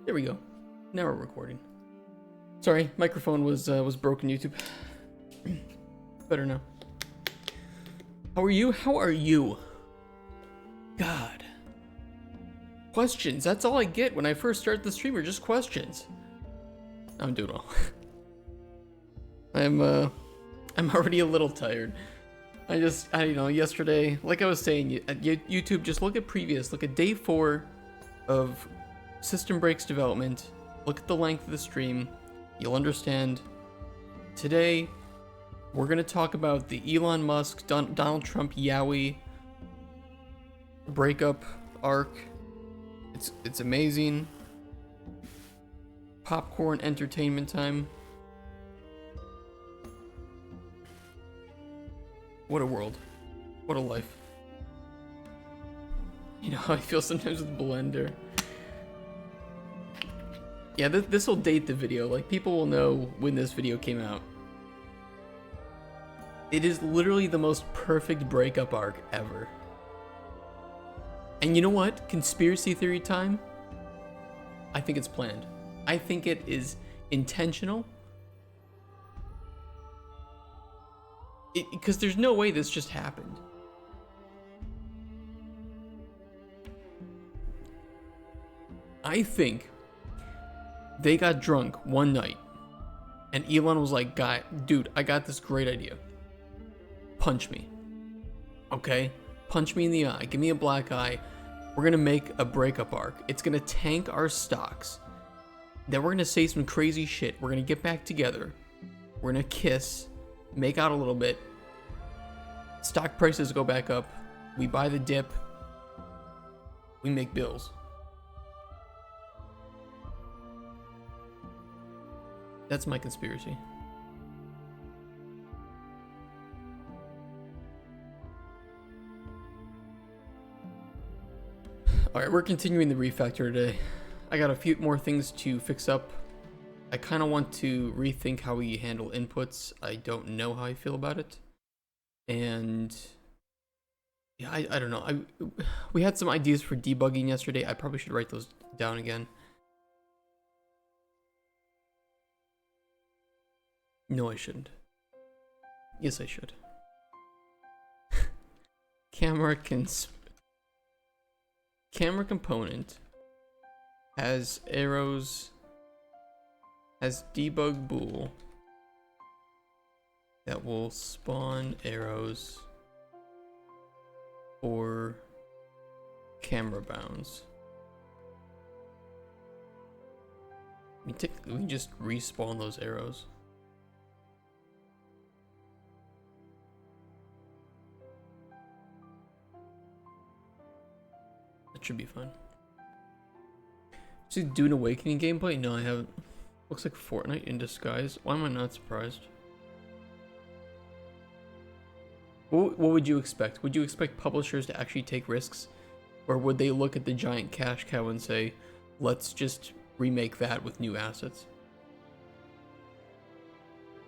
There we go. Now we're recording. Sorry, microphone was broken. YouTube. Better now. How are you? How are you? God. Questions. That's all I get when I first start the streamer. Just questions. I'm doing well. I'm already a little tired. I yesterday, like I was saying, at YouTube, just look at day 4 of System Breaks development. Look at the length of the stream. You'll understand. Today, we're gonna talk about the Elon Musk, Donald Trump, Yowie breakup arc. It's amazing. Popcorn entertainment time. What a world. What a life. You know how I feel sometimes with Blender. Yeah, this will date the video. Like, people will know when this video came out. It is literally the most perfect breakup arc ever. And you know what? Conspiracy theory time? I think it's planned. I think it is intentional. Because there's no way this just happened. I think they got drunk one night and Elon was like, dude, I got this great idea. Punch me. Okay? Punch me in the eye. Give me a black eye. We're gonna make a breakup arc. It's gonna tank our stocks. Then we're gonna say some crazy shit. We're gonna get back together. We're gonna kiss. Make out a little bit. Stock prices go back up. We buy the dip. We make bills. That's my conspiracy. Alright, we're continuing the refactor today. I got a few more things to fix up. I kind of want to rethink how we handle inputs. I don't know how I feel about it. And yeah, I don't know. We had some ideas for debugging yesterday. I probably should write those down again. No, I shouldn't. Yes, I should. Camera component has arrows, has debug bool that will spawn arrows for camera bounds. I mean, technically, we can just respawn those arrows. That should be fun. Is it Dune Awakening gameplay? No, I haven't. Looks like Fortnite in disguise. Why am I not surprised? What would you expect? Would you expect publishers to actually take risks? Or would they look at the giant cash cow and say, let's just remake that with new assets?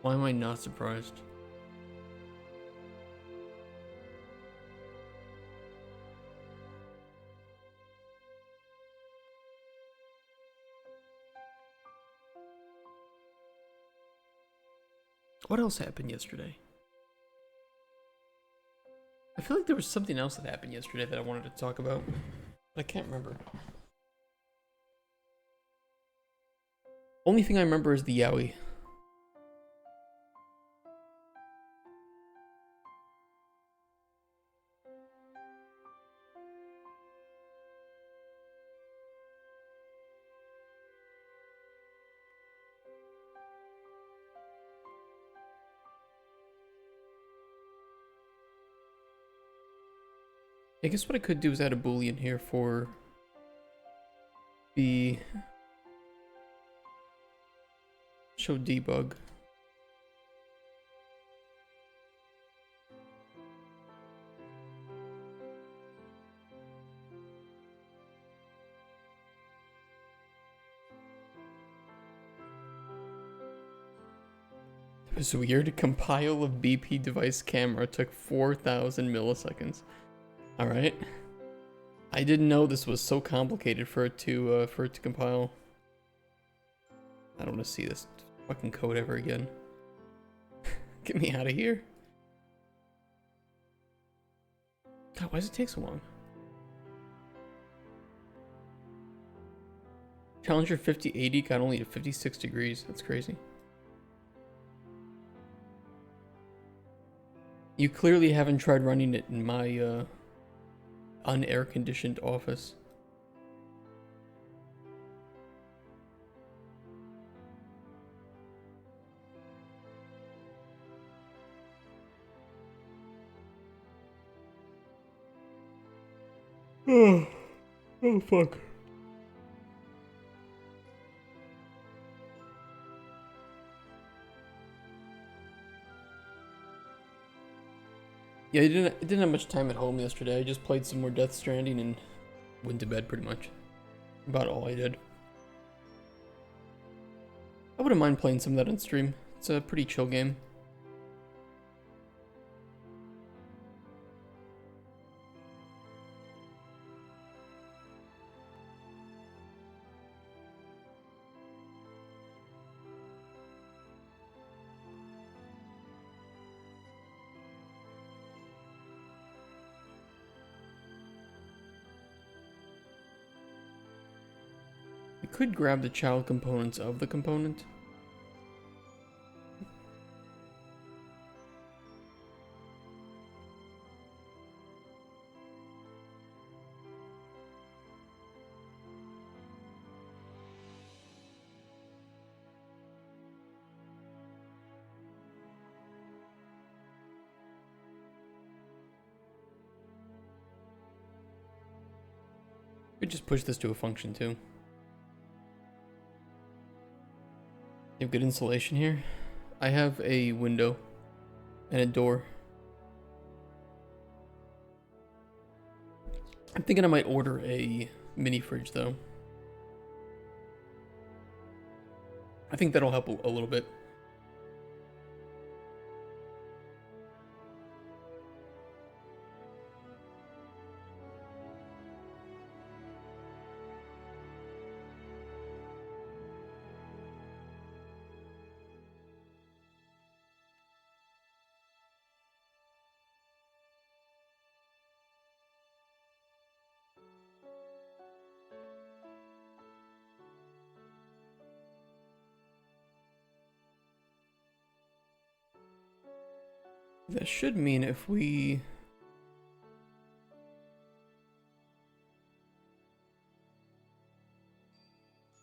Why am I not surprised? What else happened yesterday? I feel like there was something else that happened yesterday that I wanted to talk about. I can't remember. Only thing I remember is the Yowie. I guess what I could do is add a boolean here for the show debug. It was weird. Compile of BP device camera took 4,000 milliseconds. All right. I didn't know this was so complicated for it to compile. I don't want to see this fucking code ever again. Get me out of here. God, why does it take so long? Challenger 5080 got only to 56 degrees. That's crazy. You clearly haven't tried running it in my unair conditioned office. Oh, oh fuck. Yeah, I didn't have much time at home yesterday. I just played some more Death Stranding and went to bed pretty much. About all I did. I wouldn't mind playing some of that on stream. It's a pretty chill game. You could grab the child components of the component. Could just push this to a function too. You have good insulation here? I have a window and a door. I'm thinking I might order a mini fridge though. I think that'll help a little bit. That should mean if we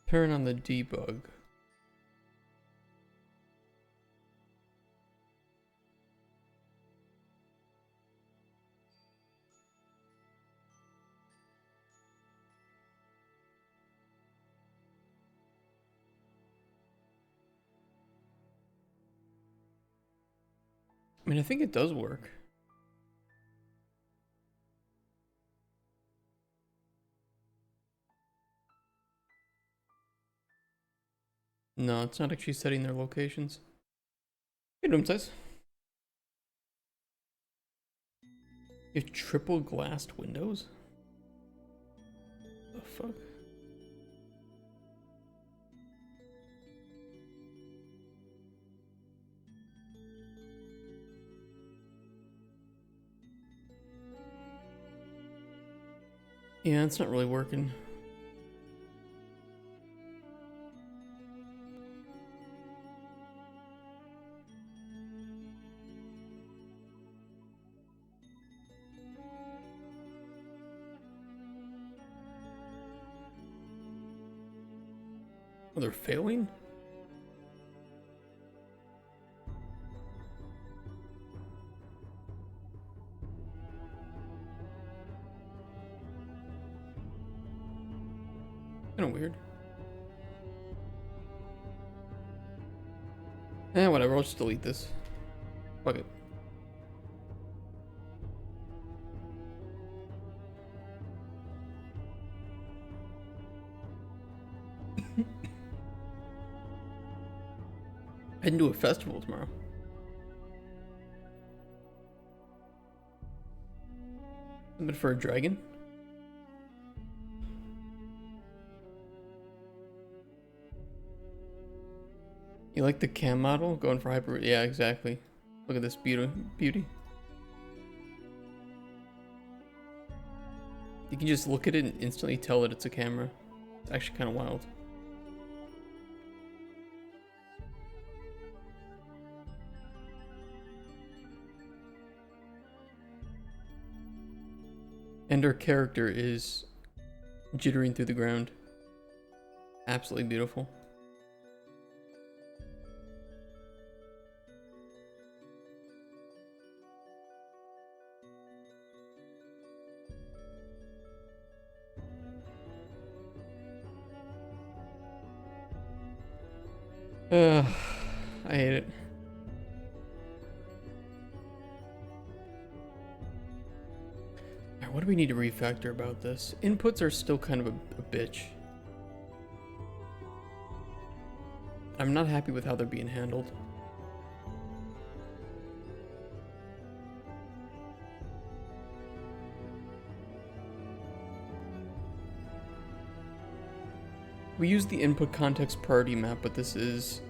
turn on the debug. I mean, I think it does work. No, it's not actually setting their locations. Hey, room size. You have triple glassed windows? The fuck? Yeah, it's not really working. Oh, they're failing? Kinda weird. Eh, whatever, I'll just delete this. Fuck it. Heading to a festival tomorrow. Something for a dragon? You like the cam model? Going for hyper? Yeah, exactly. Look at this beauty. You can just look at it and instantly tell that it's a camera. It's actually kind of wild. And our character is jittering through the ground. Absolutely beautiful. I hate it. Alright, what do we need to refactor about this? Inputs are still kind of a bitch. I'm not happy with how they're being handled. We use the input context priority map, but this is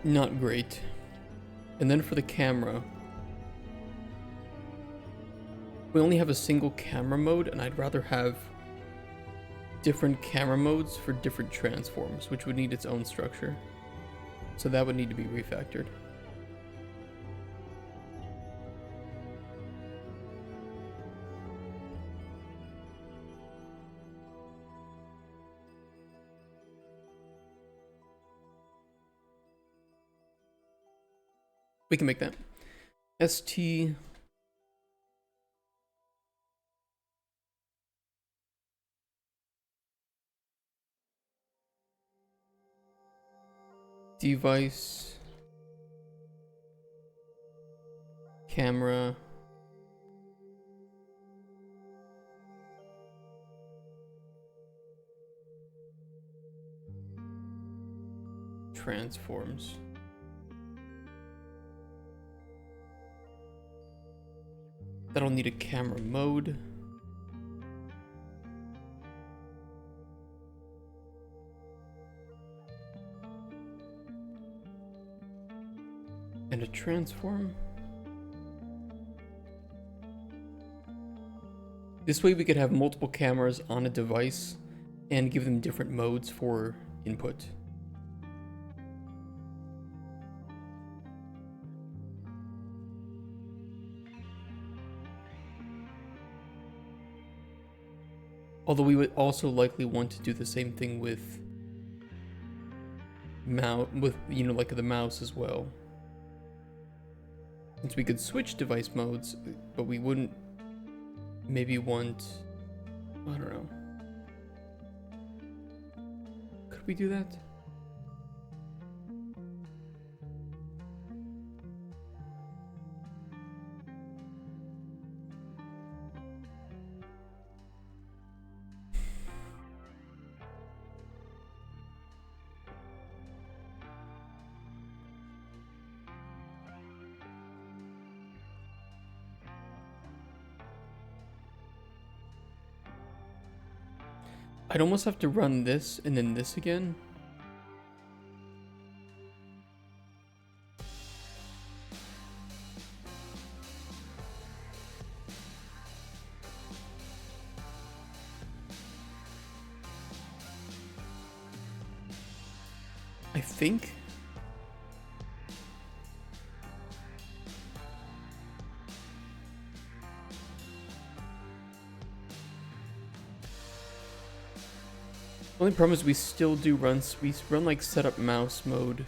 not great. And then for the camera, we only have a single camera mode, and I'd rather have different camera modes for different transforms, which would need its own structure. So that would need to be refactored. We can make that. ST device camera transforms. That'll need a camera mode. And a transform. This way we could have multiple cameras on a device and give them different modes for input. Although we would also likely want to do the same thing with like the mouse as well. Since we could switch device modes, but we wouldn't maybe want, I don't know. Could we do that? I'd almost have to run this and then this again. I think. The only problem is we still do run like setup mouse mode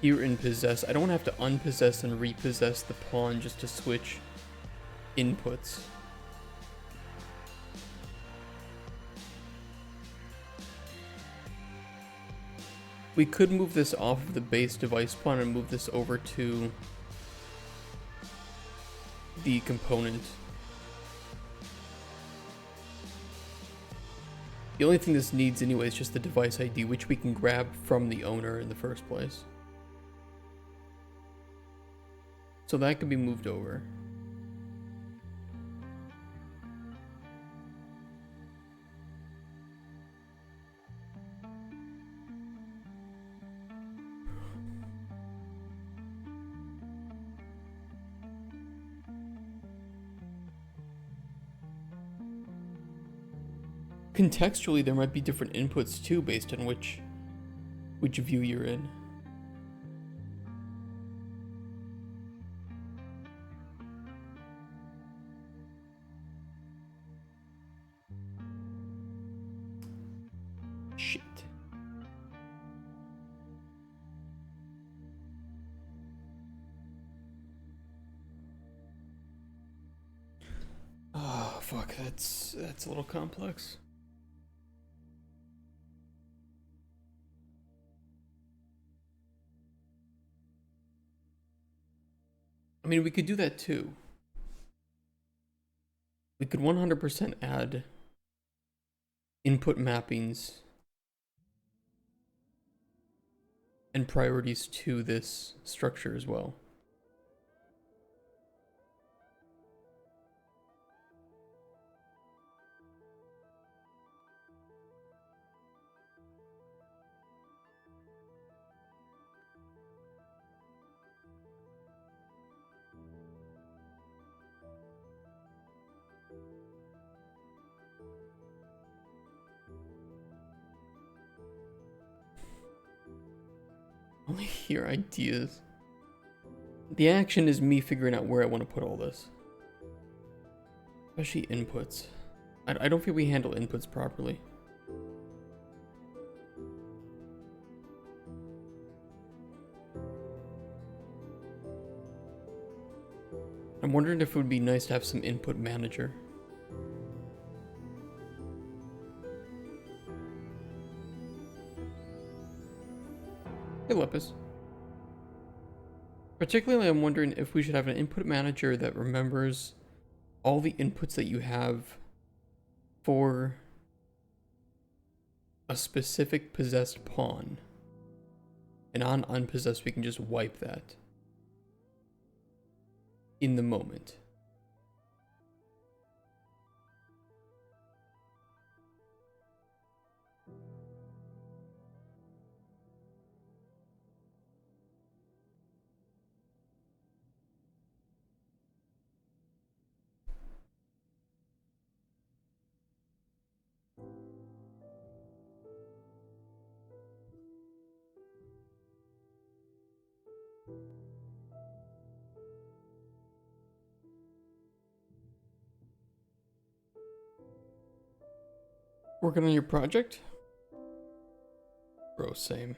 here in possess. I don't have to unpossess and repossess the pawn just to switch inputs. We could move this off of the base device pawn and move this over to the component. The only thing this needs anyway is just the device ID, which we can grab from the owner in the first place. So that can be moved over. contextually, there might be different inputs too based on which view you're in. Shit. Oh, fuck, that's a little complex. I mean, we could do that too. We could 100% add input mappings and priorities to this structure as well. Only hear ideas. The action is me figuring out where I want to put all this. Especially inputs. I don't feel we handle inputs properly. I'm wondering if it would be nice to have some input manager. Hey, Lepus. Particularly, I'm wondering if we should have an input manager that remembers all the inputs that you have for a specific possessed pawn. And on unpossessed, we can just wipe that in the moment. Working on your project? Bro, same.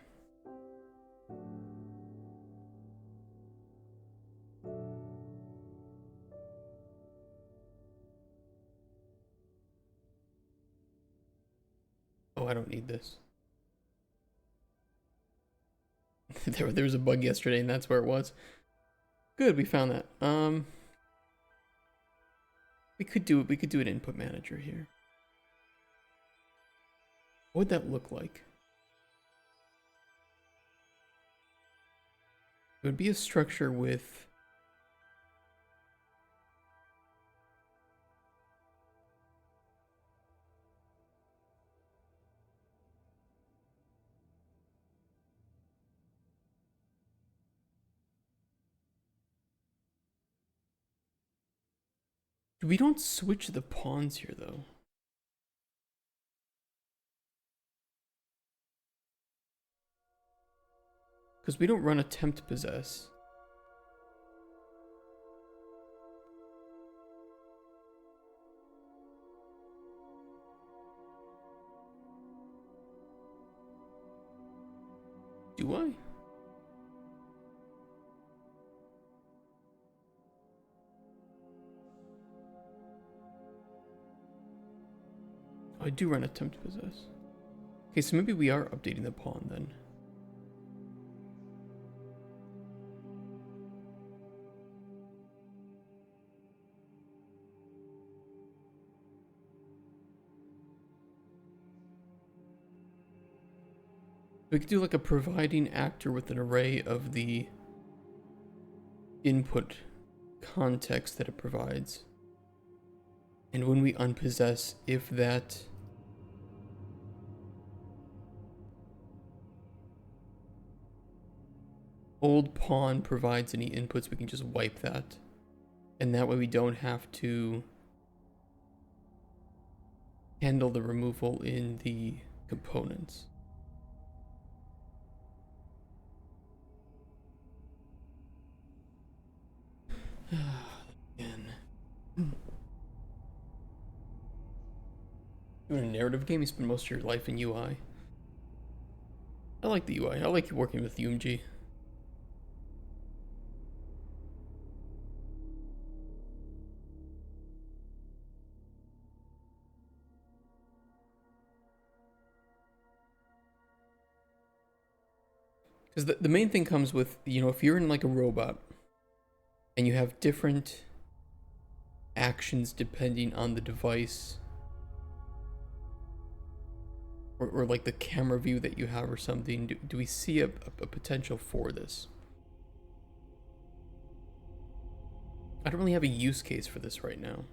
Oh, I don't need this. there was a bug yesterday and that's where it was. Good, we found that. We could do an input manager here. What would that look like? It would be a structure with we don't switch the pawns here though. Because we don't run attempt possess. Do I? Oh, I do run attempt possess. Okay, so maybe we are updating the pawn then. We could do like a providing actor with an array of the input context that it provides. And when we unpossess, if that old pawn provides any inputs, we can just wipe that. And that way we don't have to handle the removal in the components. Again. Doing a narrative game, you spend most of your life in UI. I like the UI. I like working with UMG. Because the main thing comes with, you know, if you're in like a robot and you have different actions depending on the device or like the camera view that you have or something, do we see a potential for this? I don't really have a use case for this right now,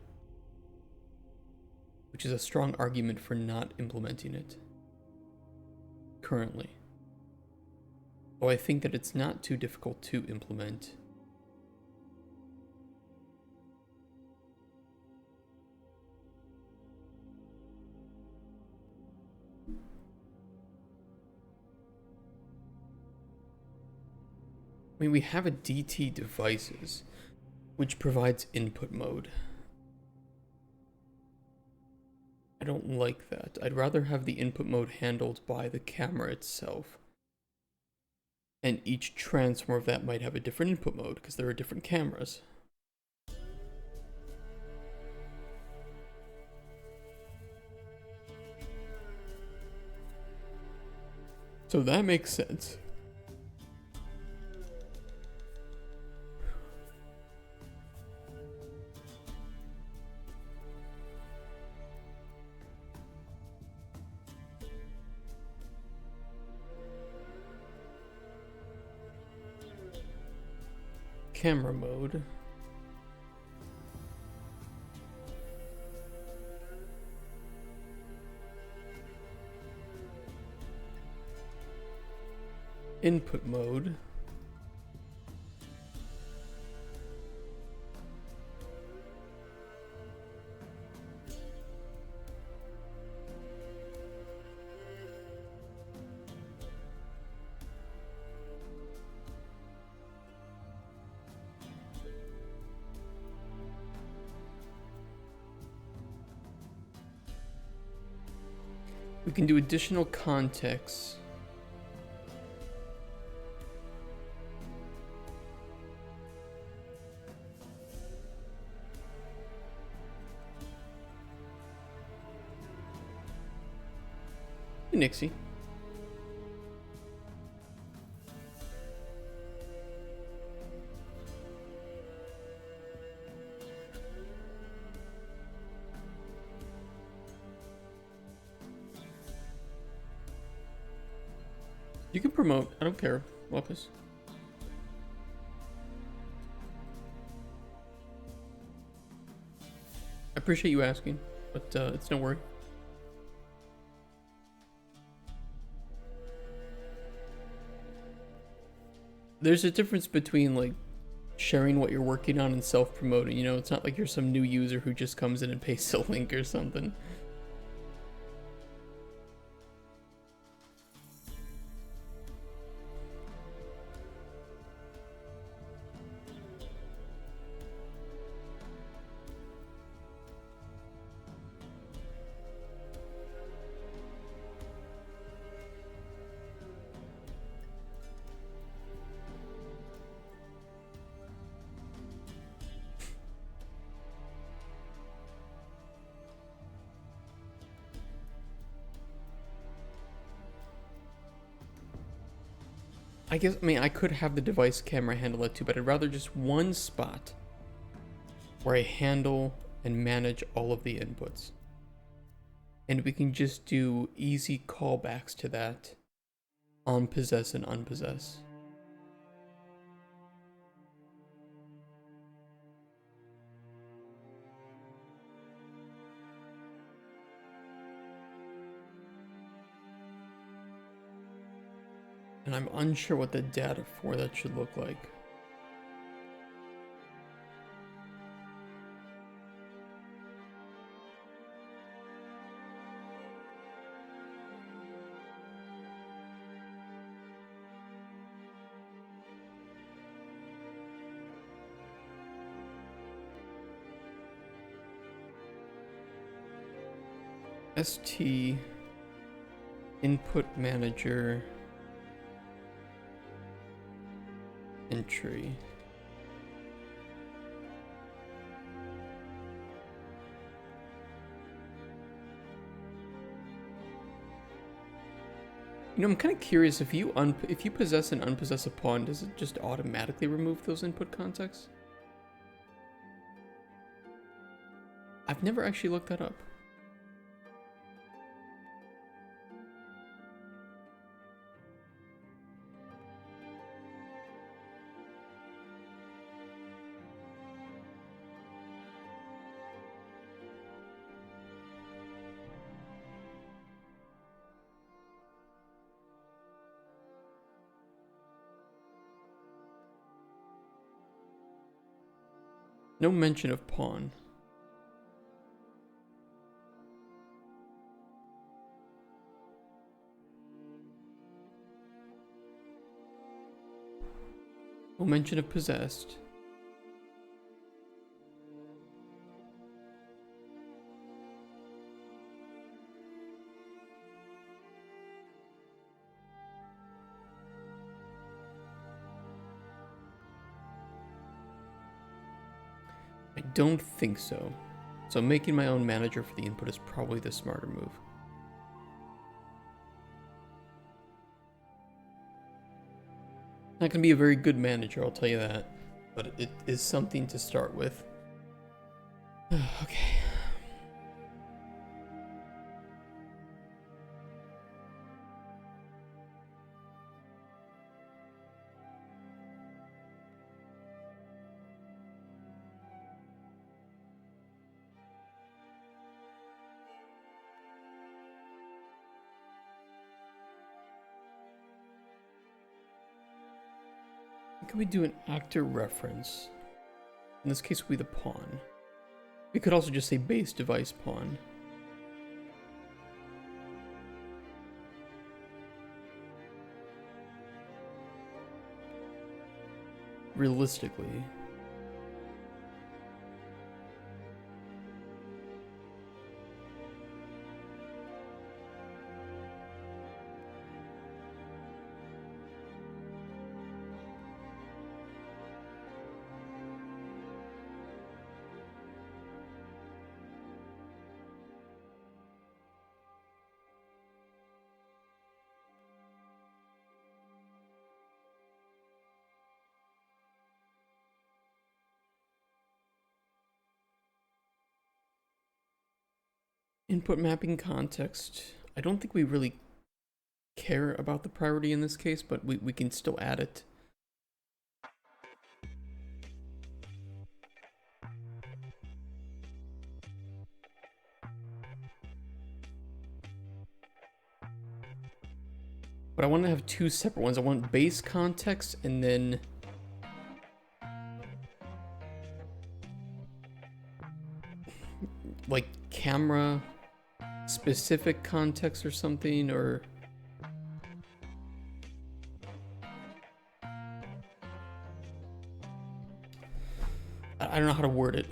which is a strong argument for not implementing it currently. Though I think that it's not too difficult to implement. I mean, we have a DT devices, which provides input mode. I don't like that. I'd rather have the input mode handled by the camera itself. And each transform of that might have a different input mode because there are different cameras. So that makes sense. Camera mode. Input mode. We can do additional context. Nixie. You can promote. I don't care, Lopez. I appreciate you asking, but it's no worry. There's a difference between like sharing what you're working on and self-promoting. You know, it's not like you're some new user who just comes in and pastes a link or something. I guess, I mean, I could have the device camera handle it too, but I'd rather just one spot where I handle and manage all of the inputs. And we can just do easy callbacks to that on possess and unpossess. And I'm unsure what the data for that should look like. ST input manager entry. You know, I'm kind of curious, if you possess and unpossess a pawn, does it just automatically remove those input contexts? I've never actually looked that up. No mention of pawn. No mention of possessed. I don't think so. So making my own manager for the input is probably the smarter move. Not gonna be a very good manager, I'll tell you that. But it is something to start with. Okay. Can we do an actor reference? In this case, it would be the pawn. We could also just say base device pawn. Realistically. Input mapping context. I don't think we really care about the priority in this case, but we can still add it. But I want to have two separate ones. I want base context and then like camera specific context or something, or I don't know how to word it.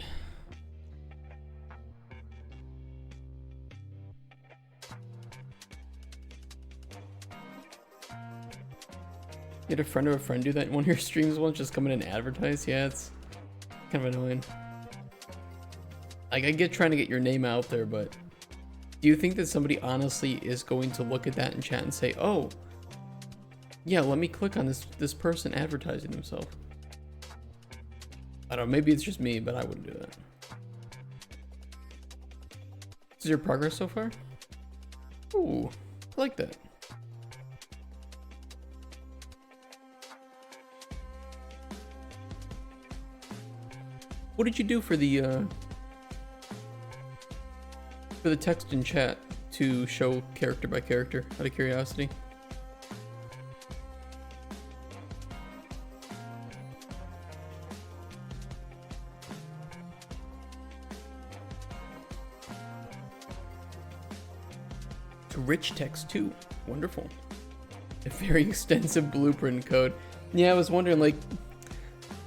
You had a friend of a friend do that in one of your streams once, just come in and advertise? Yeah, it's kind of annoying. Like, I get trying to get your name out there, but do you think that somebody honestly is going to look at that in chat and say, oh, yeah, let me click on this person advertising himself? I don't know, maybe it's just me, but I wouldn't do that. This is your progress so far? Ooh, I like that. What did you do for the text in chat to show character by character, out of curiosity? It's rich text too. Wonderful. A very extensive blueprint code. Yeah, I was wondering, like,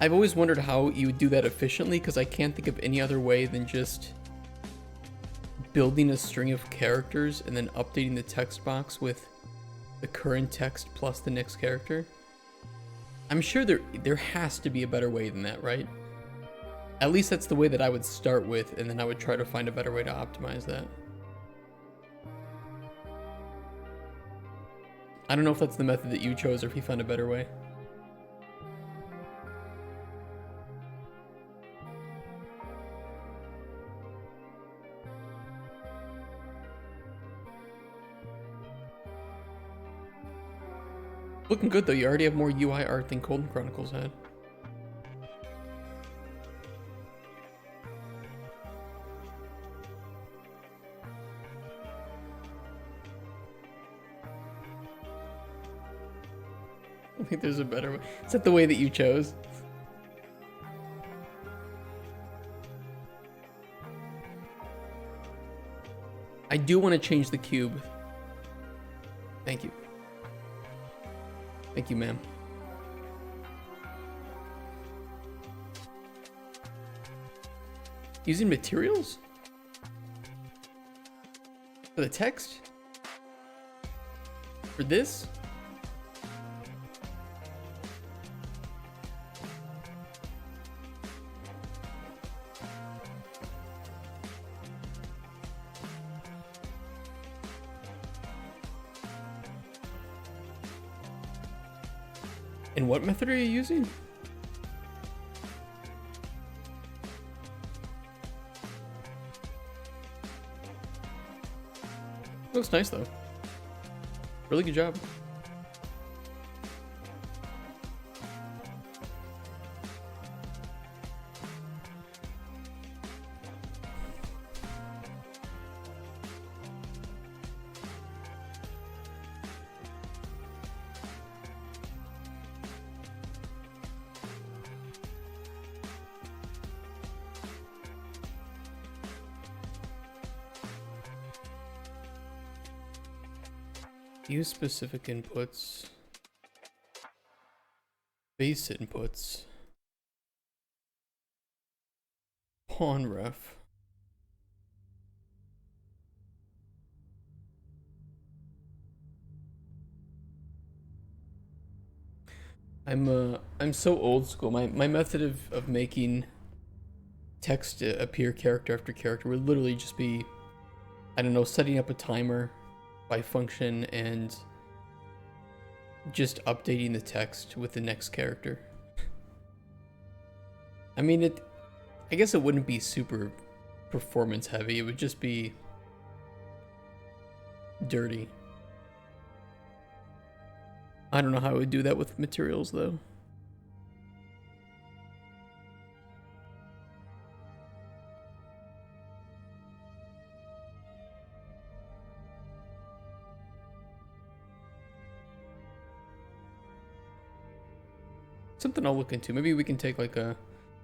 I've always wondered how you would do that efficiently, because I can't think of any other way than just building a string of characters and then updating the text box with the current text plus the next character. I'm sure there has to be a better way than that, right? At least that's the way that I would start with, and then I would try to find a better way to optimize that. I don't know if that's the method that you chose or if you found a better way. Looking good though, you already have more UI art than Golden Chronicles had. I think there's a better way. Is that the way that you chose? I do want to change the cube. Thank you. Thank you, ma'am. Using materials? For the text? For this? And what method are you using? Looks nice though. Really good job. Use specific inputs. Base inputs. Pawn ref. I'm so old school. My method of making text appear character after character would literally just be, I don't know, setting up a timer by function and just updating the text with the next character. I mean, I guess it wouldn't be super performance heavy. It would just be dirty. I don't know how I would do that with materials though. Something I'll look into. Maybe we can take like a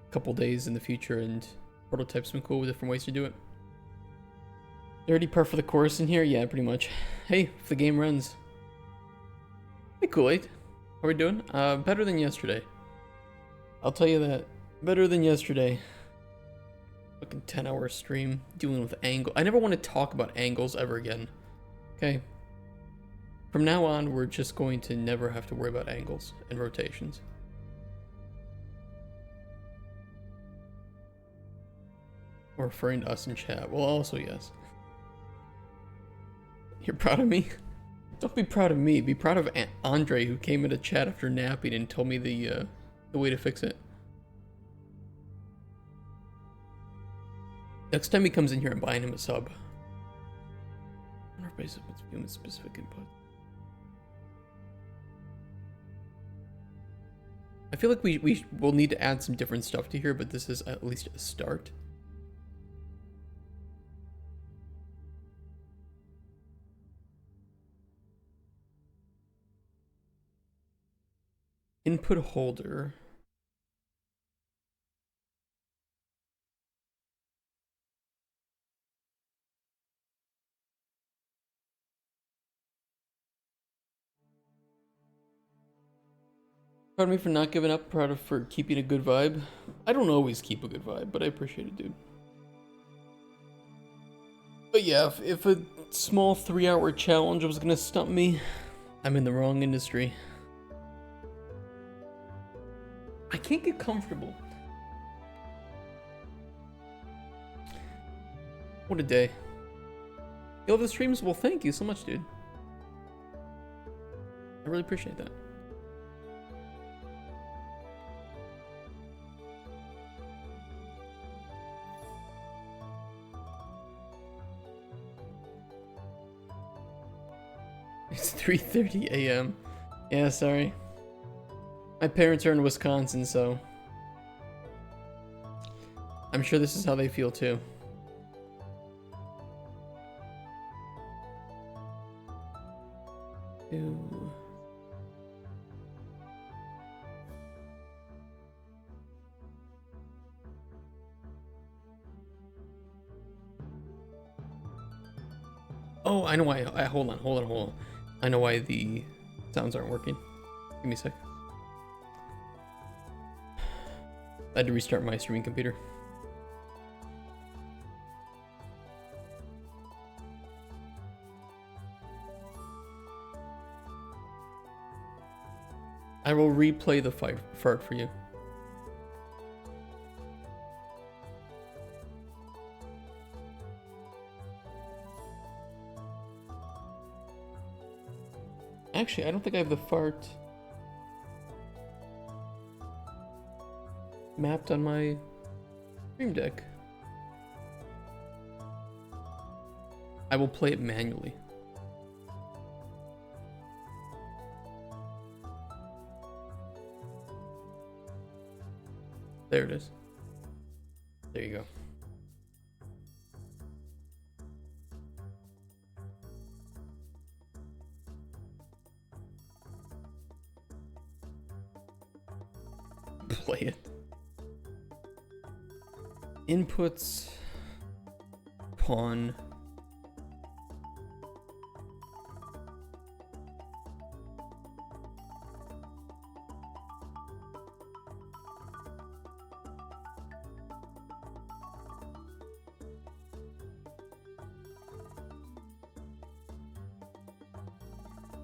couple days in the future and prototype some cool different ways to do it. Already par for the course in here? Yeah, pretty much. Hey, if the game runs. Hey, Kool-Aid. How are we doing? Better than yesterday. I'll tell you that. Better than yesterday. Fucking 10-hour stream dealing with angle. I never want to talk about angles ever again. Okay. From now on, we're just going to never have to worry about angles and rotations. Or referring to us in chat. Well, also, yes. You're proud of me? Don't be proud of me. Be proud of Andre, who came into chat after napping and told me the way to fix it. Next time he comes in here, I'm buying him a sub. I wonder if basic human specific input. I feel like we will need to add some different stuff to here, but this is at least a start. Input holder. Proud of me for not giving up, proud of for keeping a good vibe. I don't always keep a good vibe, but I appreciate it, dude. But yeah, if a small 3-hour challenge was gonna stump me, I'm in the wrong industry. I can't get comfortable. What a day. You love the streams? Well, thank you so much, dude. I really appreciate that. It's 3:30 a.m. Yeah, sorry. My parents are in Wisconsin, so I'm sure this is how they feel too. Ew. Oh, I know why. Hold on. I know why the sounds aren't working. Give me a sec. I had to restart my streaming computer. I will replay the fart for you. Actually, I don't think I have the fart mapped on my stream deck. I will play it manually. There it is. There you go. Play it. Inputs. Pawn.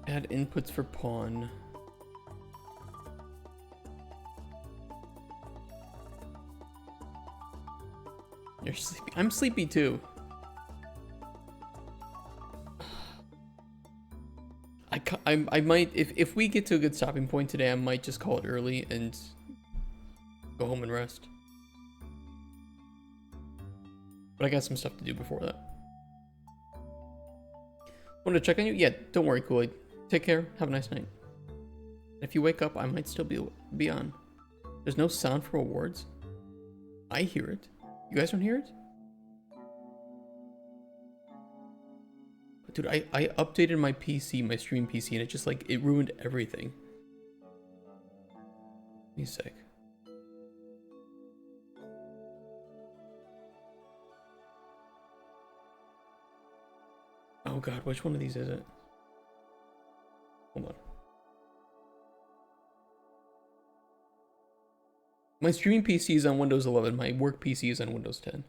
Add inputs for pawn. You're sleepy. I'm sleepy too. I might, if we get to a good stopping point today, I might just call it early and go home and rest. But I got some stuff to do before that. Want to check on you? Yeah, don't worry, Kool-Aid. Take care. Have a nice night. If you wake up, I might still be on. There's no sound for awards. I hear it. You guys don't hear it? Dude, I updated my PC, my stream PC, and it just like, it ruined everything. Give me a sec. Oh god, which one of these is it? Hold on. My streaming PC is on Windows 11. My work PC is on Windows 10.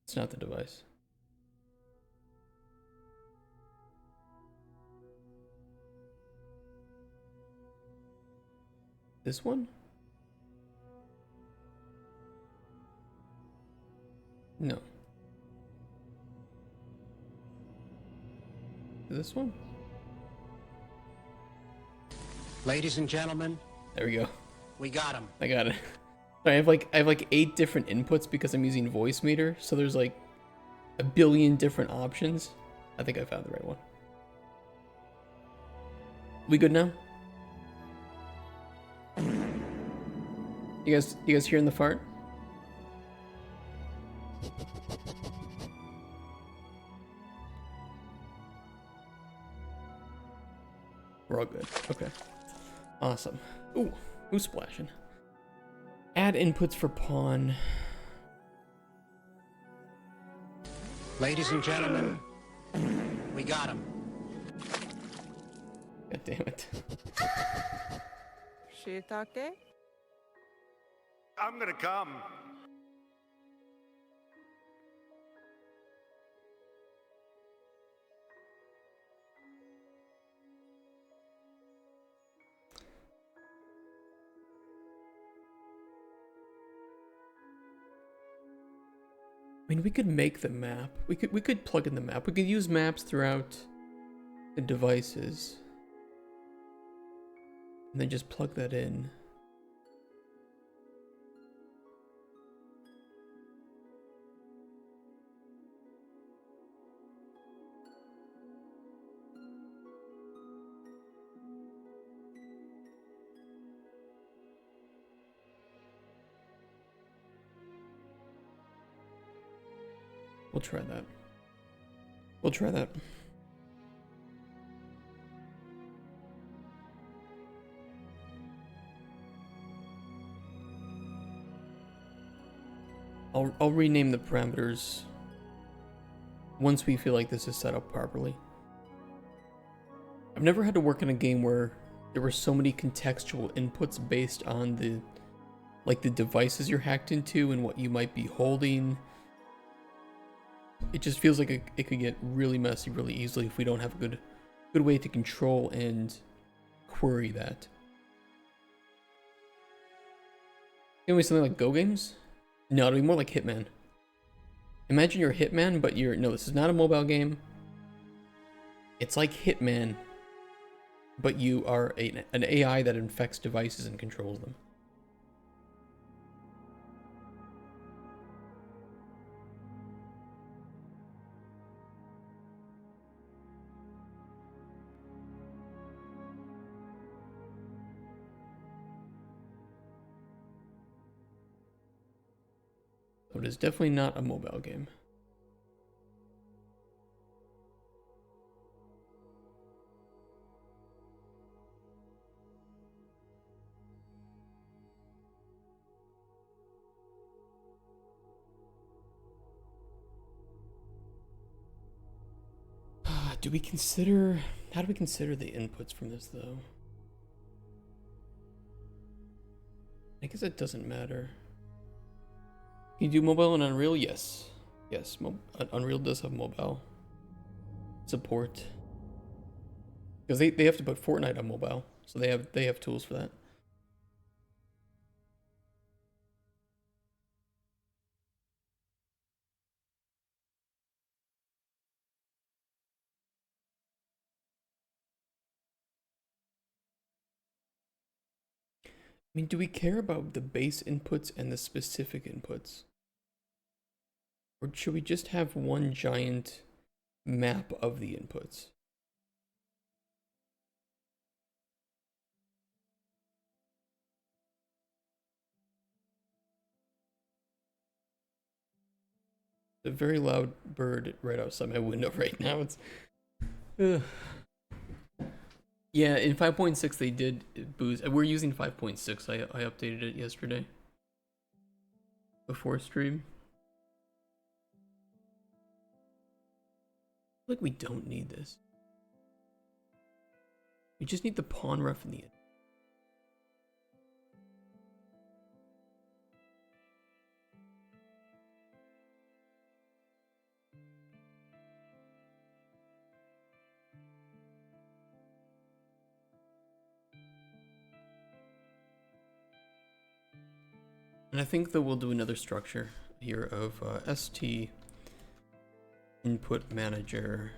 It's not the device. This one? No. This one? Ladies and gentlemen, there we go. We got him. I got it. I have like 8 different inputs because I'm using voice meter, so there's like a billion different options. I think I found the right one. We good now? You guys hearing the fart? We're all good. Okay. Awesome. Ooh, who's splashing? Add inputs for pawn. Ladies and gentlemen, we got him. God damn it. Shiitake? I'm gonna come. I mean, we could make the map. We could plug in the map. We could use maps throughout the devices. And then just plug that in. We'll try that. We'll try that. I'll rename the parameters once we feel like this is set up properly. I've never had to work in a game where there were so many contextual inputs based on the devices you're hacked into and what you might be holding. It just feels like it could get really messy really easily if we don't have a good way to control and query that. Anyway, something like Go games? No, it'll be more like Hitman. Imagine you're Hitman, but no, this is not a mobile game. It's like Hitman, but you are an AI that infects devices and controls them. So it is definitely not a mobile game. How do we consider the inputs from this though? I guess it doesn't matter. Can you do mobile and Unreal? Yes. Yes, Unreal does have mobile support. Because they have to put Fortnite on mobile, so they have tools for that. I mean, do we care about the base inputs and the specific inputs? Or should we just have one giant map of the inputs? A very loud bird right outside my window right now. It's yeah, in 5.6 they did boost. We're using 5.6. I updated it yesterday before stream. Like we don't need this. We just need the pawn ref in the end. And I think that we'll do another structure here of st input manager.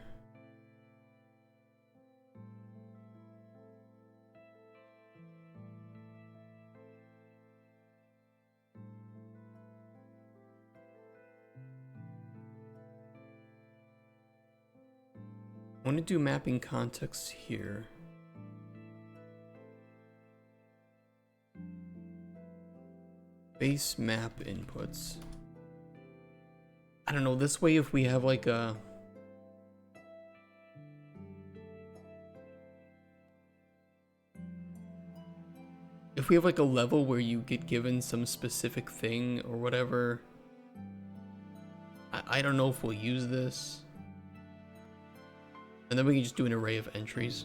I want to do mapping context here. Base map inputs. I don't know, this way if we have like a... If we have like a level where you get given some specific thing or whatever, I don't know if we'll use this. And then we can just do an array of entries.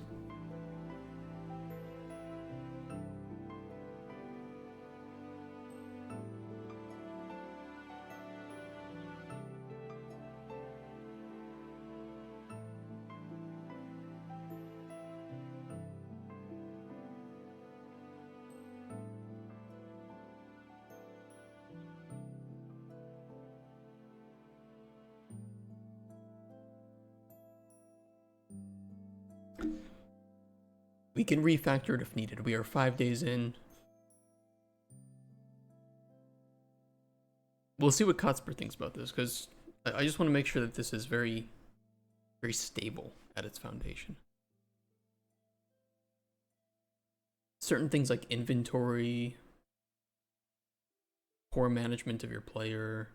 We can refactor it if needed. We are 5 days in. We'll see what Kotspur thinks about this, because I just want to make sure that this is very, very stable at its foundation. Certain things like inventory, poor management of your player,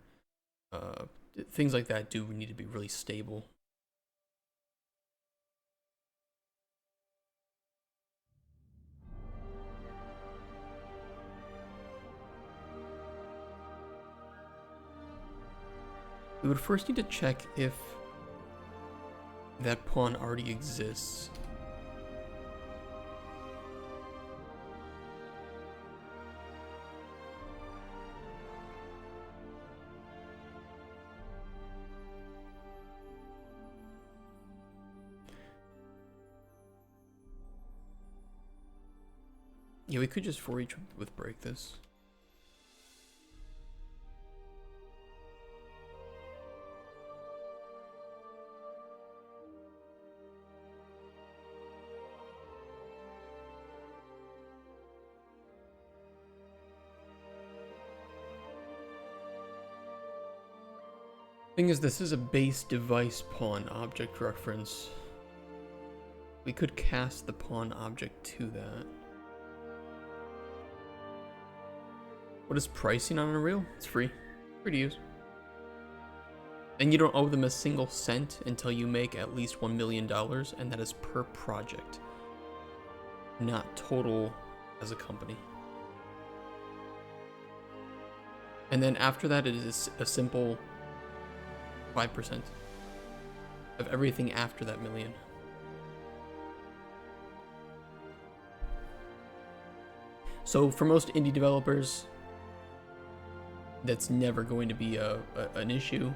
things like that do need to be really stable. We would first need to check if that pawn already exists. Yeah, we could just for each with break this. Thing is, this is a base device pawn object reference. We could cast the pawn object to that. What is pricing on Unreal? It's free. Free to use. And you don't owe them a single cent until you make at least $1 million, and that is per project, not total as a company. And then after that, it is a simple 5% of everything after that million. So for most indie developers, that's never going to be an issue.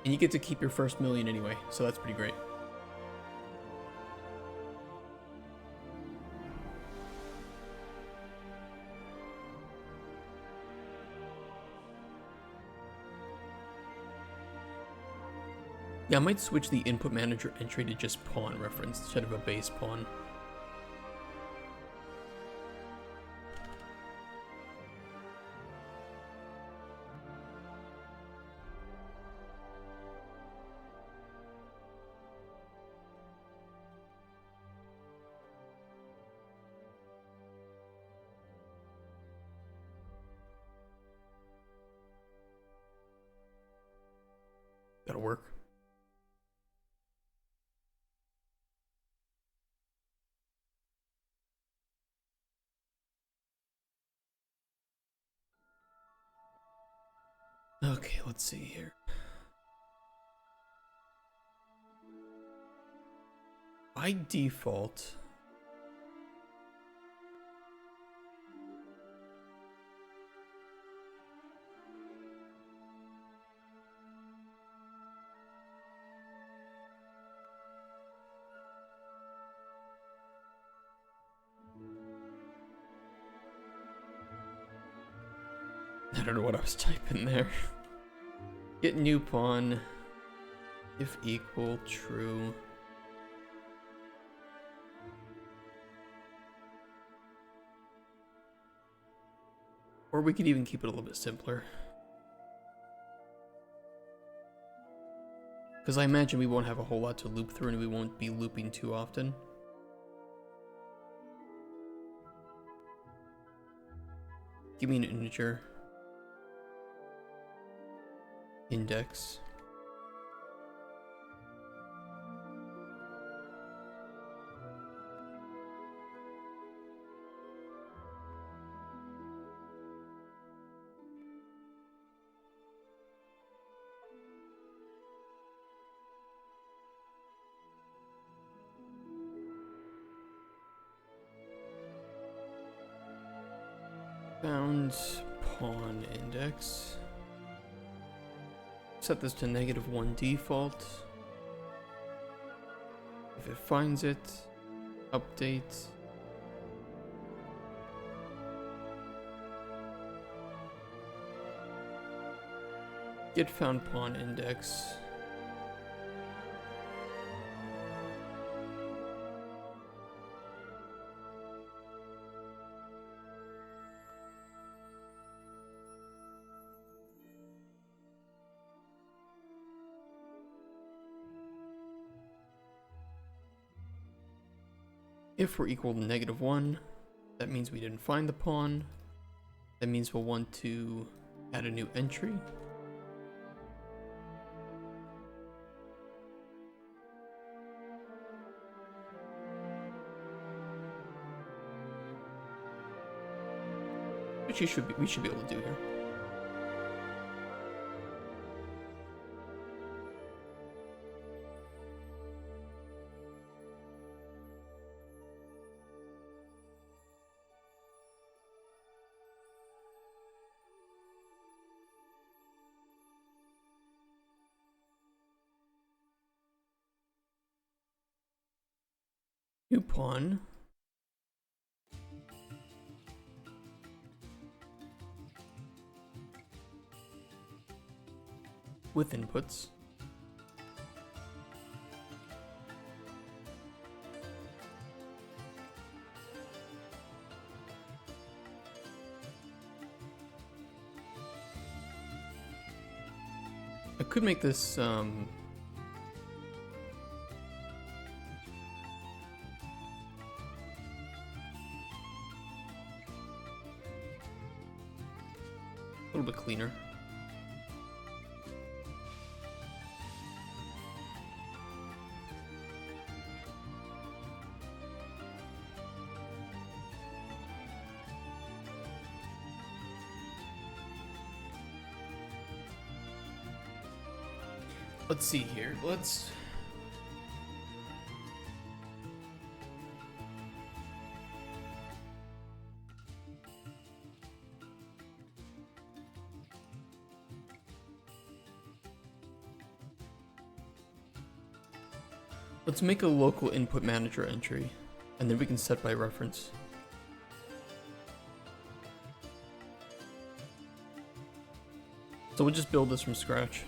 And you get to keep your first million anyway, so that's pretty great. Yeah, I might switch the input manager entry to just pawn reference instead of a base pawn. That'll work. Okay, let's see here. By default, I don't know what I was typing there. Get new pawn if equal true. Or we could even keep it a little bit simpler. Because I imagine we won't have a whole lot to loop through and we won't be looping too often. Give me an integer. Index. Found pawn index. Set this to -1 default. If it finds it, update. Get found pawn index. if we're equal to -1, that means we didn't find the pawn. That means we'll want to add a new entry. Which we should be able to do here. New pawn. With inputs. I could make this a little bit cleaner. Let's see here. Let's make a local input manager entry, and then we can set by reference. So we'll just build this from scratch.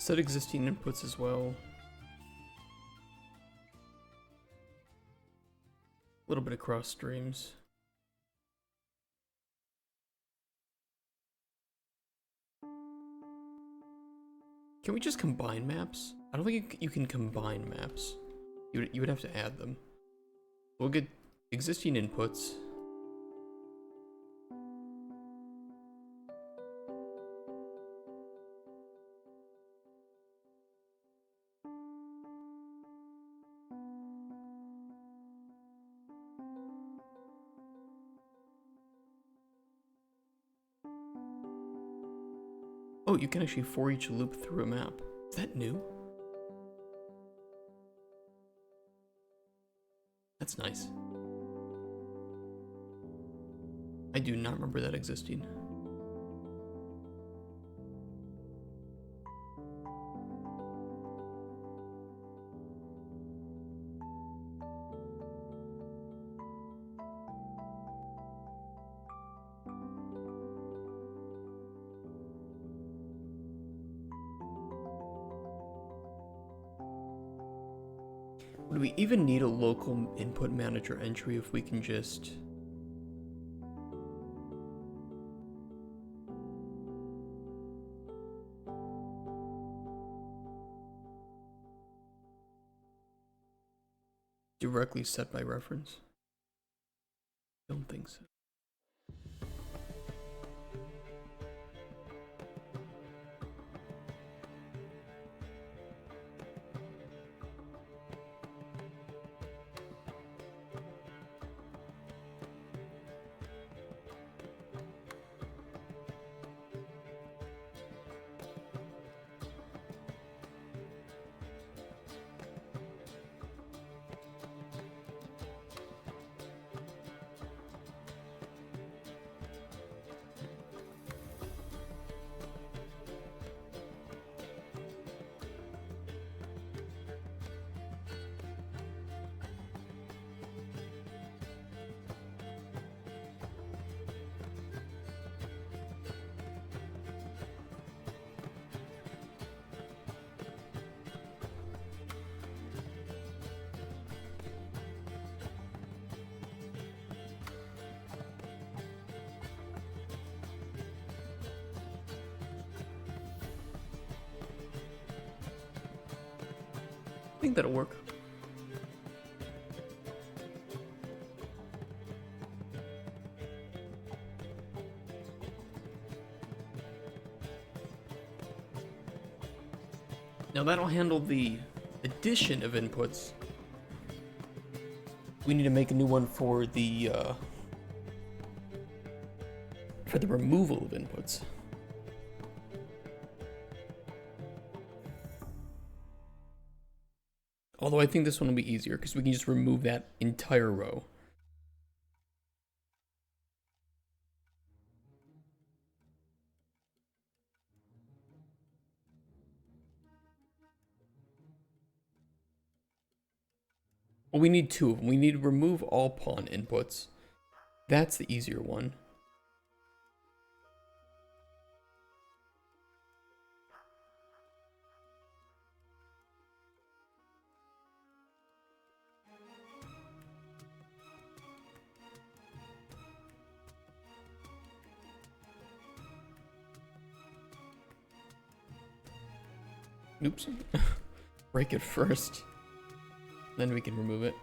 Set existing inputs as well. A little bit of cross streams. Can we just combine maps? I don't think you can combine maps. You would have to add them. We'll get existing inputs. Oh, you can actually for each loop through a map. Is that new? That's nice. I do not remember that existing. Would we even need a local input manager entry if we can just... directly set by reference? Don't think so. I think that'll work. Now that'll handle the addition of inputs. We need to make a new one for the removal of inputs. Although I think this one will be easier because we can just remove that entire row. Well, we need two of them. We need to remove all pawn inputs. That's the easier one. Oops. Break it first. Then we can remove it.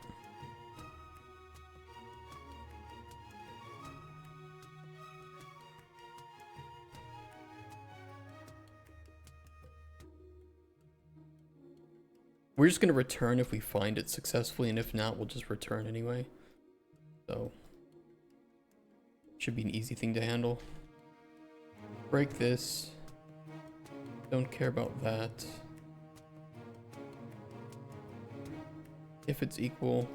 We're just going to return if we find it successfully, and if not, we'll just return anyway. So, should be an easy thing to handle. Break this. Don't care about that. If it's equal.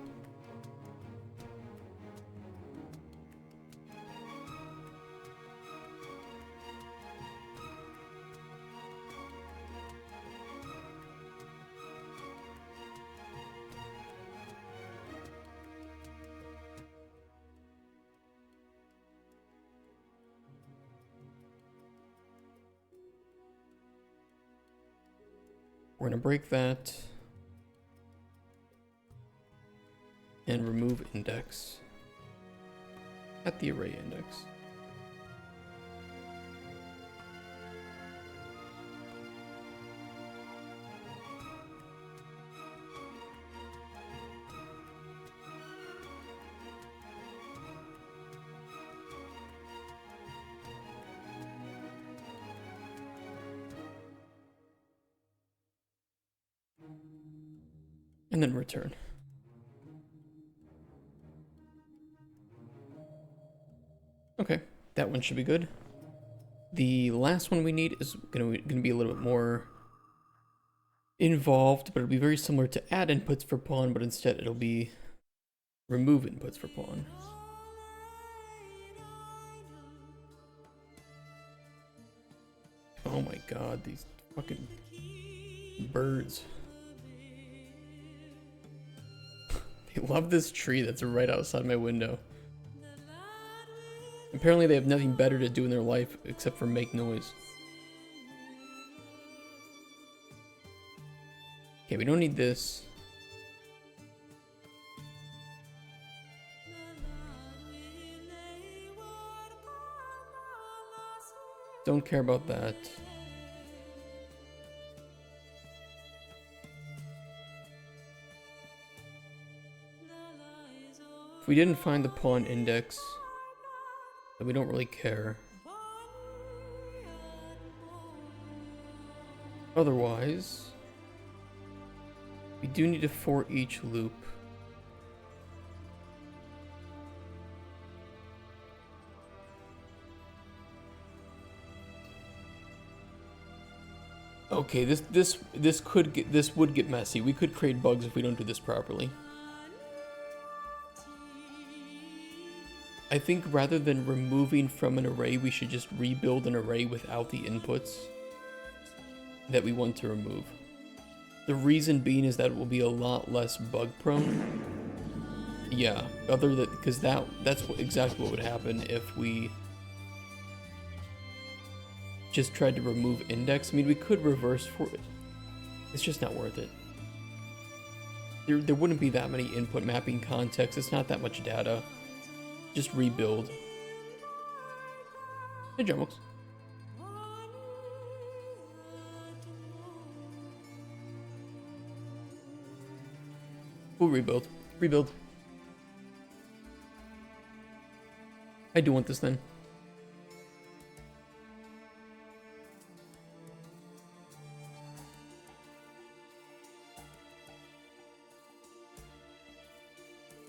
We're going to break that. And remove index at the array index. And then return. Okay, that one should be good. The last one we need is gonna be a little bit more involved, but it'll be very similar to add inputs for pawn, but instead it'll be remove inputs for pawn. Oh my god, these fucking birds. They love this tree that's right outside my window. Apparently they have nothing better to do in their life except for make noise. Okay, we don't need this. Don't care about that. If we didn't find the pawn index, then we don't really care. Otherwise, we do need a for each loop. Okay, this would get messy. We could create bugs if we don't do this properly. I think rather than removing from an array, we should just rebuild an array without the inputs that we want to remove. The reason being is that it will be a lot less bug prone. Yeah, because that's exactly what would happen if we just tried to remove index. I mean, we could reverse for it. It's just not worth it. There wouldn't be that many input mapping contexts. It's not that much data. Just rebuild. Hey, Jumbox. We'll rebuild. Rebuild. I do want this then.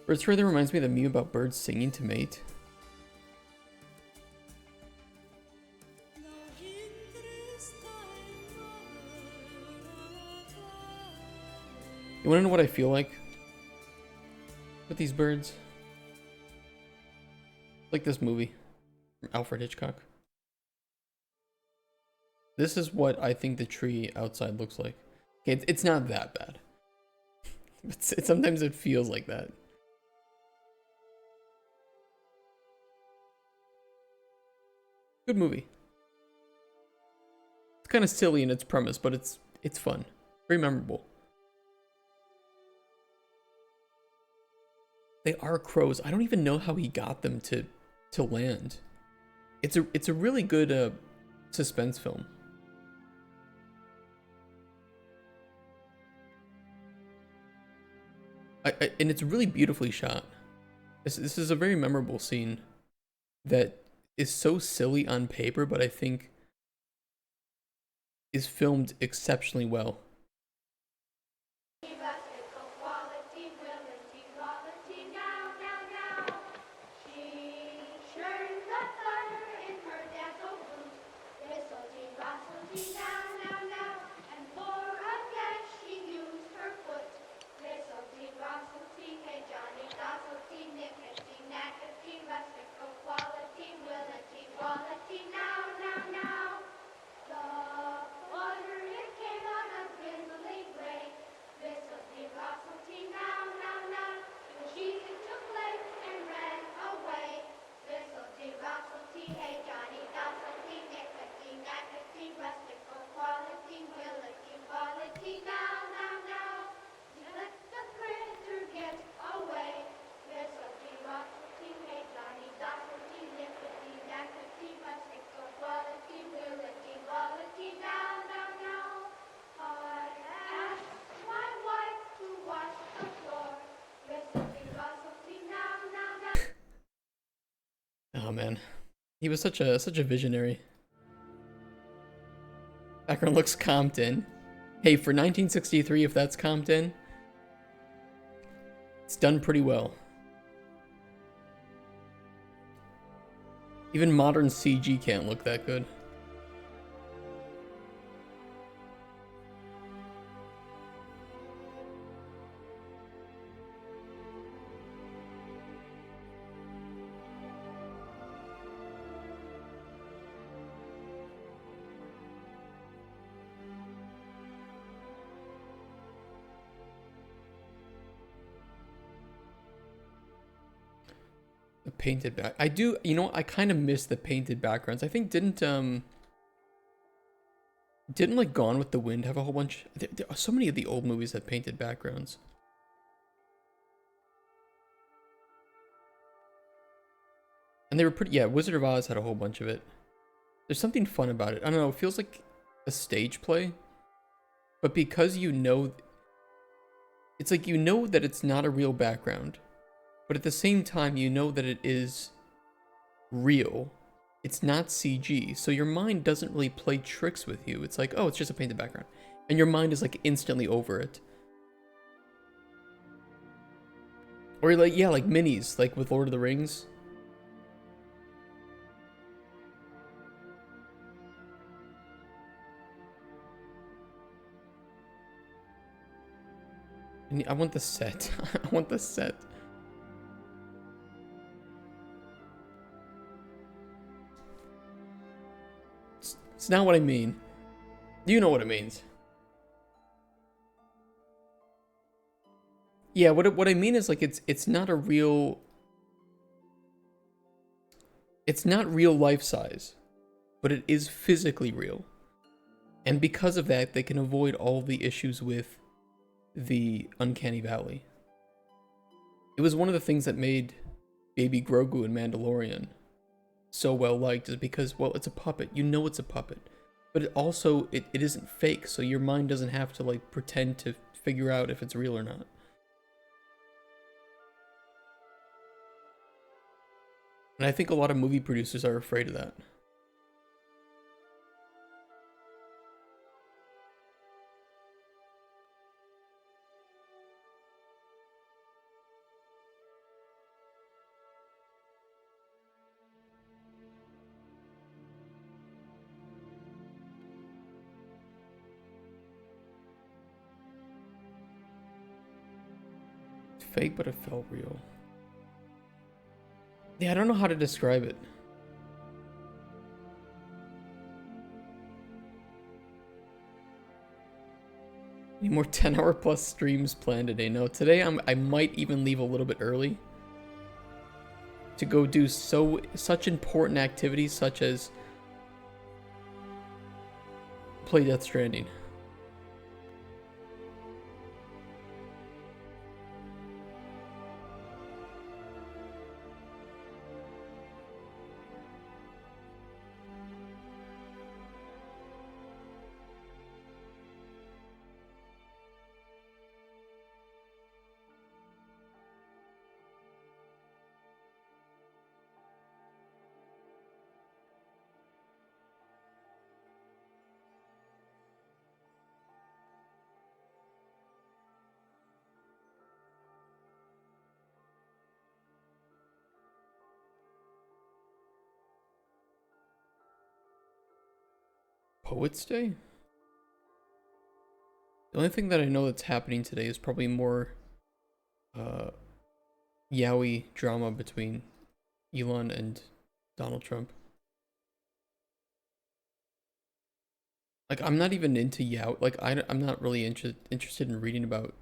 Birds further reminds me of the meme about birds singing to mate. You wanna know what I feel like with these birds? Like this movie from Alfred Hitchcock. This is what I think the tree outside looks like. Okay, it's not that bad. Sometimes it feels like that. Good movie. It's kind of silly in its premise, but it's fun. Very memorable. They are crows. I don't even know how he got them to land. It's a really good suspense film. And it's really beautifully shot. This is a very memorable scene that is so silly on paper, but I think is filmed exceptionally well. Oh man, he was such a visionary. Background looks Compton. Hey, for 1963, if that's Compton, it's done pretty well. Even modern CG can't look that good. The painted back. I do, you know, I kind of miss the painted backgrounds. I think didn't like Gone with the Wind have a whole bunch? There are so many of the old movies that painted backgrounds. And they were pretty, yeah, Wizard of Oz had a whole bunch of it. There's something fun about it. I don't know, it feels like a stage play. But because you know, it's like you know that it's not a real background. But at the same time, you know that it is real. It's not CG. So your mind doesn't really play tricks with you. It's like, oh, it's just a painted background. And your mind is like instantly over it. Or like, yeah, like minis, like with Lord of the Rings. I want the set. I want the set. It's not what I mean. You know what it means. Yeah, what I mean is like it's not a real. It's not real life size, but it is physically real. And because of that, they can avoid all the issues with the Uncanny Valley. It was one of the things that made Baby Grogu in Mandalorian so well liked, is because, well, it's a puppet. You know it's a puppet. But it also, it isn't fake, so your mind doesn't have to like pretend to figure out if it's real or not. And I think a lot of movie producers are afraid of that. It's fake, but it felt real. Yeah, I don't know how to describe it. Any more 10-hour plus streams planned today? No, today I might even leave a little bit early to go do such important activities such as play Death Stranding. Poets Day? The only thing that I know that's happening today is probably more yaoi drama between Elon and Donald Trump. Like, I'm not even into yaoi. Like, I'm not really interested in reading about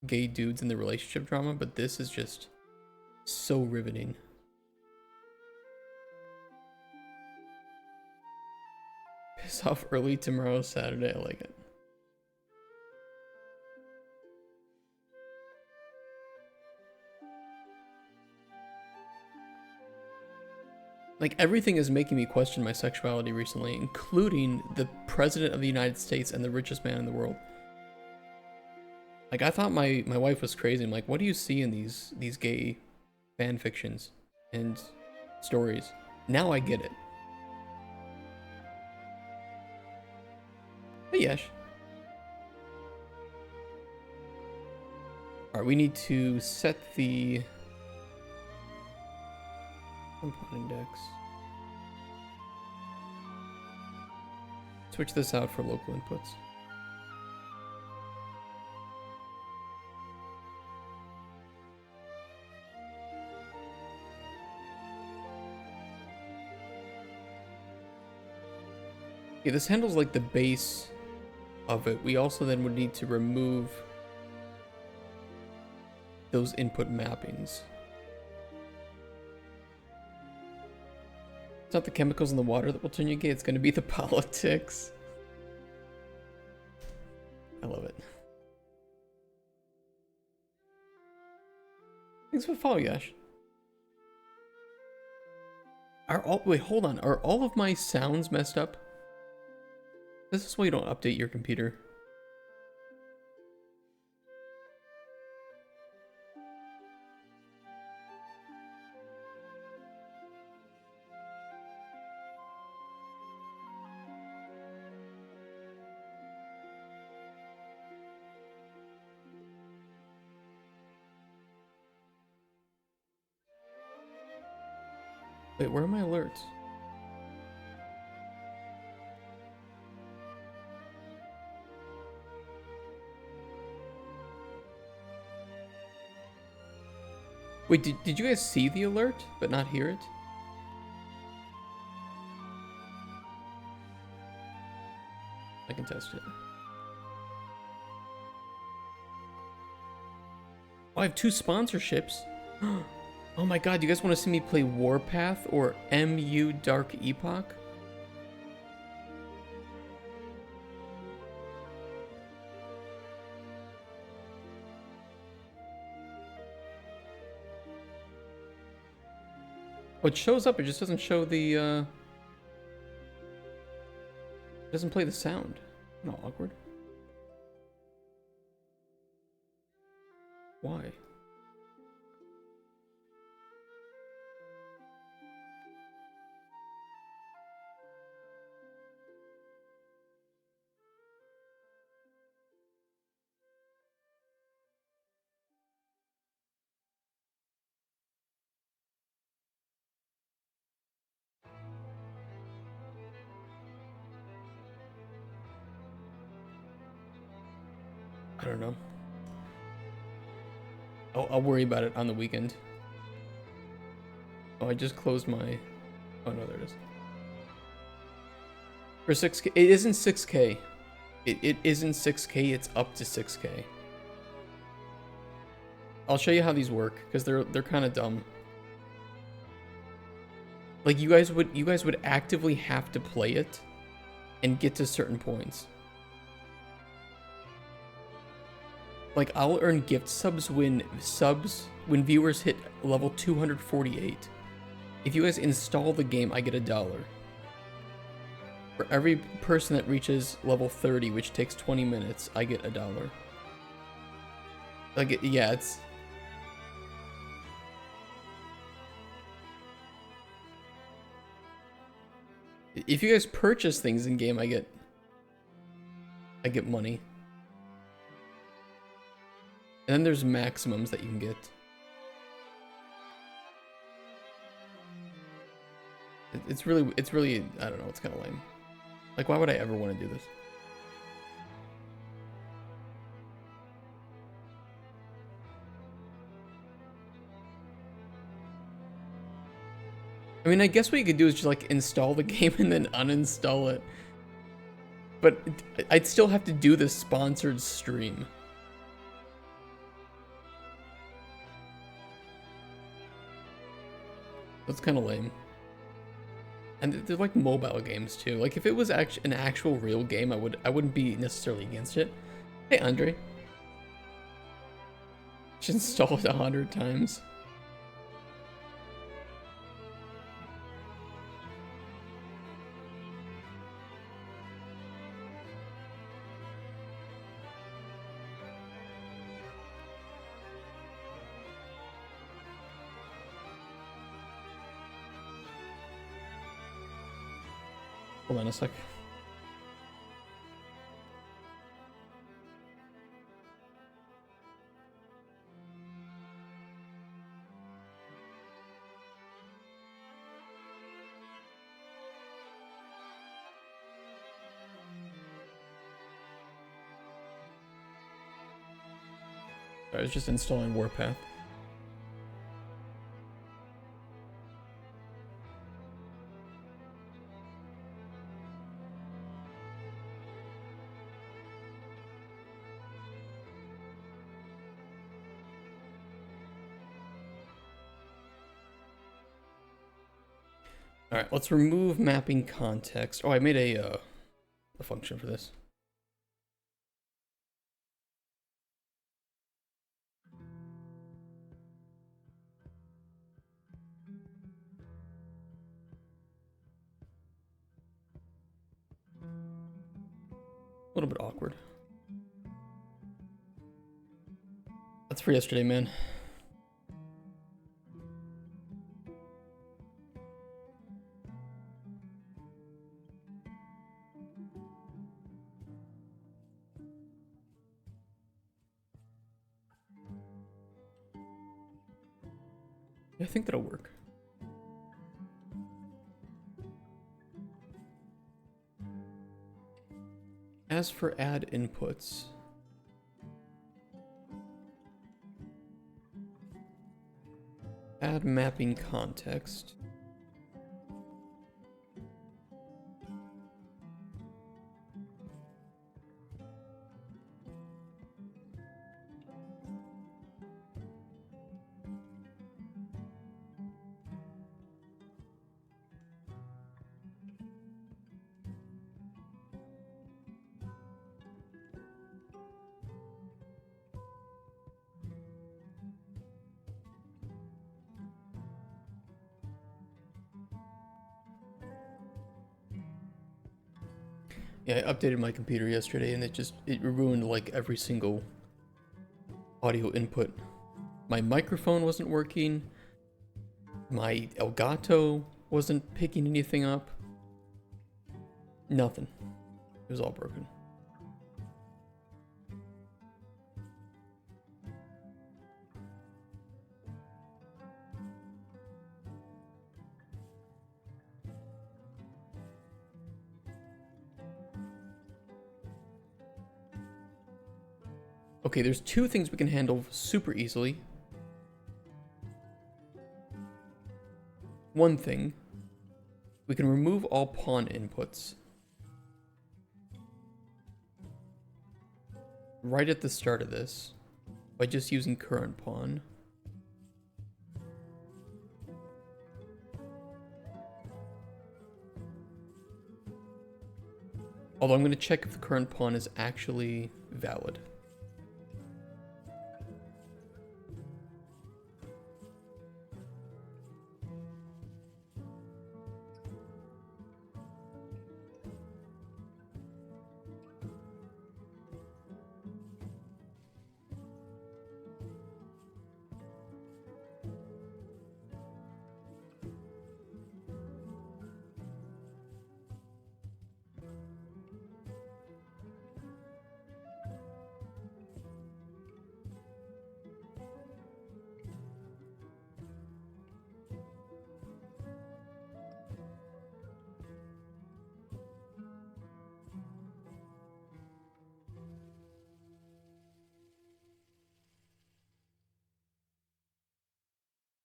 gay dudes in the relationship drama, but this is just so riveting. Piss off early tomorrow, Saturday. I like it. Like, everything is making me question my sexuality recently, including the president of the United States and the richest man in the world. Like, I thought my wife was crazy. I'm like, what do you see in these gay fan fictions and stories? Now I get it. Hey, Yesh. Alright, we need to set the input index. Switch this out for local inputs. Yeah, this handles like the base of it. We also then would need to remove those input mappings. It's not the chemicals in the water that will turn you gay, it's going to be the politics. I love it. Thanks for the follow, Yash. Wait, hold on. Are all of my sounds messed up? This is why you don't update your computer. Wait, where are my alerts? Wait, did you guys see the alert, but not hear it? I can test it. Oh, I have 2 sponsorships. Oh my god, do you guys want to see me play Warpath or MU Dark Epoch? Oh, it shows up, it just doesn't show the, it doesn't play the sound. No, awkward. Why? don't know. I'll worry about it on the weekend. Oh, I just closed my... Oh, no, there it is. For 6K... It isn't 6K. It isn't 6K, it's up to 6K. I'll show you how these work, because they're kind of dumb. Like, you guys would actively have to play it and get to certain points. Like, I'll earn gift subs when viewers hit level 248. If you guys install the game, I get $1. For every person that reaches level 30, which takes 20 minutes, I get $1. Like, yeah, it's... If you guys purchase things in game, I get money. And then there's maximums that you can get. It's really, I don't know, it's kind of lame. Like, why would I ever want to do this? I mean, I guess what you could do is just, like, install the game and then uninstall it. But I'd still have to do this sponsored stream. That's kind of lame. And they're like mobile games too. Like, if it was an actual real game, I wouldn't be necessarily against it. Hey, Andre. Just install it 100 times. Hold on a sec. I was just installing Warpath. All right, let's remove mapping context. Oh, I made a function for this. A little bit awkward. That's for yesterday, man. I think that'll work. As for add inputs, add mapping context. Yeah, I updated my computer yesterday and it ruined like every single audio input. My microphone wasn't working. My Elgato wasn't picking anything up. Nothing. It was all broken. Okay, there's two things we can handle super easily. One thing, we can remove all pawn inputs right at the start of this by just using current pawn. Although I'm going to check if the current pawn is actually valid.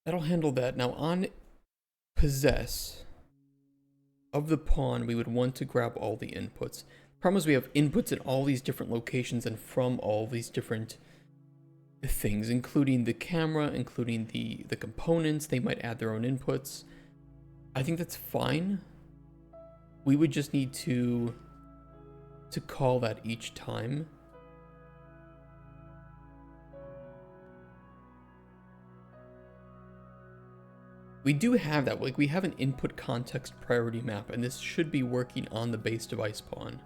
That'll handle that. Now on possess of the pawn, we would want to grab all the inputs. Problem is we have inputs in all these different locations and from all these different things, including the camera, including the components. They might add their own inputs. I think that's fine. We would just need to call that each time. We do have that, like we have an input context priority map, and this should be working on the base device pawn.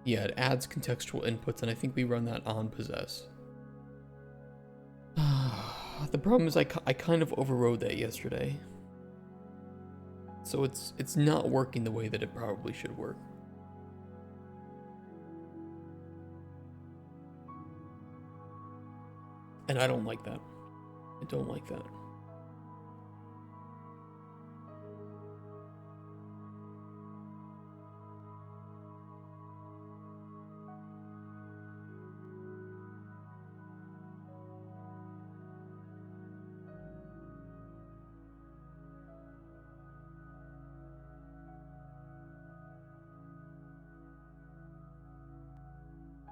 Yeah, it adds contextual inputs, and I think we run that on possess. The problem is I kind of overrode that yesterday. So it's not working the way that it probably should work. And I don't like that. I don't like that.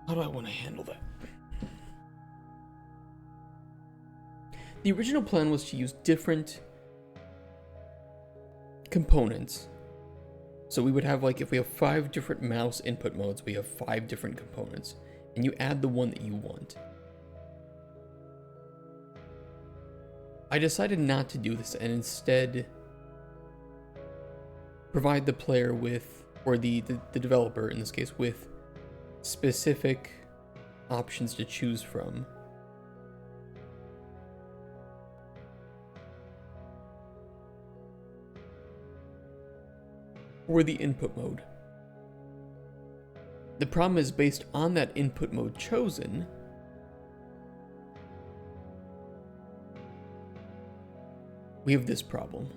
How do I want to handle that? The original plan was to use different components. So we would have, like, if we have 5 different mouse input modes, we have 5 different components. And you add the one that you want. I decided not to do this and instead provide the player with, or the developer in this case, with specific options to choose from. Or the input mode. The problem is, based on that input mode chosen, we have this problem.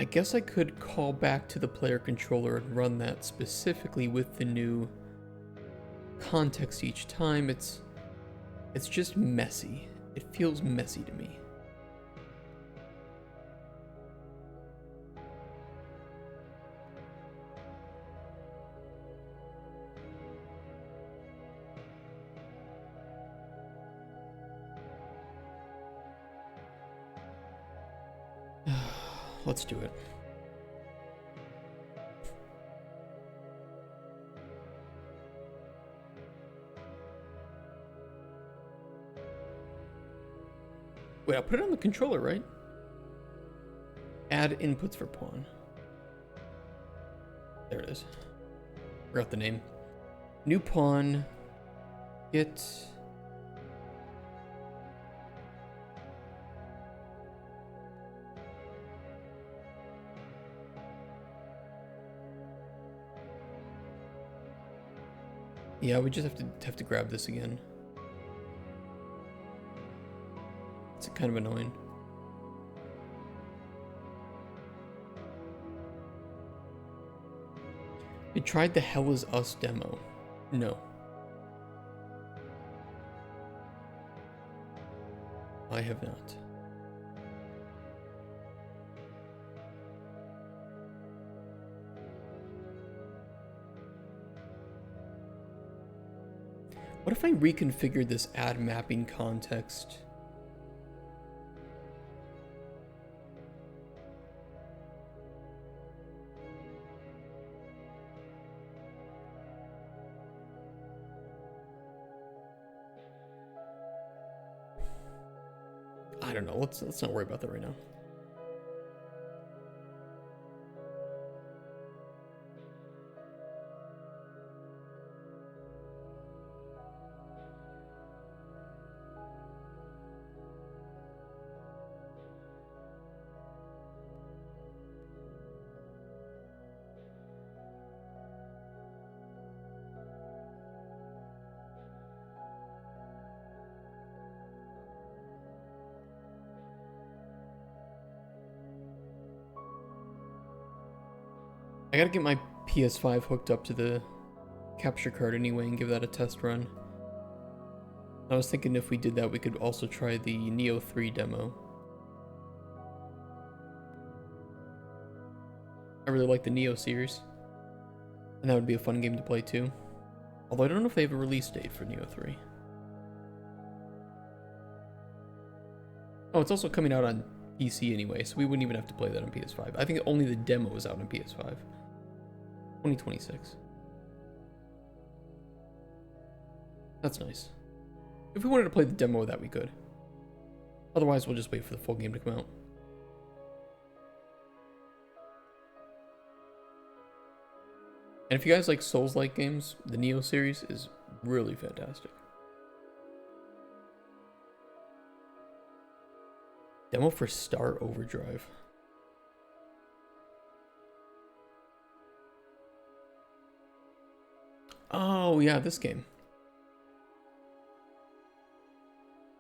I guess I could call back to the player controller and run that specifically with the new context each time. It's just messy. It feels messy to me. Let's do it. Wait, I'll put it on the controller, right? Add inputs for pawn. There it is. Forgot the name. New pawn. Get... Yeah, we just have to grab this again. It's kind of annoying. You tried the Hell Is Us demo? No. I have not. What if I reconfigured this add mapping context? I don't know. Let's not worry about that right now. I gotta get my PS5 hooked up to the capture card anyway and give that a test run. I was thinking if we did that, we could also try the Neo 3 demo. I really like the Neo series, and that would be a fun game to play too. Although I don't know if they have a release date for Neo 3. Oh, it's also coming out on PC anyway, so we wouldn't even have to play that on PS5. I think only the demo is out on PS5. 2026. That's nice. If we wanted to play the demo of that, we could. Otherwise, we'll just wait for the full game to come out. And if you guys like Souls-like games, the Neo series is really fantastic. Demo for Star Overdrive. Oh, yeah, this game.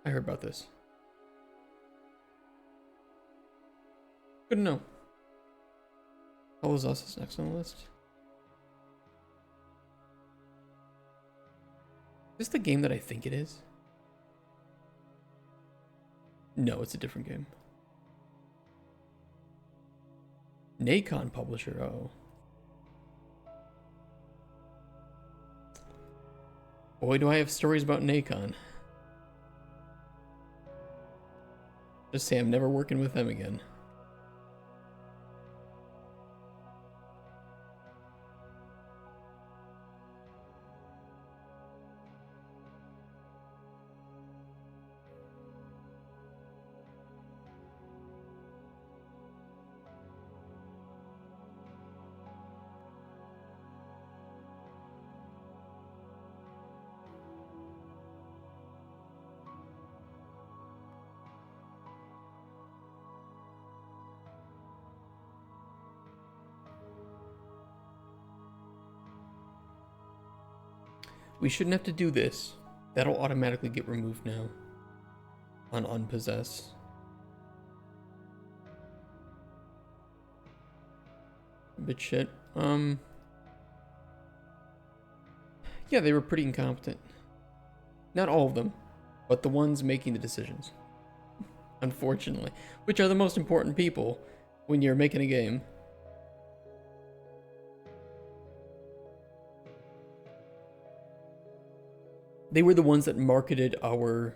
I heard about this. Good to know. Hell Is Us is next on the list. Is this the game that I think it is? No, it's a different game. Nacon publisher, oh. Boy, do I have stories about Nacon. Just say I'm never working with them again. We shouldn't have to do this. That'll automatically get removed now. On Unpossess. A bit shit. Yeah, they were pretty incompetent. Not all of them, but the ones making the decisions. Unfortunately. Which are the most important people when you're making a game. They were the ones that marketed our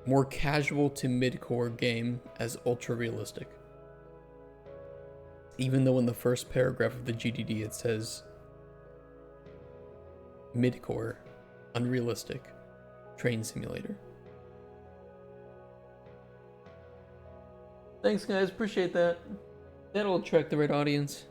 more casual to mid-core game as ultra realistic. Even though in the first paragraph of the GDD it says mid-core, unrealistic, train simulator. Thanks guys, appreciate that. That'll attract the right audience.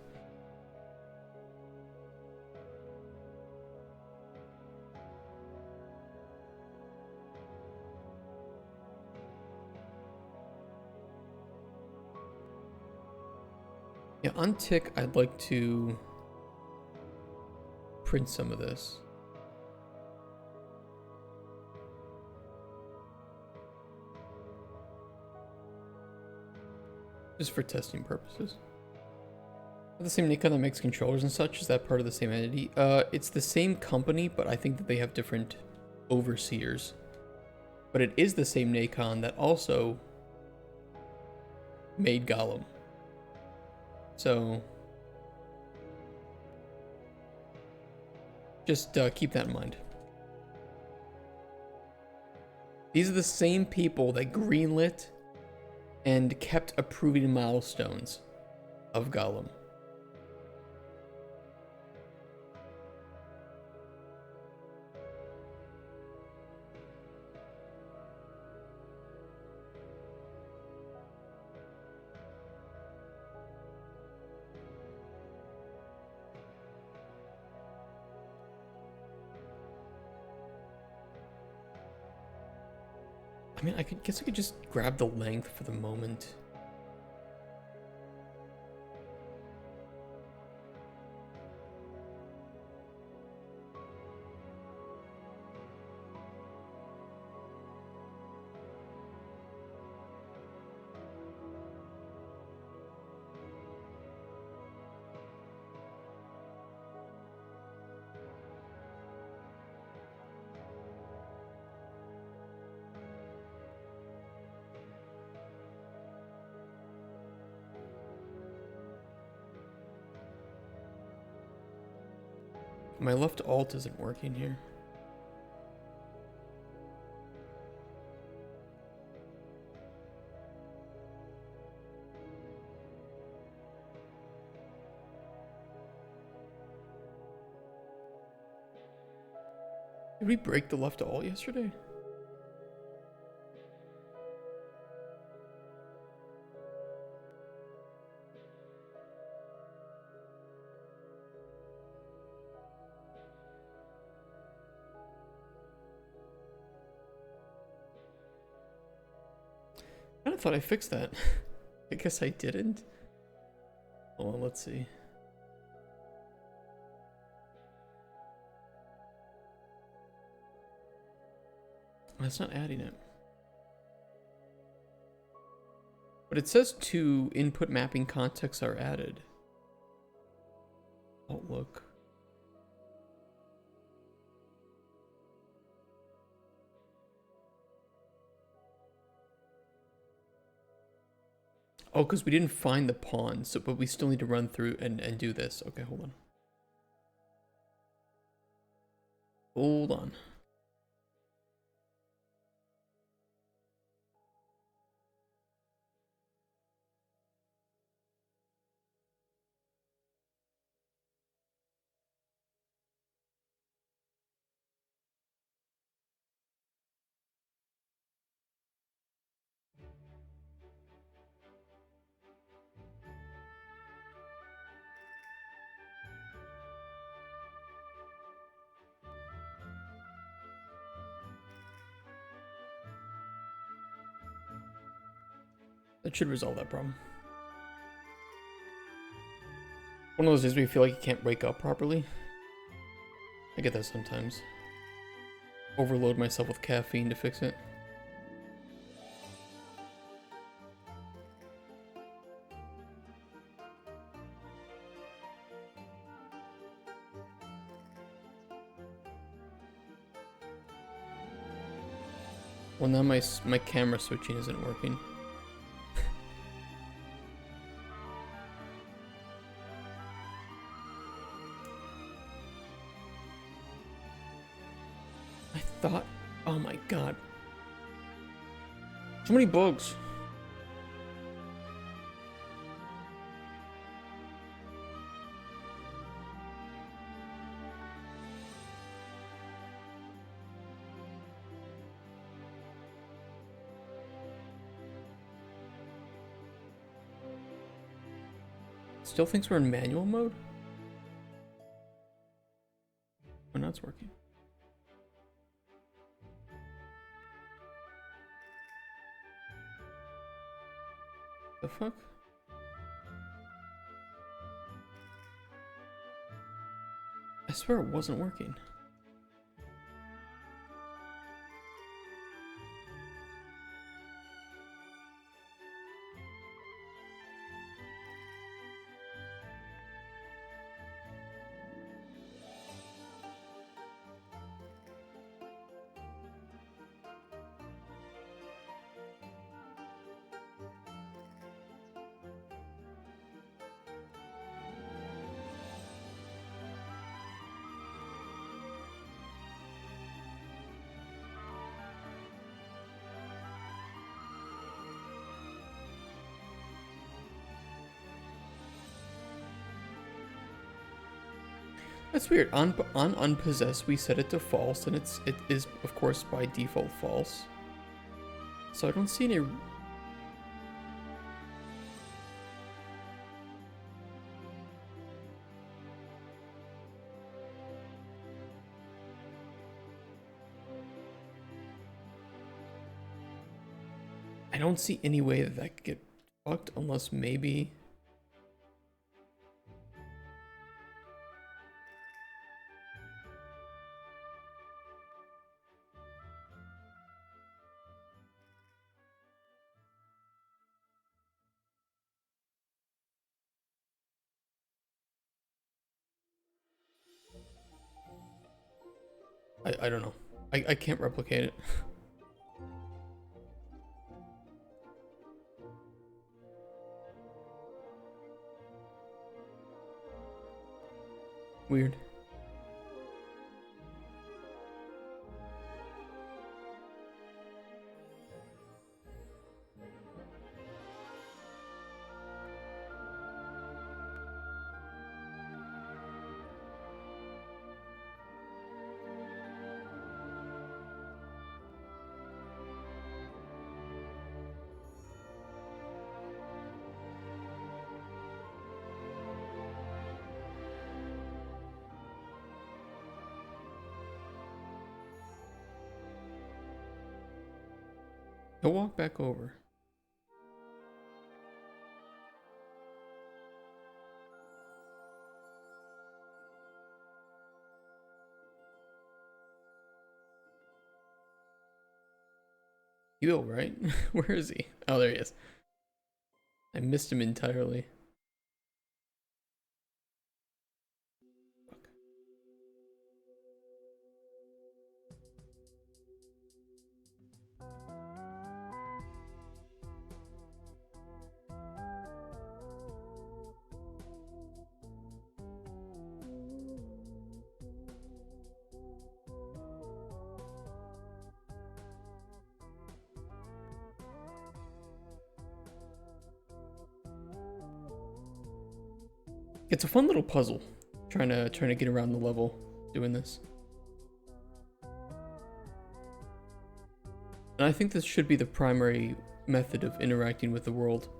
Yeah, on Tick, I'd like to print some of this. Just for testing purposes. The same Nikon that makes controllers and such, is that part of the same entity? It's the same company, but I think that they have different overseers. But it is the same Nikon that also made Gollum. So just keep that in mind. These are the same people that greenlit and kept approving milestones of Gollum. I mean, guess I could just grab the length for the moment. My left alt isn't working here. Did we break the left alt yesterday? I thought I fixed that. I guess I didn't. Hold on, let's see. That's not adding it. But it says 2 input mapping contexts are added. Oh, look. Oh, because we didn't find the pawn, so but we still need to run through and do this. Okay, hold on. Hold on. That should resolve that problem. One of those days where you feel like you can't wake up properly. I get that sometimes. Overload myself with caffeine to fix it. Well, now my camera switching isn't working. I thought, oh my god. So many bugs. Still thinks we're in manual mode? Oh, now it's working. The fuck? I swear it wasn't working. That's weird. On unpossessed, we set it to false, and it is of course by default false. So I don't see any. I don't see any way that that could get fucked unless maybe. I don't know. I can't replicate it. Weird. He'll walk back over. You will, right? Where is he? Oh, there he is. I missed him entirely. Fuck. It's a fun little puzzle, trying to get around the level doing this. And I think this should be the primary method of interacting with the world.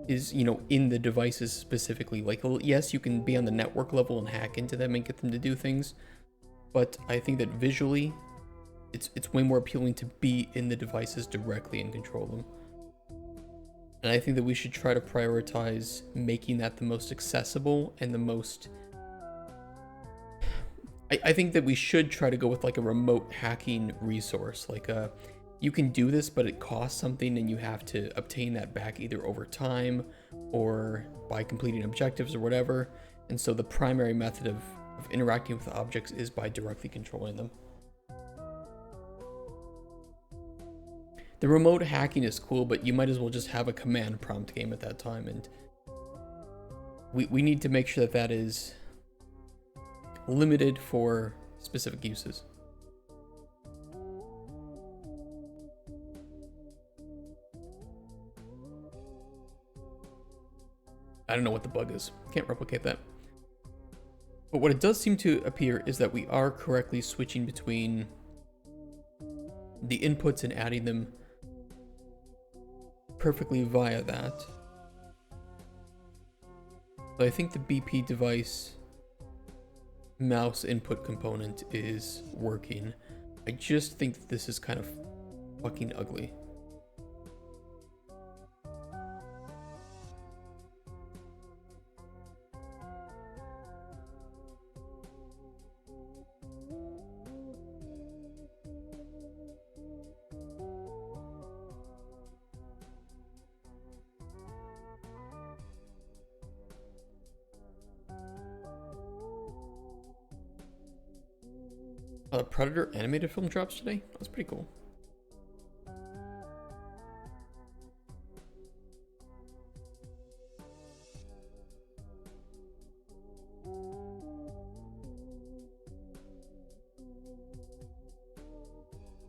Is, you know, in the devices specifically. Like, yes, you can be on the network level and hack into them and get them to do things, but I think that visually, it's way more appealing to be in the devices directly and control them. And I think that we should try to prioritize making that the most accessible and the most... I think that we should try to go with like a remote hacking resource. Like you can do this, but it costs something and you have to obtain that back either over time or by completing objectives or whatever. And so the primary method of interacting with the objects is by directly controlling them. The remote hacking is cool, but you might as well just have a command prompt game at that time, and we need to make sure that that is limited for specific uses. I don't know what the bug is. Can't replicate that. But what it does seem to appear is that we are correctly switching between the inputs and adding them perfectly via that. So I think the BP device mouse input component is working. I just think that this is kind of fucking ugly. Predator animated film drops today? That's pretty cool.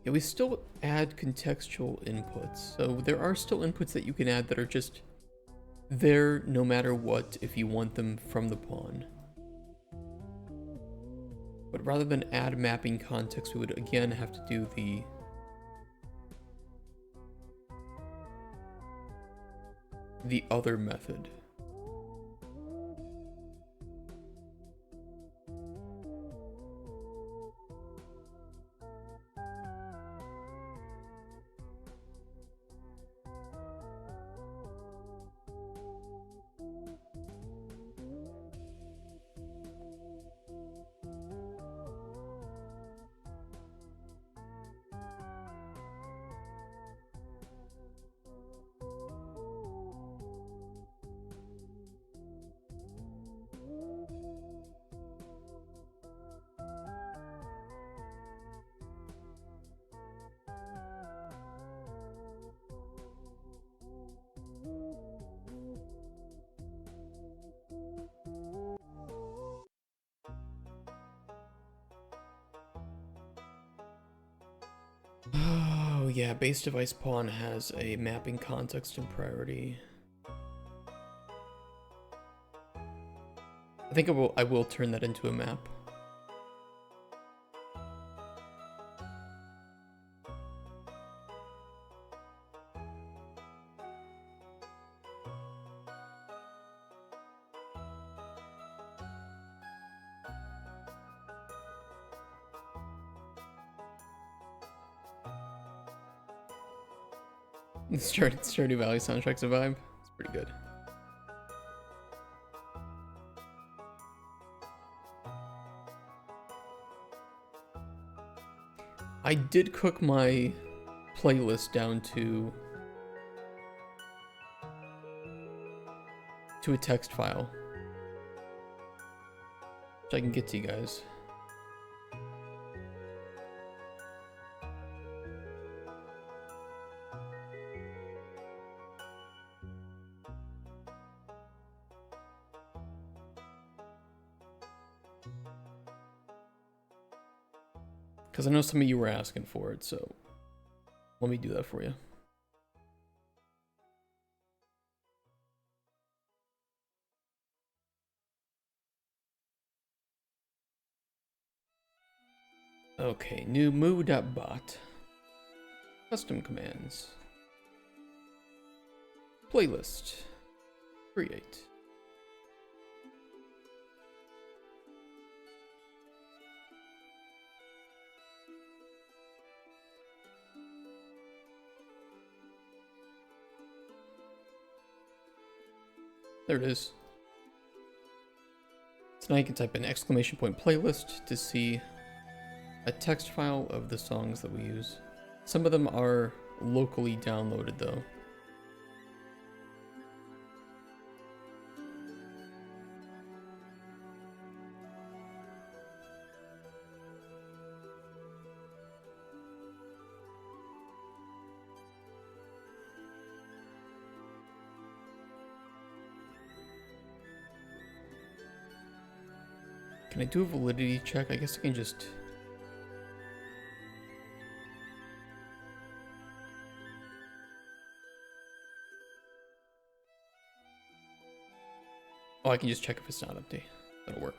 Yeah, we still add contextual inputs. So there are still inputs that you can add that are just there no matter what if you want them from the pawn. But rather than add mapping context, we would again have to do the other method. Oh yeah, base device pawn has a mapping context and priority. I think I will turn that into a map. The Stardew Valley soundtrack's a vibe. It's pretty good. I did cook my playlist down to a text file, which I can get to you guys. Because I know some of you were asking for it, so let me do that for you. Okay, new moo.bot. Custom commands. Playlist. Create. There it is. So now you can type in exclamation point playlist to see a text file of the songs that we use. Some of them are locally downloaded though. Can I do a validity check? I guess I can just... Oh, I can just check if it's not empty. That'll work.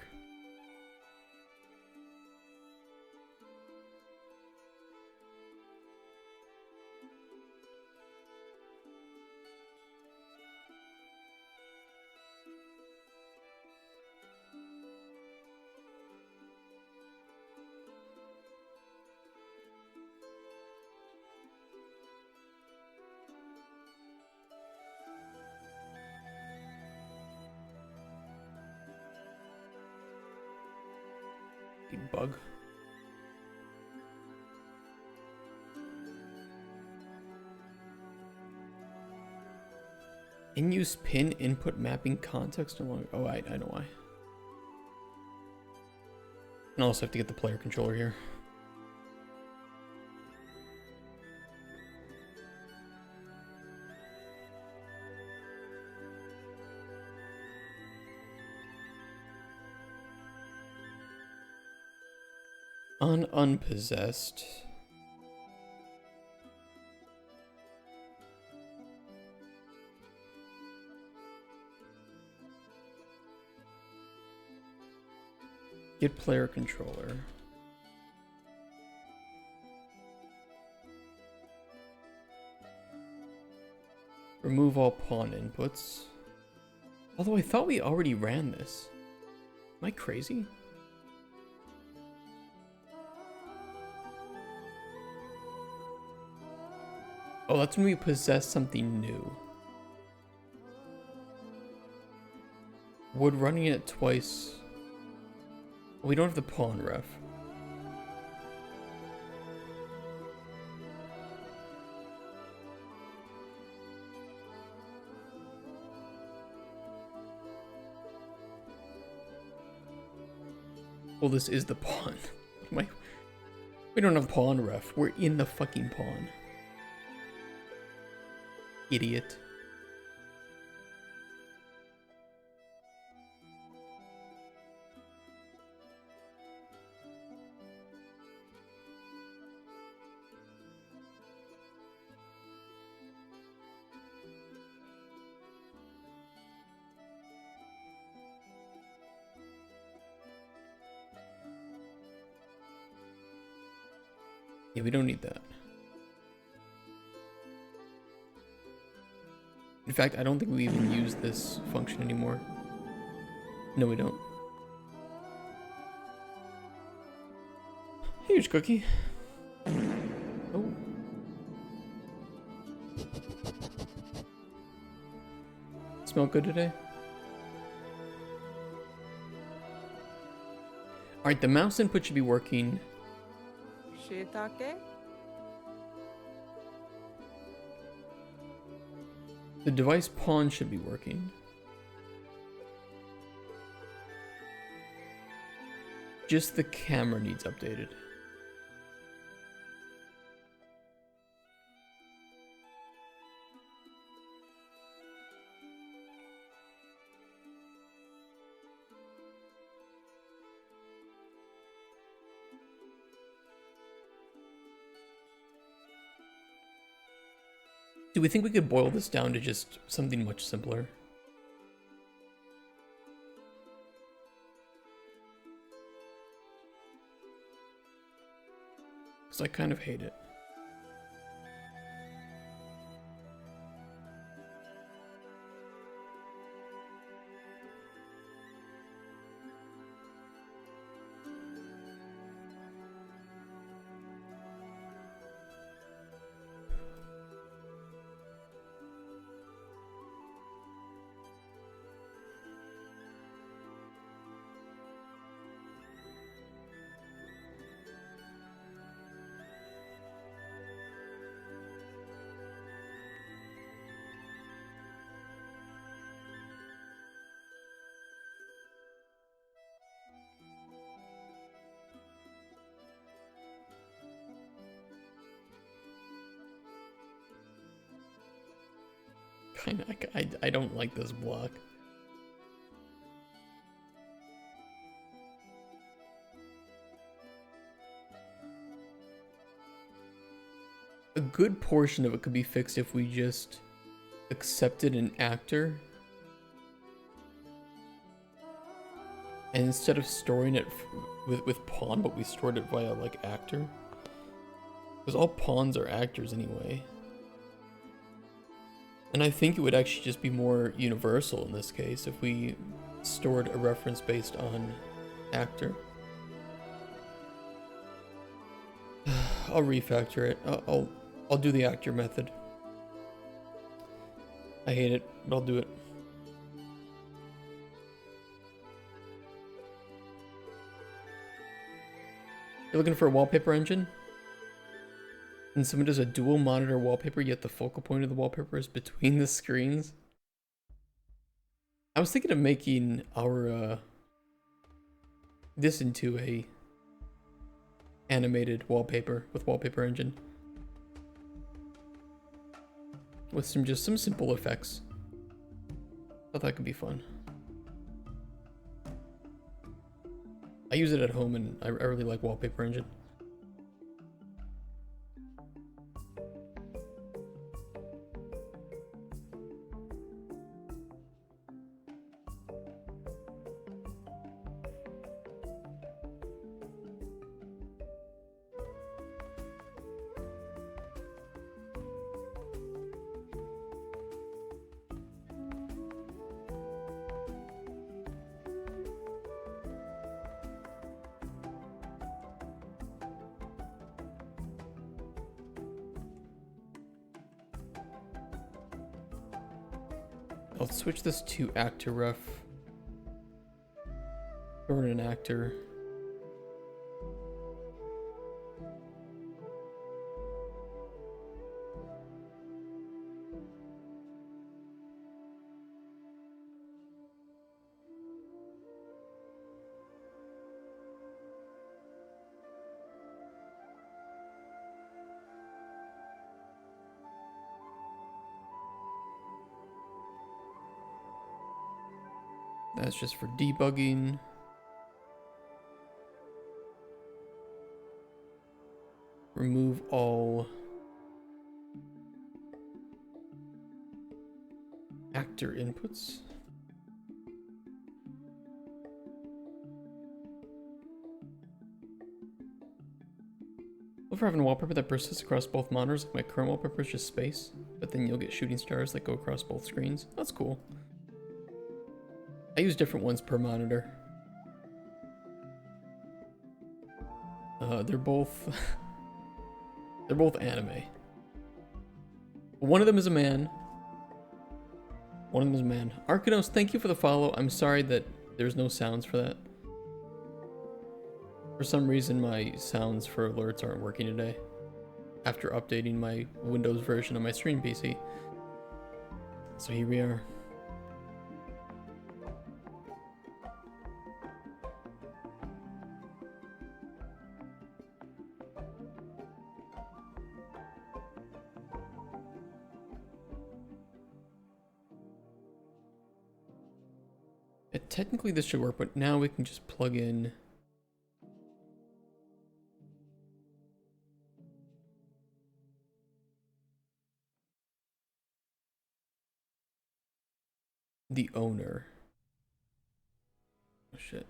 Bug. In-use pin input mapping context no longer. Oh, I know why. And I also have to get the player controller here. On unpossessed. Get player controller. Remove all pawn inputs. Although I thought we already ran this. Am I crazy? Oh, that's when we possess something new. Would running it twice... We don't have the pawn ref. Well, this is the pawn. We don't have pawn ref. We're in the fucking pawn. Idiot. Yeah, we don't need that. In fact, I don't think we even use this function anymore. No, we don't. Huge cookie. Oh. Smell good today? Alright, the mouse input should be working. Shiitake? The device pawn should be working. Just the camera needs updated. Do we think we could boil this down to just something much simpler? Because I kind of hate it. I don't like this block. A good portion of it could be fixed if we just accepted an actor. And instead of storing it with pawn, but we stored it via like actor. Because all pawns are actors anyway. And I think it would actually just be more universal in this case if we stored a reference based on actor. I'll refactor it. I'll do the actor method. I hate it, but I'll do it. You're looking for a wallpaper engine? And someone does a dual monitor wallpaper, yet the focal point of the wallpaper is between the screens. I was thinking of making our this into a animated wallpaper with wallpaper engine. With some simple effects. Thought that could be fun. I use it at home and I really like wallpaper engine. I'll switch this to actor ref. Throw in an actor. That's just for debugging. Remove all actor inputs. Love for having a wallpaper that persists across both monitors. Like my current wallpaper is just space, but then you'll get shooting stars that go across both screens. That's cool. I use different ones per monitor. They're both they're both anime. One of them is a man. One of them is a man. Arcanos, thank you for the follow. I'm sorry that there's no sounds for that. For some reason, my sounds for alerts aren't working today. After updating my Windows version of my stream PC. So here we are. Technically this should work, but now we can just plug in the owner. Oh shit.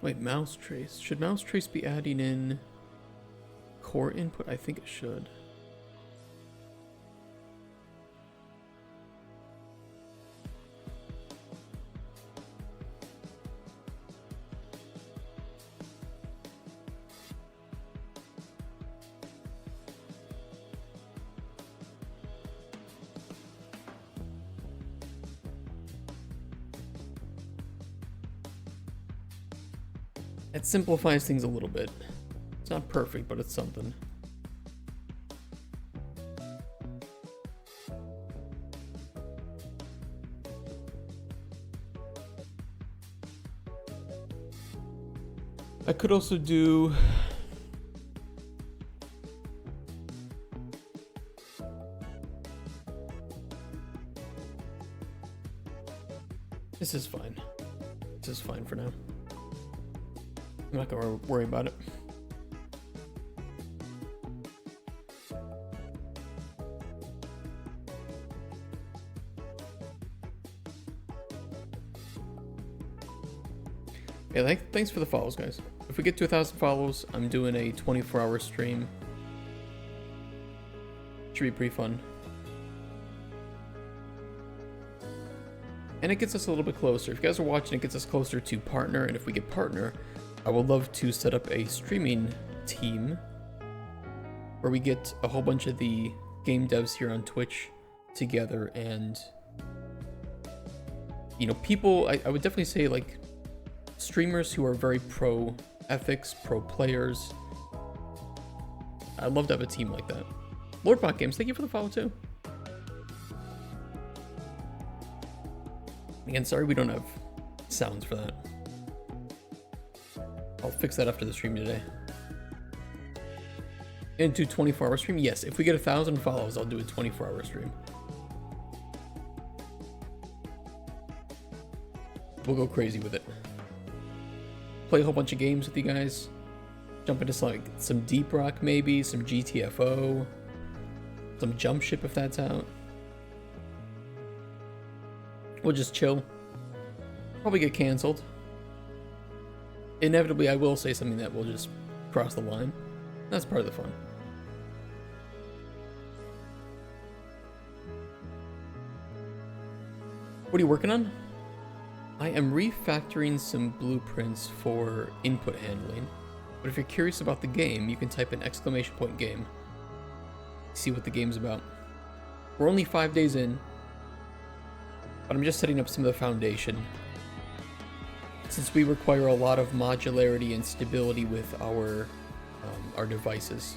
Wait, mouse trace. Should mouse trace be adding in core input? I think it should. It simplifies things a little bit. It's not perfect, but it's something. I could also do this is fine. This is fine for now. I'm not gonna worry about it. Yeah, thanks for the follows, guys. If we get to 1,000 follows, I'm doing a 24-hour stream. Should be pretty fun. And it gets us a little bit closer. If you guys are watching, it gets us closer to partner. And if we get partner, I would love to set up a streaming team where we get a whole bunch of the game devs here on Twitch together. And, you know, people, I would definitely say like streamers who are very pro ethics, pro players. I'd love to have a team like that. Lordbot Games, thank you for the follow too. Again, sorry we don't have sounds for that. I'll fix that after the stream today. And do 24-hour stream? Yes, if we get 1,000 follows, I'll do a 24-hour stream. We'll go crazy with it. Play a whole bunch of games with you guys. Jump into some Deep Rock maybe, some GTFO, some Jump Ship if that's out. We'll just chill. Probably get canceled. Inevitably, I will say something that will just cross the line. That's part of the fun. What are you working on? I am refactoring some blueprints for input handling, but if you're curious about the game, you can type in !game. See what the game's about. We're only 5 days in, but I'm just setting up some of the foundation. Since we require a lot of modularity and stability with our devices.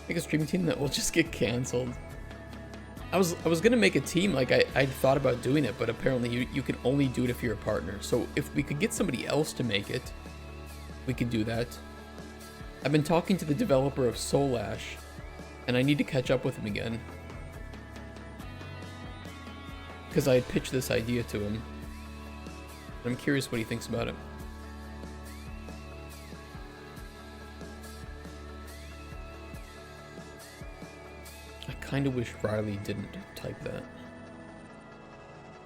Make a streaming team that will just get canceled. I was gonna make a team, like I'd thought about doing it, but apparently you can only do it if you're a partner. So if we could get somebody else to make it, we could do that. I've been talking to the developer of Soul Ash, and I need to catch up with him again. Because I had pitched this idea to him. I'm curious what he thinks about it. I kind of wish Riley didn't type that.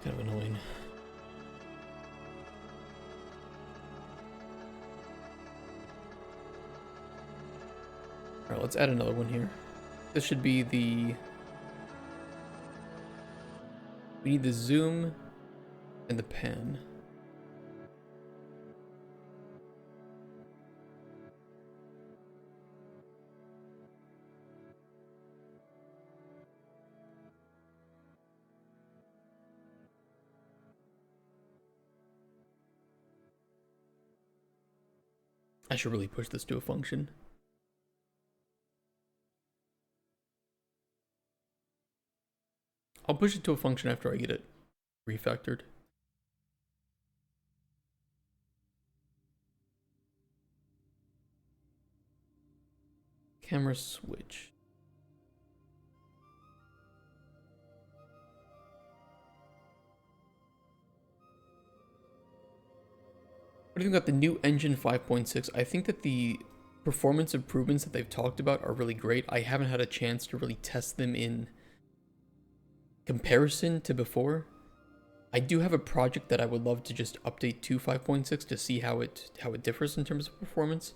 Kind of annoying. Alright, let's add another one here. This should be the... We need the zoom and the pan. I should really push this to a function. I'll push it to a function after I get it refactored. Camera switch. What do you think about the new engine 5.6? I think that the performance improvements that they've talked about are really great. I haven't had a chance to really test them in comparison to before. I do have a project that I would love to just update to 5.6 to see how it differs in terms of performance,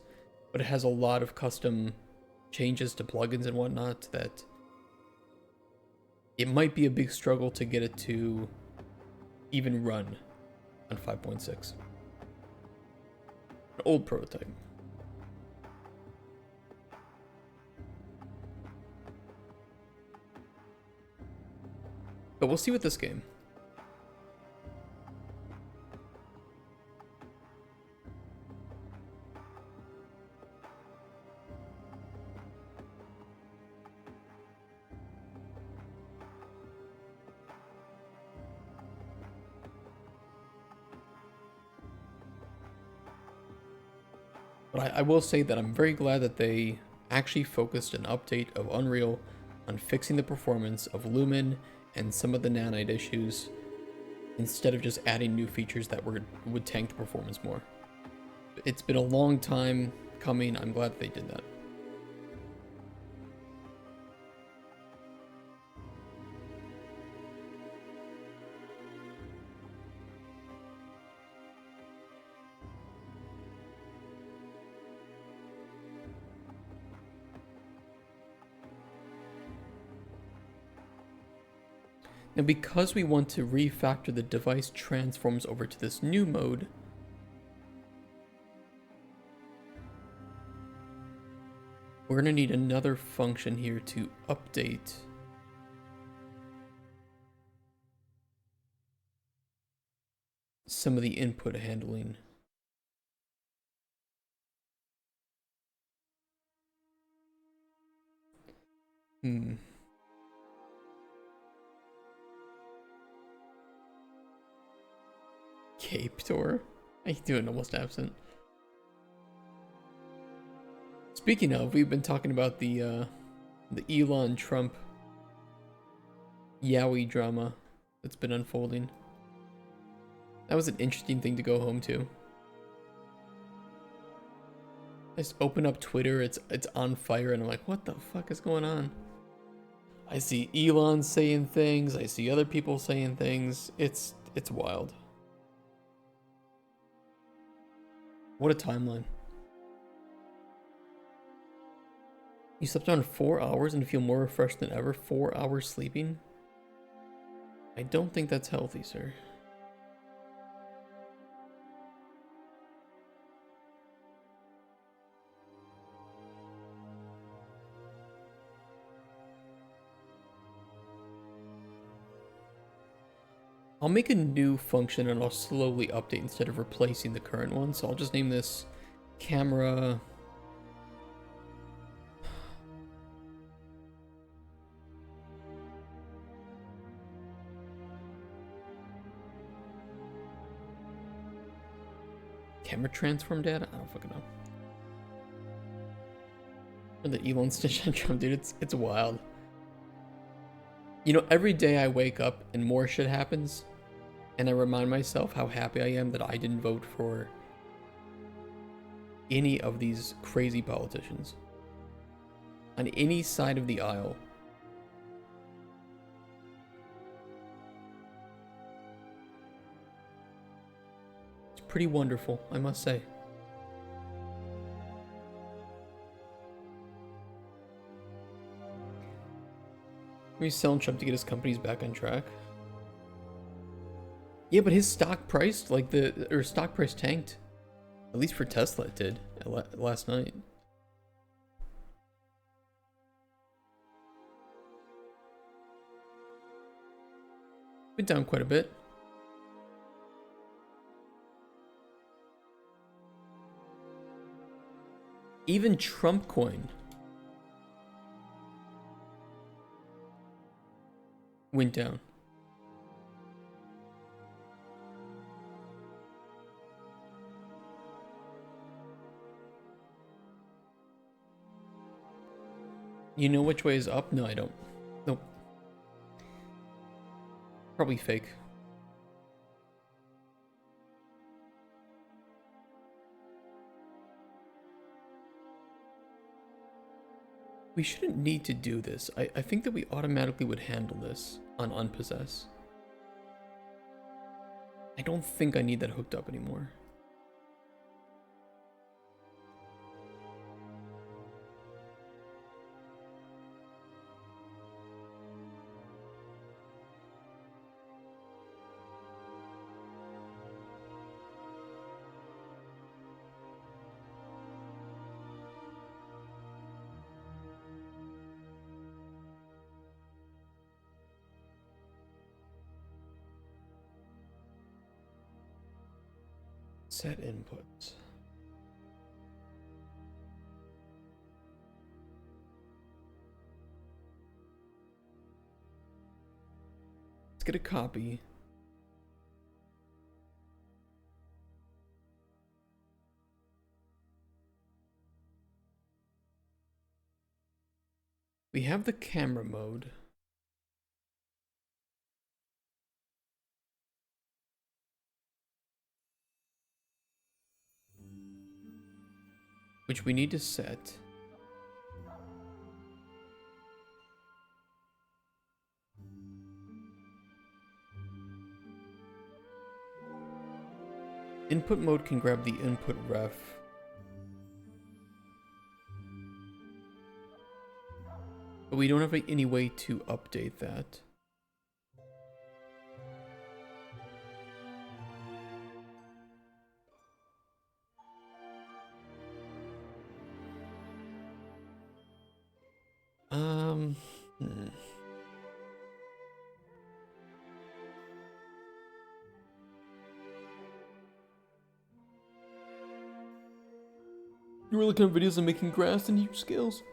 but it has a lot of custom changes to plugins and whatnot that it might be a big struggle to get it to even run on 5.6. An old prototype. But we'll see with this game. But I will say that I'm very glad that they actually focused an update of Unreal on fixing the performance of Lumen and some of the nanite issues, instead of just adding new features that would tank the performance more. It's been a long time coming. I'm glad that they did that. Now, because we want to refactor the device transforms over to this new mode, we're going to need another function here to update some of the input handling. Cape Tour? How you doing? Almost absent. Speaking of, we've been talking about the Elon Trump Yowie drama that's been unfolding. That was an interesting thing to go home to. I just open up Twitter, it's on fire, and I'm like, what the fuck is going on? I see Elon saying things, I see other people saying things. It's wild. What a timeline. You slept on 4 hours and feel more refreshed than ever. 4 hours sleeping? I don't think that's healthy, sir. I'll make a new function and I'll slowly update instead of replacing the current one. So I'll just name this camera. Camera transform data? I don't fucking know. Or the Elon Stitch syndrome, dude, it's wild. You know, every day I wake up and more shit happens, and I remind myself how happy I am that I didn't vote for any of these crazy politicians on any side of the aisle. It's pretty wonderful, I must say. He's selling Trump to get his companies back on track. Yeah, but his stock price, stock price tanked. At least for Tesla it did last night. Went down quite a bit. Even Trump coin went down. You know which way is up? No, I don't. Nope. Probably fake. We shouldn't need to do this. I think that we automatically would handle this on Unpossess. I don't think I need that hooked up anymore. Set inputs. Let's get a copy. We have the camera mode. Which we need to set. Input mode can grab the input ref. But we don't have any way to update that. You were looking at videos of making grass in huge scales.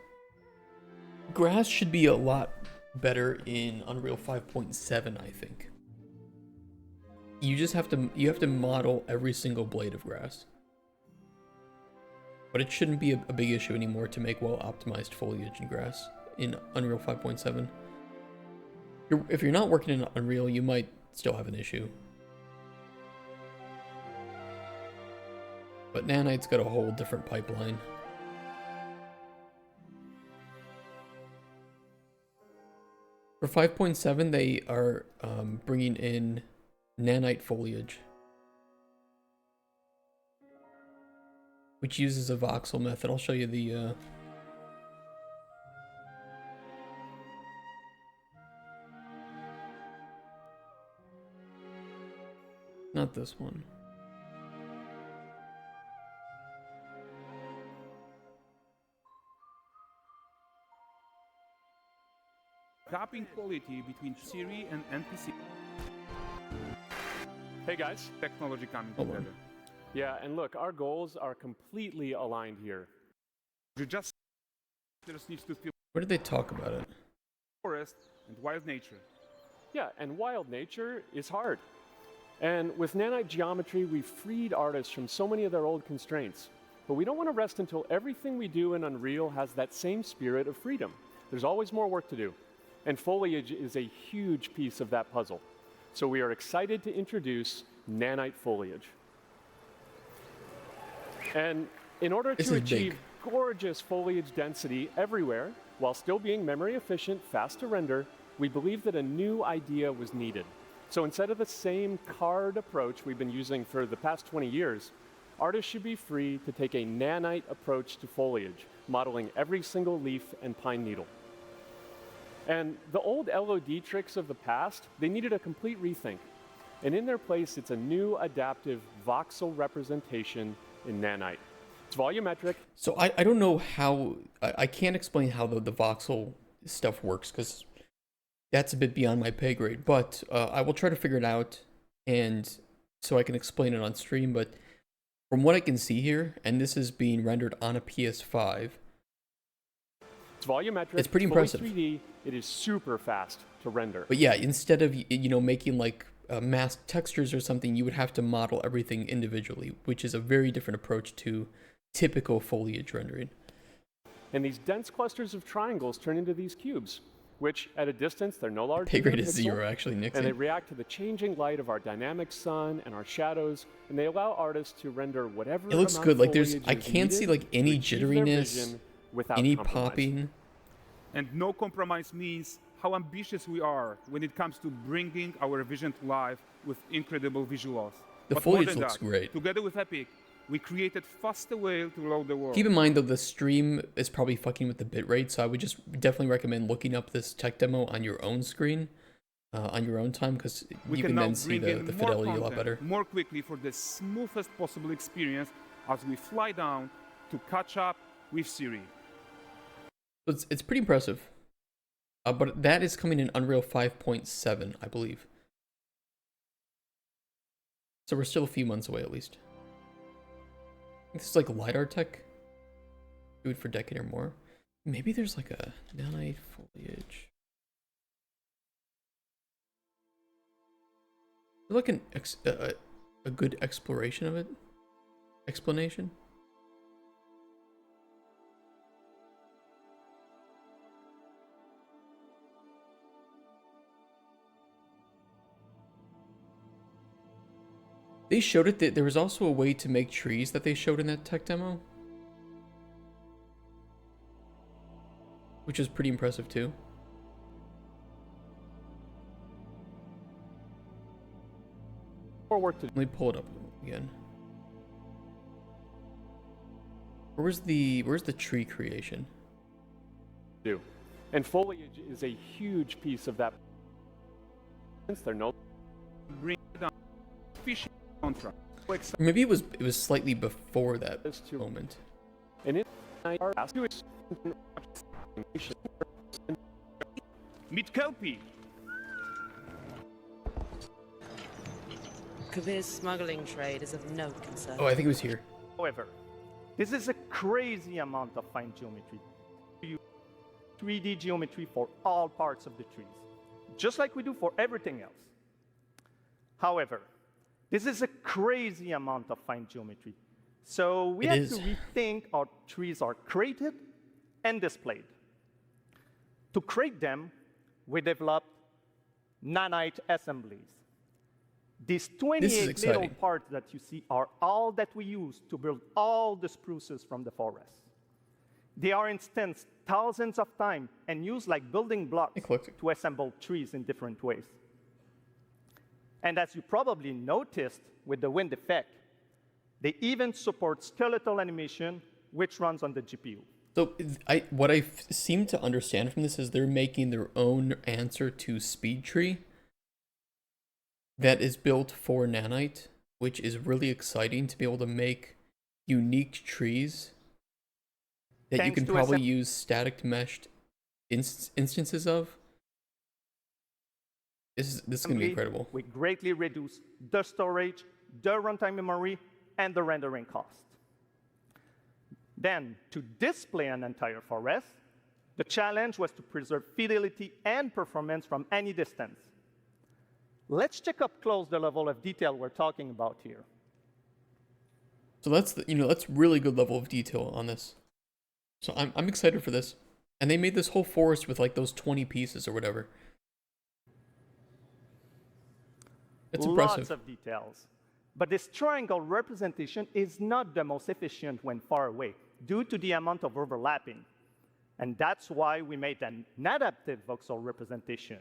Grass should be a lot better in Unreal 5.7, I think. You just have to model every single blade of grass. But it shouldn't be a big issue anymore to make well-optimized foliage and grass in Unreal 5.7. If you're not working in Unreal, you might still have an issue. But Nanite's got a whole different pipeline. For 5.7, they are bringing in nanite foliage, which uses a voxel method. I'll show you the... Not this one. Gap in quality between Siri and NPC Hey guys. technology coming Hold on. together. Yeah, and look, our goals are completely aligned here. You just needs to feel Where did they talk about it? forest and wild nature. Yeah, and wild nature is hard. And with nanite geometry, we've freed artists from so many of their old constraints. But we don't want to rest until everything we do in Unreal has that same spirit of freedom. There's always more work to do. And foliage is a huge piece of that puzzle. So we are excited to introduce nanite foliage. And in order This to is achieve big. gorgeous foliage density everywhere, while still being memory efficient, fast to render, we believe that a new idea was needed. So instead of the same card approach we've been using for the past 20 years, artists should be free to take a nanite approach to foliage, modeling every single leaf and pine needle. And the old LOD tricks of the past, they needed a complete rethink. And in their place, it's a new adaptive voxel representation in nanite. It's volumetric. So I don't know how, I can't explain how the voxel stuff works because that's a bit beyond my pay grade, but I will try to figure it out and so I can explain it on stream. But from what I can see here, and this is being rendered on a PS5, It's volumetric. It's pretty fully impressive. 3D. It is super fast to render. but yeah, instead of, making like masked textures or something, you would have to model everything individually, which is a very different approach to typical foliage rendering. And these dense clusters of triangles turn into these cubes, which at a distance, they're no larger Pay than grade a is pixel, 0, actually, and they Nixon. react to the changing light of our dynamic sun and our shadows, and they allow artists to render whatever It looks amount good. of Like there's, foliage I is can't see needed like any to achieve their jitteriness, vision without any compromise. popping. And no compromise means how ambitious we are when it comes to bringing our vision to life with incredible visuals. The But more foliage than looks that, great. Together with Epic, we created faster way to load the world. Keep in mind though, the stream is probably fucking with the bitrate, so I would just definitely recommend looking up this tech demo on your own screen, on your own time, because we you can can now then see bring the in more fidelity a lot content better. more quickly for the smoothest possible experience as we fly down to catch up with Siri. So it's pretty impressive. But that is coming in Unreal 5.7, I believe. So we're still a few months away at least. I think this is like LiDAR tech. Do it for a decade or more. Maybe there's like a nanite foliage. Like a good exploration of it? Explanation? They showed it that there was also a way to make trees that they showed in that tech demo, which is pretty impressive too. More work to Let me pull it up again. Where's the tree creation? do. And foliage is a huge piece of that. Since they're no Bring down fishing contract. Or maybe it was slightly before that Is to- moment. and in our ask you Meet Kelpie. Kabir's smuggling trade is of no concern. Oh, I think it was here. However, this is a crazy amount of fine geometry. We use 3D geometry for all parts of the trees, just like we do for everything else. However, this is a crazy amount of fine geometry. So we It have is. to rethink how trees are created and displayed. To create them, we developed nanite assemblies. These 28 little exciting. parts that you see are all that we use to build all the spruces from the forest. They are instanced thousands of times and used like building blocks clicked. to assemble trees in different ways. And as you probably noticed with the wind effect, they even support skeletal animation, which runs on the GPU. So what I seem to understand from this is they're making their own answer to speed tree. that is built for nanite, which is really exciting to be able to make unique trees that you Thanks can to probably use static meshed instances of. This is going to be incredible. We greatly reduce the storage, the runtime memory, and the rendering cost. Then, to display an entire forest, the challenge was to preserve fidelity and performance from any distance. Let's check up close the level of detail we're talking about here. So that's really good level of detail on this. So I'm excited for this. And they made this whole forest with like those 20 pieces or whatever. It's impressive. Lots of details. But this triangle representation is not the most efficient when far away, due to the amount of overlapping. And that's why we made an adaptive voxel representation.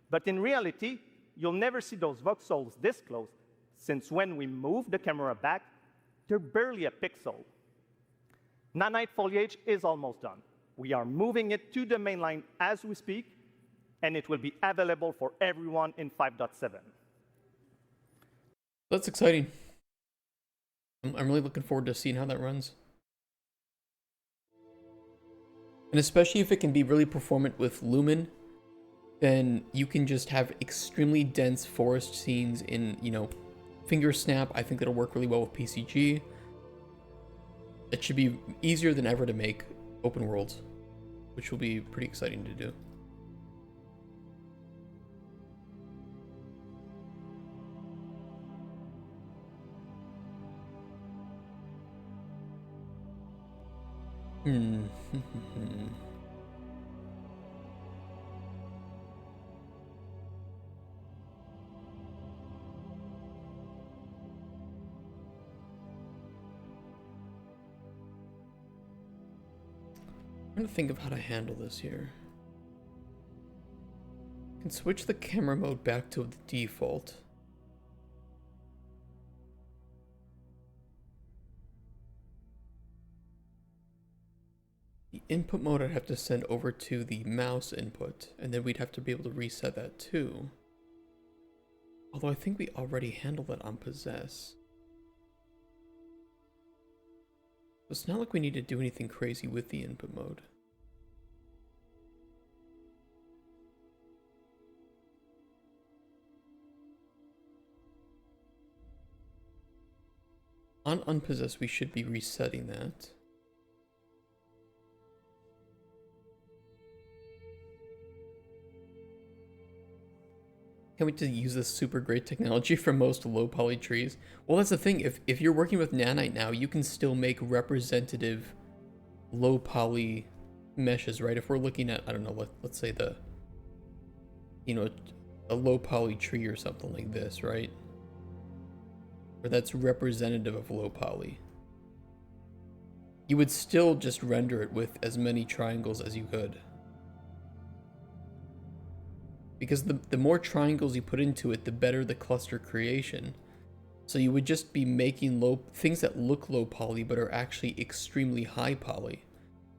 But in reality, you'll never see those voxels this close, since when we move the camera back, they're barely a pixel. Nanite foliage is almost done. We are moving it to the main line as we speak, and it will be available for everyone in 5.7. That's exciting. I'm really looking forward to seeing how that runs. And especially if it can be really performant with Lumen, then you can just have extremely dense forest scenes in, finger snap. I think that'll work really well with PCG. It should be easier than ever to make open worlds, which will be pretty exciting to do. I'm trying to think of how to handle this here. I can switch the camera mode back to the default. The input mode I'd have to send over to the mouse input, and then we'd have to be able to reset that too. Although I think we already handled that on Possess. It's not like we need to do anything crazy with the input mode. On Unpossessed, we should be resetting that. Can't wait to use this super great technology for most low poly trees. Well, that's the thing. If you're working with nanite now, you can still make representative low poly meshes, right? If we're looking at, I don't know, let's say a low poly tree or something like this, right? Or that's representative of low poly. You would still just render it with as many triangles as you could. Because the more triangles you put into it, the better the cluster creation. So you would just be making things that look low poly but are actually extremely high poly.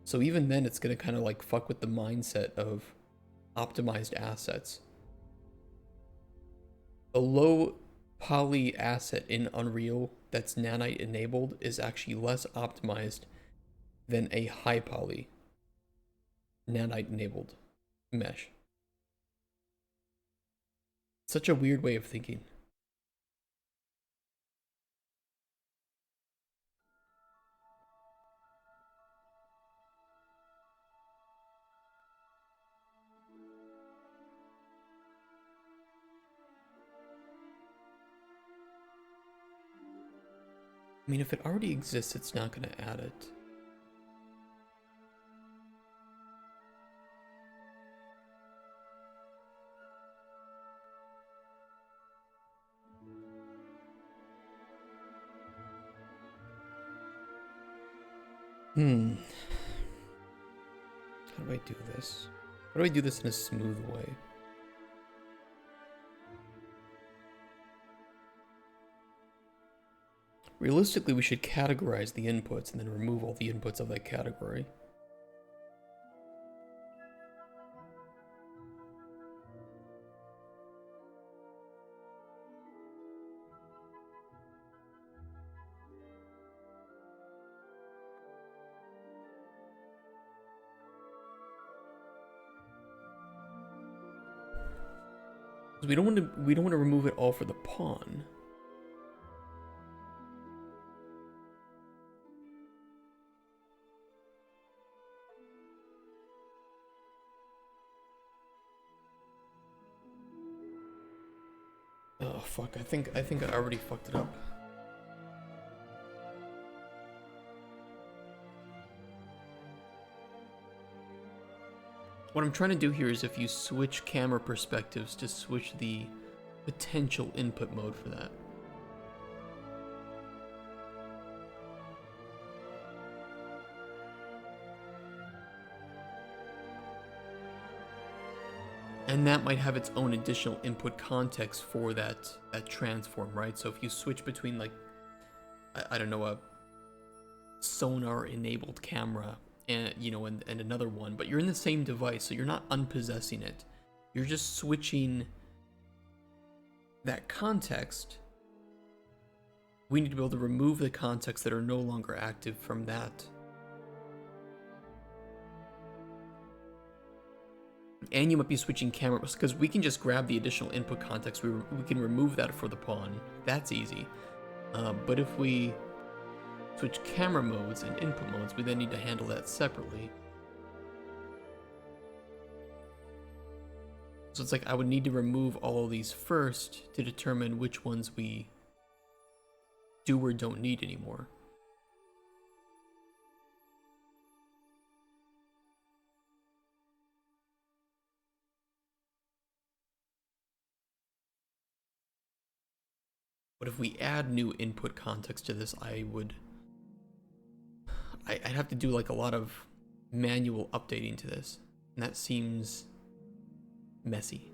So even then it's going to kind of like fuck with the mindset of optimized assets. A low poly asset in Unreal that's nanite enabled is actually less optimized than a high poly nanite enabled mesh. Such a weird way of thinking. I mean, if it already exists, it's not going to add it. How do I do this? How do I do this in a smooth way? Realistically, we should categorize the inputs and then remove all the inputs of that category. We don't want to remove it all for the pawn. Oh fuck, I think I already fucked it up. What I'm trying to do here is if you switch camera perspectives to switch the potential input mode for that. And that might have its own additional input context for that transform, right? So if you switch between like, I don't know, a sonar enabled camera and and another one, but you're in the same device, so you're not unpossessing it. You're just switching that context. We need to be able to remove the contexts that are no longer active from that. And you might be switching cameras, because we can just grab the additional input context. We can remove that for the pawn. That's easy. But if we switch camera modes and input modes, we then need to handle that separately. So it's like I would need to remove all of these first to determine which ones we do or don't need anymore. But if we add new input context to this, I'd have to do like a lot of manual updating to this, and that seems messy.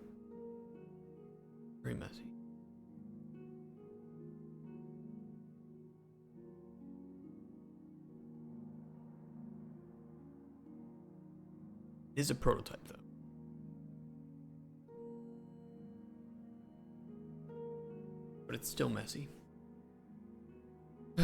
Very messy. It is a prototype though. But it's still messy. I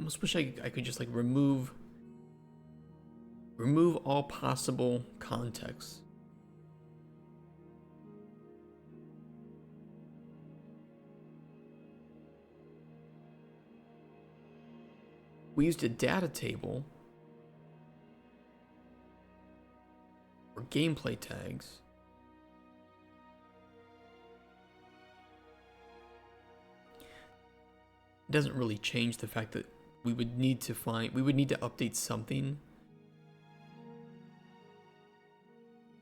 almost wish I could just like remove all possible contexts. We used a data table or gameplay tags. It doesn't really change the fact that we would need to update something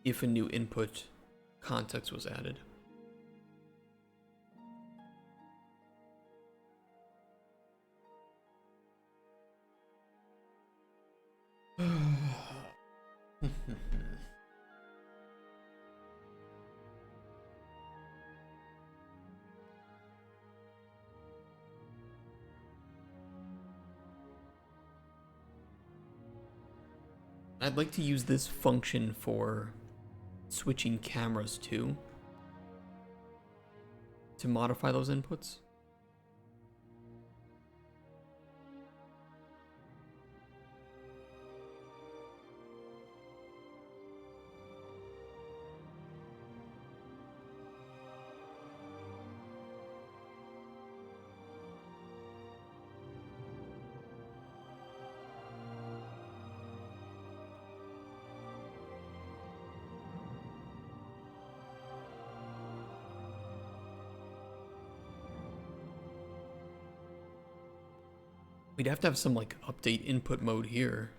if a new input context was added. I'd like to use this function for switching cameras too, to modify those inputs. We'd have to have some like update input mode here.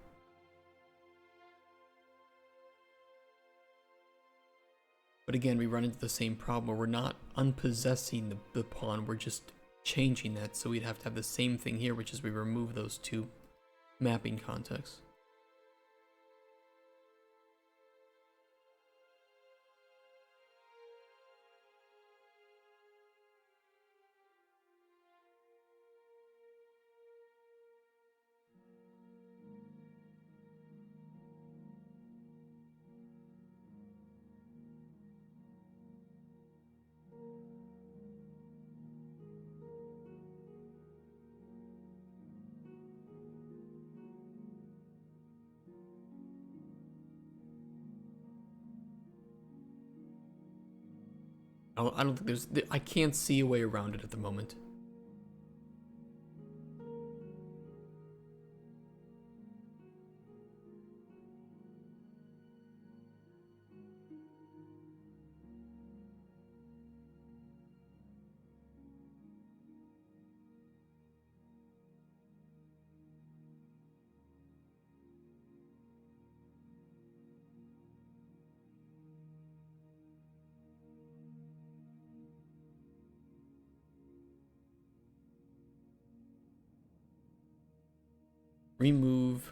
But again, we run into the same problem where we're not unpossessing the pawn, we're just changing that. So we'd have to have the same thing here, which is we remove those two mapping contexts. I don't think there's... I can't see a way around it at the moment. Remove.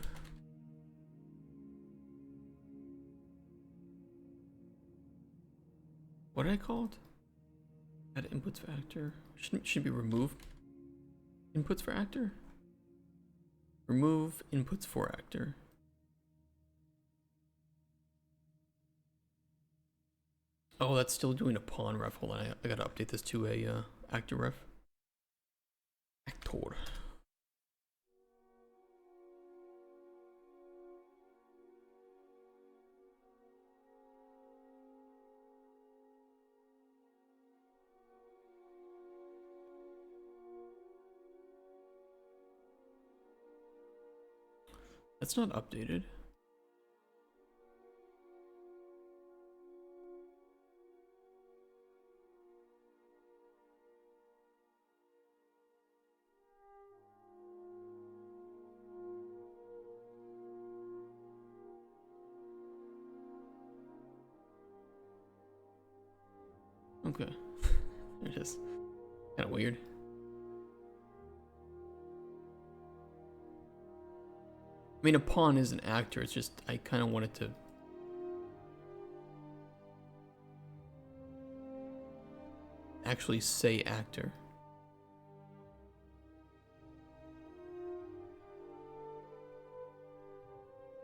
What did I call it? Add inputs for actor. Should be remove inputs for actor. Remove inputs for actor. Oh, that's still doing a pawn ref. Hold on, I gotta update this to a actor ref. Actor. That's not updated. Okay. There it is. Kind of weird. I mean, a pawn is an actor. It's just I kind of wanted to actually say actor.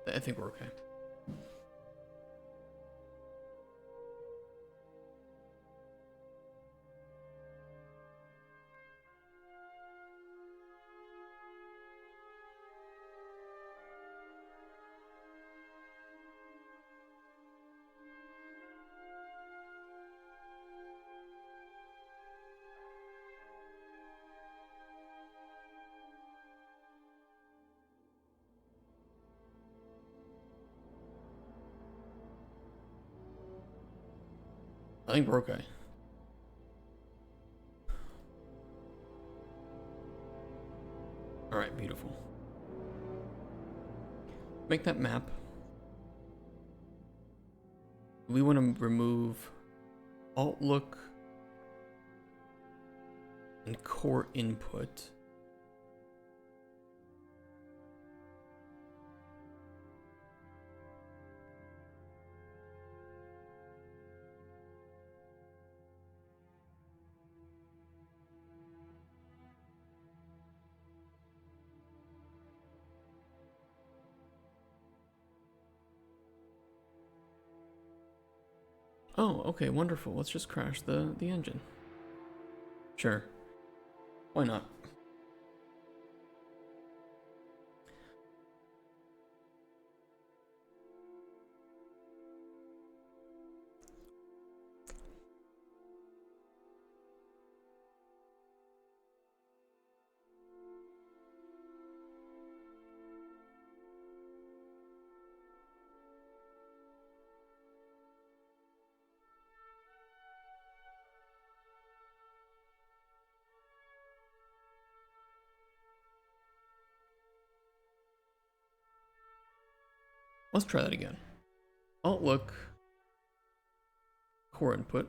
I think we're okay. I think we're okay. Alright, beautiful. Make that map. We want to remove alt look and core input. Oh, okay, wonderful. Let's just crash the engine. Sure. Why not? Let's try that again. Alt look, core input.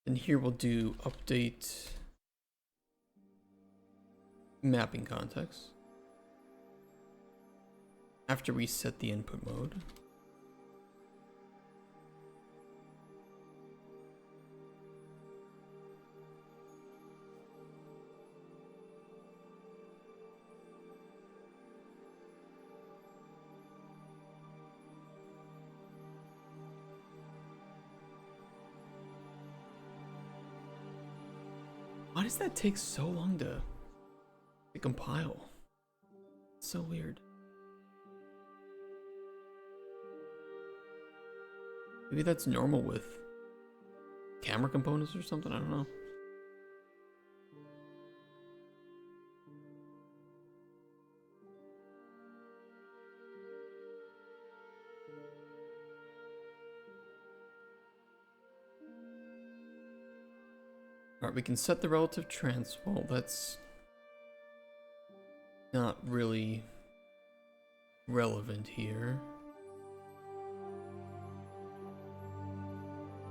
And here we'll do update mapping context. After we set the input mode. Why does that take so long to compile? It's so weird. Maybe that's normal with camera components or something, I don't know. Alright, we can set the relative trans. Well, that's not really relevant here.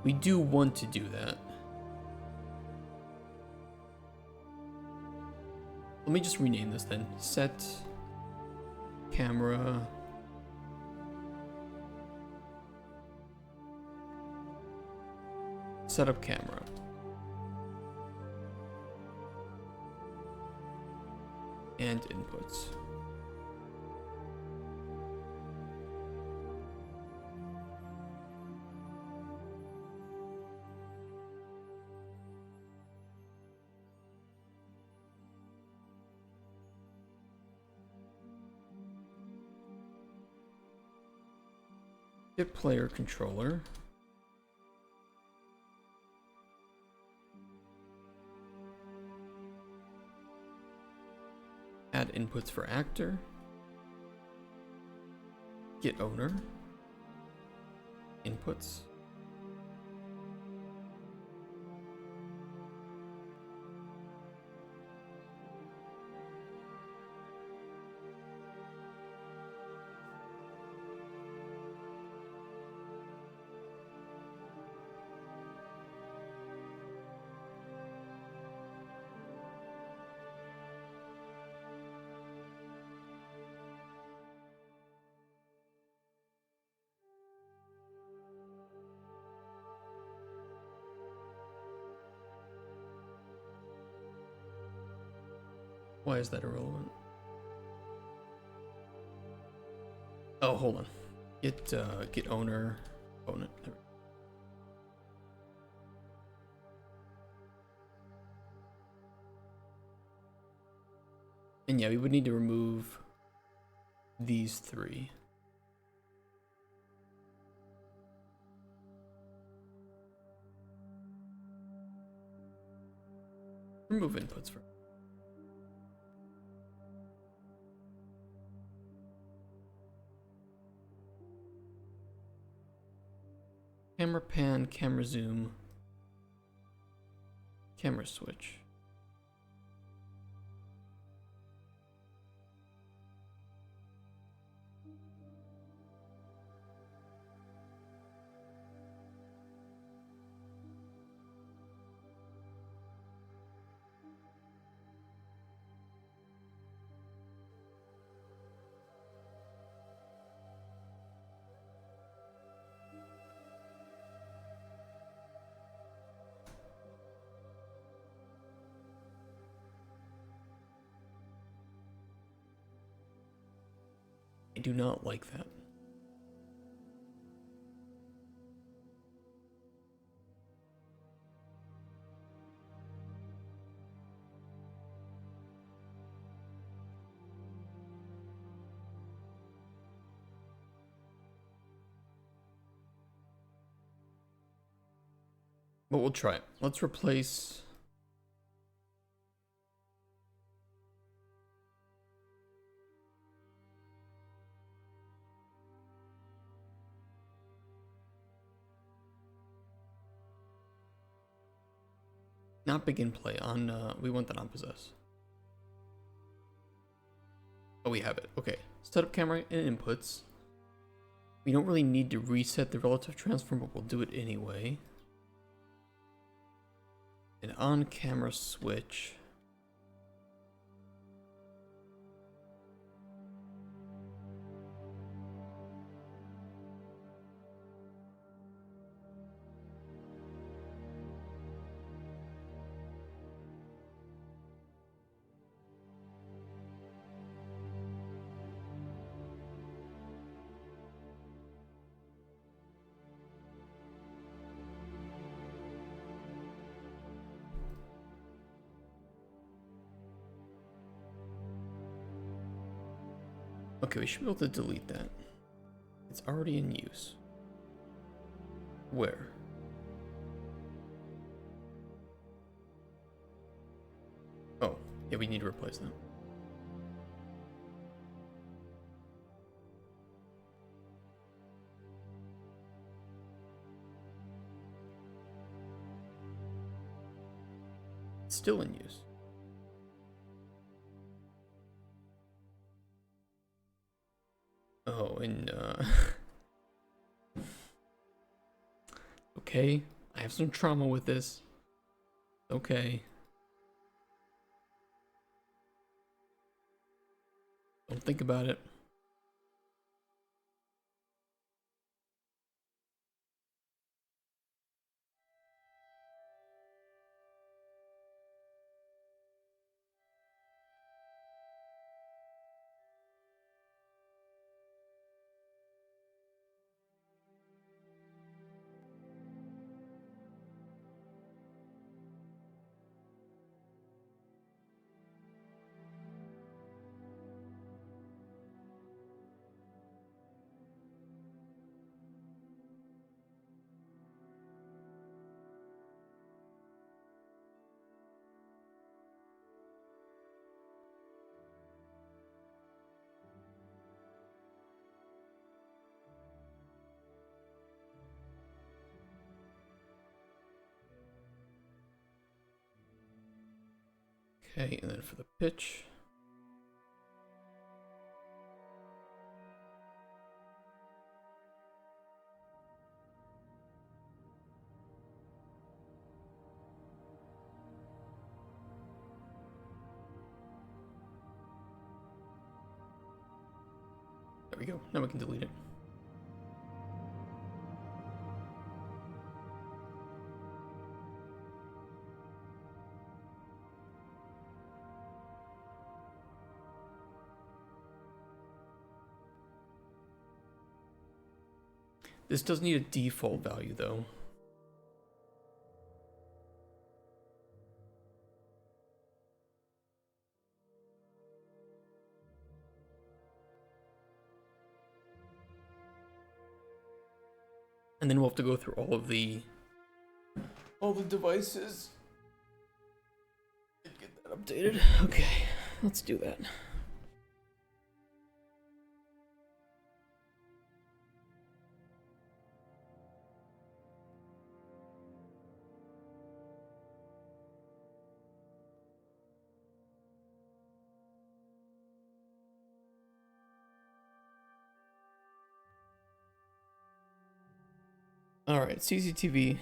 We do want to do that. Let me just rename this then. Set camera setup camera. And inputs. Get player controller. Add inputs for actor. Get owner. Inputs. Why is that irrelevant? Oh, hold on. Get owner component. There we go. And yeah, we would need to remove these three. Remove inputs for. Camera pan, camera zoom, camera switch. I do not like that. But we'll try it. Let's replace. Not begin play on, we want that on possess. Oh, we have it. Okay. Setup camera and inputs. We don't really need to reset the relative transform, but we'll do it anyway. An on camera switch. Okay, we should be able to delete that. It's already in use. Where? Oh, yeah, we need to replace that. It's still in use. Oh, and okay, I have some trauma with this. Okay. Don't think about it. Okay, and then for the pitch. There we go. Now we can delete it. This does need a default value though. And then we'll have to go through all the devices and get that updated. Okay, let's do that. All right, CCTV.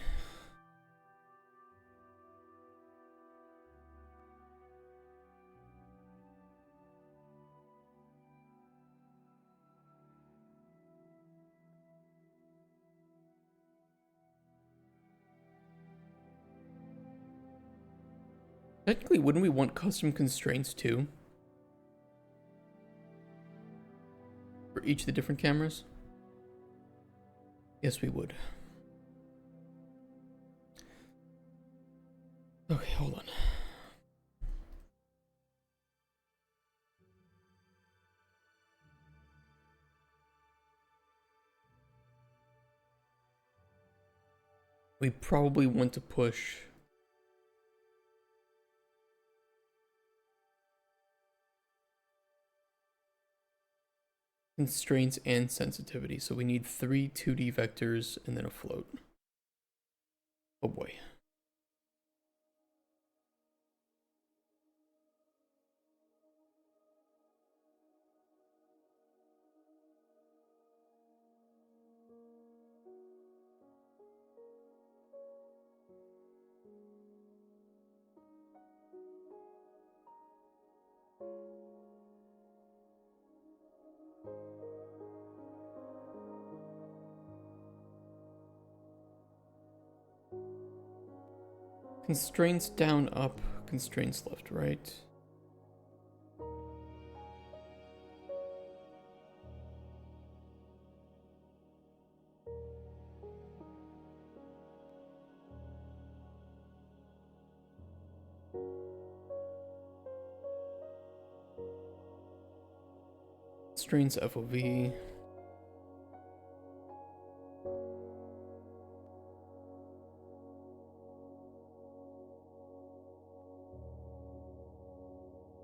Technically, wouldn't we want custom constraints too? For each of the different cameras? Yes, we would. Okay, hold on. We probably want to push constraints and sensitivity. So we need 3 2D vectors and then a float. Oh boy. Constraints down, up, constraints left, right. constraints FOV.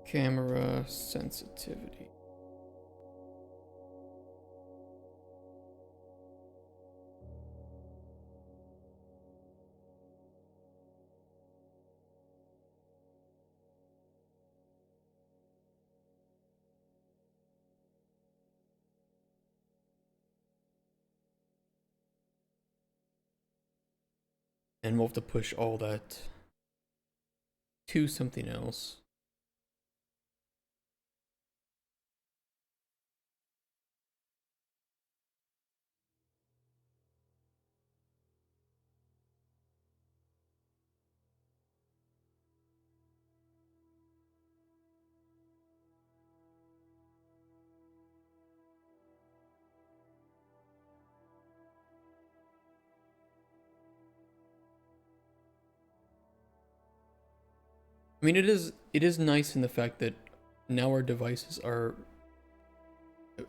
Camera sensitivity. And we'll have to push all that to something else. I mean, it is nice in the fact that now our devices are,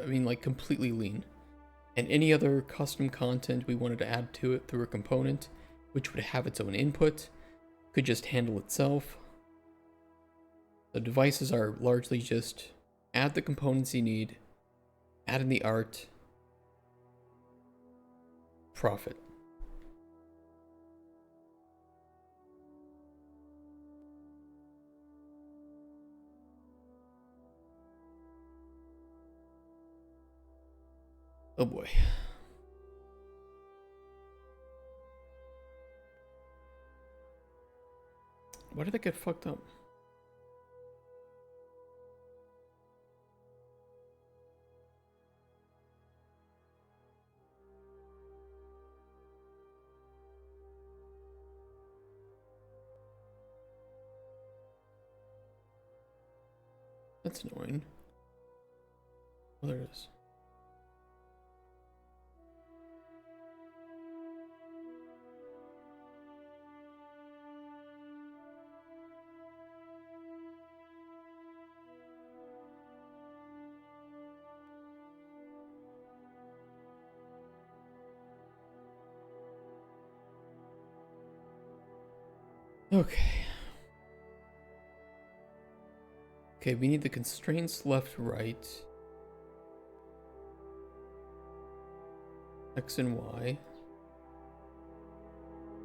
I mean, like completely lean. And any other custom content we wanted to add to it through a component, which would have its own input, could just handle itself. The devices are largely just add the components you need, add in the art, profit. Oh boy. Why did that get fucked up? That's annoying. Oh, there it is. Okay. Okay, we need the constraints left, right. X and Y.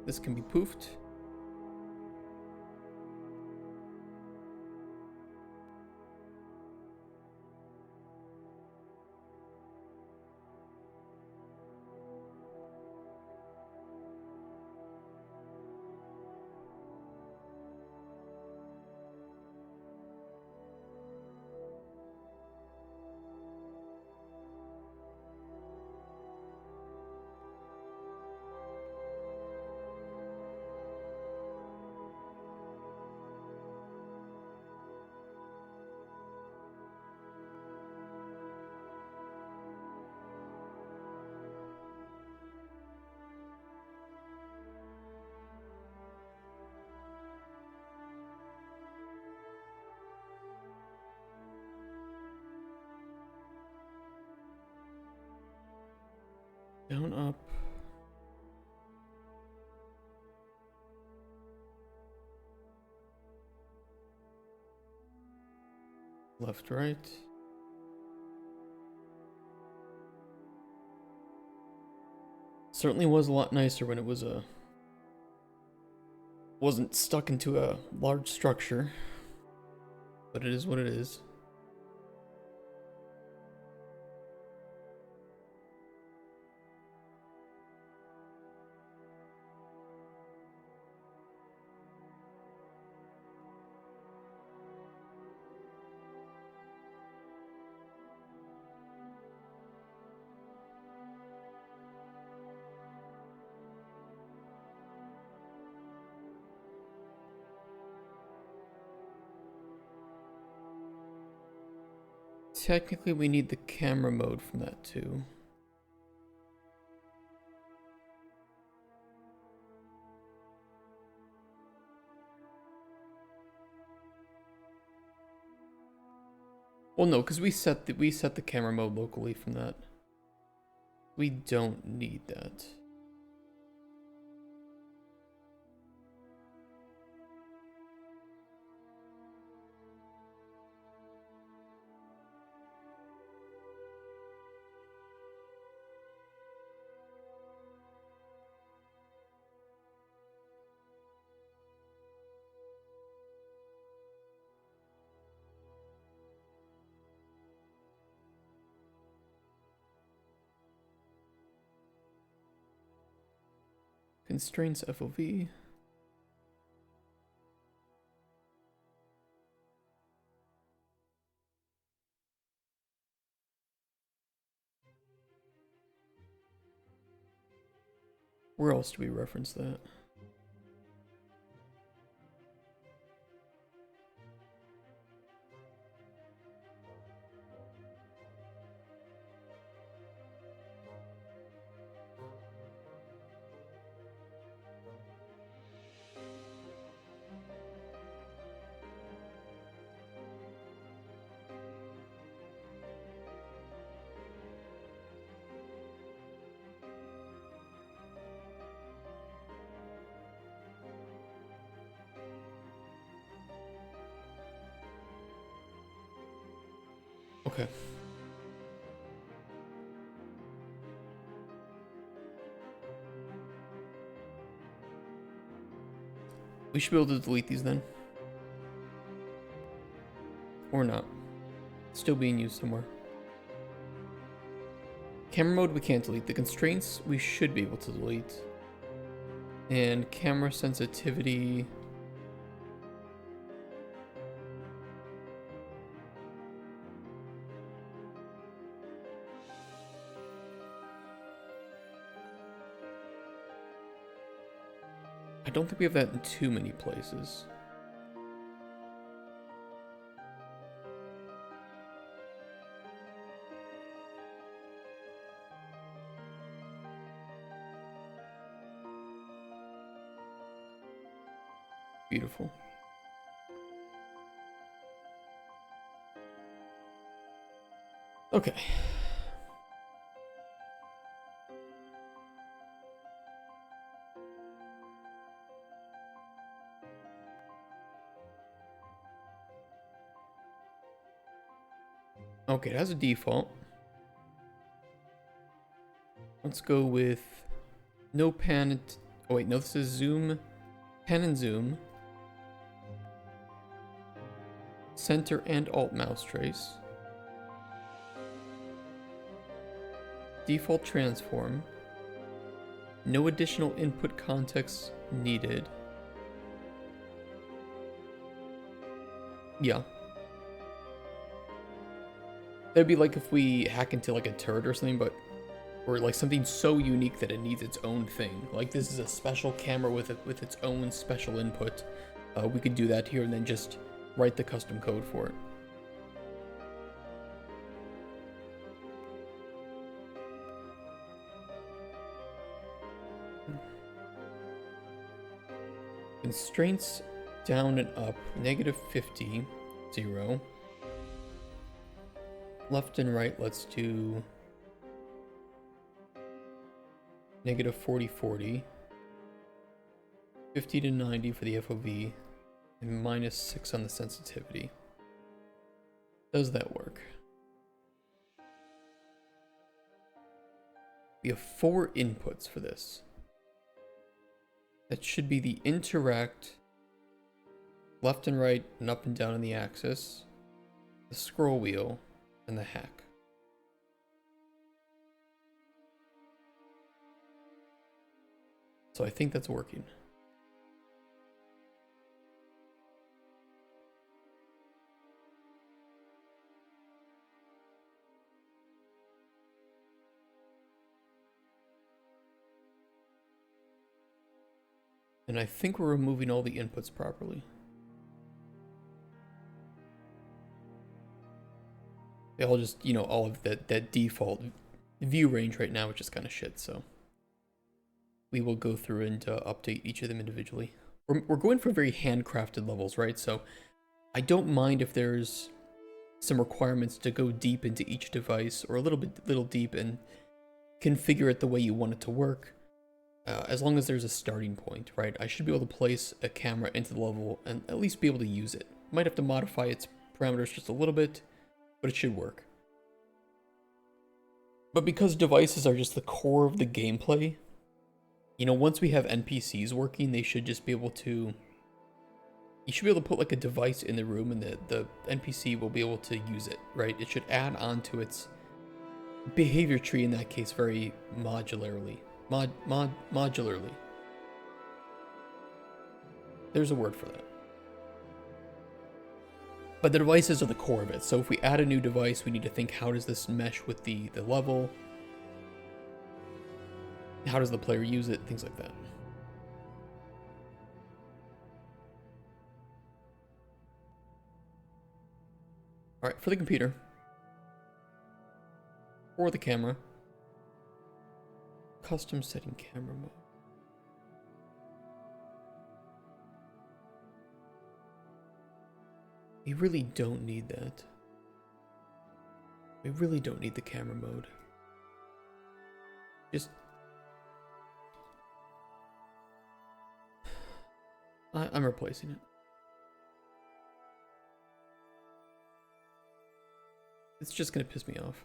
This can be poofed. Down, up. Left, right. Certainly was a lot nicer when it was wasn't stuck into a large structure, but it is what it is. Technically, we need the camera mode from that too. Well, no, because we set the camera mode locally from that. We don't need that. Constraints FOV. Where else do we reference that? Okay. We should be able to delete these then. Or not. Still being used somewhere. Camera mode we can't delete. The constraints we should be able to delete. And camera sensitivity. I don't think we have that in too many places. Beautiful. Okay. Okay, it has a default. Let's go with no pan. Oh wait, no, this is zoom, pan and zoom, center and alt mouse trace, default transform, no additional input context needed. Yeah. That'd be like if we hack into like a turret or something, but or like something so unique that it needs its own thing. Like this is a special camera with its own special input. We could do that here and then just write the custom code for it. Constraints down and up, -50, 0. Left and right, let's do -40, 40. 50 to 90 for the FOV, and -6 on the sensitivity. Does that work? We have 4 inputs for this. That should be the interact, left and right, and up and down on the axis, the scroll wheel, and the hack. So I think that's working. And I think we're removing all the inputs properly. They all just, you know, all of that default view range right now, which is kind of shit, so we will go through and update each of them individually. We're going for very handcrafted levels, right? So I don't mind if there's some requirements to go deep into each device, or a little deep, and configure it the way you want it to work. As long as there's a starting point, right? I should be able to place a camera into the level and at least be able to use it. Might have to modify its parameters just a little bit, but it should work. But because devices are just the core of the gameplay, you know, once we have NPCs working, they should just be able to... You should be able to put like a device in the room and the NPC will be able to use it, right? It should add on to its behavior tree in that case very modularly. Modularly. There's a word for that. But the devices are the core of it. So if we add a new device, we need to think, how does this mesh with the level? How does the player use it? Things like that. All right, for the computer. Or the camera. Custom setting camera mode. We really don't need that. We really don't need the camera mode. Just... I'm replacing it. It's just gonna piss me off.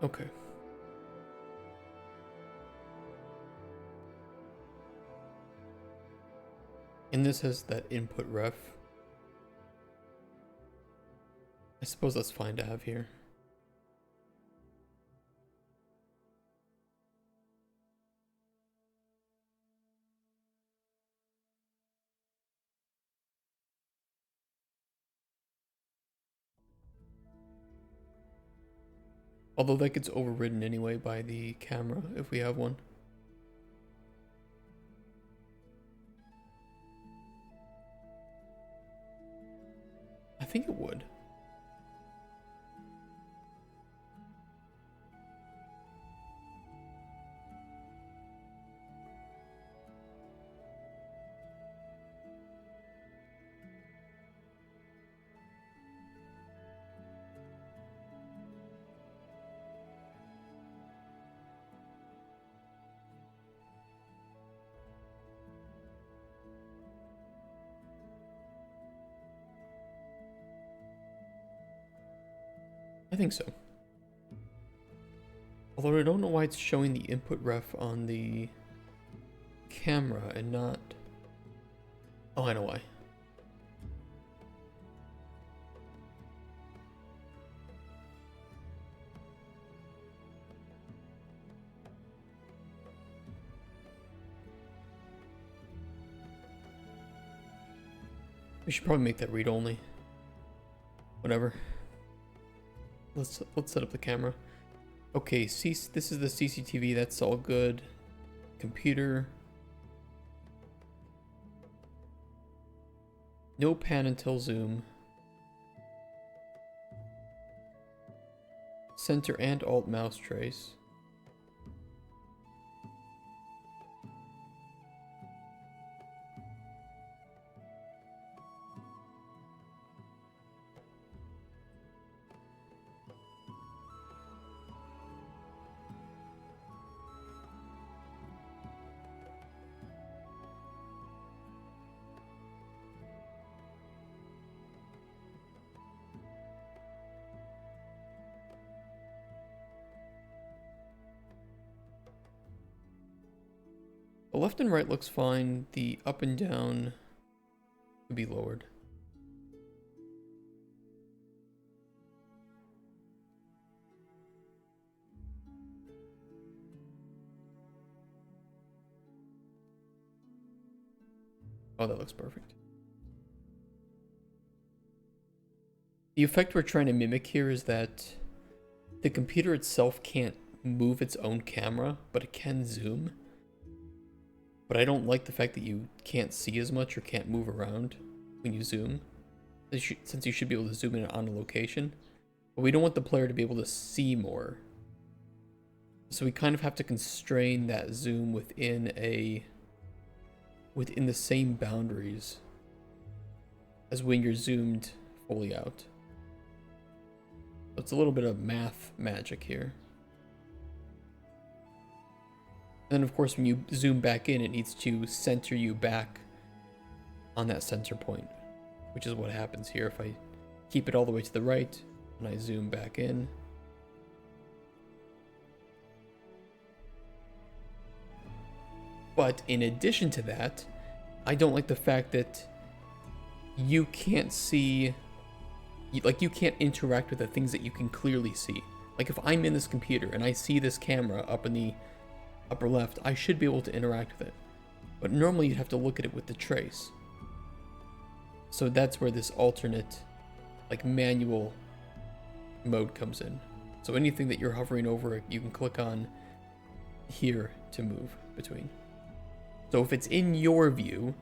Okay. And this has that input ref. I suppose that's fine to have here. Although that gets overridden anyway by the camera if we have one. I think it would. I think so. Although I don't know why it's showing the input ref on the camera and not... Oh, I know why. We should probably make that read-only. Whatever. Let's set up the camera. Okay, this is the CCTV. That's all good. Computer. No pan until zoom. Center and alt mouse trace. The left and right looks fine. The up and down could be lowered. Oh, that looks perfect. The effect we're trying to mimic here is that the computer itself can't move its own camera, but it can zoom. But I don't like the fact that you can't see as much or can't move around when you zoom, since you should be able to zoom in on a location. But we don't want the player to be able to see more. So we kind of have to constrain that zoom within the same boundaries as when you're zoomed fully out. So it's a little bit of math magic here. And then of course when you zoom back in, it needs to center you back on that center point, which is what happens here if I keep it all the way to the right and I zoom back in. But in addition to that, I don't like the fact that you can't see, like you can't interact with the things that you can clearly see. Like if I'm in this computer and I see this camera up in the upper left, I should be able to interact with it. But normally you'd have to look at it with the trace. So that's where this alternate, like manual mode comes in. So anything that you're hovering over, you can click on here to move between. So if it's in your view,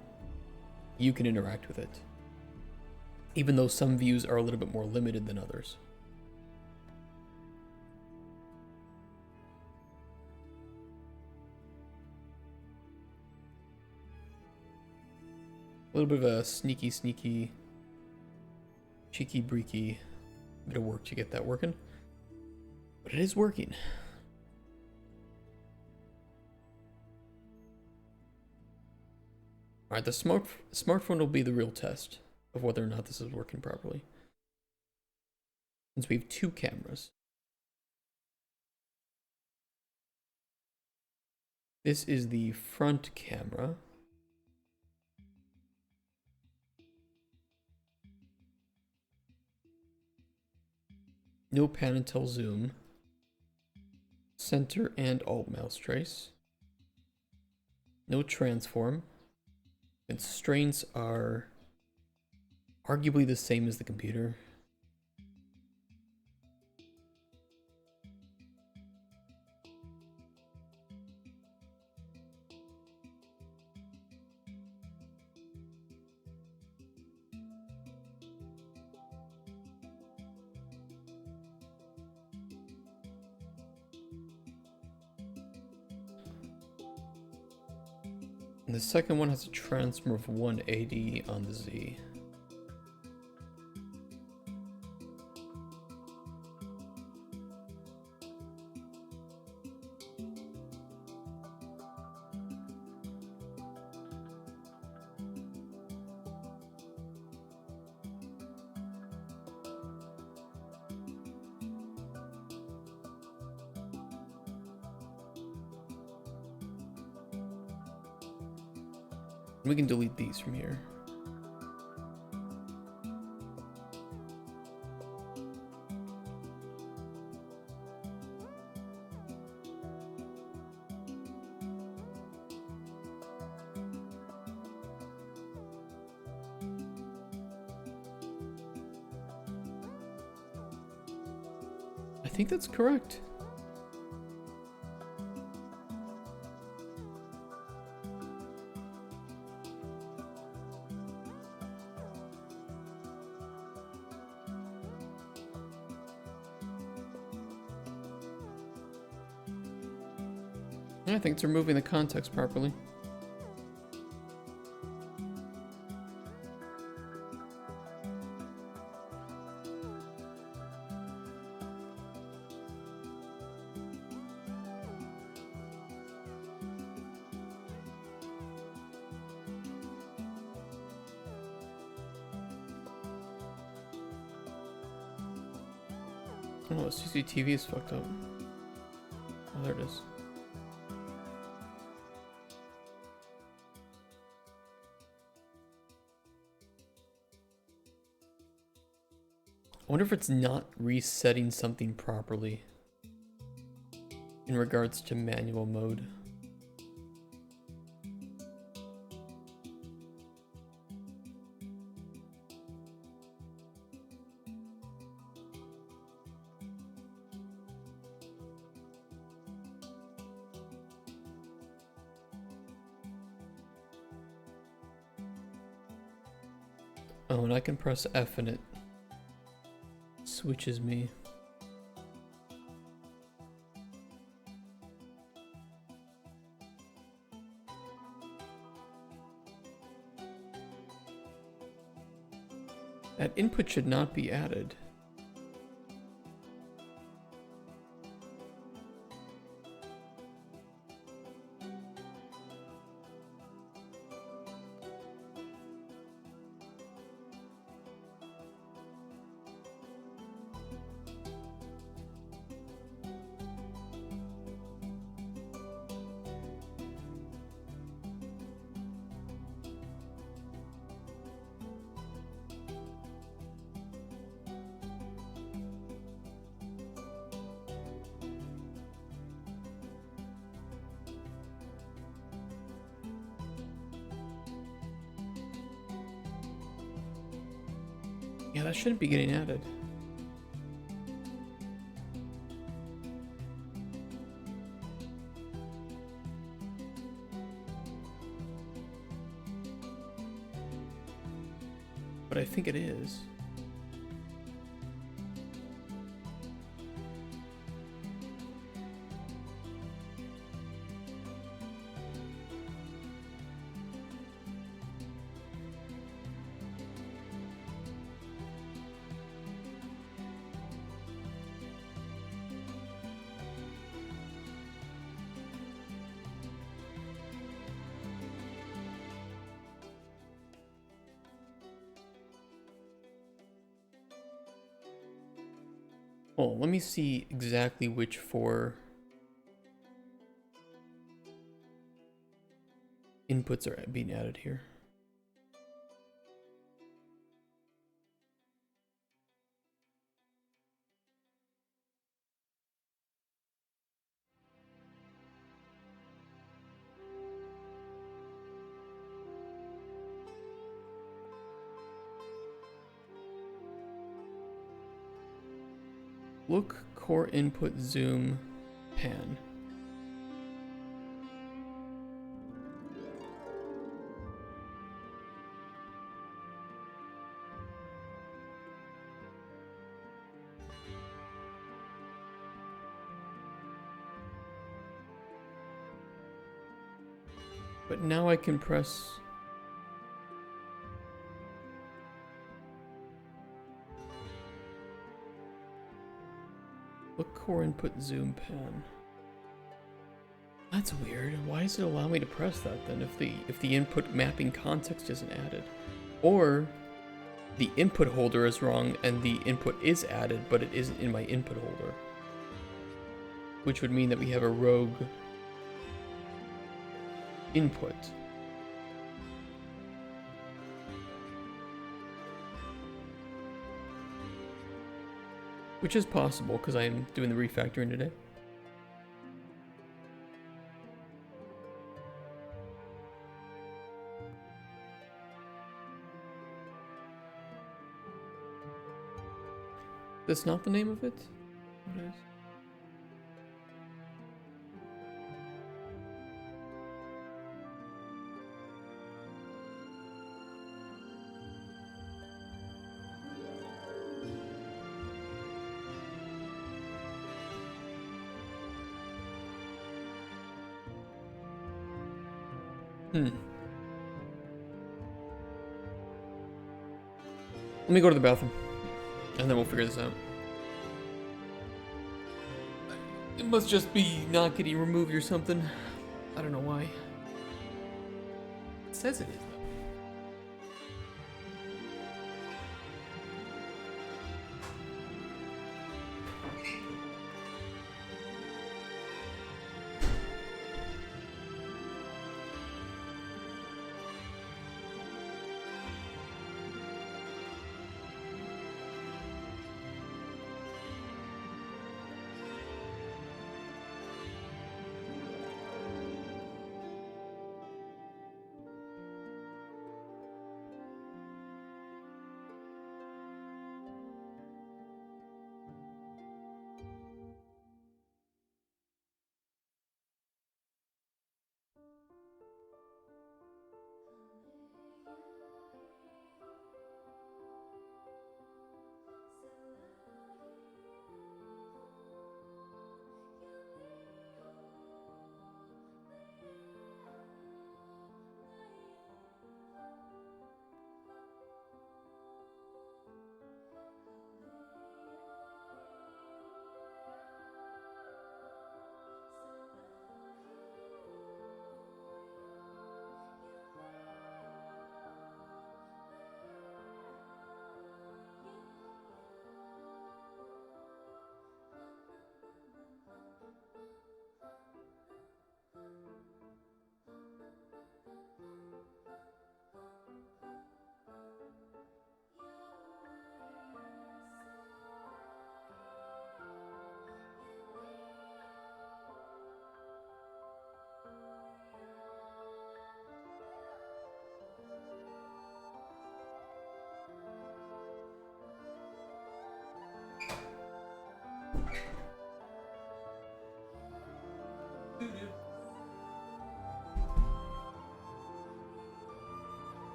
you can interact with it, even though some views are a little bit more limited than others. A little bit of a sneaky, cheeky, breaky bit of work to get that working, but it is working. Alright, the smartphone will be the real test of whether or not this is working properly, since we have two cameras. This is the front camera. No pan until zoom. Center and alt mouse trace. No transform. Constraints are arguably the same as the computer. And the second one has a transform of 180 on the Z. We can delete these from here. I think that's correct. I think it's removing the context properly. Oh, CCTV is fucked up. Oh, there it is. wonder if it's not resetting something properly in regards to manual mode. Oh, and I can press F and it switches me. That input should not be added. Yeah, that shouldn't be getting added. But I think it is. Oh, let me see exactly which four inputs are being added here. Look, core input, zoom, pan. But now I can press look, core input, zoom, pan. That's weird. Why does it allow me to press that then if the input mapping context isn't added? Or the input holder is wrong and the input is added, but it isn't in my input holder. Which would mean that we have a rogue input. Which is possible because I am doing the refactoring today. That's not the name of it? What is? Let me go to the bathroom, and then we'll figure this out. It must just be not getting removed or something. I don't know why. It says it is, though.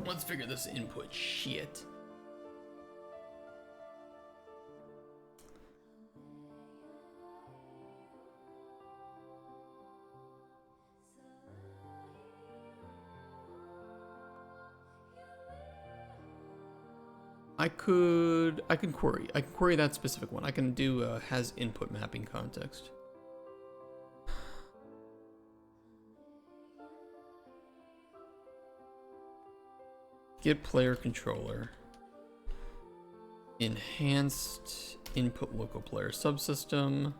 Let's figure this input shit. I can query that specific one. I can do has input mapping context. Get player controller. Enhanced input local player subsystem.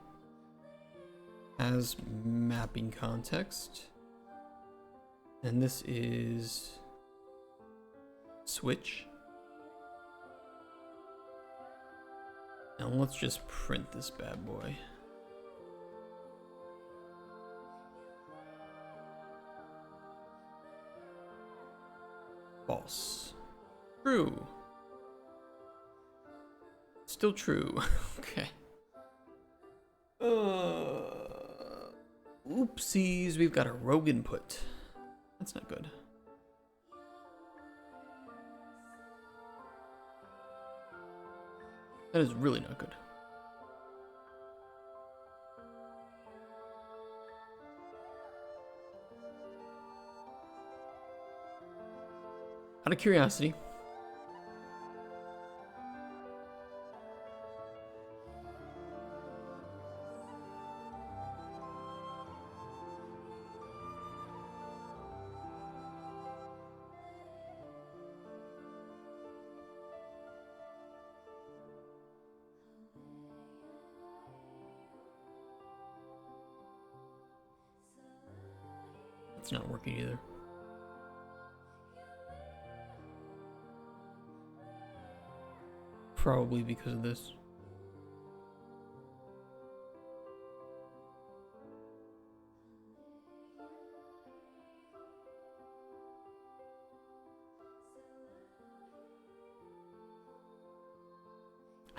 Has mapping context. And this is switch. Now let's just print this bad boy. False. True. Still true. Okay. Oopsies, we've got a rogue input. That's not good. That is really not good. Out of curiosity, it's not working either. Probably because of this.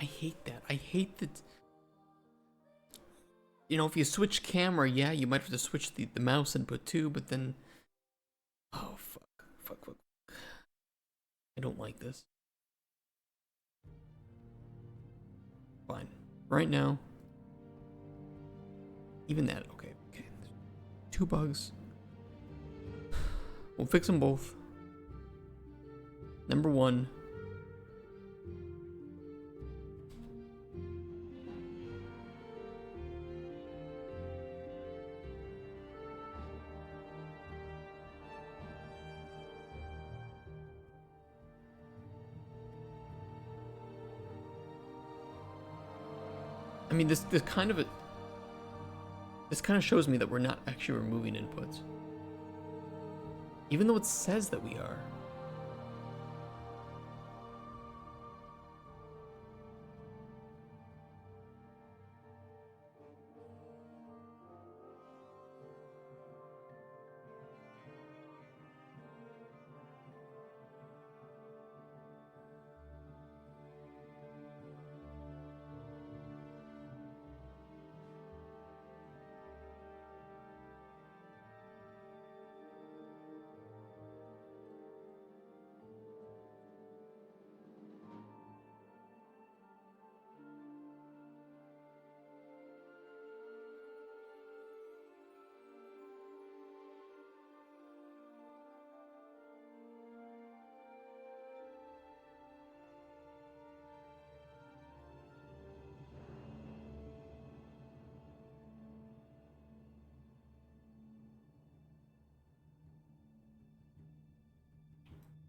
I hate that. I hate that. You know, if you switch camera, yeah, you might have to switch the mouse input too, but then... Oh, fuck. I don't like this. Fine. Right now. Even that, okay. 2 bugs. We'll fix them both. Number 1. I mean, this kind of shows me that we're not actually removing inputs, even though it says that we are.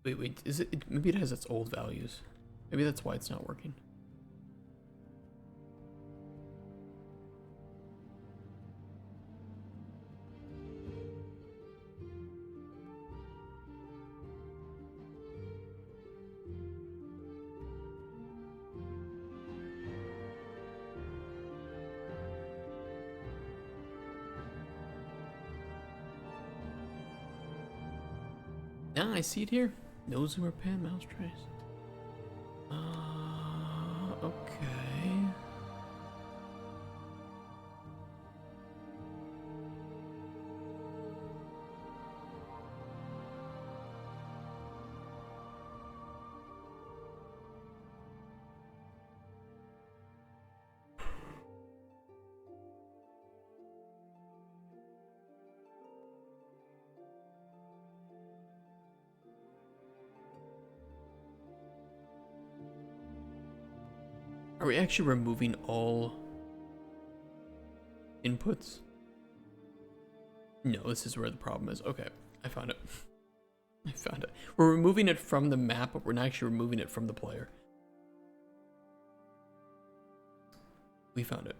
Wait, is it, maybe it has its old values. Maybe that's why it's not working. Yeah, I see it here. No zoomer pan mouse trace. Okay. Are we actually removing all inputs? No, this is where the problem is. Okay, I found it. I found it. We're removing it from the map, but we're not actually removing it from the player. We found it.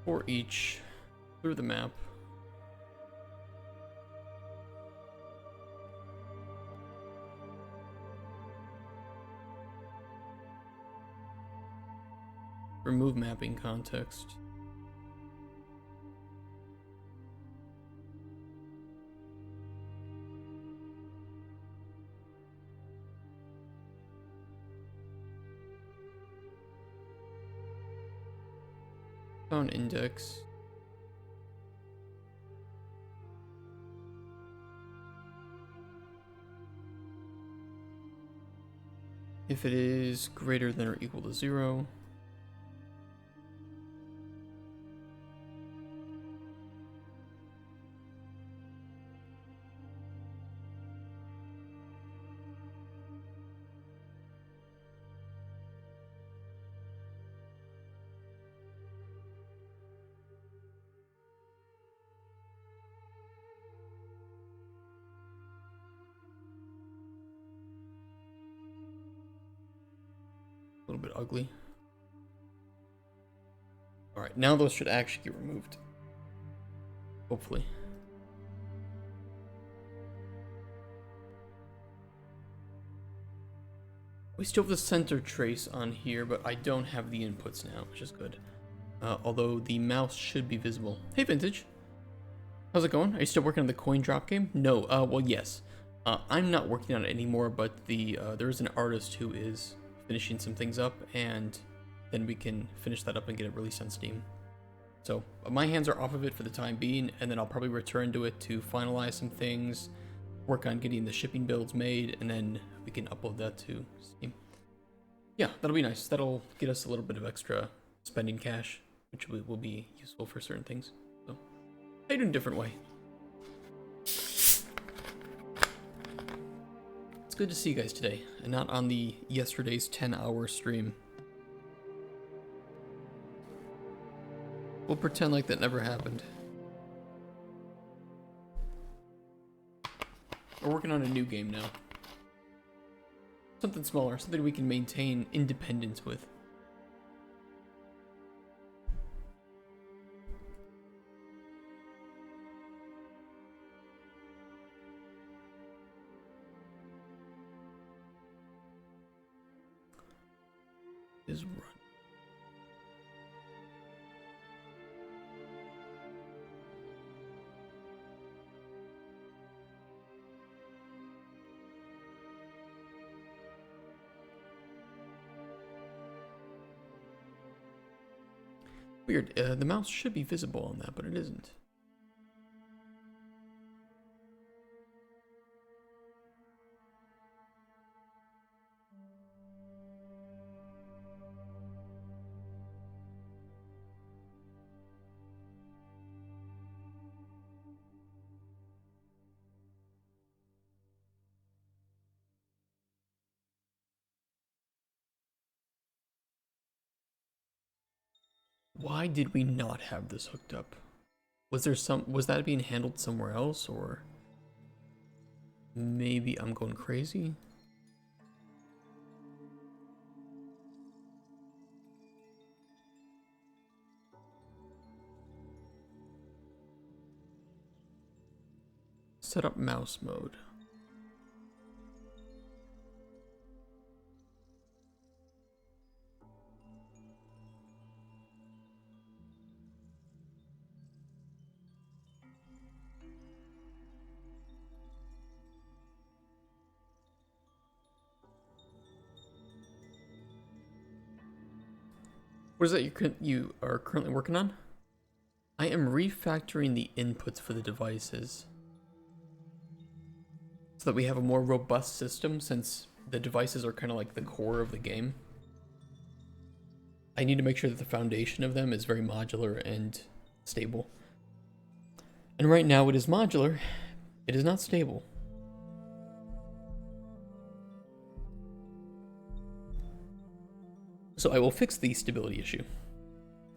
For each through the map. Remove mapping context. Phone index. If it is greater than or equal to 0. A little bit ugly. Alright, now those should actually get removed. Hopefully. We still have the center trace on here, but I don't have the inputs now, which is good. Although the mouse should be visible. Hey, Vintage. How's it going? Are you still working on the coin drop game? No, well, yes. I'm not working on it anymore, but there is an artist who is finishing some things up, and then we can finish that up and get it released on Steam. So my hands are off of it for the time being, and then I'll probably return to it to finalize some things, work on getting the shipping builds made, and then we can upload that to Steam. Yeah, that'll be nice. That'll get us a little bit of extra spending cash, which will be useful for certain things. So I do it in a different way. It's good to see you guys today, and not on the yesterday's 10-hour stream. We'll pretend like that never happened. We're working on a new game now. Something smaller, something we can maintain independence with. Is run. Weird, the mouse should be visible on that, but it isn't. Why did we not have this hooked up? Was that being handled somewhere else, or maybe I'm going crazy? set up mouse mode. What is that you are currently working on? I am refactoring the inputs for the devices so that we have a more robust system, since the devices are kind of like the core of the game. I need to make sure that the foundation of them is very modular and stable. And right now it is modular, it is not stable. So I will fix the stability issue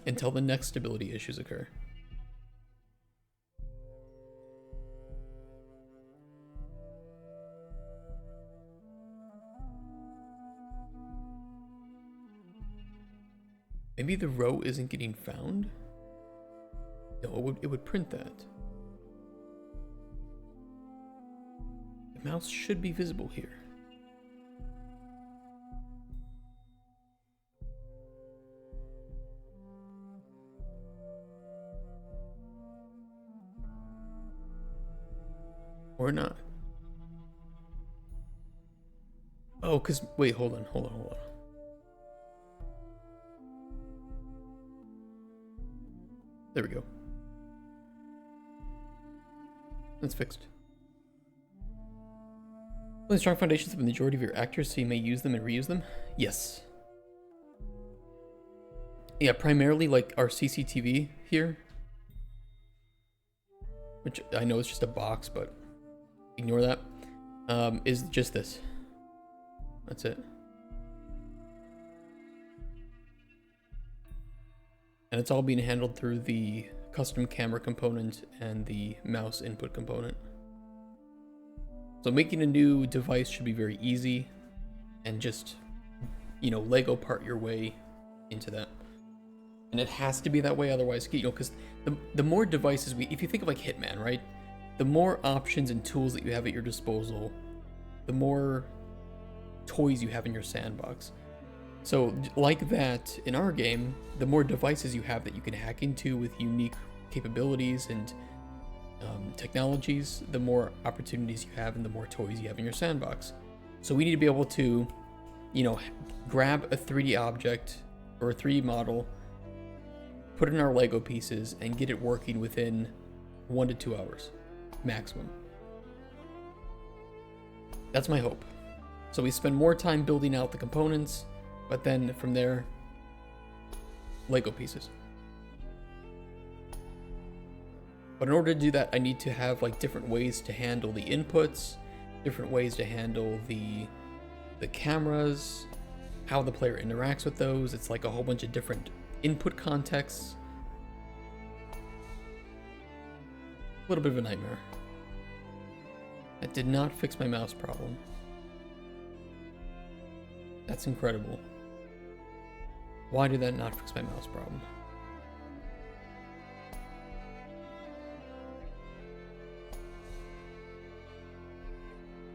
until the next stability issues occur. Maybe the row isn't getting found? No, it would print that. The mouse should be visible here. Or not. Oh, cause wait, hold on. There we go. That's fixed. Building strong foundations of the majority of your actors so you may use them and reuse them? Yes. Yeah, primarily like our CCTV here. Which I know is just a box, but ignore that. Is just this. That's it. And it's all being handled through the custom camera component and the mouse input component. So making a new device should be very easy and just, you know, Lego part your way into that. And it has to be that way, otherwise, you know, because the more devices if you think of like Hitman, right? The more options and tools that you have at your disposal, the more toys you have in your sandbox. So like that, in our game, the more devices you have that you can hack into with unique capabilities and technologies, the more opportunities you have and the more toys you have in your sandbox. So we need to be able to, you know, grab a 3D object or a 3D model, put it in our Lego pieces, and get it working within 1 to 2 hours, maximum. That's my hope. So we spend more time building out the components, but then from there, Lego pieces. But in order to do that, I need to have like different ways to handle the inputs, different ways to handle the cameras, how the player interacts with those. It's like a whole bunch of different input contexts. A little bit of a nightmare. That did not fix my mouse problem. That's incredible. Why did that not fix my mouse problem?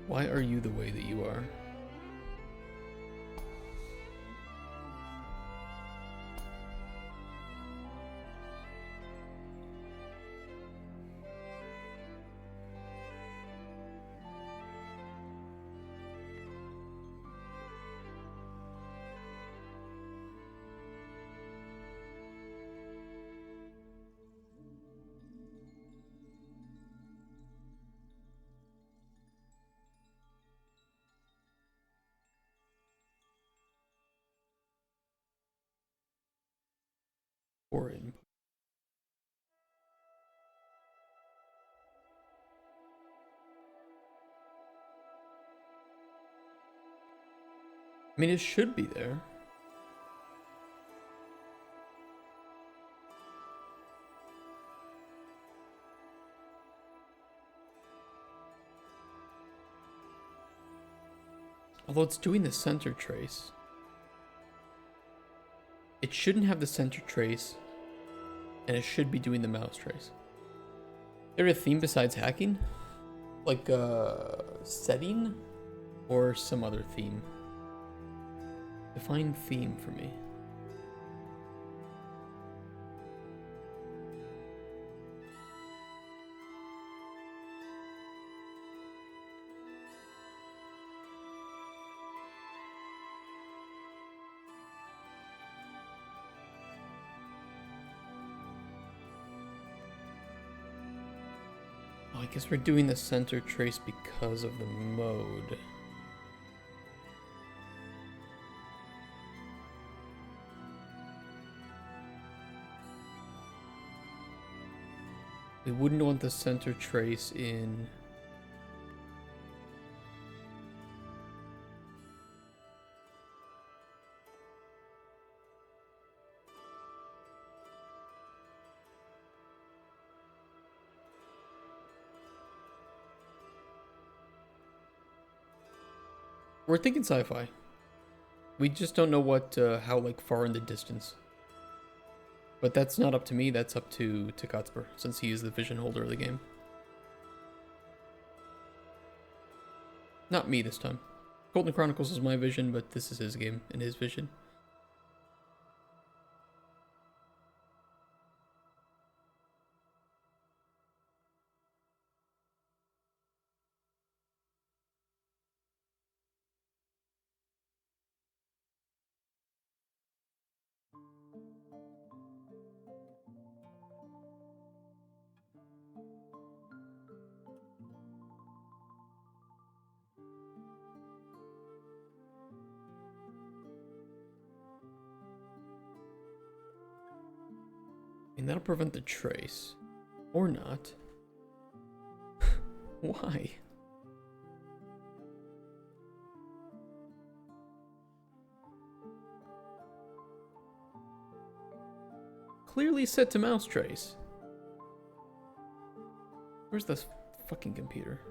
Why are you the way that you are? Or input. I mean, it should be there. Although it's doing the center trace. It shouldn't have the center trace, and it should be doing the mouse trace. Is there a theme besides hacking? like a setting or some other theme? Define theme for me. Oh, I guess we're doing the center trace because of the mode. We wouldn't want the center trace in... We're thinking sci-fi. We just don't know what, how like far in the distance. But that's not up to me, that's up to Katzper, since he is the vision holder of the game. Not me this time. Golden Chronicles is my vision, but this is his game and his vision. And that'll prevent the trace. Or not. Why? Clearly set to mouse trace. Where's this fucking computer?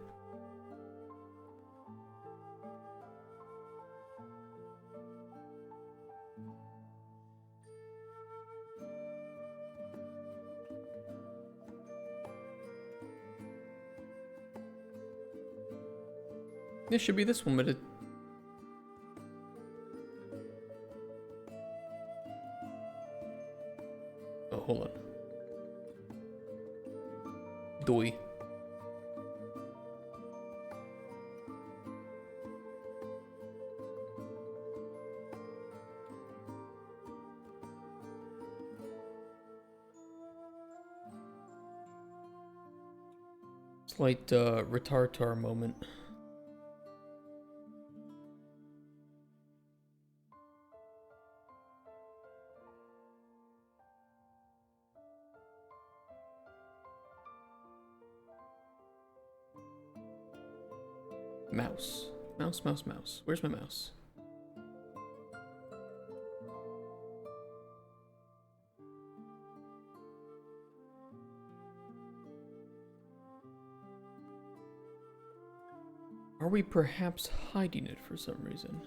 This should be this one, but it... Oh, hold on. Doi. Slight retard moment. Mouse. Mouse, mouse, mouse. Where's my mouse? Are we perhaps hiding it for some reason?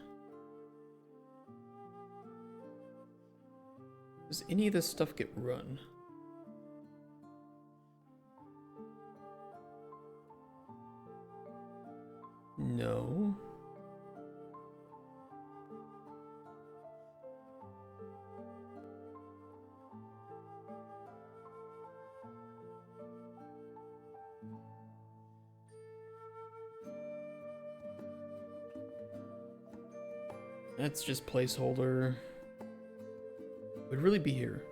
Does any of this stuff get run? No. That's just placeholder. Would really be here.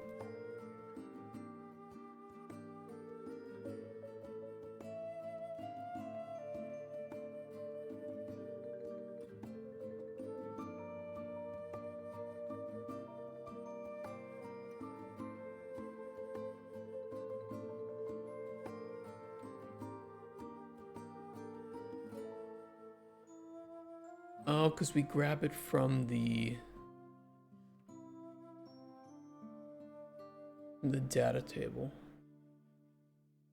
Oh, because we grab it from the data table.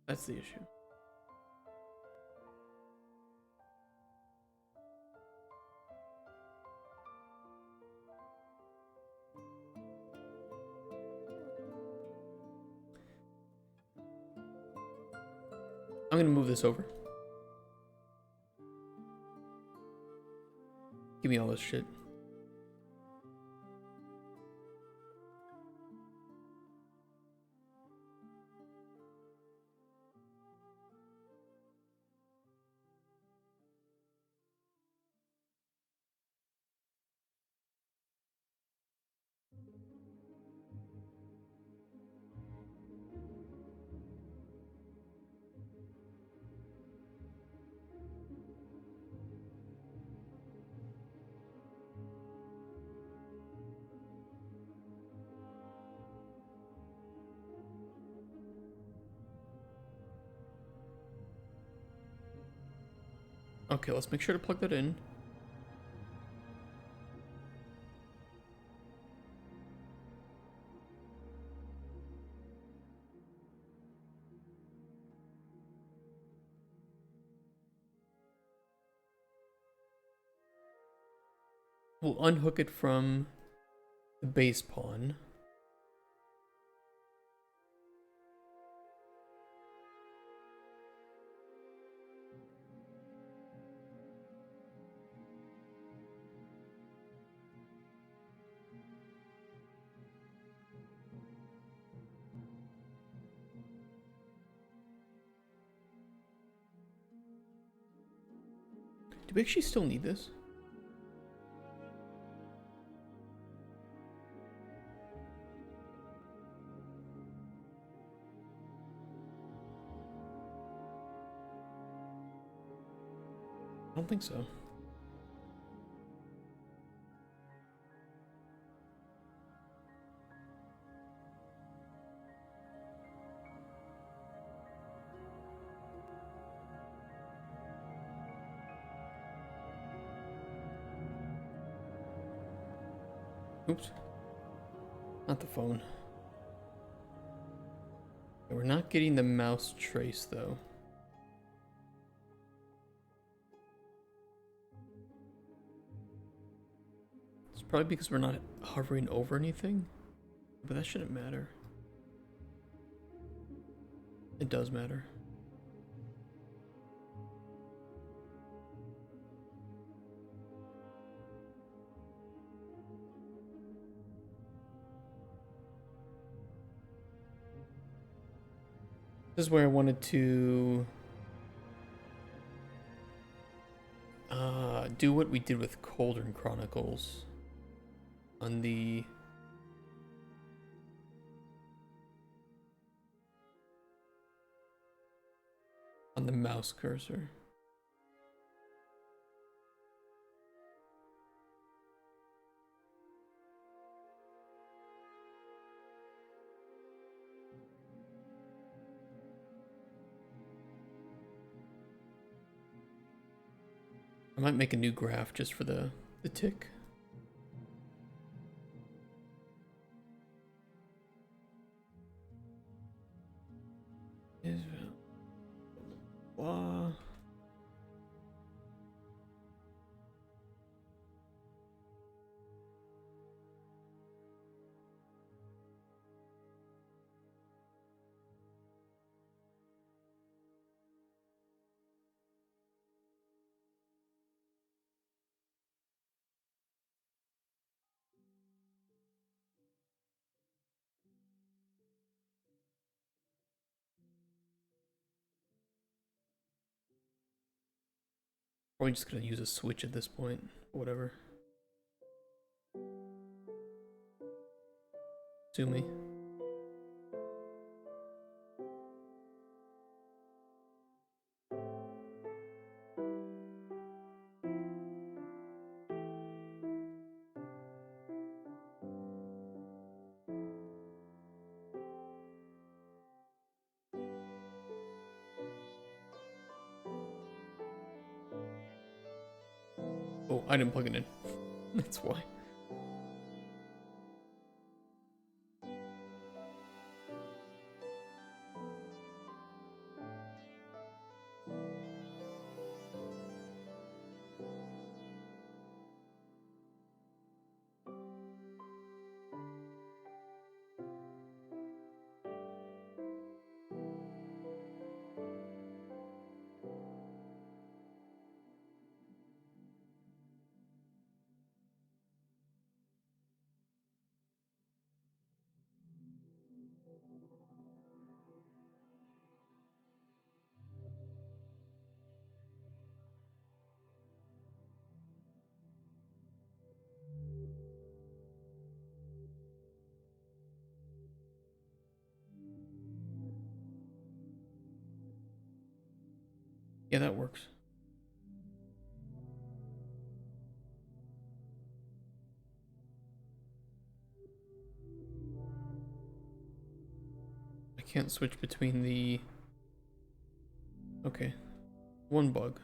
That's the issue. I'm gonna move this over. Give me all this shit. Okay, let's make sure to plug that in. We'll unhook it from the base pawn. Do we actually still need this? I don't think so. Oops. Not the phone. We're not getting the mouse trace though. It's probably because we're not hovering over anything, but that shouldn't matter. It does matter. This is where I wanted to do what we did with Cauldron Chronicles on the mouse cursor. I might make a new graph just for the tick. Blah. Probably just gonna use a switch at this point. Whatever. Sue me. Oh, I didn't plug it in. That's why. Yeah, that works. I can't switch between the... Okay. One bug.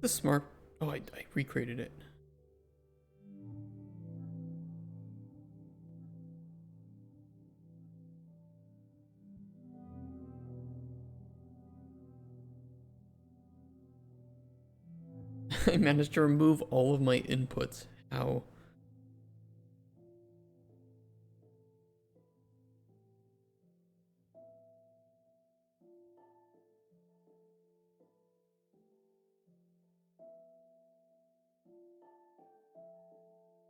The smart... Oh, I recreated it. I managed to remove all of my inputs. How?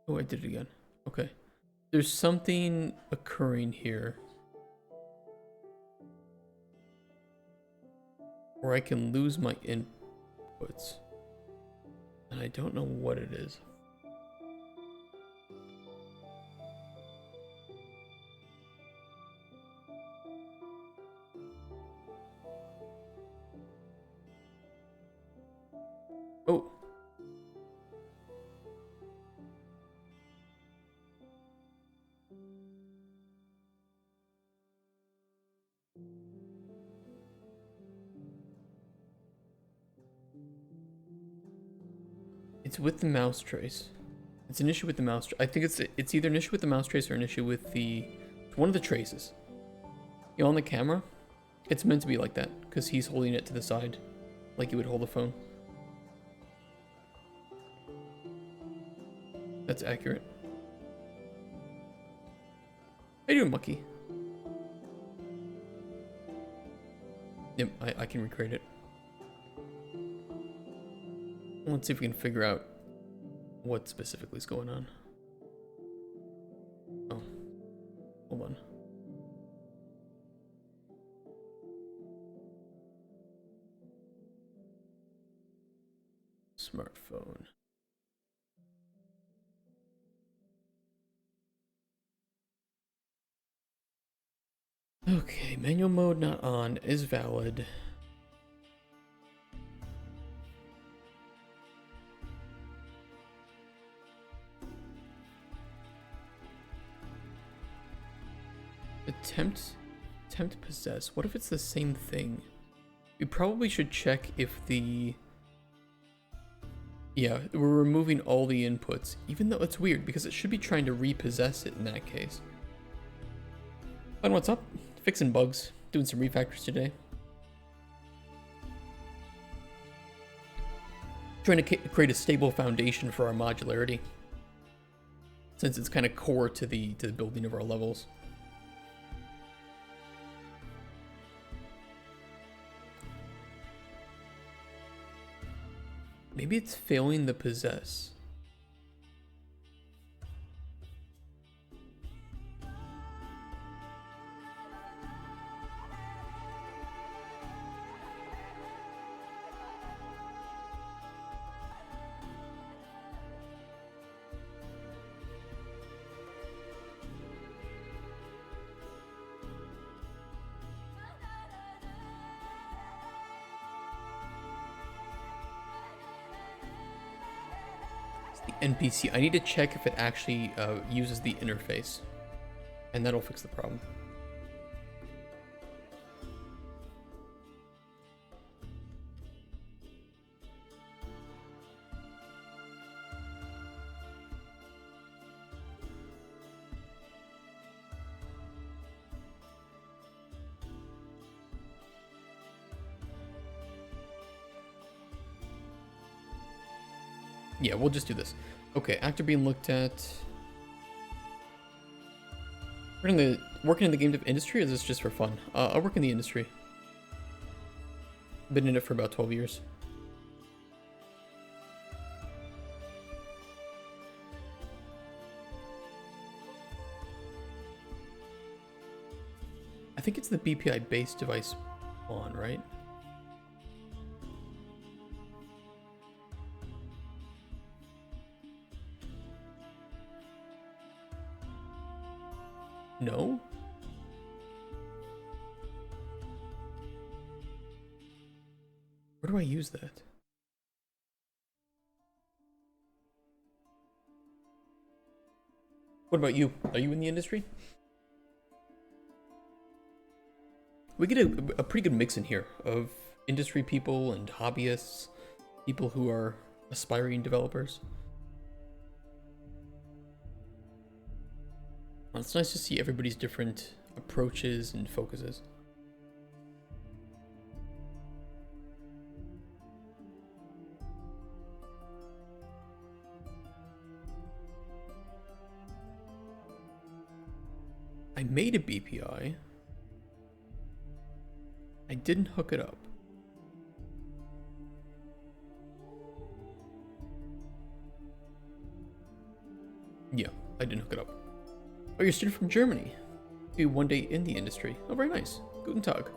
Oh, I did it again. Okay. There's something occurring here where I can lose my inputs. And I don't know what it is. Oh. It's with the mouse trace. It's an issue with the mouse. I think it's either an issue with the mouse trace or an issue with the one of the traces. You know, on the camera, it's meant to be like that because he's holding it to the side, like you would hold a phone. That's accurate. How you doing, Mucky? Yep, I can recreate it. Let's see if we can figure out what specifically is going on. Oh, hold on. Smartphone. Okay, manual mode not on is valid. Attempt possess. What if it's the same thing? We probably should check if the... Yeah, we're removing all the inputs, even though it's weird because it should be trying to repossess it in that case. Fun, what's up? Fixing bugs, doing some refactors today. Trying to create a stable foundation for our modularity, since it's kind of core to the building of our levels. Maybe it's failing the possess. NPC. I need to check if it actually uses the interface, and that'll fix the problem. Yeah, we'll just do this. Okay, actor being looked at. Working in the game dev industry, or is this just for fun? I work in the industry. Been in it for about 12 years. I think it's the BPI base device on, right? No? Where do I use that? What about you? Are you in the industry? We get a pretty good mix in here of industry people and hobbyists, people who are aspiring developers. Well, it's nice to see everybody's different approaches and focuses. I made a BPI. I didn't hook it up. Yeah, I didn't hook it up. Oh, you're a student from Germany. Maybe one day in the industry. Oh, very nice. Guten Tag.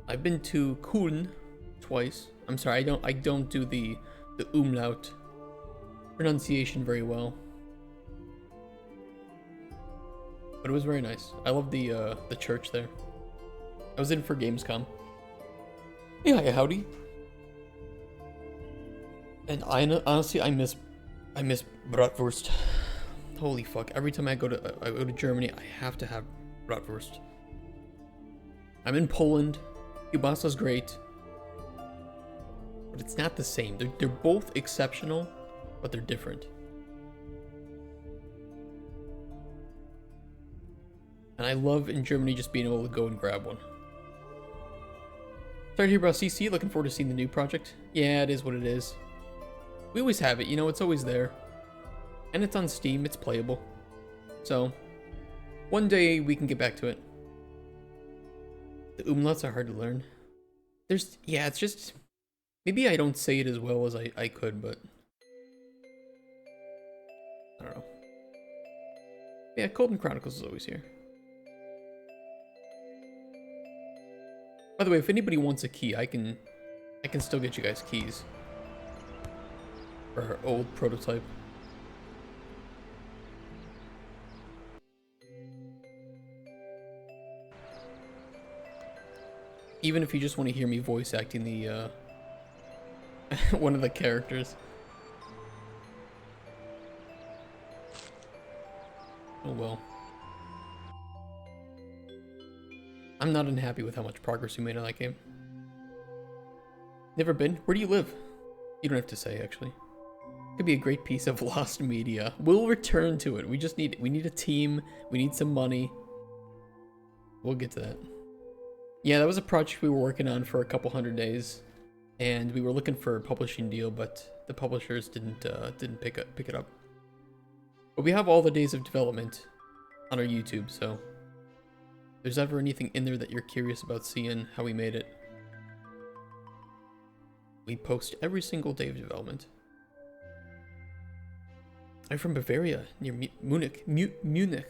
I've been to Köln twice. I'm sorry, I don't do the umlaut pronunciation very well. But it was very nice. I love the church there. I was in for Gamescom. Yeah, howdy. And honestly, I miss bratwurst. Holy fuck! Every time I go to Germany, I have to have bratwurst. I'm in Poland. Kiełbasa's great, but it's not the same. They're both exceptional, but they're different. And I love in Germany just being able to go and grab one. Sorry to hear about CC. Looking forward to seeing the new project. Yeah, it is what it is. We always have it, you know, it's always there. And it's on Steam, it's playable. So, one day we can get back to it. The umlauts are hard to learn. Yeah, it's just... Maybe I don't say it as well as I could, but... I don't know. Yeah, Golden Chronicles is always here. By the way, if anybody wants a key, I can still get you guys keys. For our old prototype. Even if you just want to hear me voice acting the one of the characters. Oh well. I'm not unhappy with how much progress we made on that game. Never been? Where do you live? You don't have to say, actually. Could be a great piece of lost media. We'll return to it. We need a team. We need some money. We'll get to that. Yeah, that was a project we were working on for a couple 100 days, and we were looking for a publishing deal, but the publishers didn't pick it up. But we have all the days of development on our YouTube, so if there's ever anything in there that you're curious about seeing how we made it, we post every single day of development. I'm from Bavaria, near Munich. Munich.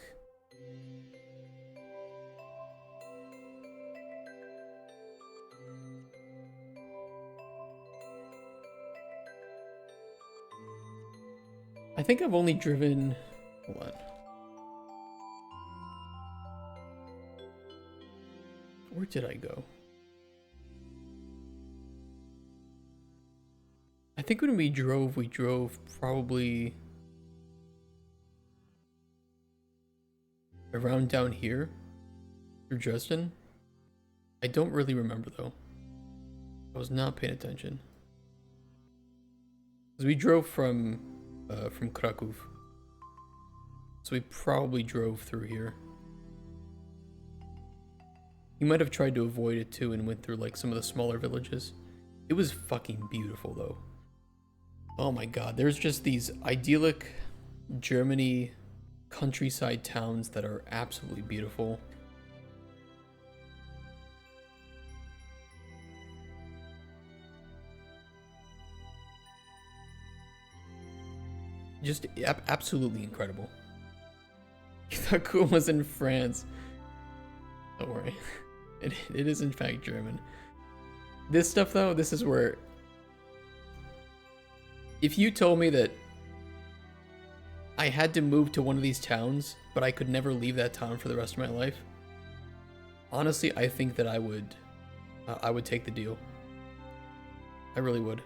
I think I've only driven... Hold on. Where did I go? I think when we drove probably around down here through Dresden. I don't really remember though. I was not paying attention. Because we drove from Krakow. So we probably drove through here. You might have tried to avoid it too and went through like some of the smaller villages. It was fucking beautiful though. Oh my god, there's just these idyllic Germany countryside towns that are absolutely beautiful. Just absolutely incredible. You thought Cool was in France. Don't worry. It is in fact German. This stuff though, this is where... If you told me that I had to move to one of these towns, but I could never leave that town for the rest of my life, honestly, I think that I would take the deal. I really would.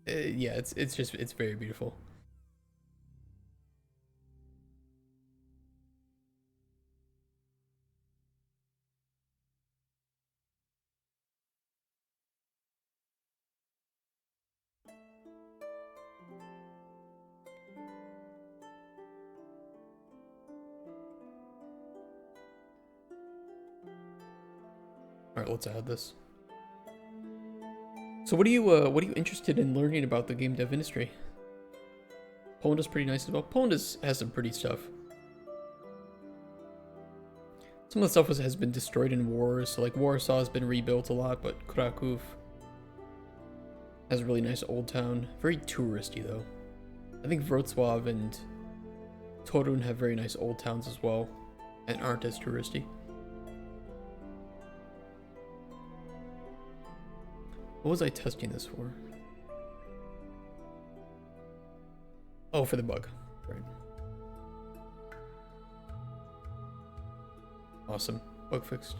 Yeah, it's very beautiful. All right, let's add this. So what are you interested in learning about the game dev industry? Poland is pretty nice as well. Poland has some pretty stuff. Some of the stuff has been destroyed in wars, so like Warsaw has been rebuilt a lot, but Kraków has a really nice old town. Very touristy though. I think Wrocław and Torun have very nice old towns as well, and aren't as touristy. What was I testing this for? Oh, for the bug. Right. Awesome. Bug fixed.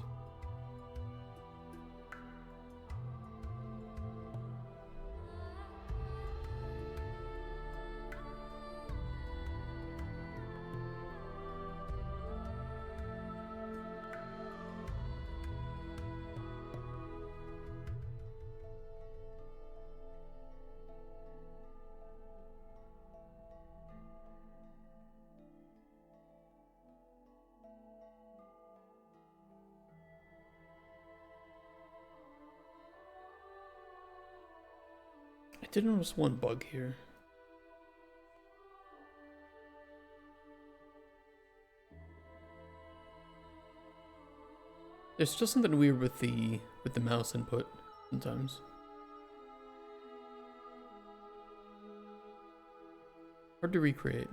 I did notice one bug here. There's still something weird with the mouse input sometimes. Hard to recreate.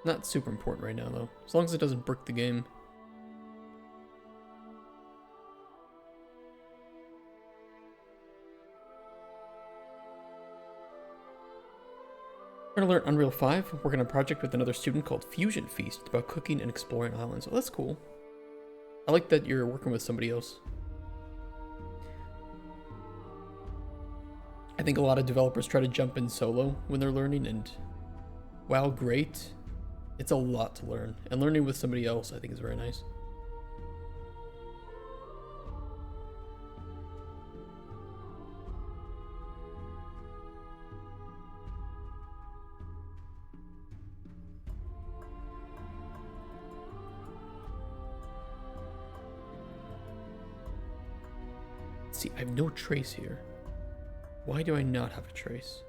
Not super important right now though, as long as it doesn't brick the game. We're gonna learn Unreal 5, working on a project with another student called Fusion Feast about cooking and exploring islands. Oh, that's cool. I like that you're working with somebody else. I think a lot of developers try to jump in solo when they're learning, and while great, it's a lot to learn. And learning with somebody else, I think, is very nice. See, I have no trace here. Why do I not have a trace?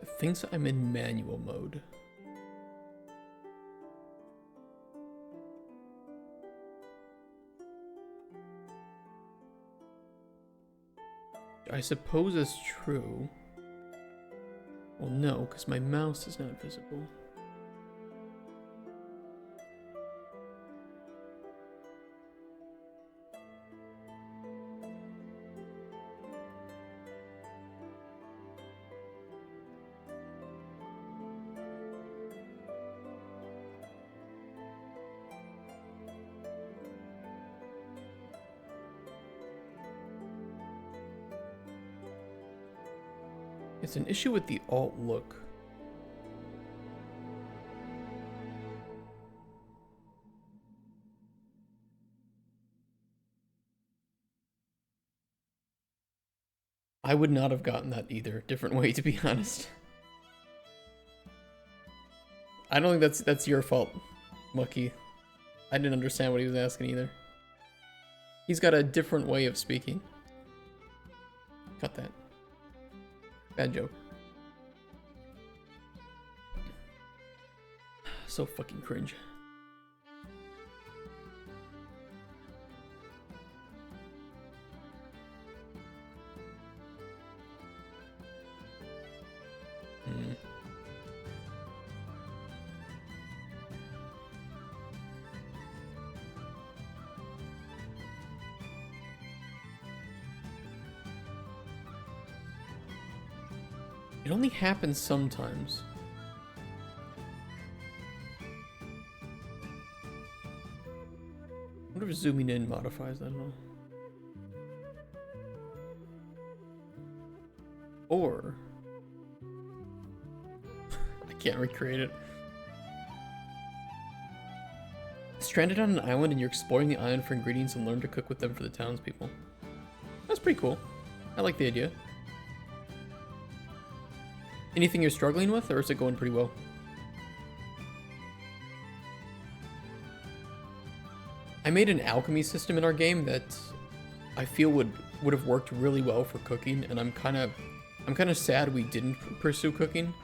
It thinks I'm in manual mode. I suppose it's true. Well, no, because my mouse is not visible. It's an issue with the alt look. I would not have gotten that either different way, to be honest. I don't think that's your fault, Mucky. I didn't understand what he was asking either. He's got a different way of speaking. Cut that. Bad joke. So fucking cringe. It only happens sometimes. I wonder if zooming in modifies that at all. Or... I can't recreate it. Stranded on an island and you're exploring the island for ingredients and learn to cook with them for the townspeople. That's pretty cool. I like the idea. Anything you're struggling with, or is it going pretty well? I made an alchemy system in our game that I feel would have worked really well for cooking, and I'm kind of sad we didn't pursue cooking,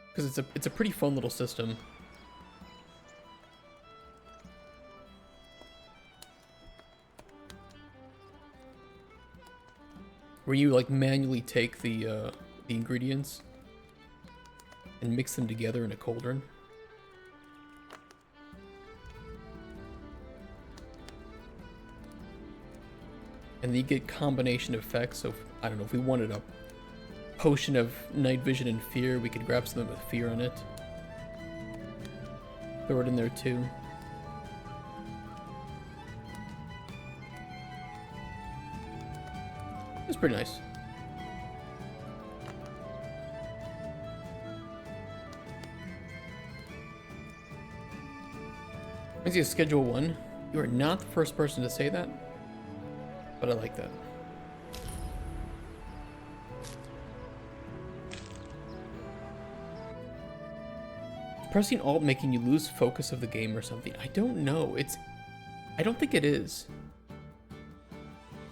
because it's a pretty fun little system. Where you like manually take the ingredients and mix them together in a cauldron. And then you get combination effects. So if, I don't know, if we wanted a potion of night vision and fear, we could grab something with fear on it. Throw it in there too. It's pretty nice. As you schedule 1, you are not the first person to say that, but I like that. Is pressing Alt making you lose focus of the game or something? I don't know. I don't think it is.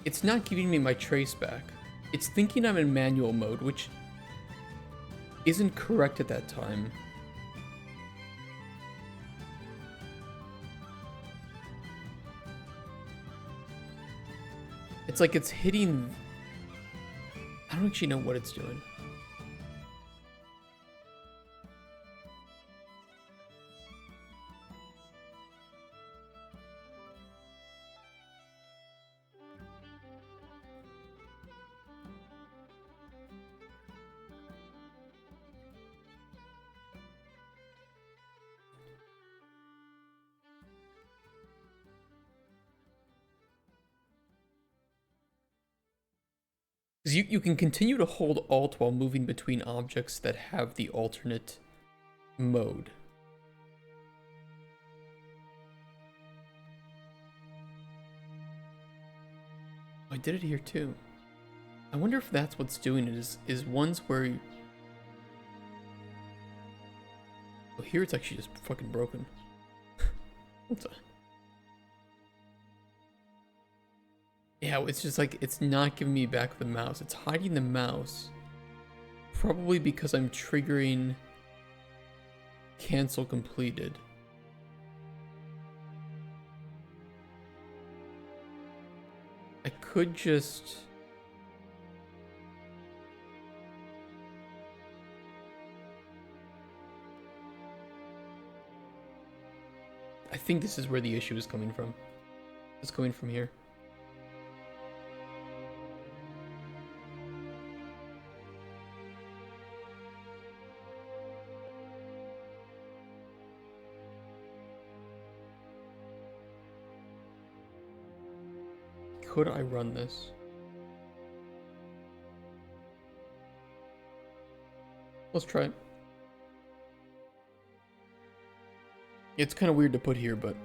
It's not giving me my trace back. It's thinking I'm in manual mode, which isn't correct at that time. It's like it's hitting... I don't actually know what it's doing. You can continue to hold Alt while moving between objects that have the alternate mode. I did it here too. I wonder if that's what's doing it, is ones where you... Oh, here it's actually just fucking broken. What's that? Yeah, it's just like, it's not giving me back the mouse. It's hiding the mouse. Probably because I'm triggering cancel completed. I could just... I think this is where the issue is coming from. It's coming from here. Could I run this? Let's try it. It's kind of weird to put here, but...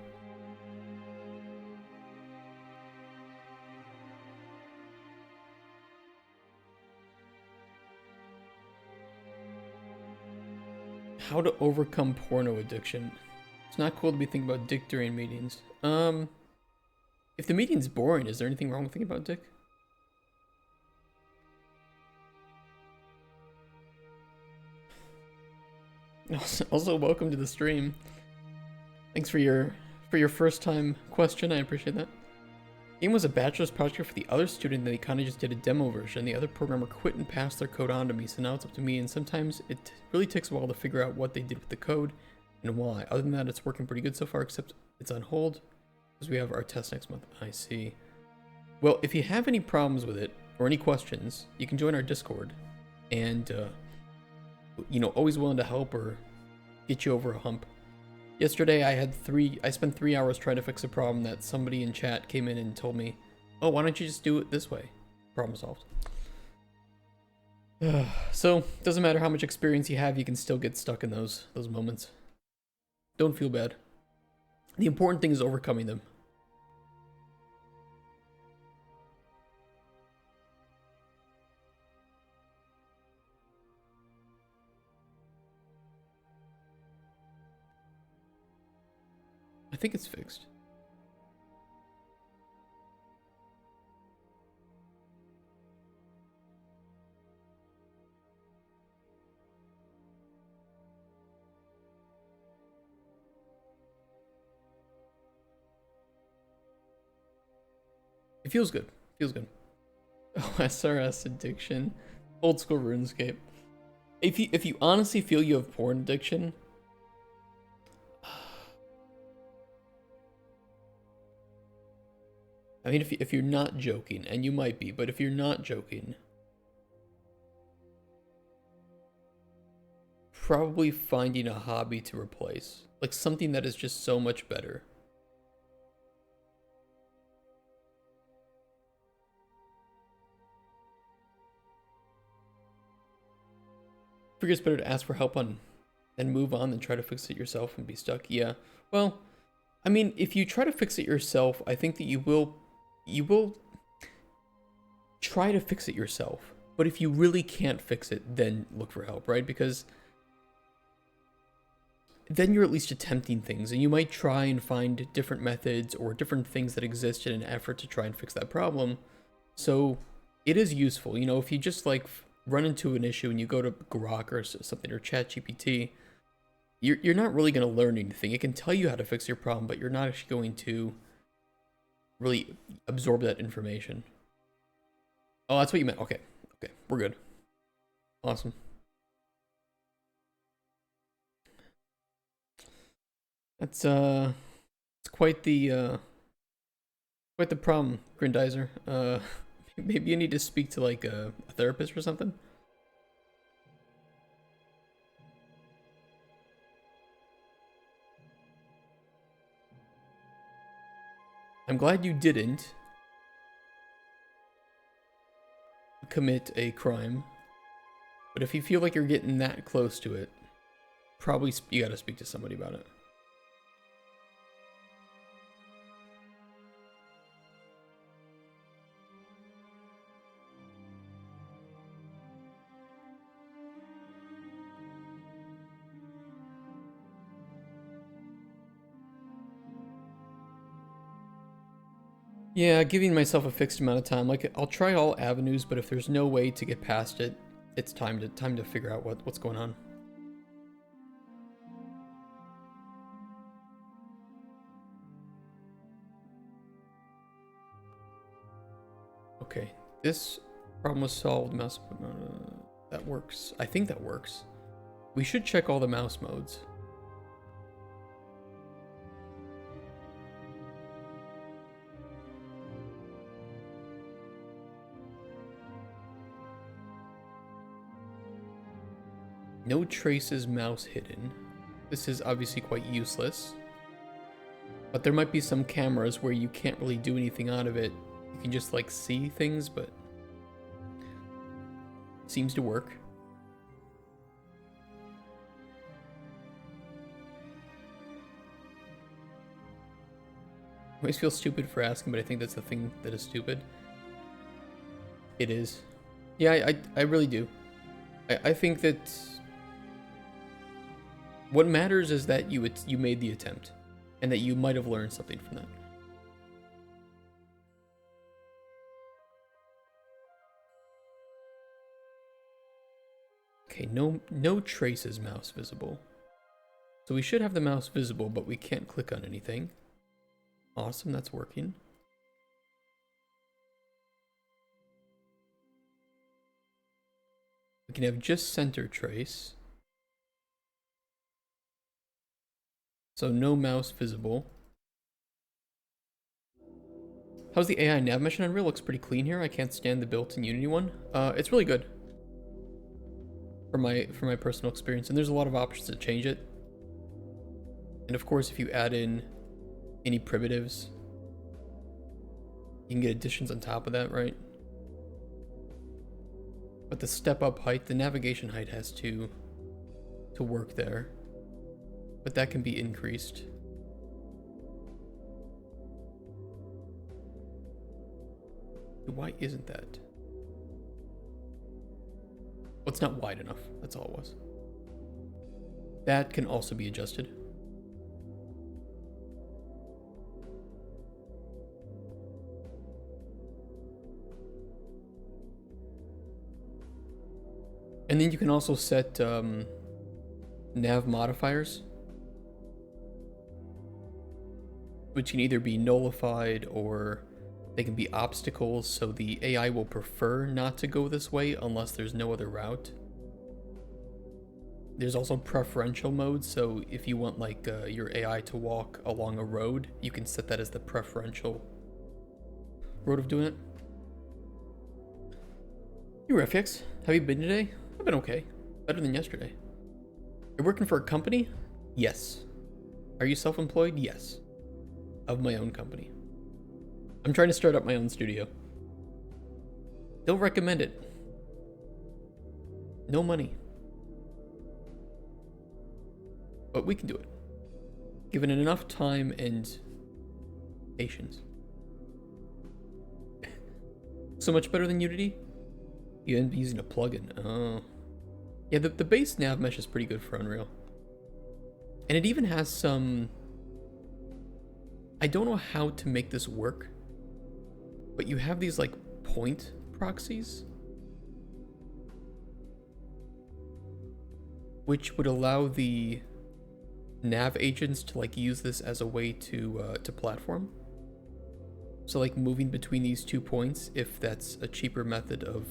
How to overcome porno addiction. It's not cool to be thinking about dick during meetings. If the meeting's boring, is there anything wrong with thinking about dick? Also, welcome to the stream. Thanks for your first time question. I appreciate that. Game was a bachelor's project for the other student, and they kind of just did a demo version. The other programmer quit and passed their code on to me, so now it's up to me. And sometimes it really takes a while to figure out what they did with the code and why. Other than that, it's working pretty good so far, except it's on hold. We have our test next month. I see. Well, if you have any problems with it, or any questions, you can join our Discord. And, you know, always willing to help or get you over a hump. Yesterday I spent 3 hours trying to fix a problem that somebody in chat came in and told me, oh, why don't you just do it this way? Problem solved. So, doesn't matter how much experience you have, you can still get stuck in those moments. Don't feel bad. The important thing is overcoming them. I think it's fixed. It feels good. Feels good. Oh, SRS addiction. Old school RuneScape. If you honestly feel you have porn addiction, I mean, if you're not joking, and you might be, but if you're not joking, probably finding a hobby to replace, like something that is just so much better. I figure it's better to ask for help on and move on than try to fix it yourself and be stuck. Yeah. Well, I mean, if you try to fix it yourself, I think that you will try to fix it yourself. But if you really can't fix it, then look for help, right? Because then you're at least attempting things, and you might try and find different methods or different things that exist in an effort to try and fix that problem. So it is useful, you know, if you just like run into an issue and you go to Grok or something or ChatGPT, you're not really going to learn anything. It can tell you how to fix your problem, but you're not actually going to really absorb that information. Oh, that's what you meant. Okay, okay, we're good. Awesome. That's it's quite the problem, Grindizer. Maybe you need to speak to like a therapist or something. I'm glad you didn't commit a crime, but if you feel like you're getting that close to it, probably you gotta speak to somebody about it. Yeah, giving myself a fixed amount of time. Like, I'll try all avenues, but if there's no way to get past it, it's time to figure out what's going on. Okay, this problem was solved. Mouse, that works. I think that works. We should check all the mouse modes. No traces mouse hidden. This is obviously quite useless. But there might be some cameras where you can't really do anything out of it. You can just like see things, but seems to work. I always feel stupid for asking, but I think that's the thing that is stupid. It is. Yeah, I really do. I think that what matters is that you made the attempt, and that you might have learned something from that. Okay, no traces mouse visible. So we should have the mouse visible, but we can't click on anything. Awesome, that's working. We can have just center trace. So no mouse visible. How's the AI nav mesh in Unreal? Looks pretty clean here. I can't stand the built-in Unity one. It's really good. For my personal experience, and there's a lot of options to change it. And of course, if you add in any primitives, you can get additions on top of that, right? But the step up height, the navigation height has to work there. But that can be increased. Why isn't that? Well, it's not wide enough. That's all it was. That can also be adjusted. And then you can also set nav modifiers, which can either be nullified or they can be obstacles, so the AI will prefer not to go this way unless there's no other route. There's also preferential mode, so if you want like your AI to walk along a road, you can set that as the preferential road of doing it. Hey Refix, have you been today? I've been okay. Better than yesterday. You're working for a company? Yes. Are you self-employed? Yes. Of my own company. I'm trying to start up my own studio. Don't recommend it. No money. But we can do it. Given it enough time and patience. So much better than Unity? You end up using a plugin. Oh. Yeah, the base nav mesh is pretty good for Unreal. And it even has some... I don't know how to make this work, but you have these like point proxies, which would allow the nav agents to like use this as a way to platform. So like moving between these 2 points, if that's a cheaper method of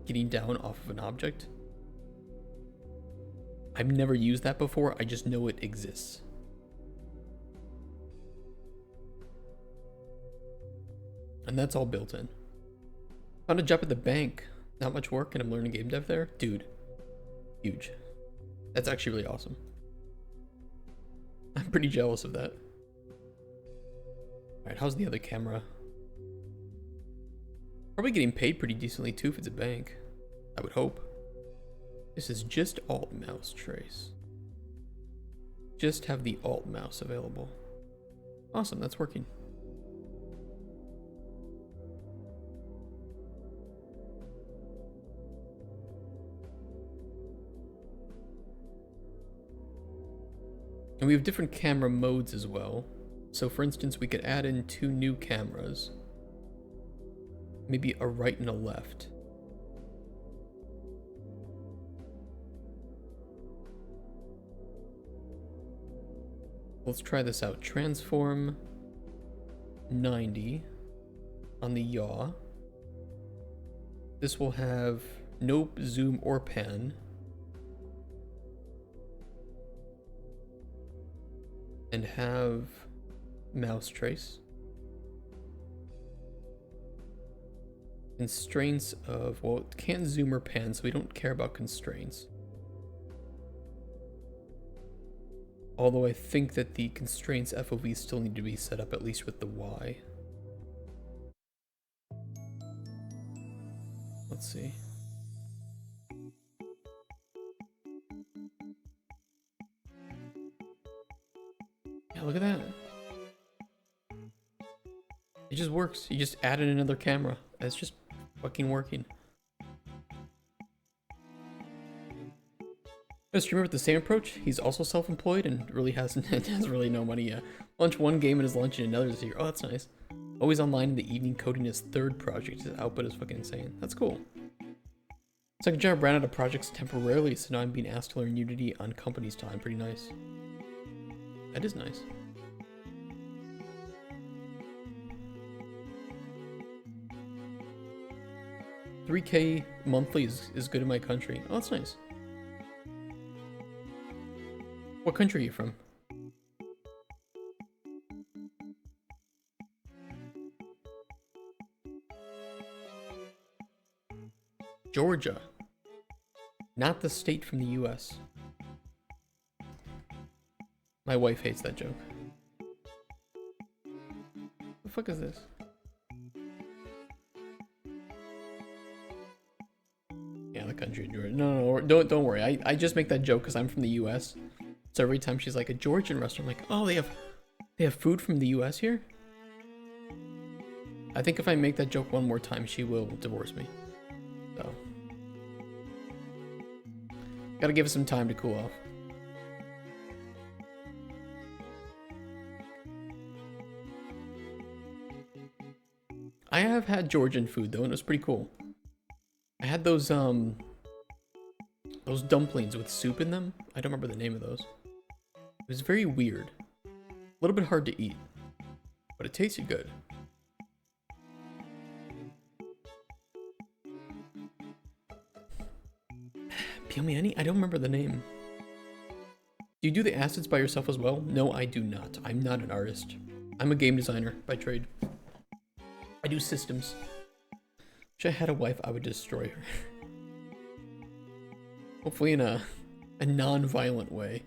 getting down off of an object. I've never used that before, I just know it exists. And that's all built in. Found a job at the bank. Not much work and I'm learning game dev there. Dude, huge. That's actually really awesome. I'm pretty jealous of that. Alright, how's the other camera? Probably getting paid pretty decently too if it's a bank. I would hope. This is just alt mouse trace. Just have the alt mouse available. Awesome, that's working. And we have different camera modes as well. So for instance, we could add in 2 new cameras. Maybe a right and a left. Let's try this out. Transform 90 on the yaw. This will have no zoom or pan. And have mouse trace. Constraints of, well, it can't zoom or pan, so we don't care about constraints. Although I think that the constraints FOV still need to be set up at least with the Y. Let's see. Yeah, look at that. It just works. You just added another camera. It's just fucking working. A streamer with the same approach. He's also self-employed and really has really no money yet. Launched one game and is launching another this year. Oh, that's nice. Always online in the evening coding his 3rd project. His output is fucking insane. That's cool. Second job ran out of projects temporarily, so now I'm being asked to learn Unity on company's time. Pretty nice. That is nice. $3K monthly is good in my country. Oh, that's nice. What country are you from? Georgia. Not the state from the US. My wife hates that joke. The fuck is this? Yeah, the country of Georgia. No, don't worry. I just make that joke because I'm from the US. So every time she's like a Georgian restaurant, I'm like, oh, they have food from the US here? I think if I make that joke one more time, she will divorce me. So gotta give it some time to cool off. I have had Georgian food though, and it was pretty cool. I had those dumplings with soup in them. I don't remember the name of those. It was very weird. A little bit hard to eat, but it tasted good. Piamiani? I don't remember the name. Do you do the assets by yourself as well? No, I do not. I'm not an artist. I'm a game designer by trade. I do systems. If I had a wife, I would destroy her. Hopefully in a non-violent way.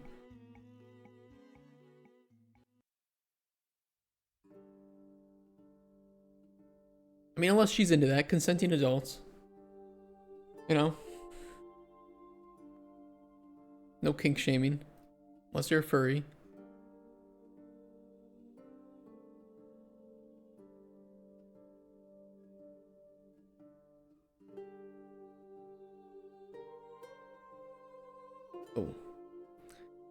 I mean, unless she's into that, consenting adults. You know? No kink shaming. Unless you're a furry. Oh.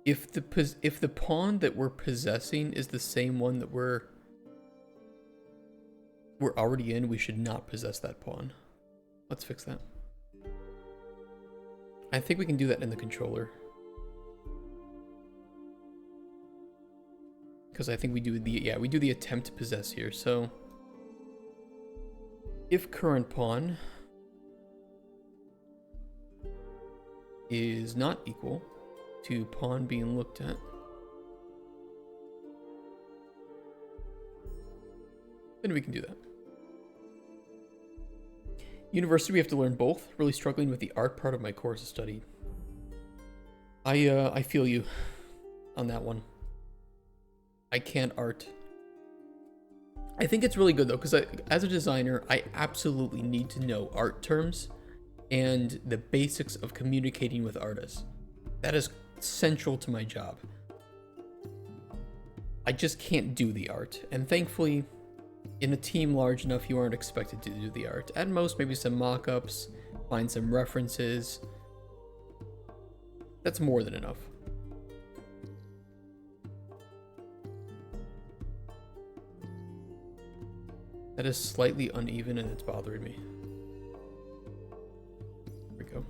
If the pawn that we're possessing is the same one that we're already in, we should not possess that pawn. Let's fix that. I think we can do that in the controller. Because I think we do the attempt to possess here. So if current pawn is not equal to pawn being looked at, then we can do that. University, we have to learn both. Really struggling with the art part of my course of study. I feel you on that one. I can't art. I think it's really good though, because as a designer, I absolutely need to know art terms and the basics of communicating with artists. That is central to my job. I just can't do the art, and thankfully, in a team large enough, you aren't expected to do the art. At most, maybe some mock-ups, find some references. That's more than enough. That is slightly uneven and it's bothering me. There we go.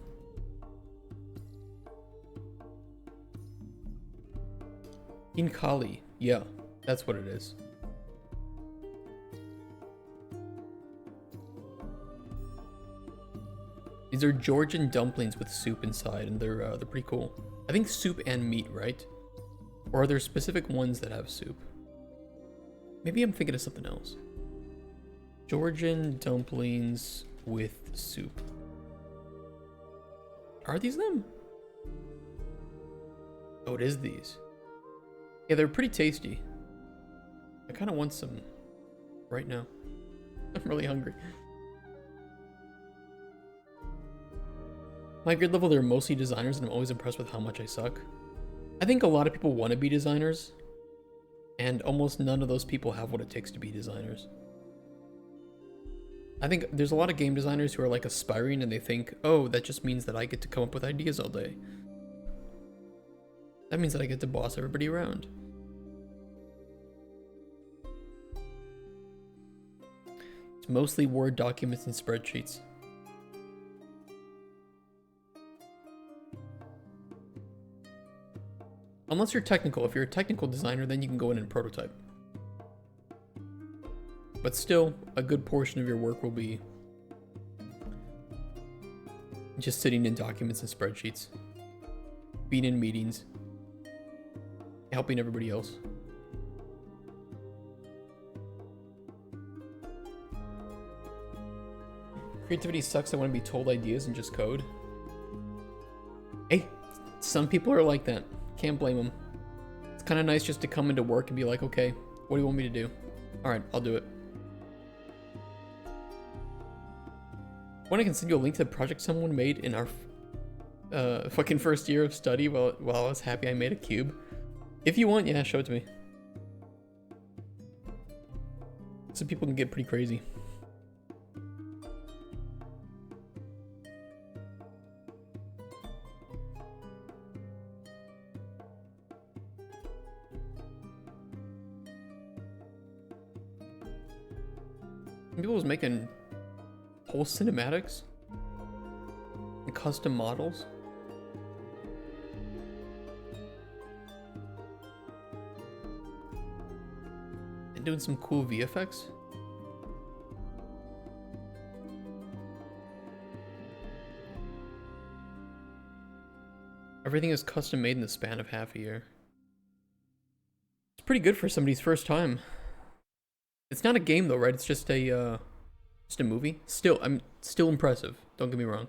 Inkali. Yeah, that's what it is. These are Georgian dumplings with soup inside, and they're pretty cool. I think soup and meat, right? Or are there specific ones that have soup? Maybe I'm thinking of something else. Georgian dumplings with soup. Are these them? Oh, it is these. Yeah, they're pretty tasty. I kind of want some right now. I'm really hungry. My grade level, they're mostly designers, and I'm always impressed with how much I suck. I think a lot of people want to be designers, and almost none of those people have what it takes to be designers. I think there's a lot of game designers who are like aspiring and they think, oh, that just means that I get to come up with ideas all day. That means that I get to boss everybody around. It's mostly Word documents and spreadsheets. Unless you're technical. If you're a technical designer, then you can go in and prototype. But still, a good portion of your work will be just sitting in documents and spreadsheets, being in meetings, helping everybody else. Creativity sucks. I want to be told ideas and just code. Hey, some people are like that. Can't blame them. It's kind of nice just to come into work and be like, okay, what do you want me to do? All right, I'll do it. I can send you a link to the project someone made in our fucking first year of study while I was happy I made a cube. If you want, yeah, show it to me. Some people can get pretty crazy. People was making whole cinematics and custom models. And doing some cool VFX. Everything is custom made in the span of half a year. It's pretty good for somebody's first time. It's not a game though, right? It's just a movie. Still, I'm still impressive. Don't get me wrong.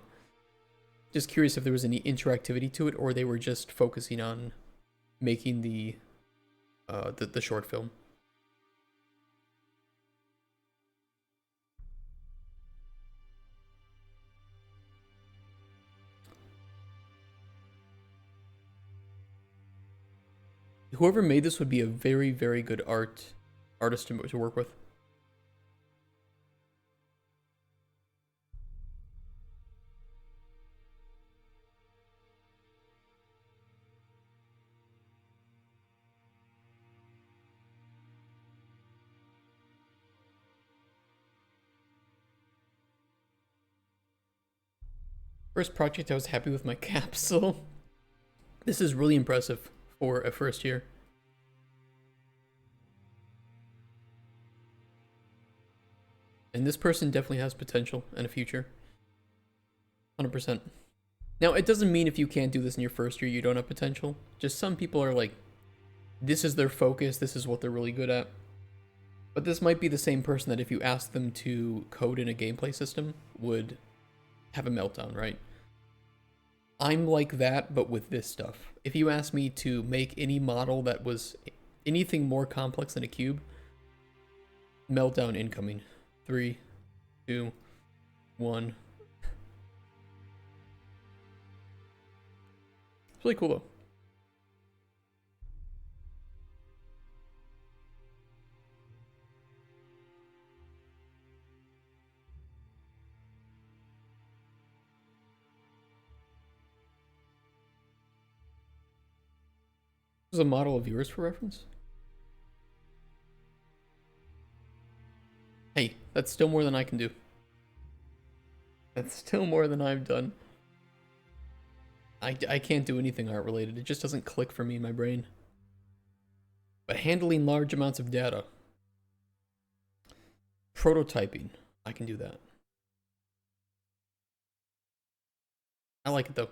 Just curious if there was any interactivity to it, or they were just focusing on making the short film. Whoever made this would be a very, very good artist to work with. First project I was happy with my capsule. This is really impressive for a first year. And this person definitely has potential and a future. 100%. Now, it doesn't mean if you can't do this in your first year, you don't have potential. Just some people are like, this is their focus, this is what they're really good at. But this might be the same person that if you ask them to code in a gameplay system, would have a meltdown, right? I'm like that, but with this stuff. If you ask me to make any model that was anything more complex than a cube, meltdown incoming. 3, 2, 1. It's really cool though. This is a model of yours for reference? Hey, that's still more than I can do. That's still more than I've done. I can't do anything art related. It just doesn't click for me in my brain. But handling large amounts of data. Prototyping. I can do that. I like it though.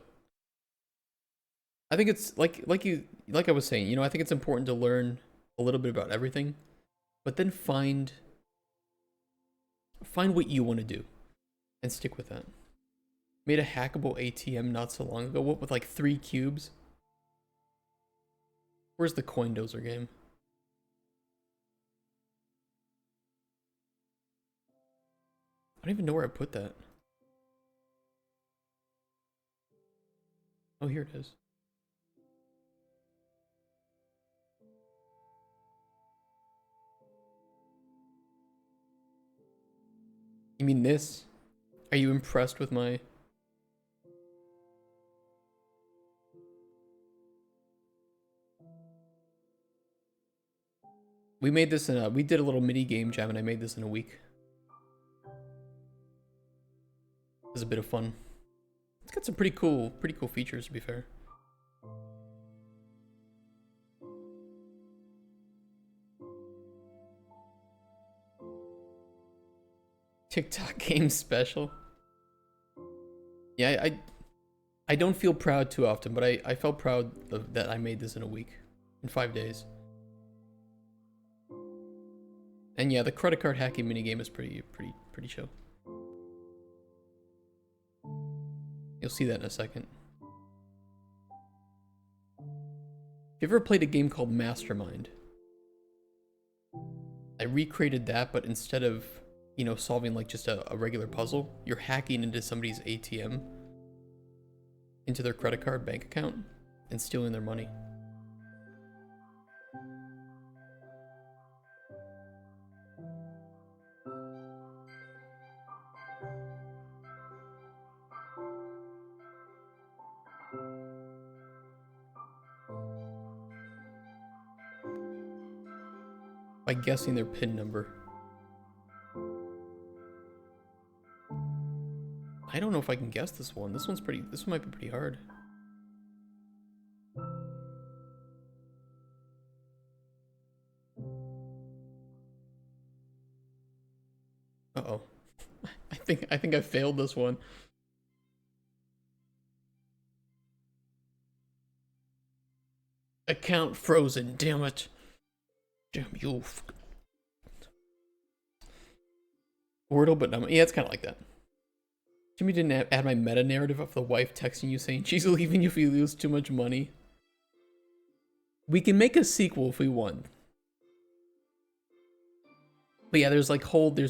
I think it's like I was saying, you know, I think it's important to learn a little bit about everything, but then find what you want to do and stick with that. Made a hackable ATM not so long ago. What, with like 3 cubes? Where's the coin dozer game? I don't even know where I put that. Oh, here it is. You mean this? Are you impressed with my... We made this in a... We did a little mini game jam and I made this in a week. It was a bit of fun. It's got some pretty cool features, to be fair. TikTok game special. Yeah, I don't feel proud too often, but I felt proud that I made this in a week, in 5 days. And yeah, the credit card hacking minigame is pretty chill. You'll see that in a second. Have you ever played a game called Mastermind? I recreated that, but instead of, you know, solving like just a regular puzzle, you're hacking into somebody's ATM, into their credit card bank account, and stealing their money. By guessing their PIN number. I don't know if I can guess this one. This one might be pretty hard. Uh-oh. I think I failed this one. Account frozen, damn it. Damn you. Wordle, but no, yeah, it's kind of like that. Jimmy didn't add my meta narrative of the wife texting you saying she's leaving you if you lose too much money. We can make a sequel if we want. But yeah, there's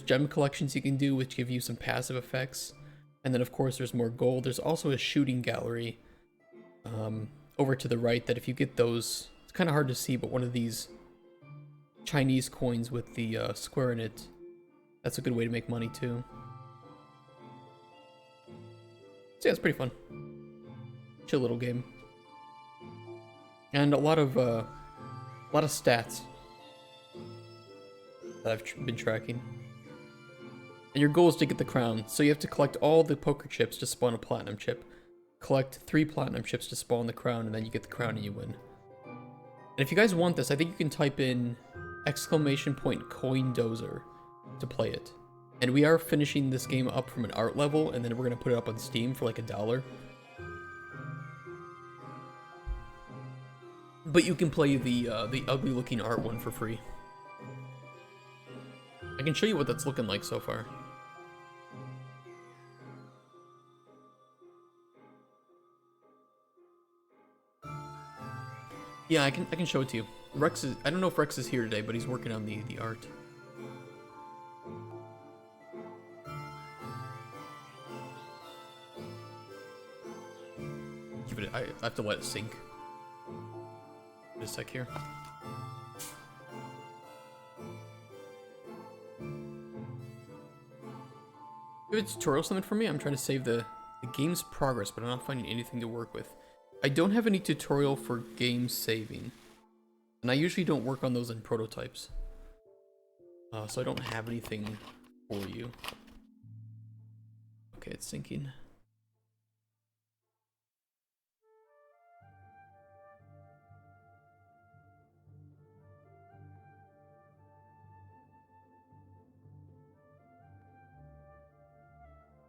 gem collections you can do which give you some passive effects. And then of course there's more gold. There's also a shooting gallery over to the right that if you get those, it's kind of hard to see, but one of these Chinese coins with the square in it, that's a good way to make money too. So yeah, it's pretty fun. Chill little game. And a lot of stats that I've been tracking. And your goal is to get the crown, so you have to collect all the poker chips to spawn a platinum chip. Collect 3 platinum chips to spawn the crown, and then you get the crown and you win. And if you guys want this, I think you can type in !coindozer to play it. And we are finishing this game up from an art level, and then we're gonna put it up on Steam for like $1. But you can play the ugly looking art one for free. I can show you what that's looking like so far. Yeah, I can show it to you. I don't know if Rex is here today, but he's working on the art. Give it. I have to let it sink. Just a sec here. You have a tutorial something for me? I'm trying to save the game's progress, but I'm not finding anything to work with. I don't have any tutorial for game saving. And I usually don't work on those in prototypes. So I don't have anything for you. Okay, it's syncing.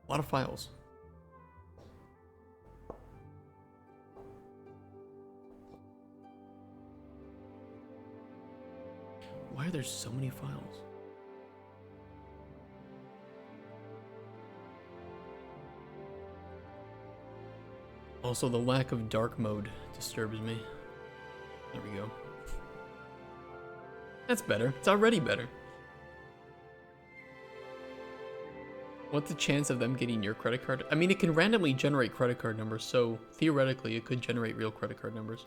A lot of files. Why are there so many files? Also, the lack of dark mode disturbs me. There we go. That's better. It's already better. What's the chance of them getting your credit card? I mean, it can randomly generate credit card numbers, so theoretically it could generate real credit card numbers.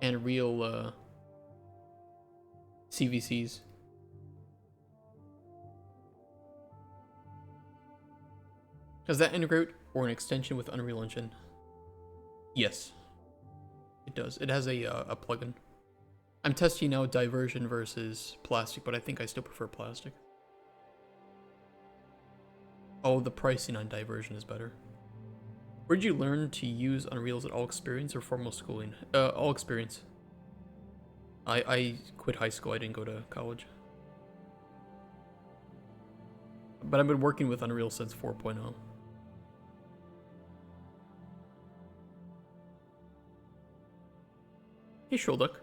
And real, CVCs. Does that integrate or an extension with Unreal Engine? Yes, it does. It has a plugin. I'm testing out diversion versus plastic, but I think I still prefer plastic. Oh, the pricing on diversion is better. Where'd you learn to use Unreal's at all experience or formal schooling? All experience. I quit high school. I didn't go to college. But I've been working with Unreal since 4.0. Hey, Shulduck.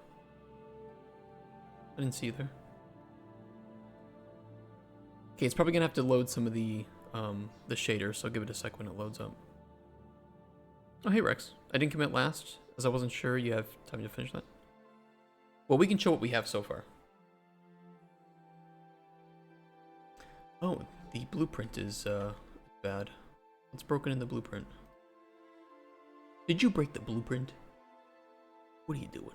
I didn't see you there. Okay, it's probably gonna have to load some of the shaders, so I'll give it a sec when it loads up. Oh, hey Rex. I didn't commit last, as I wasn't sure you have time to finish that. Well, we can show what we have so far. Oh, the blueprint is bad. What's broken in the blueprint? Did you break the blueprint? What are you doing?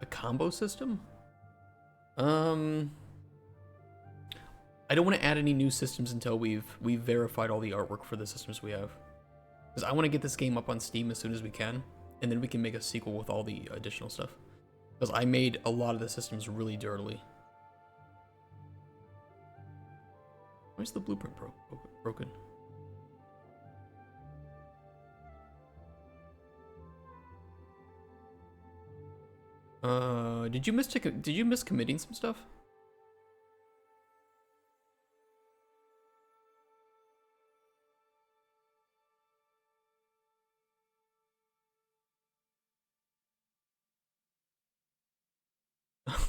A combo system? I don't want to add any new systems until we've verified all the artwork for the systems we have. Because I want to get this game up on Steam as soon as we can, and then we can make a sequel with all the additional stuff. Because I made a lot of the systems really dirtily. Where's the blueprint broken? Did you miss committing some stuff?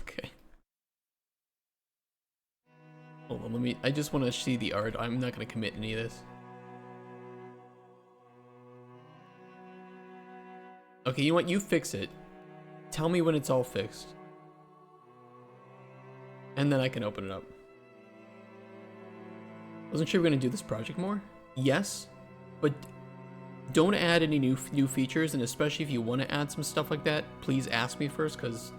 Okay. Hold on, I just want to see the art. I'm not going to commit any of this. Okay, you know what? You fix it. Tell me when it's all fixed. And then I can open it up. Wasn't sure we were going to do this project more. Yes, but don't add any new features, and especially if you want to add some stuff like that, please ask me first, because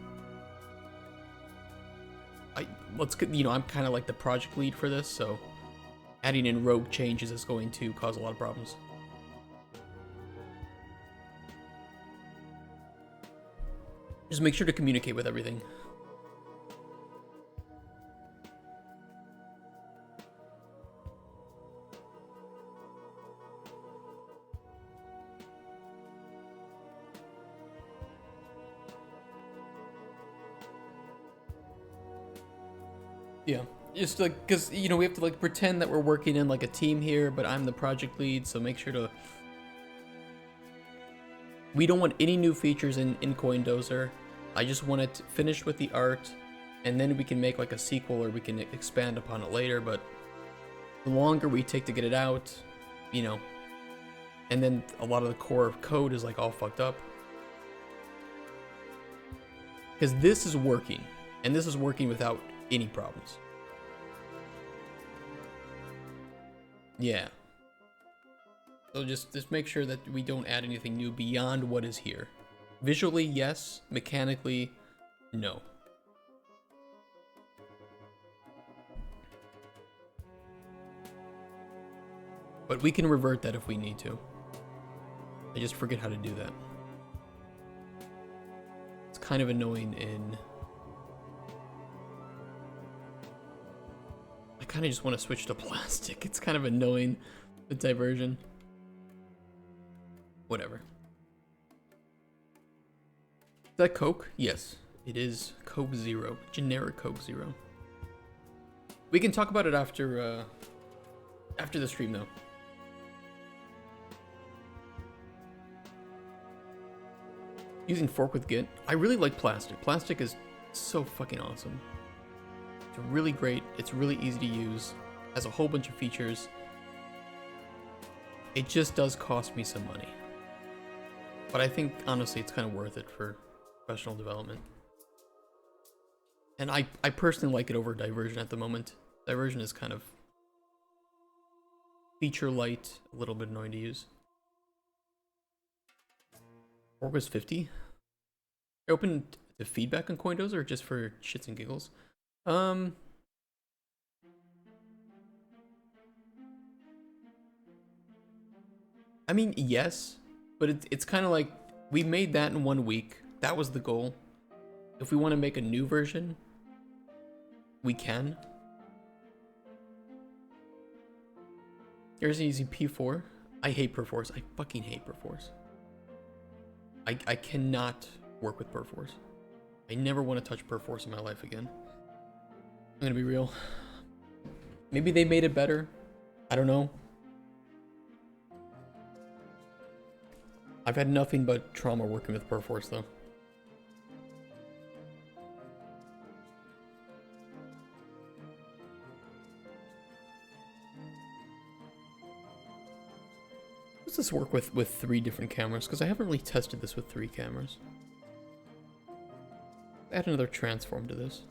I'm kind of like the project lead for this, so adding in rogue changes is going to cause a lot of problems. Just make sure to communicate with everything. Yeah, just like, because, we have to like pretend that we're working in like a team here, but I'm the project lead, so make sure to... We don't want any new features in CoinDozer. I just want it finished with the art, and then we can make like a sequel, or we can expand upon it later, but the longer we take to get it out, and then a lot of the core code is like all fucked up. Because this is working, and this is working without any problems. Yeah. So just make sure that we don't add anything new beyond what is here. Visually, yes. Mechanically, no. But we can revert that if we need to. I just forget how to do that. It's kind of annoying in... I kind of just want to switch to plastic. It's kind of annoying, the diversion. Whatever. Is that Coke? Yes, it is Coke Zero. Generic Coke Zero. We can talk about it after the stream, though. Using fork with Git. I really like plastic. Plastic is so fucking awesome. It's really great. It's really easy to use. Has a whole bunch of features. It just does cost me some money. But I think, honestly, it's kind of worth it for professional development. And I personally like it over Diversion at the moment. Diversion is kind of feature light, a little bit annoying to use. Fork was 50. Open to feedback on CoinDozer, or just for shits and giggles? I mean, yes, but it's kind of like, we made that in 1 week. That was the goal. If we want to make a new version, we can. Here's an easy P4. I hate Perforce. I fucking hate Perforce. I cannot work with Perforce. I never want to touch Perforce in my life again. I'm gonna be real. Maybe they made it better. I don't know. I've had nothing but trauma working with Perforce, though. does this work with 3 different cameras? Because I haven't really tested this with 3 cameras. Add another transform to this.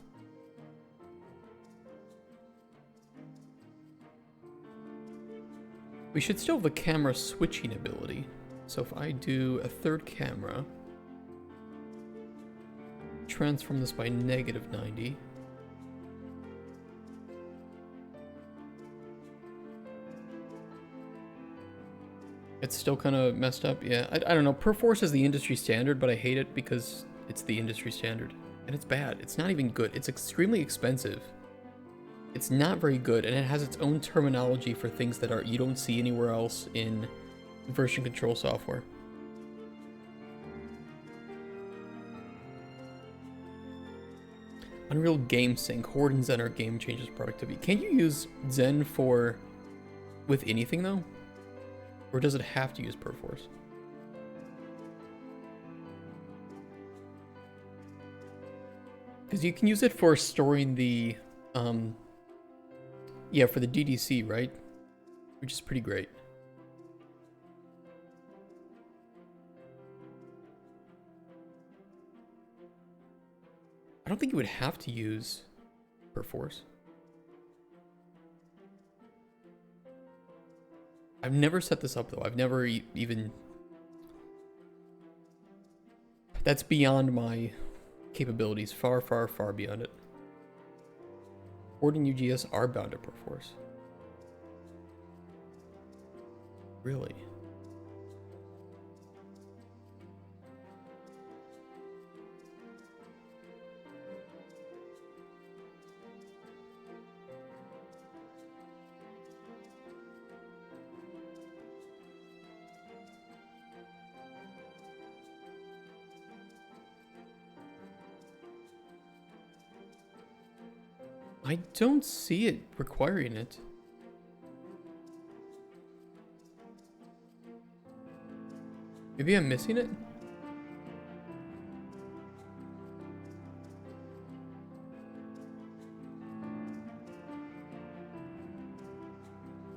We should still have the camera switching ability. So if I do a 3rd camera, transform this by -90. It's still kind of messed up. Yeah, I don't know. Perforce is the industry standard, but I hate it because it's the industry standard. And it's bad. It's not even good. It's extremely expensive. It's not very good, and it has its own terminology for things that are you don't see anywhere else in version control software. Unreal Game Sync, Horde and Zen are game changes productivity. Can you use Zen with anything though? Or does it have to use Perforce? Because you can use it for storing the, yeah, for the DDC, right? Which is pretty great. I don't think you would have to use Perforce. I've never set this up though. I've never even... That's beyond my capabilities. Far, far, far beyond it. Horde and UGS are bound to Perforce. Really? I don't see it requiring it. Maybe I'm missing it?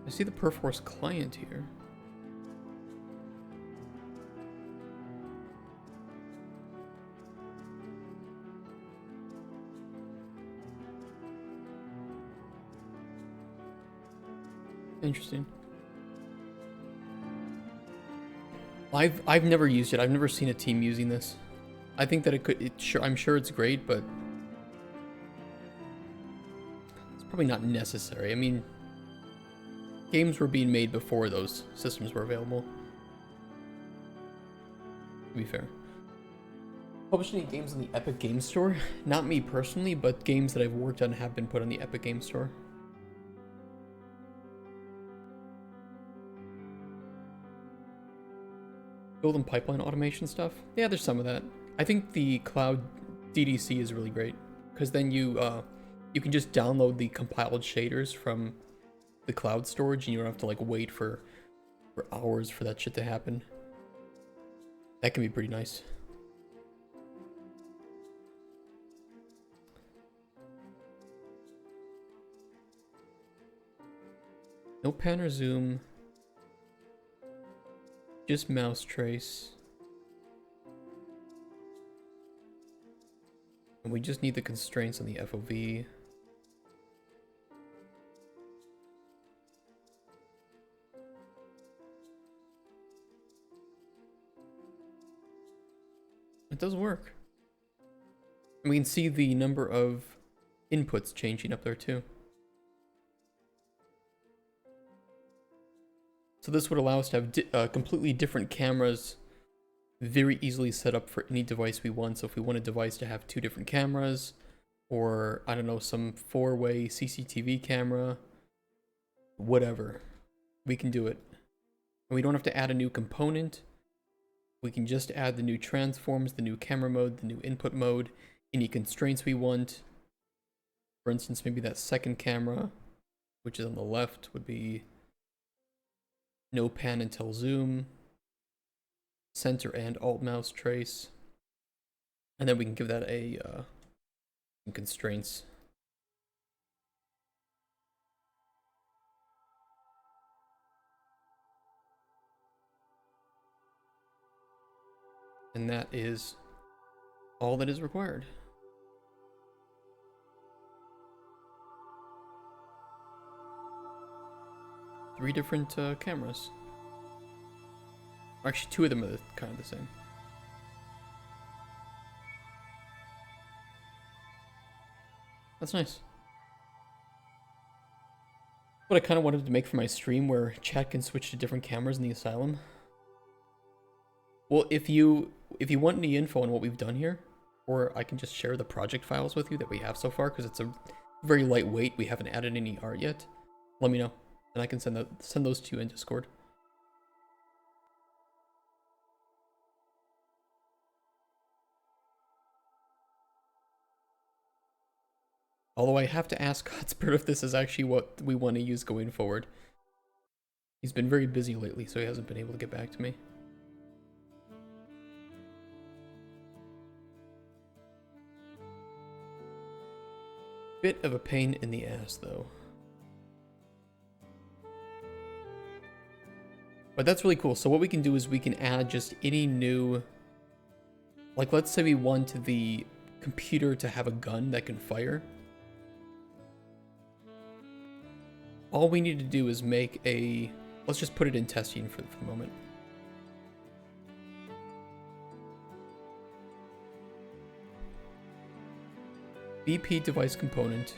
I see the Perforce client here. Interesting. I've never used it. I've never seen a team using this. I think that it could. I'm sure it's great, but it's probably not necessary. I mean, games were being made before those systems were available. To be fair. Published any games on the Epic Games Store? Not me personally, but games that I've worked on have been put on the Epic Games Store. Build and pipeline automation stuff. Yeah, there's some of that. I think the cloud DDC is really great because then you can just download the compiled shaders from the cloud storage and you don't have to like wait for hours for that shit to happen. That can be pretty nice. No pan or zoom. Just mouse trace. And we just need the constraints on the FOV. It does work. And we can see the number of inputs changing up there too. So this would allow us to have completely different cameras very easily set up for any device we want. So if we want a device to have 2 different cameras, or I don't know, some 4-way CCTV camera, whatever, we can do it. And we don't have to add a new component. We can just add the new transforms, the new camera mode, the new input mode, any constraints we want. For instance, maybe that second camera, which is on the left, would be no pan until zoom, center and alt mouse trace, and then we can give that a some constraints. And that is all that is required. Three different cameras. Actually, two of them are kind of the same. That's nice. What I kind of wanted to make for my stream, where chat can switch to different cameras in the asylum. Well, if you want any info on what we've done here, or I can just share the project files with you that we have so far, because it's a very lightweight. We haven't added any art yet. Let me know, and I can send those to you in Discord. Although I have to ask Hotspur if this is actually what we want to use going forward. He's been very busy lately, so he hasn't been able to get back to me. Bit of a pain in the ass, though. But that's really cool. So what we can do is we can add just any new... Like, let's say we want the computer to have a gun that can fire. All we need to do is make a... Let's just put it in testing for the moment. BP device component.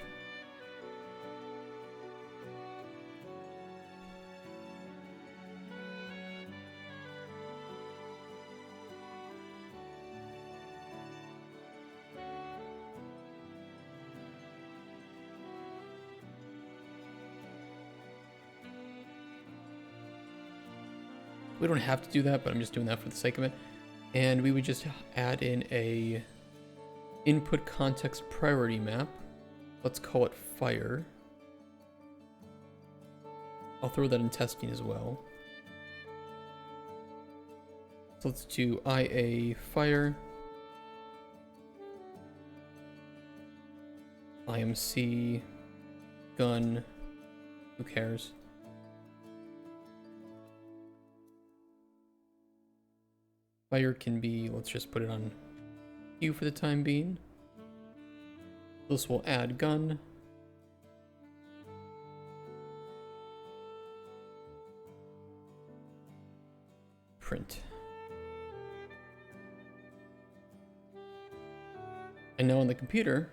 We don't have to do that, but I'm just doing that for the sake of it. And we would just add in a input context priority map. Let's call it fire. I'll throw that in testing as well. So let's do IA fire. IMC gun. Who cares? Fire can be, let's just put it on Q for the time being. This will add gun. Print. And now on the computer,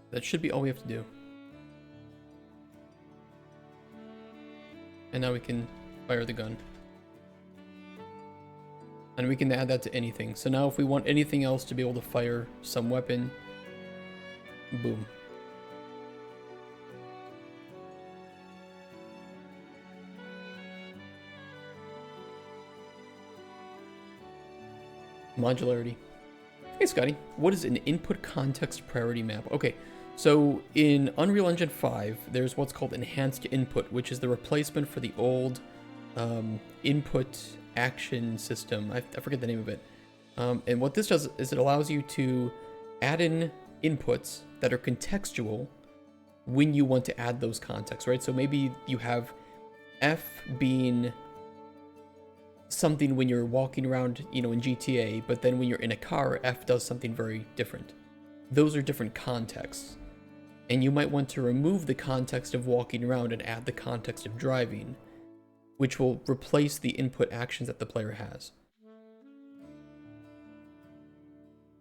that should be all we have to do. And now we can fire the gun. And we can add that to anything. So now if we want anything else to be able to fire some weapon, boom. Modularity. Hey Scotty, what is an input context priority map? Okay, so in Unreal Engine 5, there's what's called enhanced input, which is the replacement for the old input action system. I forget the name of it. And what this does is it allows you to add in inputs that are contextual when you want to add those contexts, right? So maybe you have F being something when you're walking around, you know, in GTA, but then when you're in a car, F does something very different. Those are different contexts. And you might want to remove the context of walking around and add the context of driving, which will replace the input actions that the player has.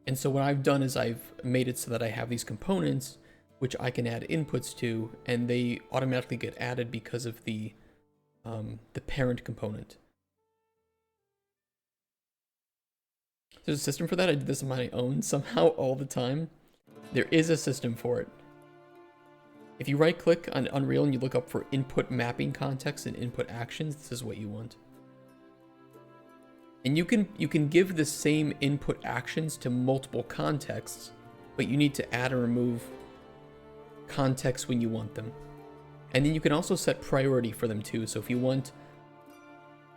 And so what I've done is I've made it so that I have these components which I can add inputs to, and they automatically get added because of the parent component. There's a system for that. I did this on my own somehow all the time. There is a system for it. If you right click on Unreal and you look up for input mapping context and input actions, this is what you want. And you can give the same input actions to multiple contexts, but you need to add or remove contexts when you want them. And then you can also set priority for them too. So if you want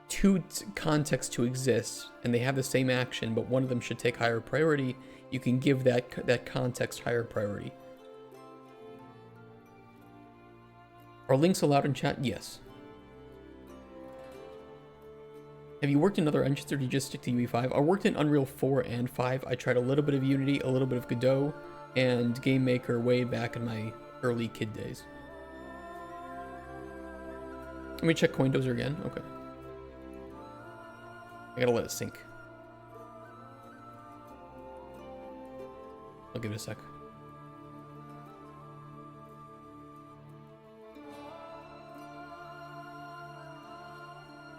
two contexts to exist and they have the same action, but one of them should take higher priority, you can give that context higher priority. Are links allowed in chat? Yes. Have you worked in other engines or do you just stick to UE5? I worked in Unreal 4 and 5. I tried a little bit of Unity, a little bit of Godot, and Game Maker way back in my early kid days. Let me check CoinDozer again. Okay. I gotta let it sync. I'll give it a sec.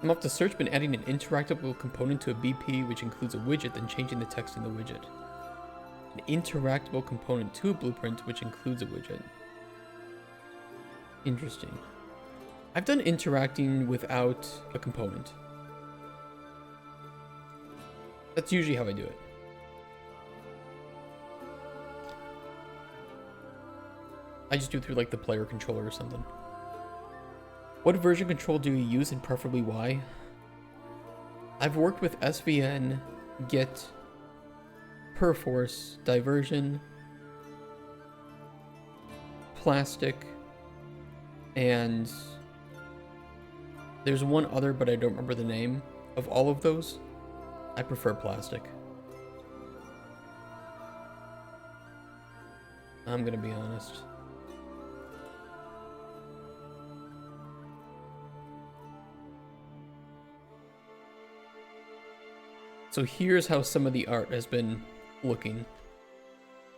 I'm off the search bin adding an interactable component to a BP, which includes a widget, then changing the text in the widget. An interactable component to a blueprint, which includes a widget. Interesting. I've done interacting without a component. That's usually how I do it. I just do it through like the player controller or something. What version control do you use and preferably why? I've worked with SVN, Git, Perforce, Diversion, Plastic, and there's one other, but I don't remember the name. Of all of those, I prefer Plastic. I'm gonna be honest. So here's how some of the art has been looking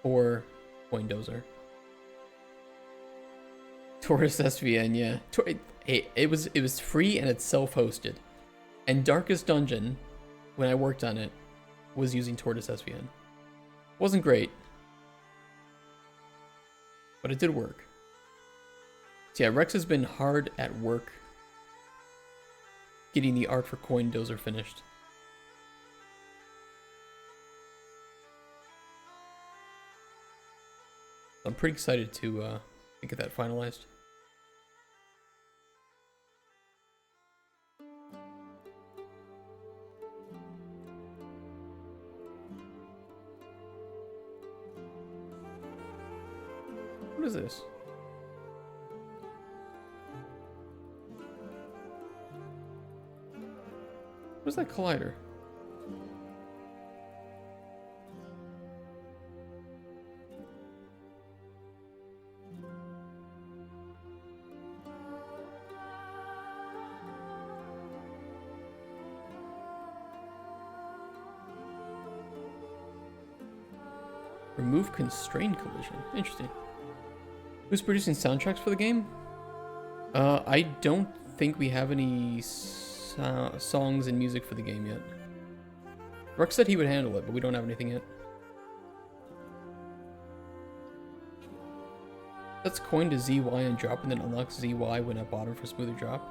for CoinDozer. Tortoise SVN, yeah. Hey, it was free and it's self-hosted. And Darkest Dungeon, when I worked on it, was using Tortoise SVN. Wasn't great, but it did work. So yeah, Rex has been hard at work getting the art for CoinDozer finished. I'm pretty excited to get that finalized. What is this? What's that collider? Remove constrained collision. Interesting. Who's producing soundtracks for the game? I don't think we have any songs and music for the game yet. Rex said he would handle it, but we don't have anything yet. That's coin to ZY and drop, and then unlocks ZY when at bottom for smoother drop.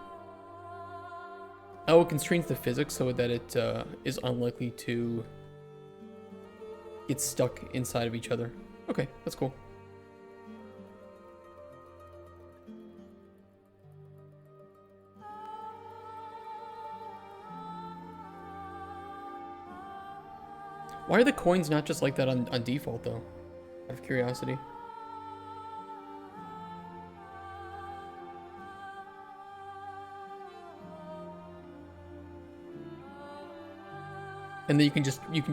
Oh, it constrains the physics so that it is unlikely to get stuck inside of each other. Okay, that's cool. Why are the coins not just like that on default, though? Out of curiosity. And then you can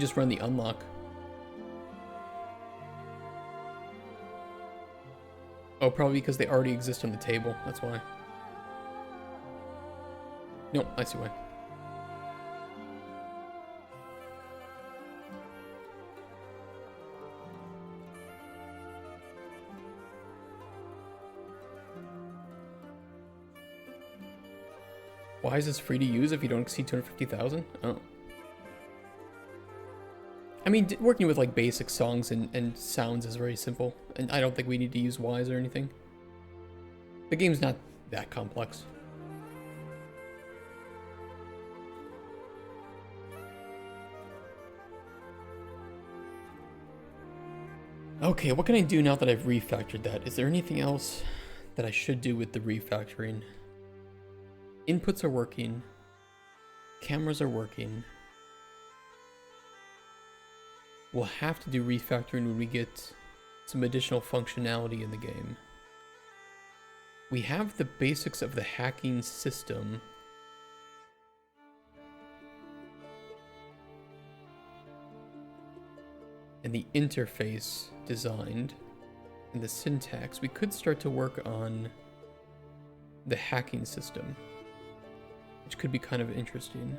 just run the unlock. Oh, probably because they already exist on the table. That's why. Nope, I see why. Why is this free to use if you don't exceed 250,000? Oh. I mean, working with like basic songs and sounds is very simple, and I don't think we need to use Ys or anything. The game's not that complex. Okay, what can I do now that I've refactored that? Is there anything else that I should do with the refactoring? Inputs are working. Cameras are working. We'll have to do refactoring when we get some additional functionality in the game. We have the basics of the hacking system. and the interface designed and the syntax, we could start to work on the hacking system, which could be kind of interesting.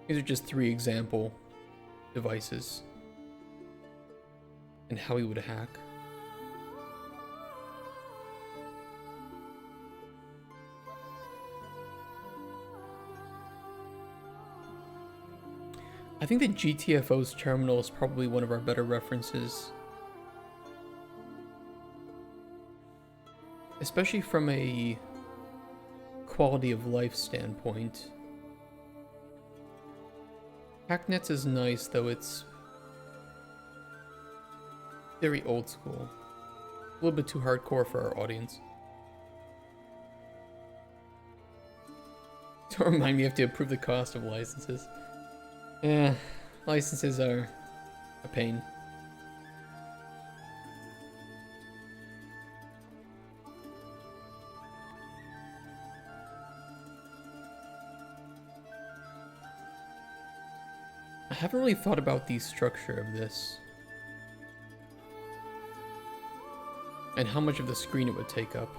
These are just 3 example devices and how we would hack. I think that GTFO's terminal is probably one of our better references, especially from a quality of life standpoint. Hacknets is nice, though it's very old school. A little bit too hardcore for our audience. Don't remind me you have to approve the cost of licenses. Yeah, licenses are a pain. I haven't really thought about the structure of this and how much of the screen it would take up.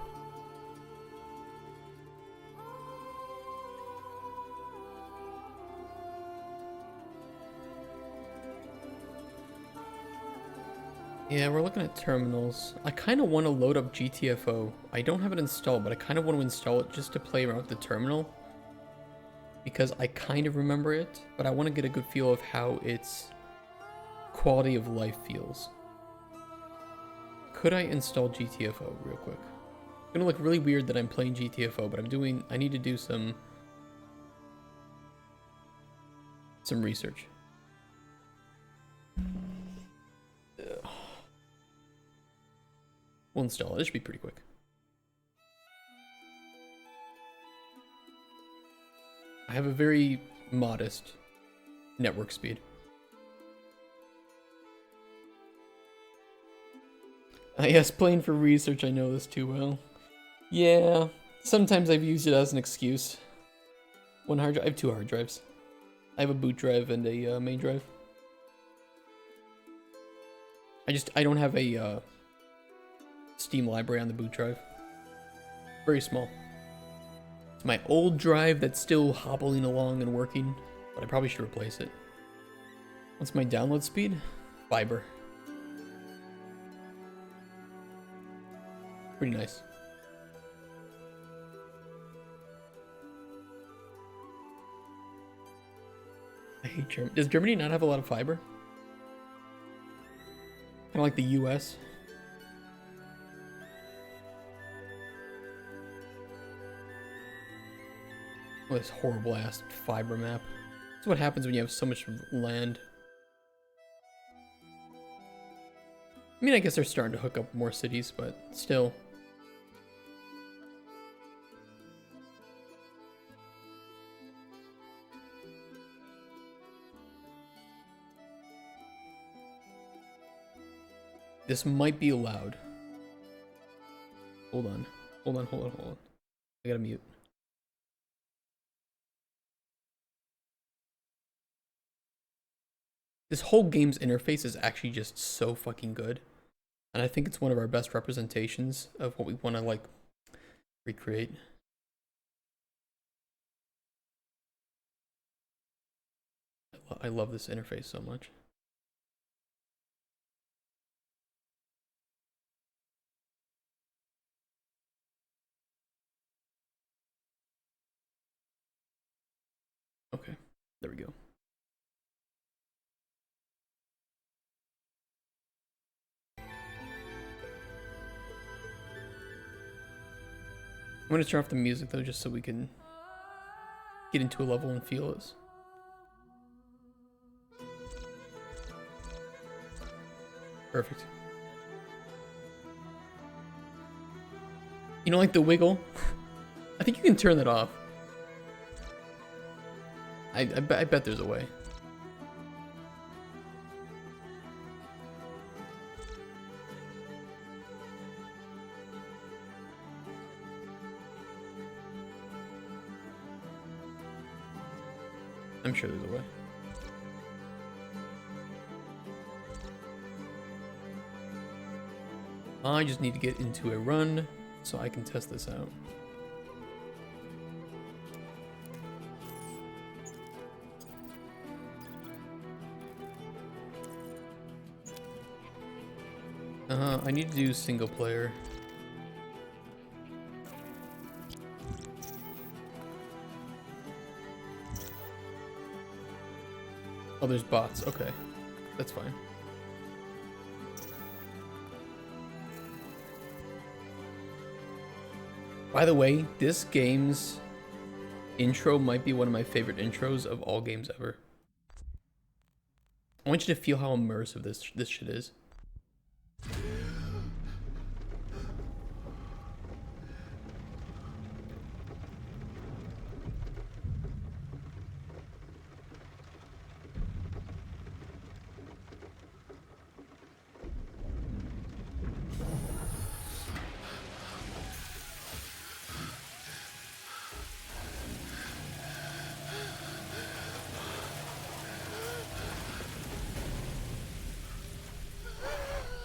Yeah, we're looking at terminals. I kind of want to load up GTFO. I don't have it installed, but I kind of want to install it just to play around with the terminal, because I kind of remember it, but I want to get a good feel of how its quality of life feels. Could I install GTFO real quick? It's gonna look really weird that I'm playing GTFO, but I need to do some research. We'll install it. It should be pretty quick. I have a very modest network speed. Yes, playing for research, I know this too well. Yeah, sometimes I've used it as an excuse. One hard drive, I have 2 hard drives. I have a boot drive and a main drive. I don't have a Steam library on the boot drive. Very small. It's my old drive that's still hobbling along and working, but I probably should replace it. What's my download speed? Fiber. Pretty nice. I hate Germany. Does Germany not have a lot of fiber? Kind of like the US. Oh, this horrible ass fiber map. That's what happens when you have so much land. I mean, I guess they're starting to hook up more cities, but still. This might be allowed. Hold on. Hold on. I gotta mute. This whole game's interface is actually just so fucking good. And I think it's one of our best representations of what we want to, like, recreate. I love this interface so much. Okay, there we go. I'm gonna turn off the music though, just so we can get into a level and feel this. Perfect. You don't like the wiggle? I think you can turn that off. I bet there's a way. I'm sure there's a way. I just need to get into a run so I can test this out. I need to do single player. Oh, there's bots. Okay. That's fine. By the way, this game's intro might be one of my favorite intros of all games ever. I want you to feel how immersive this shit is.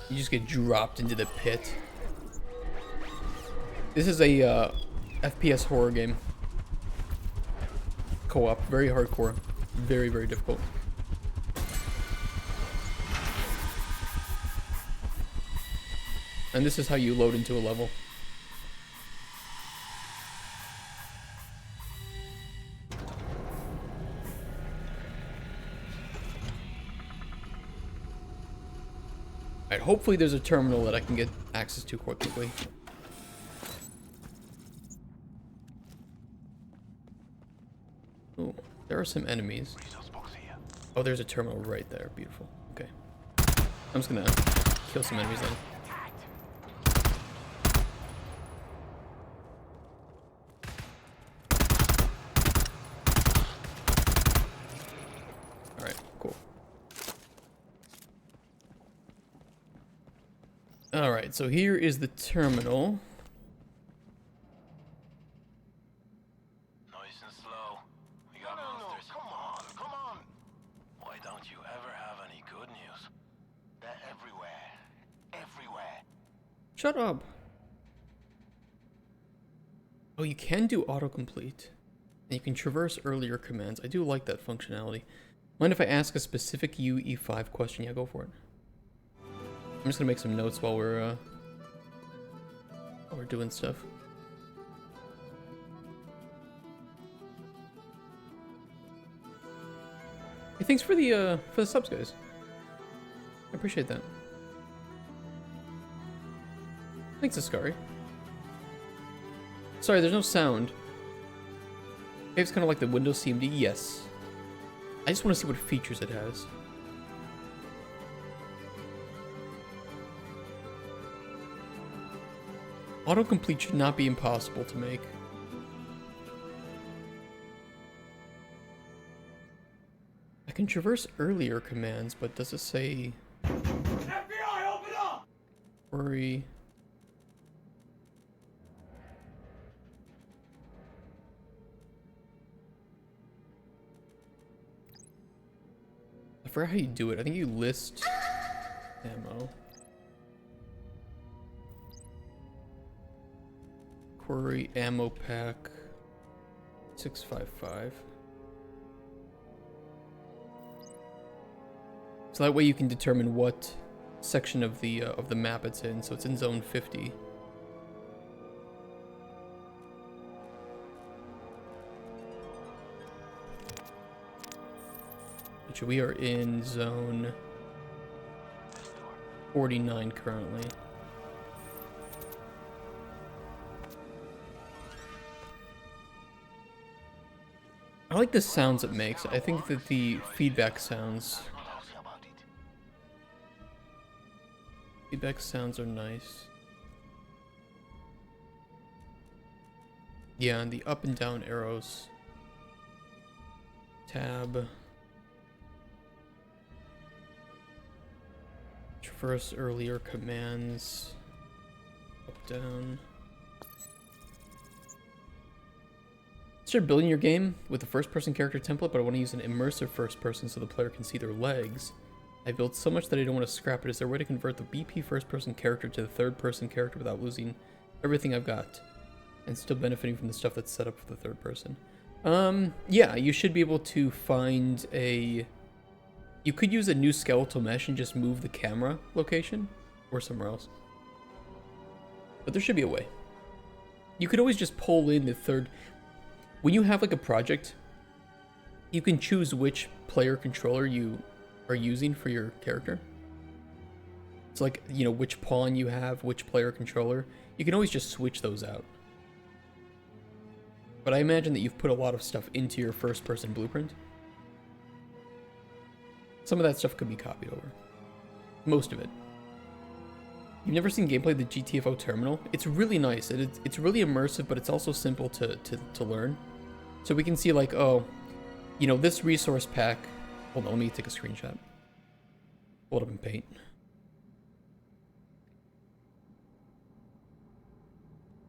You just get dropped into the pit. This is a FPS horror game. Co-op, very hardcore, very, very difficult. And this is how you load into a level. Alright, hopefully there's a terminal that I can get access to quite quickly. Oh, there are some enemies. Oh, there's a terminal right there. Beautiful. Okay. I'm just gonna kill some enemies then. Alright, cool. Alright, so here is the terminal. Nice and slow. We got monsters. Come on, come on. Why don't you ever have any good news? They're everywhere. Everywhere. Shut up. Oh, you can do autocomplete. And you can traverse earlier commands. I do like that functionality. Mind if I ask a specific UE5 question? Yeah, go for it. I'm just gonna make some notes while we're doing stuff. Hey, thanks for the subs, guys. I appreciate that. Thanks, Ascari. Sorry, there's no sound. Maybe it's kind of like the Windows CMD. Yes. I just want to see what features it has. Autocomplete should not be impossible to make. I can traverse earlier commands, but does it say... FBI, open up! Worry... I forgot how you do it. I think you list ammo. Query ammo pack 655. So that way you can determine what section of the map it's in. So it's in zone 50. Which we are in zone 49 currently. I like the sounds it makes. I think that the feedback sounds are nice. Yeah, and the up and down arrows. Tab. Traverse earlier commands. Up, down. Start building your game with a first-person character template, but I want to use an immersive first-person so the player can see their legs. I built so much that I don't want to scrap it. Is there a way to convert the BP first-person character to the third-person character without losing everything I've got and still benefiting from the stuff that's set up for the third person? Yeah, you should be able to find a... You could use a new skeletal mesh and just move the camera location or somewhere else. But there should be a way. You could always just pull in the third... When you have like a project, you can choose which player controller you are using for your character. It's like, you know, which pawn you have, which player controller. You can always just switch those out. But I imagine that you've put a lot of stuff into your first-person blueprint. Some of that stuff could be copied over. Most of it. You've never seen gameplay of the GTFO terminal? It's really nice. It's really immersive, but it's also simple to learn. So we can see like, oh, you know, this resource pack... Hold on, let me take a screenshot. Hold up in Paint.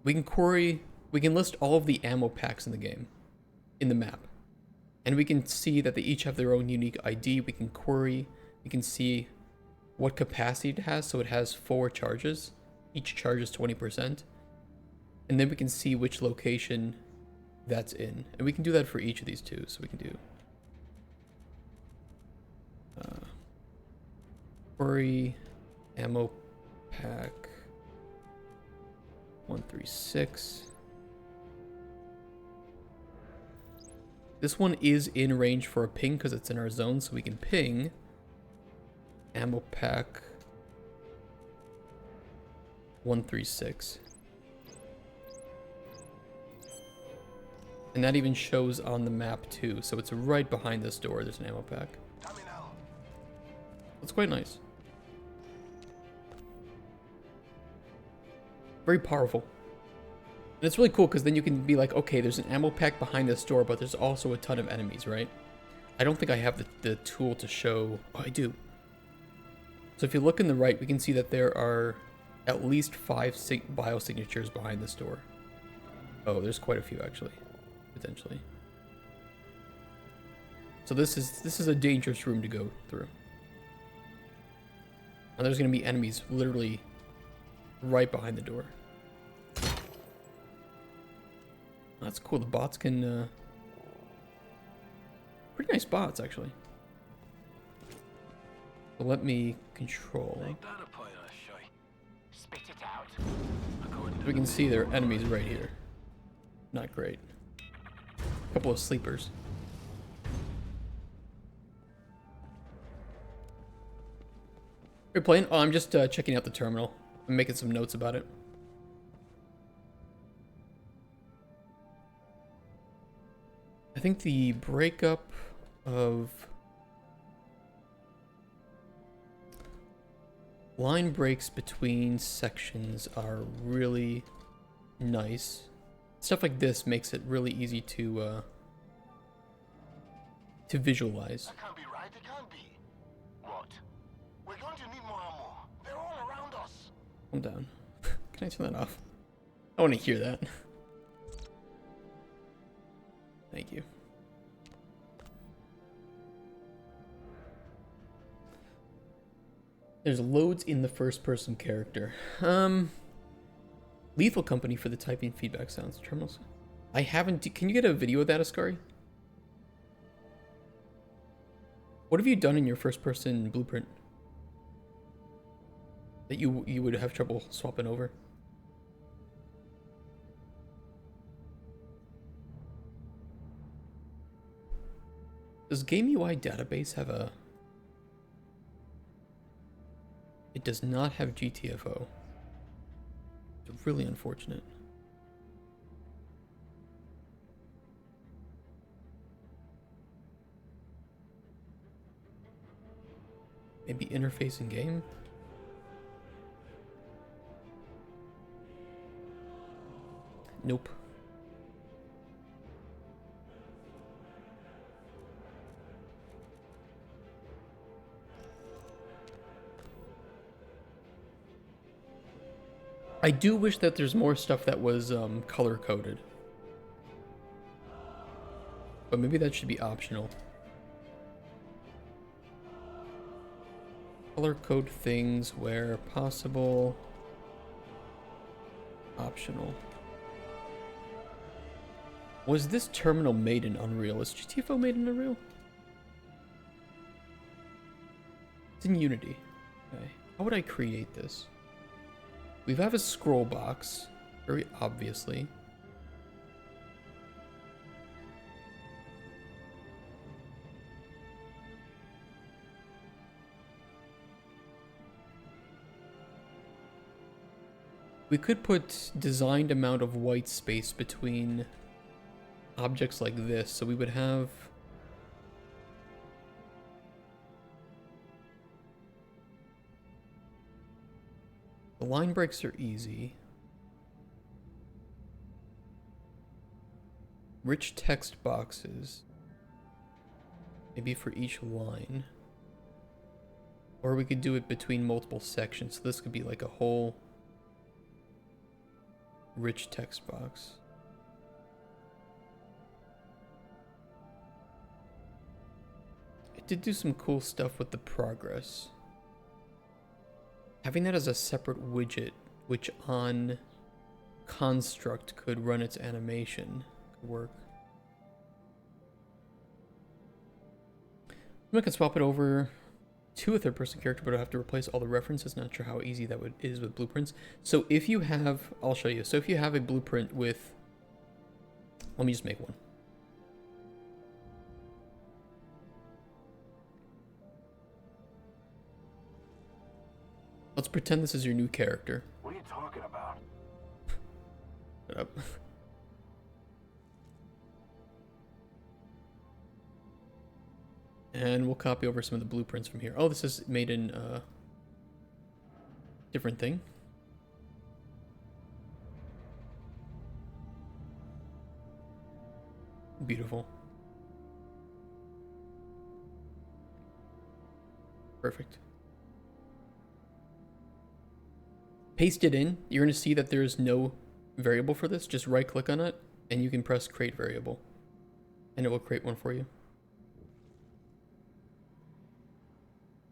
We can query... We can list all of the ammo packs in the game. In the map. And we can see that they each have their own unique ID. We can query. We can see what capacity it has. So it has 4 charges. Each charge is 20%. And then we can see which location that's in. And we can do that for each of these two. So we can do query ammo pack 136. This one is in range for a ping because it's in our zone, so we can ping ammo pack 136. And that even shows on the map too, so it's right behind this door. There's an ammo pack. That's quite nice. Very powerful. And it's really cool because then you can be like, okay, there's an ammo pack behind this door, but there's also a ton of enemies, right? I don't think I have the tool to show... Oh, I do. So if you look in the right, we can see that there are at least 5 biosignatures behind this door. Oh, there's quite a few, actually. Potentially. So this is a dangerous room to go through. And there's going to be enemies literally right behind the door. That's cool. The bots can... Pretty nice bots, actually. So let me control. We can see there are enemies right here. Not great. A couple of sleepers. Are you playing? Oh, I'm just checking out the terminal. I'm making some notes about it. I think the breakup of line breaks between sections are really nice. Stuff like this makes it really easy to visualize. That can't be right, it can't be. What? We're going to need more ammo. They're all around us. Calm down. Can I turn that off? I want to hear that. Thank you. There's loads in the first-person character. Lethal Company for the typing feedback sounds. Terminals. I haven't... Can you get a video of that, Ascari? What have you done in your first-person blueprint that you would have trouble swapping over? Does Game UI database have a... It does not have GTFO. It's really unfortunate. Maybe interface in game? Nope. I do wish that there's more stuff that was color-coded. But maybe that should be optional. Color code things where possible. Optional. Was this terminal made in Unreal? Is GTFO made in Unreal? It's in Unity. Okay. How would I create this? We have a scroll box, very obviously. We could put designed amount of white space between objects like this, so we would have the line breaks are easy. Rich text boxes, maybe for each line, or we could do it between multiple sections, so this could be like a whole rich text box. It did do some cool stuff with the progress. Having that as a separate widget, which on construct could run its animation, could work. I can swap it over to a third-person character, but I have to replace all the references. Not sure how easy that is with blueprints. So if you have, I'll show you. So if you have a blueprint with, let me just make one. Let's pretend this is your new character. What are you talking about? Shut up. And we'll copy over some of the blueprints from here. Oh, this is made in different thing. Beautiful. Perfect. Paste it in. You're going to see that there's no variable for this. Just right click on it and you can press create variable and it will create one for you.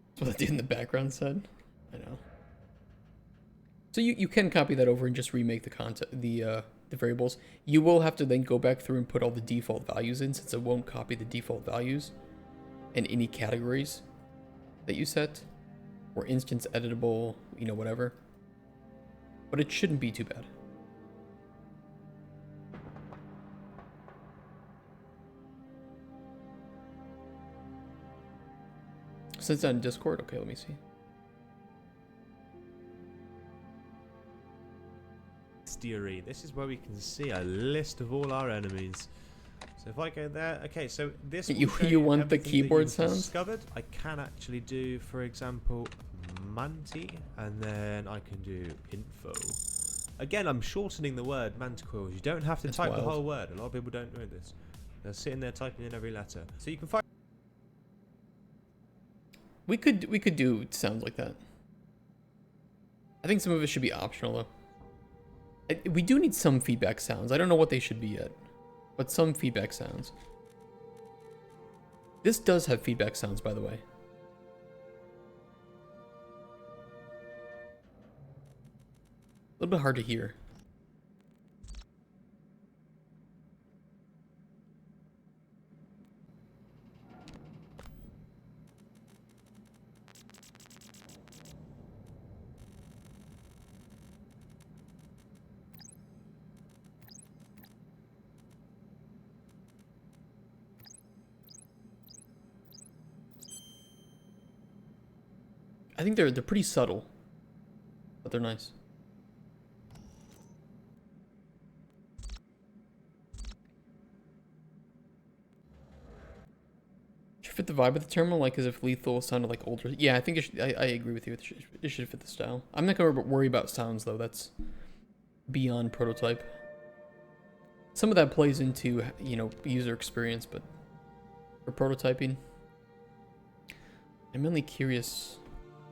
That's what that dude in the background said. I know. So you can copy that over and just remake the content, the variables. You will have to then go back through and put all the default values in, since it won't copy the default values and any categories that you set or instance editable, you know, whatever. But it shouldn't be too bad. Since it's on Discord, okay, let me see. Theory. This is where we can see a list of all our enemies. So if I go there, okay, so this you want the keyboard sounds? Discovered. I can actually do, for example, Manti, and then I can do info. Again, I'm shortening the word manticore. You don't have to type the whole word. A lot of people don't know this. They're sitting there typing in every letter. So you can find. We could do sounds like that. I think some of it should be optional though. We do need some feedback sounds. I don't know what they should be yet, but some feedback sounds. This does have feedback sounds, by the way. A little bit hard to hear. I think they're pretty subtle, but they're nice. Should fit the vibe of the terminal, like as if lethal sounded like older. Yeah, I think it should, I agree with you. It should fit the style. I'm not gonna worry about sounds though. That's beyond prototype. Some of that plays into, you know, user experience, but for prototyping, I'm mainly curious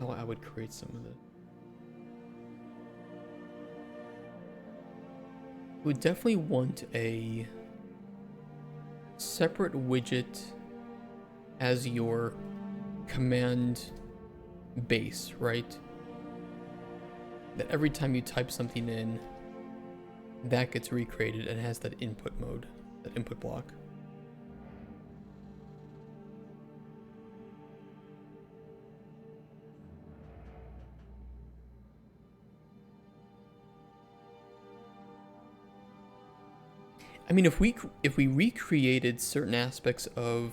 how I would create some of it. Would definitely want a separate widget as your command base, right? That every time you type something in, that gets recreated and has that input mode, that input block. I mean, if we recreated certain aspects of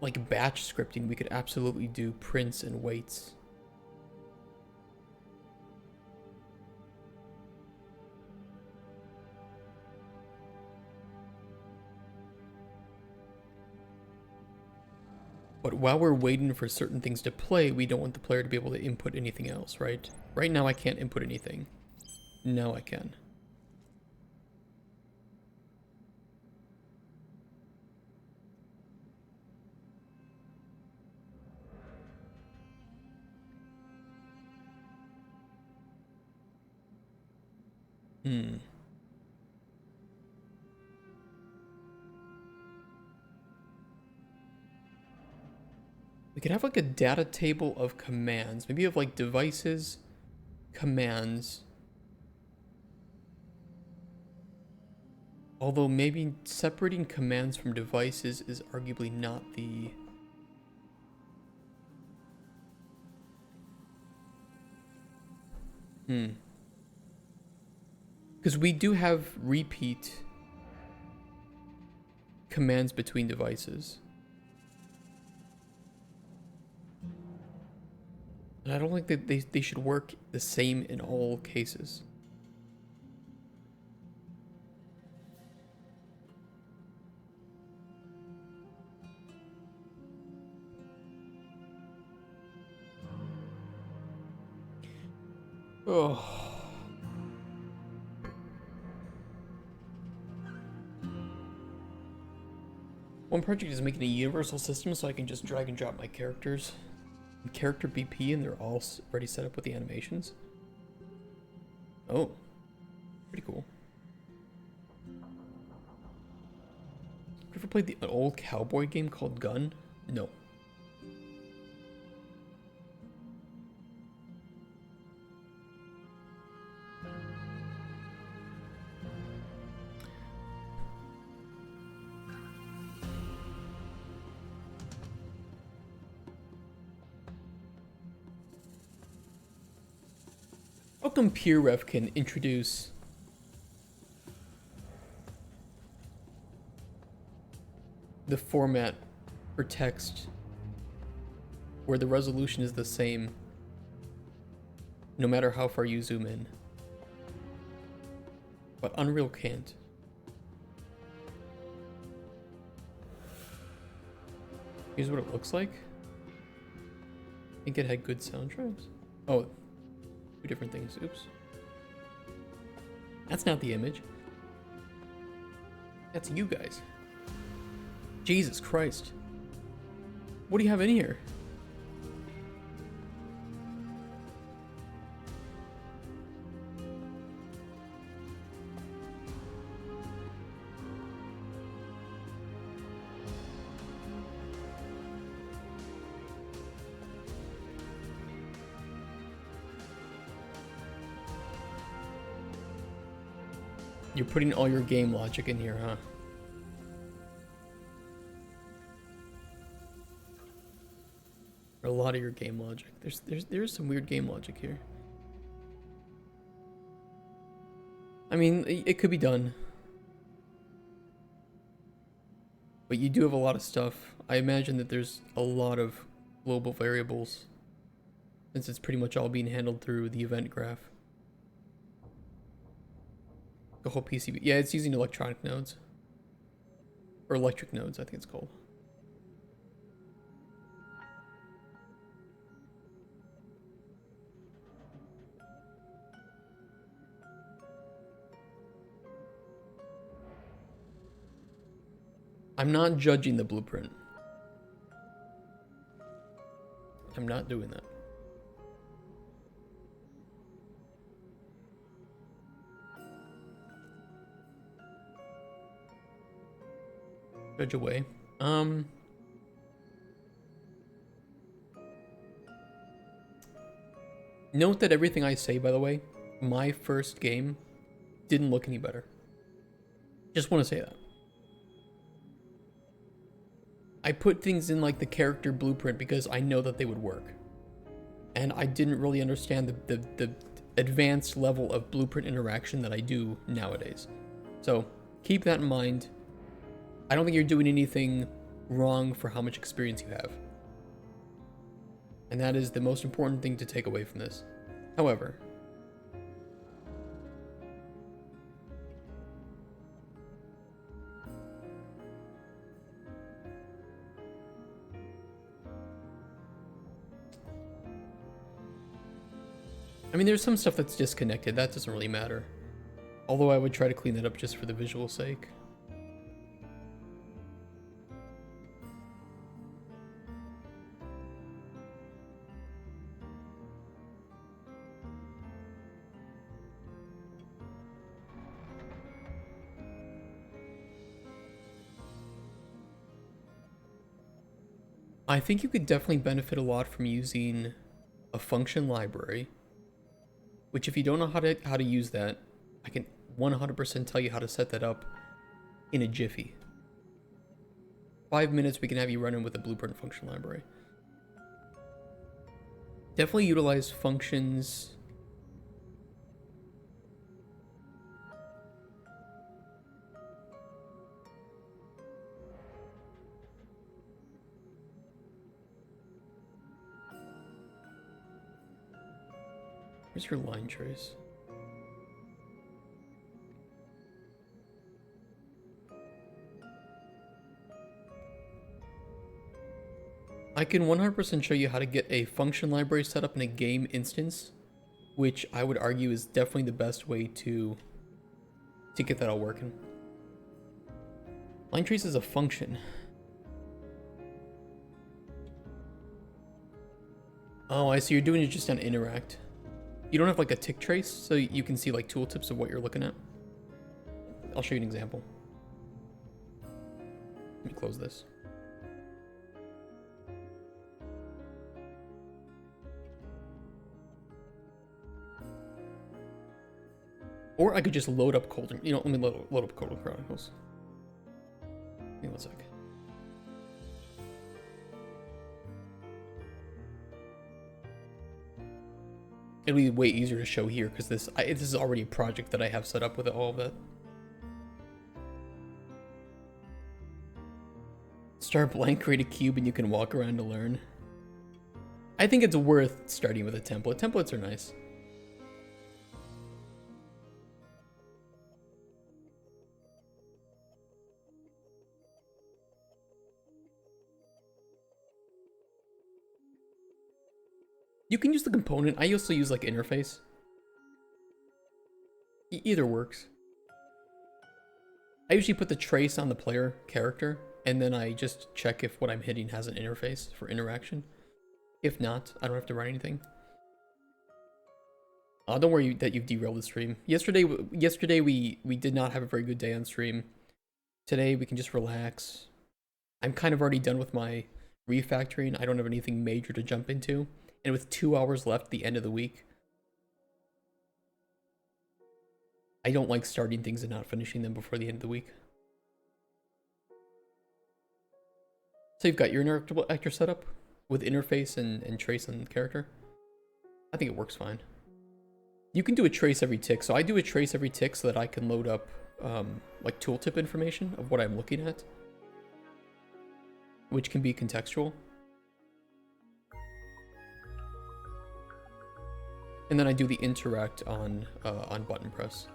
like batch scripting, we could absolutely do prints and waits. But while we're waiting for certain things to play, we don't want the player to be able to input anything else, right? Right now I can't input anything. Now I can. We could have like a data table of commands. Maybe of like devices, commands. Although maybe separating commands from devices is arguably not the... Because we do have repeat commands between devices. And I don't think that they should work the same in all cases. Oh. One project is making a universal system so I can just drag and drop my characters. Character BP and they're all already set up with the animations. Oh, pretty cool. You ever played an old cowboy game called Gun? No. How come PeerRef can introduce the format for text where the resolution is the same no matter how far you zoom in, but Unreal can't? Here's what it looks like. I think it had good soundtracks. Oh, two different things. Oops. That's not the image. That's you guys. Jesus Christ. What do you have in here? You're putting all your game logic in here, huh? Or a lot of your game logic. There's some weird game logic here. I mean, it could be done. But you do have a lot of stuff. I imagine that there's a lot of global variables, since it's pretty much all being handled through the event graph. The whole PCB. Yeah, it's using electronic nodes. Or electric nodes, I think it's called. I'm not judging the blueprint. I'm not doing that. Judge away. Note that everything I say, by the way, my first game didn't look any better. Just want to say that. I put things in like the character blueprint because I know that they would work. And I didn't really understand the advanced level of blueprint interaction that I do nowadays. So keep that in mind. I don't think you're doing anything wrong for how much experience you have. And that is the most important thing to take away from this. However, I mean, there's some stuff that's disconnected. That doesn't really matter. Although I would try to clean that up just for the visual sake. I think you could definitely benefit a lot from using a function library, which if you don't know how to use that, I can 100% tell you how to set that up in a jiffy. 5 minutes we can have you running with a blueprint function library. Definitely utilize functions. Where's your line trace? I can 100% show you how to get a function library set up in a game instance, which I would argue is definitely the best way to get that all working. Line trace is a function. Oh, I see. You're doing it just on interact. You don't have like a tick trace, so you can see like tooltips of what you're looking at. I'll show you an example. Let me close this. Or I could just load up Colden. You know, let me load up Colden Chronicles. Give me 1 sec. It'll be way easier to show here because this is already a project that I have set up with all of that. Start blank, create a cube, and you can walk around to learn. I think it's worth starting with a template. Templates are nice. You can use the component. I also use like interface. Either works. I usually put the trace on the player character, and then I just check if what I'm hitting has an interface for interaction. If not, I don't have to write anything. Don't worry that you've derailed the stream. Yesterday we did not have a very good day on stream. Today we can just relax. I'm kind of already done with my refactoring. I don't have anything major to jump into. And with 2 hours left at the end of the week, I don't like starting things and not finishing them before the end of the week. So you've got your interactable actor setup with interface and trace on character. I think it works fine. You can do a trace every tick. So I do a trace every tick so that I can load up like tooltip information of what I'm looking at, which can be contextual. And then I do the interact on button press.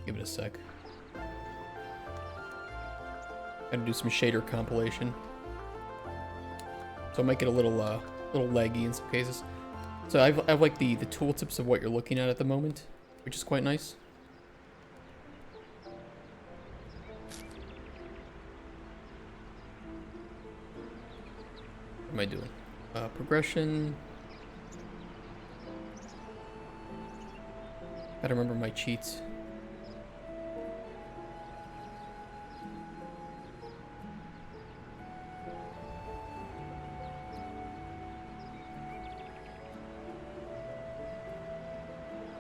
Give it a sec. Gotta do some shader compilation. So I might get a little laggy in some cases. So I have like the tooltips of what you're looking at the moment, which is quite nice. What am I doing? Progression. Gotta remember my cheats.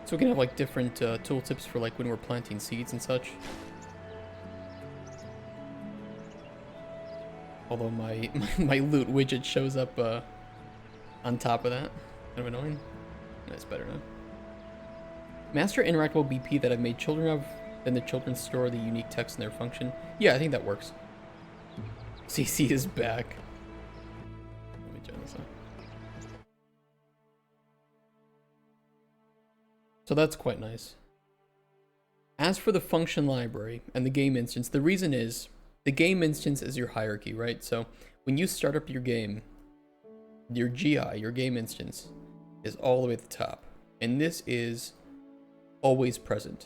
So we can have like different tooltips for like when we're planting seeds and such. Although my my loot widget shows up on top of that. Kind of annoying. That's better now. Master interactable BP that I've made children of, then the children store the unique text in their function. Yeah, I think that works. CC is back. Let me turn this on. So that's quite nice. As for the function library and the game instance, the reason is the game instance is your hierarchy, right? So when you start up your game, your GI, your game instance, is all the way at the top. And this is always present.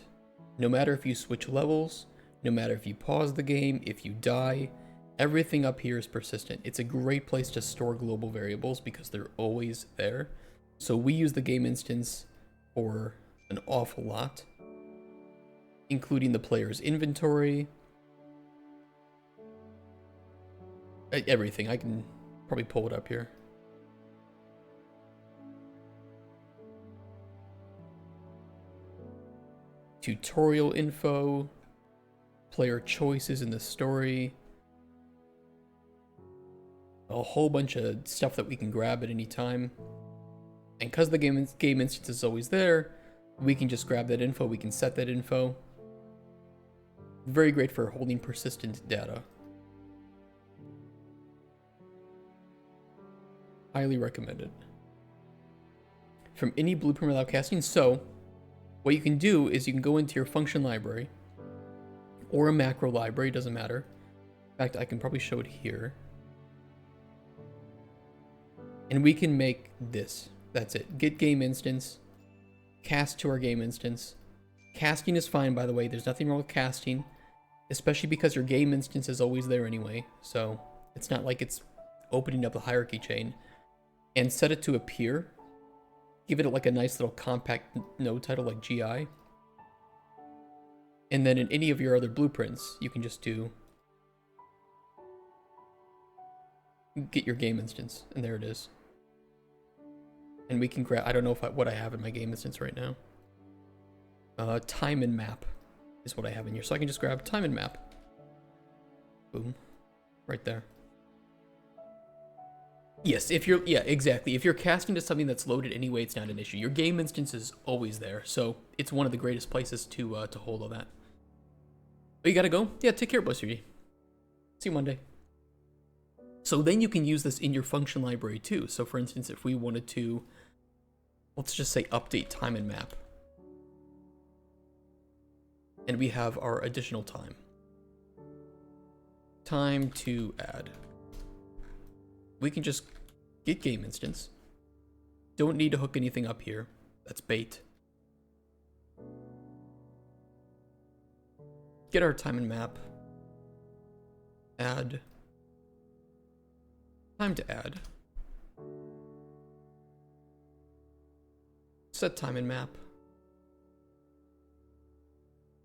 No matter if you switch levels, no matter if you pause the game, if you die, everything up here is persistent. It's a great place to store global variables because they're always there. So we use the game instance for an awful lot, including the player's inventory, everything. I can probably pull it up here. Tutorial info, player choices in the story, a whole bunch of stuff that we can grab at any time. And because the game instance is always there, we can just grab that info, we can set that info. Very great for holding persistent data. Highly recommended. From any blueprint without casting. So what you can do is you can go into your function library or a macro library, doesn't matter. In fact, I can probably show it here. And we can make this. That's it. Get game instance. Cast to our game instance. Casting is fine, by the way. There's nothing wrong with casting, especially because your game instance is always there anyway. So it's not like it's opening up the hierarchy chain. And set it to appear. Give it like a nice little compact node title like GI. And then in any of your other blueprints, you can just do get your game instance, and there it is. And we can grab, I don't know what I have in my game instance right now. Time and map is what I have in here. So I can just grab time and map. Boom. Right there. Yes, if you're, yeah, exactly. If you're casting to something that's loaded anyway, it's not an issue. Your game instance is always there. So it's one of the greatest places to hold all that. But you gotta go? Yeah, take care, Blister. See you Monday. So then you can use this in your function library too. So for instance, if we wanted to, let's just say update time and map. And we have our additional time. Time to add. We can just get game instance. Don't need to hook anything up here. That's bait. Get our time and map. Add. Time to add. Set time and map.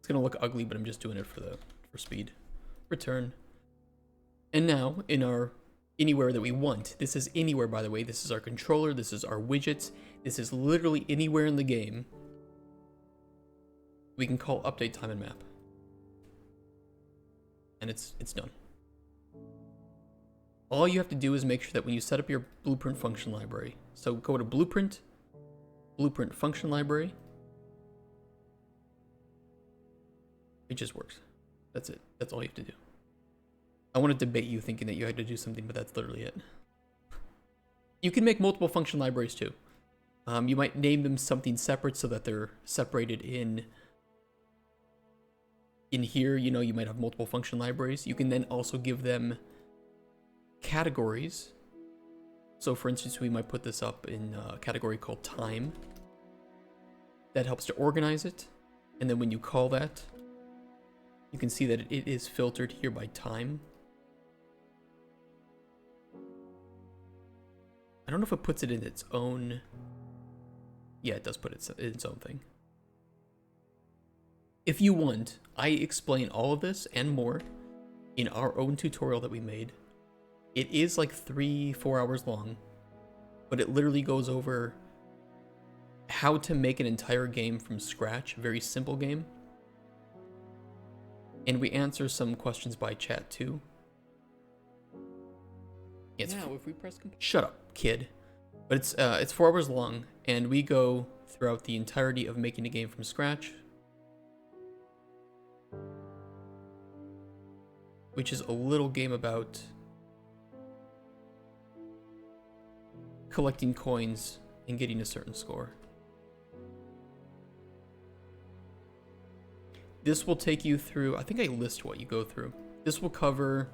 It's gonna look ugly, but I'm just doing it for speed. Return. And now in our anywhere that we want. This is anywhere, by the way. This is our controller. This is our widgets. This is literally anywhere in the game. We can call update time and map. And it's done. All you have to do is make sure that when you set up your blueprint function library, so go to blueprint function library. It just works. That's it. That's all you have to do. I want to debate you thinking that you had to do something, but that's literally it. You can make multiple function libraries too. You might name them something separate so that they're separated in here. You know, you might have multiple function libraries. You can then also give them categories. So for instance, we might put this up in a category called time. That helps to organize it. And then when you call that, you can see that it is filtered here by time. I don't know if it puts it in its own. Yeah, it does put it in its own thing. If you want, I explain all of this and more in our own tutorial that we made. It is like 3-4 hours long, but it literally goes over how to make an entire game from scratch, very simple game. And we answer some questions by chat too. Now, if we press shut up, kid. But it's 4 hours long, and we go throughout the entirety of making a game from scratch, which is a little game about collecting coins and getting a certain score. This will take you through, I think I list what you go through. This will cover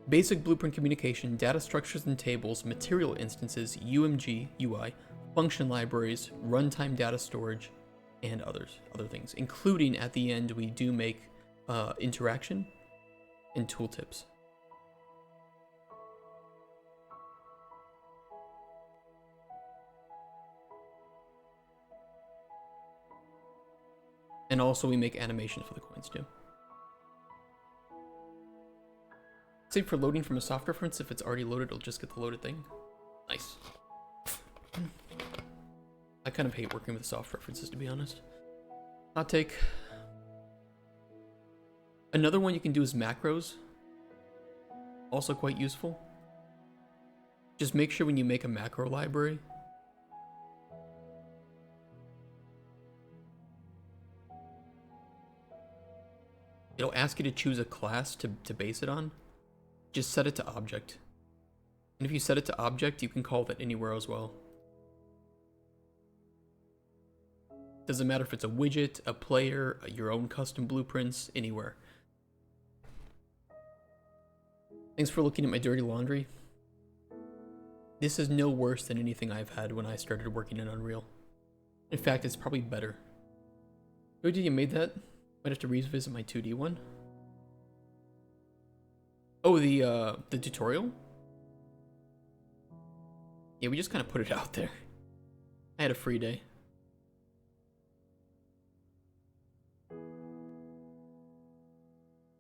basic blueprint communication, data structures and tables, material instances, UMG, UI, function libraries, runtime data storage, and other things. Including at the end, we do make interaction and tooltips. And also we make animations for the coins too. Save for loading from a soft reference. If it's already loaded, it'll just get the loaded thing. Nice. I kind of hate working with soft references, to be honest. Hot take. Another one you can do is macros. Also quite useful. Just make sure when you make a macro library, it'll ask you to choose a class to base it on. Just set it to object. And if you set it to object, you can call that anywhere as well. Doesn't matter if it's a widget, a player, your own custom blueprints, anywhere. Thanks for looking at my dirty laundry. This is no worse than anything I've had when I started working in Unreal. In fact, it's probably better. Who did you made that? Might have to revisit my 2D one. Oh, the tutorial? Yeah, we just kind of put it out there. I had a free day.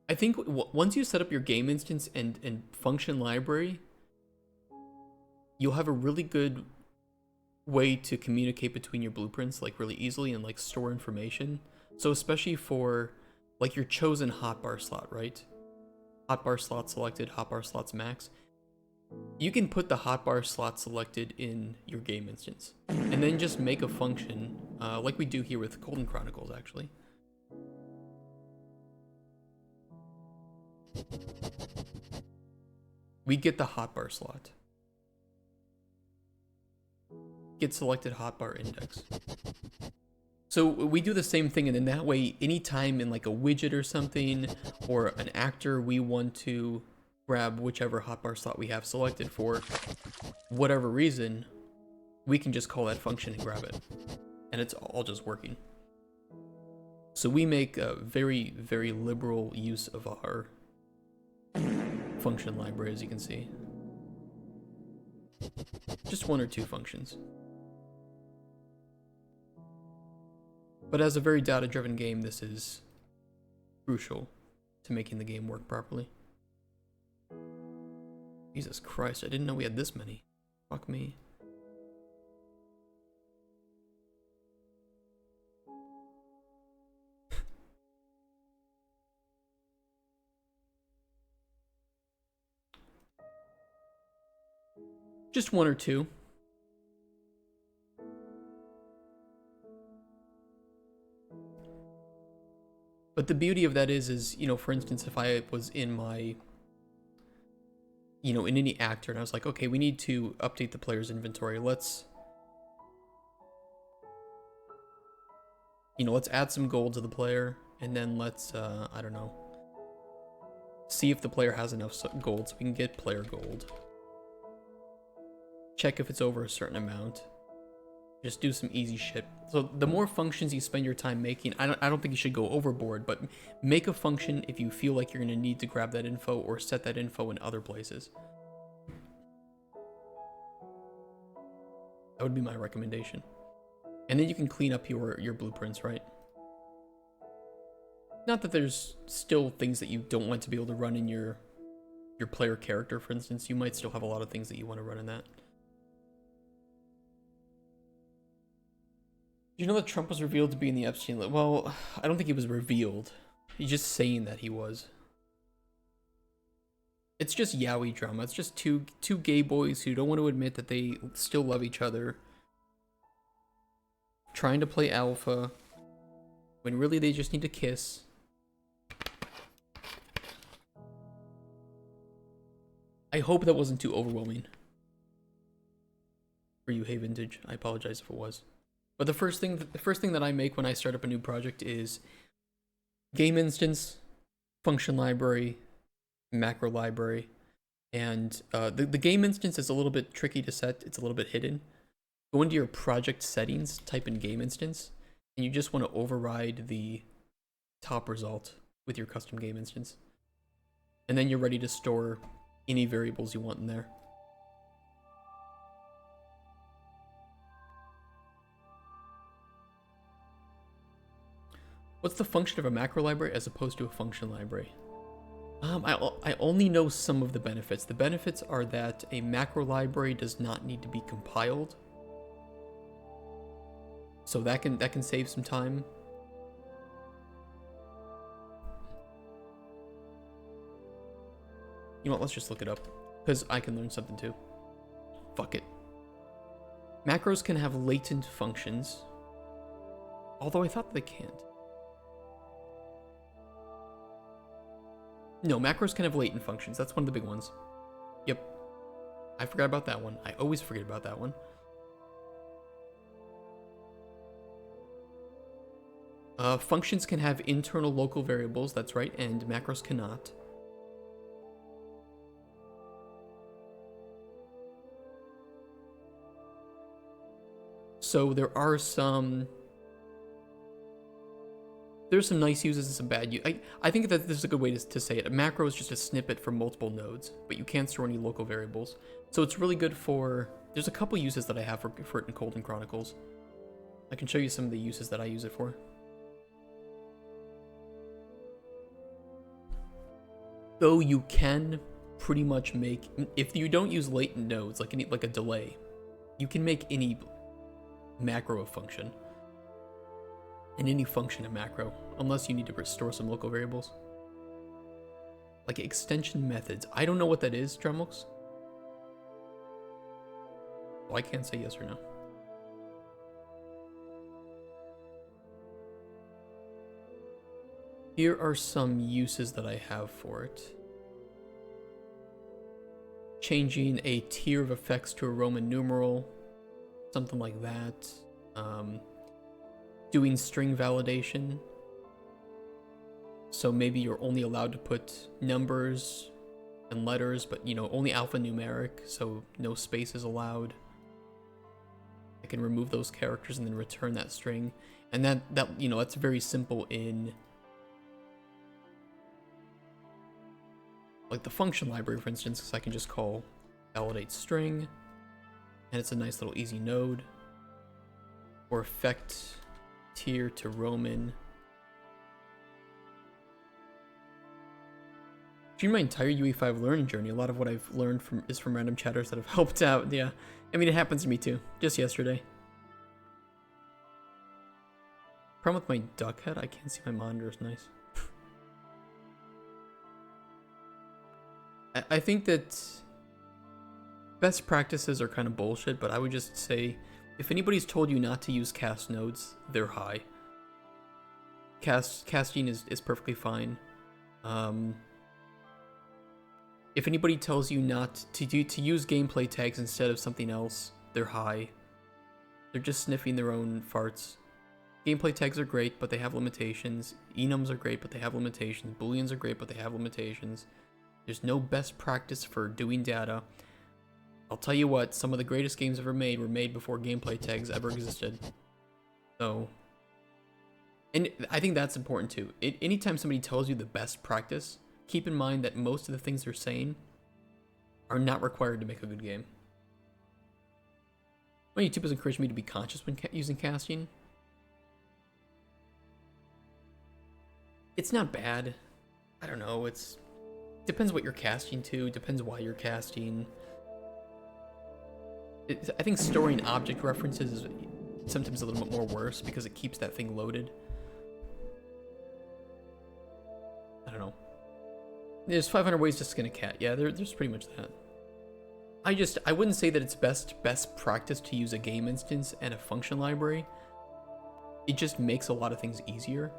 I think once you set up your game instance and function library, you'll have a really good way to communicate between your blueprints like really easily and like store information. So especially for like your chosen hotbar slot, right? Hotbar slot selected, hotbar slots max. You can put the hotbar slot selected in your game instance and then just make a function like we do here with Golden Chronicles actually. We get the hotbar slot. Get selected hotbar index. So we do the same thing, and then that way, anytime in like a widget or something, or an actor, we want to grab whichever hotbar slot we have selected for whatever reason, we can just call that function and grab it. And it's all just working. So we make a very, very liberal use of our function library, as you can see. Just 1 or 2 functions. But as a very data-driven game, this is crucial to making the game work properly. Jesus Christ, I didn't know we had this many. Fuck me. Just 1 or 2. But the beauty of that is, you know, for instance, if I was in my, you know, in any actor and I was like, okay, we need to update the player's inventory. Let's, you know, let's add some gold to the player and then let's, I don't know, see if the player has enough gold so we can get player gold. Check if it's over a certain amount. Just do some easy shit. So the more functions you spend your time making, I don't think you should go overboard, but make a function if you feel like you're going to need to grab that info or set that info in other places. That would be my recommendation. And then you can clean up your blueprints, right? Not that there's still things that you don't want to be able to run in your player character, for instance. You might still have a lot of things that you want to run in that. You know that Trump was revealed to be in the Epstein list? Well, I don't think he was revealed. He's just saying that he was. It's just yaoi drama. It's just two gay boys who don't want to admit that they still love each other, trying to play alpha, when really they just need to kiss. I hope that wasn't too overwhelming for you, Hey Vintage. I apologize if it was. But the first thing that I make when I start up a new project is game instance, function library, macro library, and the game instance is a little bit tricky to set. It's a little bit hidden. Go into your project settings, type in game instance, and you just want to override the top result with your custom game instance. And then you're ready to store any variables you want in there. What's the function of a macro library as opposed to a function library? I only know some of the benefits. The benefits are that a macro library does not need to be compiled, so that can save some time. You know what? Let's just look it up, because I can learn something too. Fuck it. Macros can have latent functions, although I thought they can't. No, macros can have latent functions. That's one of the big ones. Yep. I forgot about that one. I always forget about that one. Functions can have internal local variables, that's right, and macros cannot. So there's some nice uses and some bad uses. I think that this is a good way to say it. A macro is just a snippet from multiple nodes, but you can't store any local variables. So it's really good for... There's a couple uses that I have for it in Cold and Chronicles. I can show you some of the uses that I use it for. Though you can pretty much make... If you don't use latent nodes, like a delay, you can make any macro a function. And any function a macro, unless you need to restore some local variables. Like extension methods. I don't know what that is, Drumlux. Well, I can't say yes or no. Here are some uses that I have for it. Changing a tier of effects to a Roman numeral. Something like that. Doing string validation. So maybe you're only allowed to put numbers and letters, but only alphanumeric, so no spaces allowed. I can remove those characters and then return that string. And that's very simple in like the function library, for instance, because I can just call validate string, and it's a nice little easy node. Or effect tier to Roman. During my entire UE5 learning journey, a lot of what I've learned is from random chatters that have helped out. Yeah, I mean, it happens to me too. Just yesterday. Problem with my duck head, I can't see my monitor is nice. I think that best practices are kind of bullshit, but I would just say, if anybody's told you not to use cast nodes, they're high. Casting is perfectly fine. If anybody tells you not to use gameplay tags instead of something else, they're high. They're just sniffing their own farts. Gameplay tags are great, but they have limitations. Enums are great, but they have limitations. Booleans are great, but they have limitations. There's no best practice for doing data. I'll tell you what, some of the greatest games ever made were made before gameplay tags ever existed. So, and I think that's important too. Anytime somebody tells you the best practice, keep in mind that most of the things they're saying are not required to make a good game. My YouTube has encouraged me to be conscious when using casting. It's not bad. I don't know, it's depends what you're casting to, depends why you're casting. I think storing object references is sometimes a little bit more worse because it keeps that thing loaded. I don't know. There's 500 ways to skin a cat. Yeah, there's pretty much that. I wouldn't say that it's best practice to use a game instance and a function library. It just makes a lot of things easier.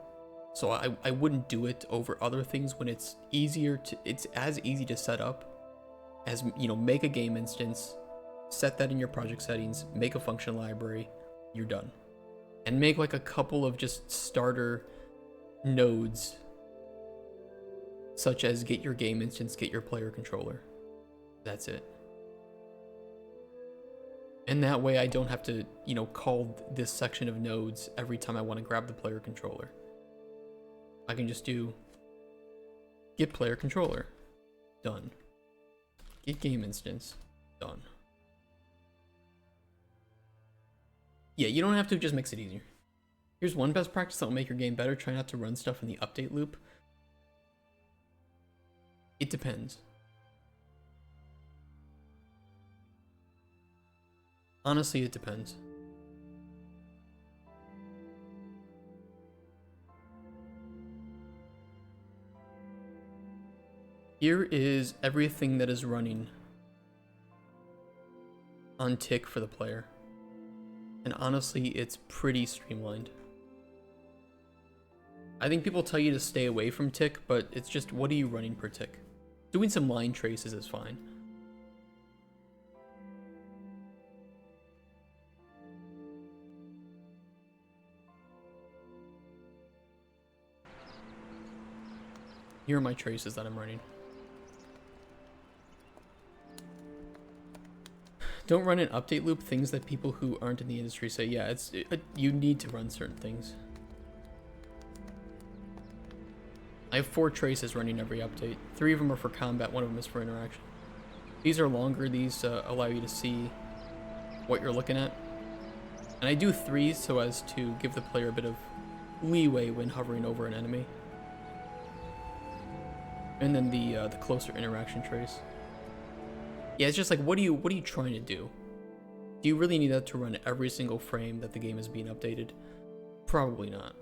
So I wouldn't do it over other things when it's as easy to set up as, you know, make a game instance, set that in your project settings, make a function library, you're done. And make like a couple of just starter nodes, such as get your game instance, get your player controller. That's it. And that way I don't have to, you know, call this section of nodes every time I want to grab the player controller. I can just do get player controller, done. Get game instance, done. Yeah, you don't have to, just makes it easier. Here's one best practice that will make your game better. Try not to run stuff in the update loop. It depends. Honestly, it depends. Here is everything that is running on tick for the player. And honestly, it's pretty streamlined. I think people tell you to stay away from tick, but it's just, what are you running per tick? Doing some line traces is fine. Here are my traces that I'm running. Don't run an update loop, things that people who aren't in the industry say. Yeah, you need to run certain things. I have 4 traces running every update. 3 of them are for combat, 1 of them is for interaction. These are longer, these allow you to see what you're looking at. And I do 3 so as to give the player a bit of leeway when hovering over an enemy. And then the closer interaction trace. Yeah, it's just like, what are you trying to do? Do you really need that to run every single frame that the game is being updated? Probably not.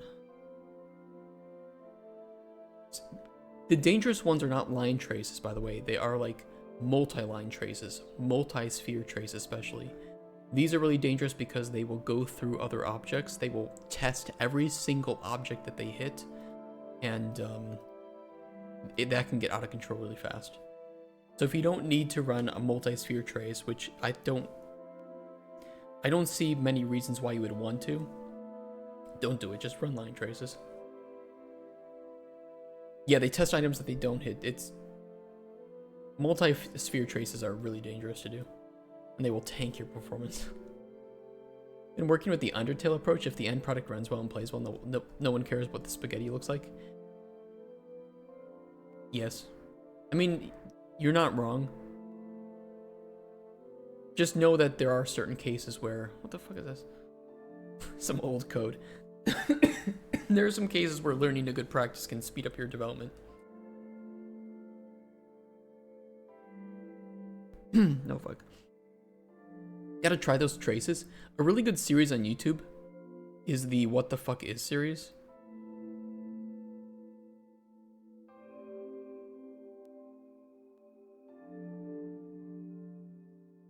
The dangerous ones are not line traces, by the way. They are like multi-line traces, multi-sphere traces especially. These are really dangerous because they will go through other objects. They will test every single object that they hit, and that can get out of control really fast. So if you don't need to run a multi-sphere trace, which I don't see many reasons why you would want to, don't do it. Just run line traces. Yeah, they test items that they don't hit. It's multi-sphere traces are really dangerous to do, and they will tank your performance. Been working with the Undertale approach. If the end product runs well and plays well, no one cares what the spaghetti looks like. Yes. I mean, you're not wrong. Just know that there are certain cases where... What the fuck is this? Some old code. There are some cases where learning a good practice can speed up your development. No fuck. Gotta try those traces. A really good series on YouTube is the What the Fuck Is series.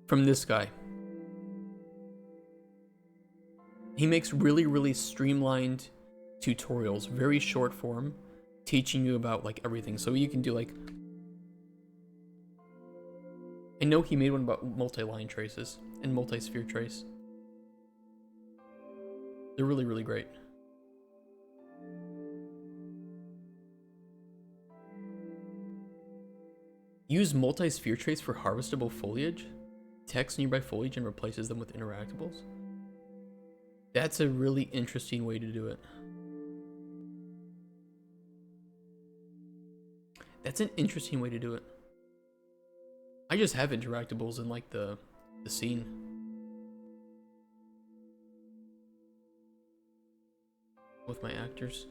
From this guy. He makes really streamlined tutorials, very short form, teaching you about like everything. So you can do like, I know he made one about multi-line traces and multi-sphere trace. They're really great. Use multi-sphere trace for harvestable foliage. Text nearby foliage and replaces them with interactables. That's a really interesting way to do it. That's an interesting way to do it. I just have interactables in like the scene. With my actors.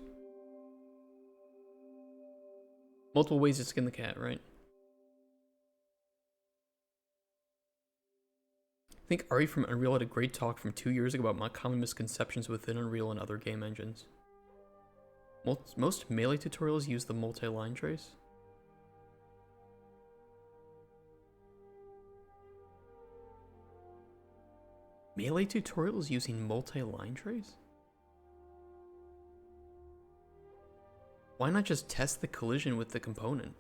Multiple ways to skin the cat, right? I think Ari from Unreal had a great talk from 2 years ago about common misconceptions within Unreal and other game engines. Most melee tutorials use the multi-line trace. Melee tutorials using multi-line trace? Why not just test the collision with the component?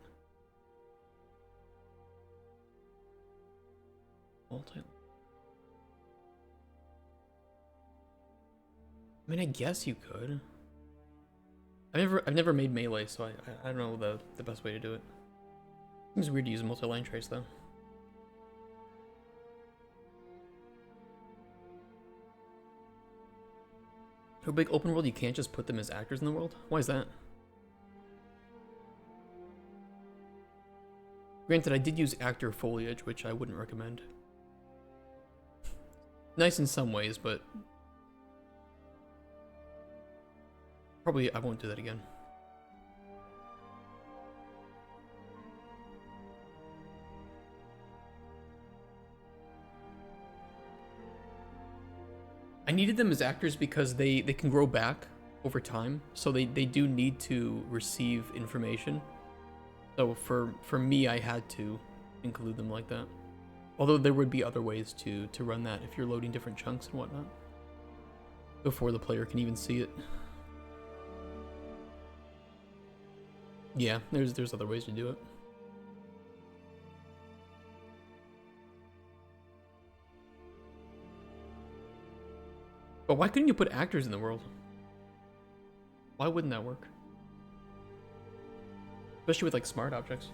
Multi. I mean, I guess you could. I've never made melee, so I don't know the best way to do it. Seems weird to use a multi-line trace though. For a big open world, you can't just put them as actors in the world? Why is that? Granted, I did use actor foliage, which I wouldn't recommend. Nice in some ways, but probably I won't do that again. I needed them as actors because they can grow back over time, so they do need to receive information. So for me, I had to include them like that. Although there would be other ways to run that if you're loading different chunks and whatnot, before the player can even see it. Yeah, there's other ways to do it. But why couldn't you put actors in the world? Why wouldn't that work? Especially with like smart objects.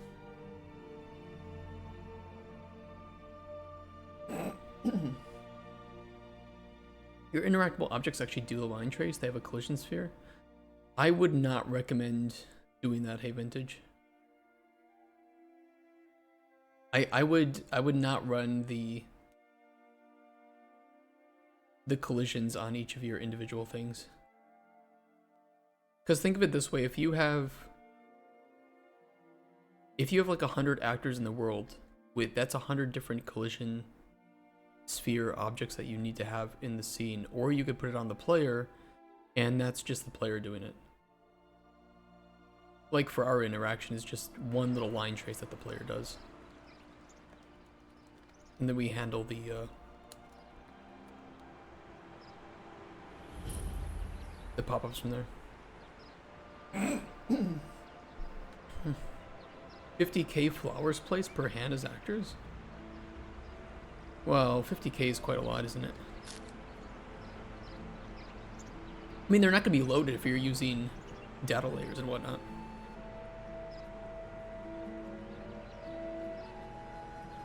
Your interactable objects actually do a line trace. They have a collision sphere. I would not recommend doing that, hey Vintage. I would not run the collisions on each of your individual things. Because think of it this way, if you have like 100 actors in the world, that's 100 different collision sphere objects that you need to have in the scene, or you could put it on the player and that's just the player doing it. Like for our interaction, it's just one little line trace that the player does. And then we handle the pop-ups from there. 50k flowers placed per hand as actors? Well, 50k is quite a lot, isn't it? I mean, they're not going to be loaded if you're using data layers and whatnot.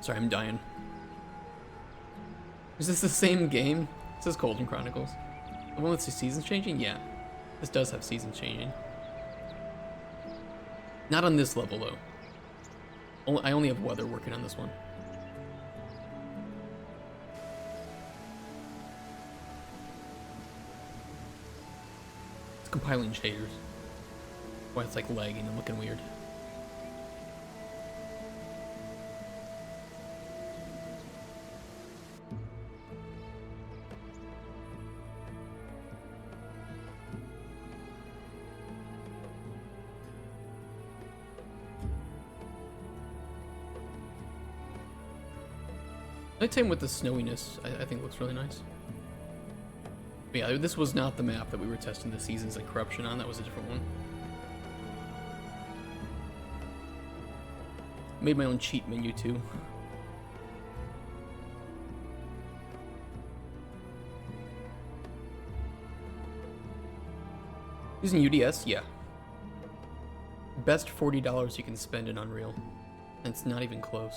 Sorry, I'm dying. Is this the same game? It says Golden Chronicles. The one with the seasons changing? Yeah. This does have seasons changing. Not on this level, though. I only have weather working on this one. It's compiling shaders. Why it's like lagging and looking weird. Nighttime with the snowiness, I think looks really nice. But yeah, this was not the map that we were testing the Seasons and Corruption on, that was a different one. Made my own cheat menu too. Using UDS? Yeah. Best $40 you can spend in Unreal. And it's not even close.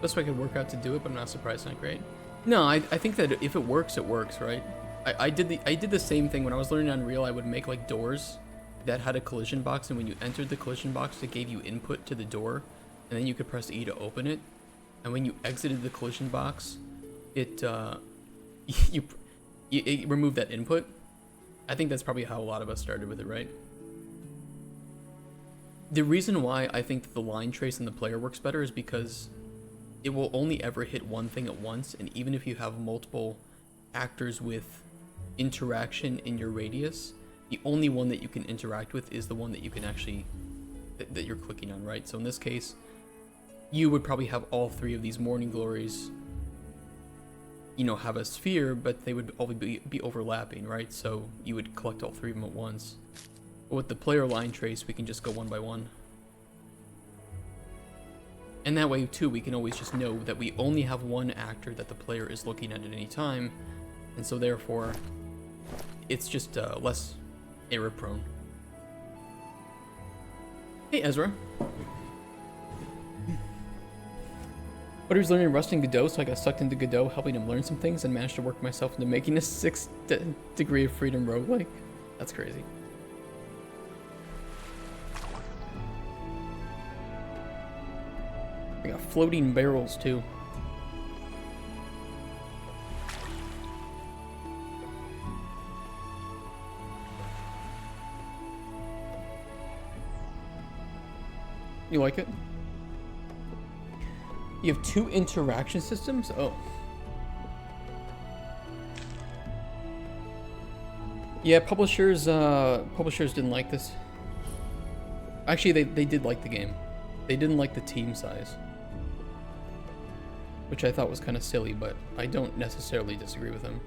Best way I could work out to do it, but I'm not surprised it's not great. No, I think that if it works, right? I did the same thing when I was learning Unreal. I would make like doors that had a collision box, and when you entered the collision box, it gave you input to the door, and then you could press E to open it. And when you exited the collision box, it it removed that input. I think that's probably how a lot of us started with it, right? The reason why I think that the line trace in the player works better is because it will only ever hit one thing at once, and even if you have multiple actors with interaction in your radius, the only one that you can interact with is the one that you can actually that you're clicking on, right? So in this case, you would probably have all three of these morning glories, you know, have a sphere, but they would all be overlapping, right? So you would collect all three of them at once. But with the player line trace, we can just go one by one. And that way, too, we can always just know that we only have one actor that the player is looking at any time, and so therefore, it's just less error-prone. Hey, Ezra. But he was learning Rust in Godot, so I got sucked into Godot, helping him learn some things, and managed to work myself into making a 6th degree of freedom roguelike. That's crazy. We got floating barrels, too. You like it? You have 2 interaction systems? Oh. Yeah, publishers didn't like this. Actually, they did like the game. They didn't like the team size, which I thought was kind of silly, but I don't necessarily disagree with them.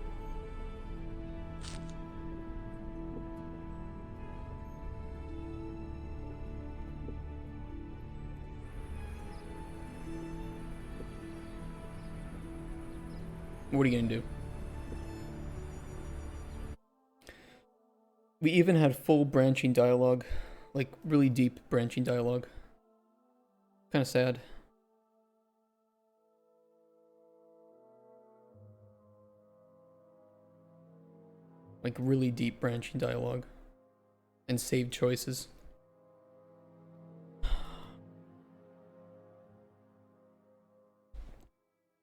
What are you gonna do? We even had full branching dialogue, like really deep branching dialogue. Kind of sad. Like really deep branching dialogue and saved choices.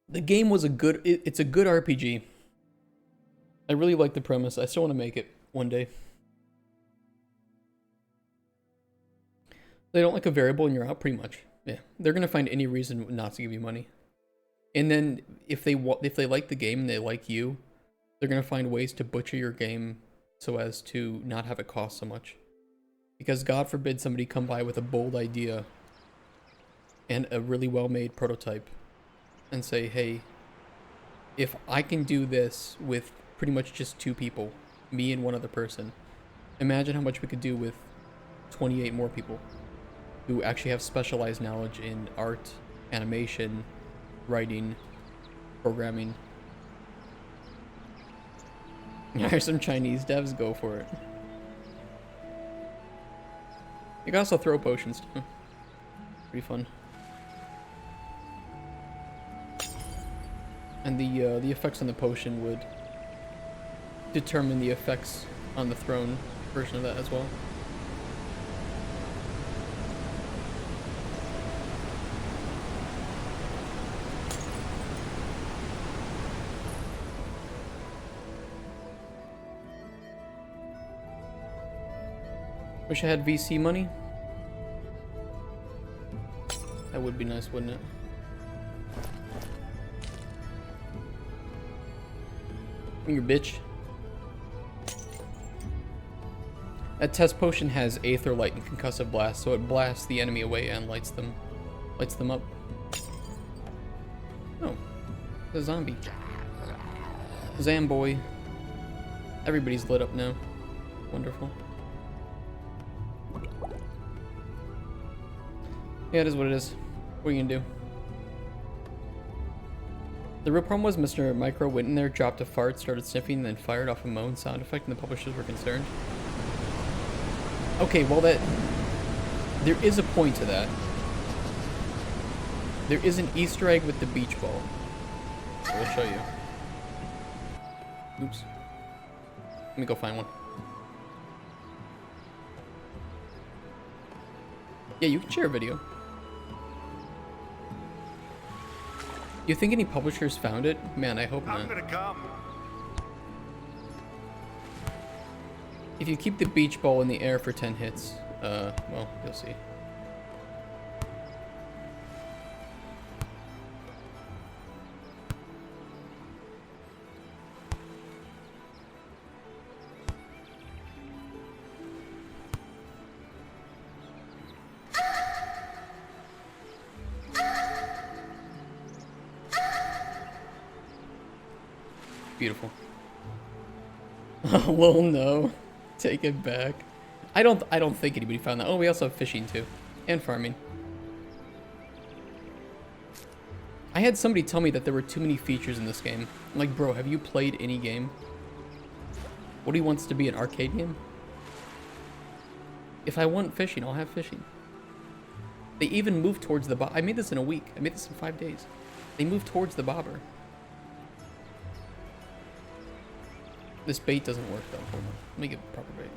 The game was it's a good RPG. I really like the premise. I still want to make it one day. They don't like a variable and you're out, pretty much. Yeah, they're gonna find any reason not to give you money. And then if they like the game and they like you, they're gonna find ways to butcher your game so as to not have it cost so much. Because God forbid somebody come by with a bold idea and a really well-made prototype and say, hey, if I can do this with pretty much just 2 people, me and one other person, imagine how much we could do with 28 more people who actually have specialized knowledge in art, animation, writing, programming. There's some Chinese devs, go for it. You can also throw potions too. Pretty fun. And the effects on the potion would determine the effects on the throne version of that as well. Wish I had VC money. That would be nice, wouldn't it? Your bitch. That test potion has Aether Light and Concussive Blast, so it blasts the enemy away and lights them up. Oh, the zombie. Zamboy. Everybody's lit up now. Wonderful. Yeah, it is what it is. What are you gonna do? The real problem was Mr. Micro went in there, dropped a fart, started sniffing, and then fired off a moan sound effect, and the publishers were concerned. Okay, well there is a point to that. There is an Easter egg with the beach ball. I'll show you. Oops. Let me go find one. Yeah, you can share a video. You think any publishers found it? Man, I hope not. I'm gonna come. If you keep the beach ball in the air for 10 hits, well, you'll see. Beautiful. Well, no. Take it back. I don't think anybody found that. Oh, we also have fishing too. And farming. I had somebody tell me that there were too many features in this game. I'm like, bro, have you played any game? What do you want this to be, an arcade game? If I want fishing, I'll have fishing. They even moved towards the I made this in a week. I made this in 5 days. They moved towards the bobber. This bait doesn't work though. Hold on. Let me get proper bait.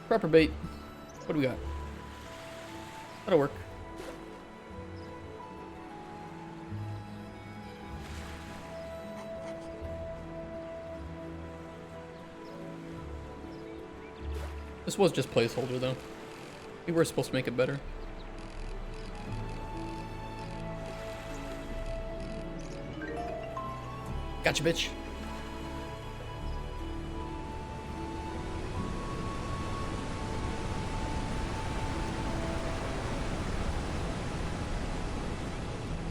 Proper bait. What do we got? That'll work. This was just placeholder though. We were supposed to make it better. Gotcha, bitch.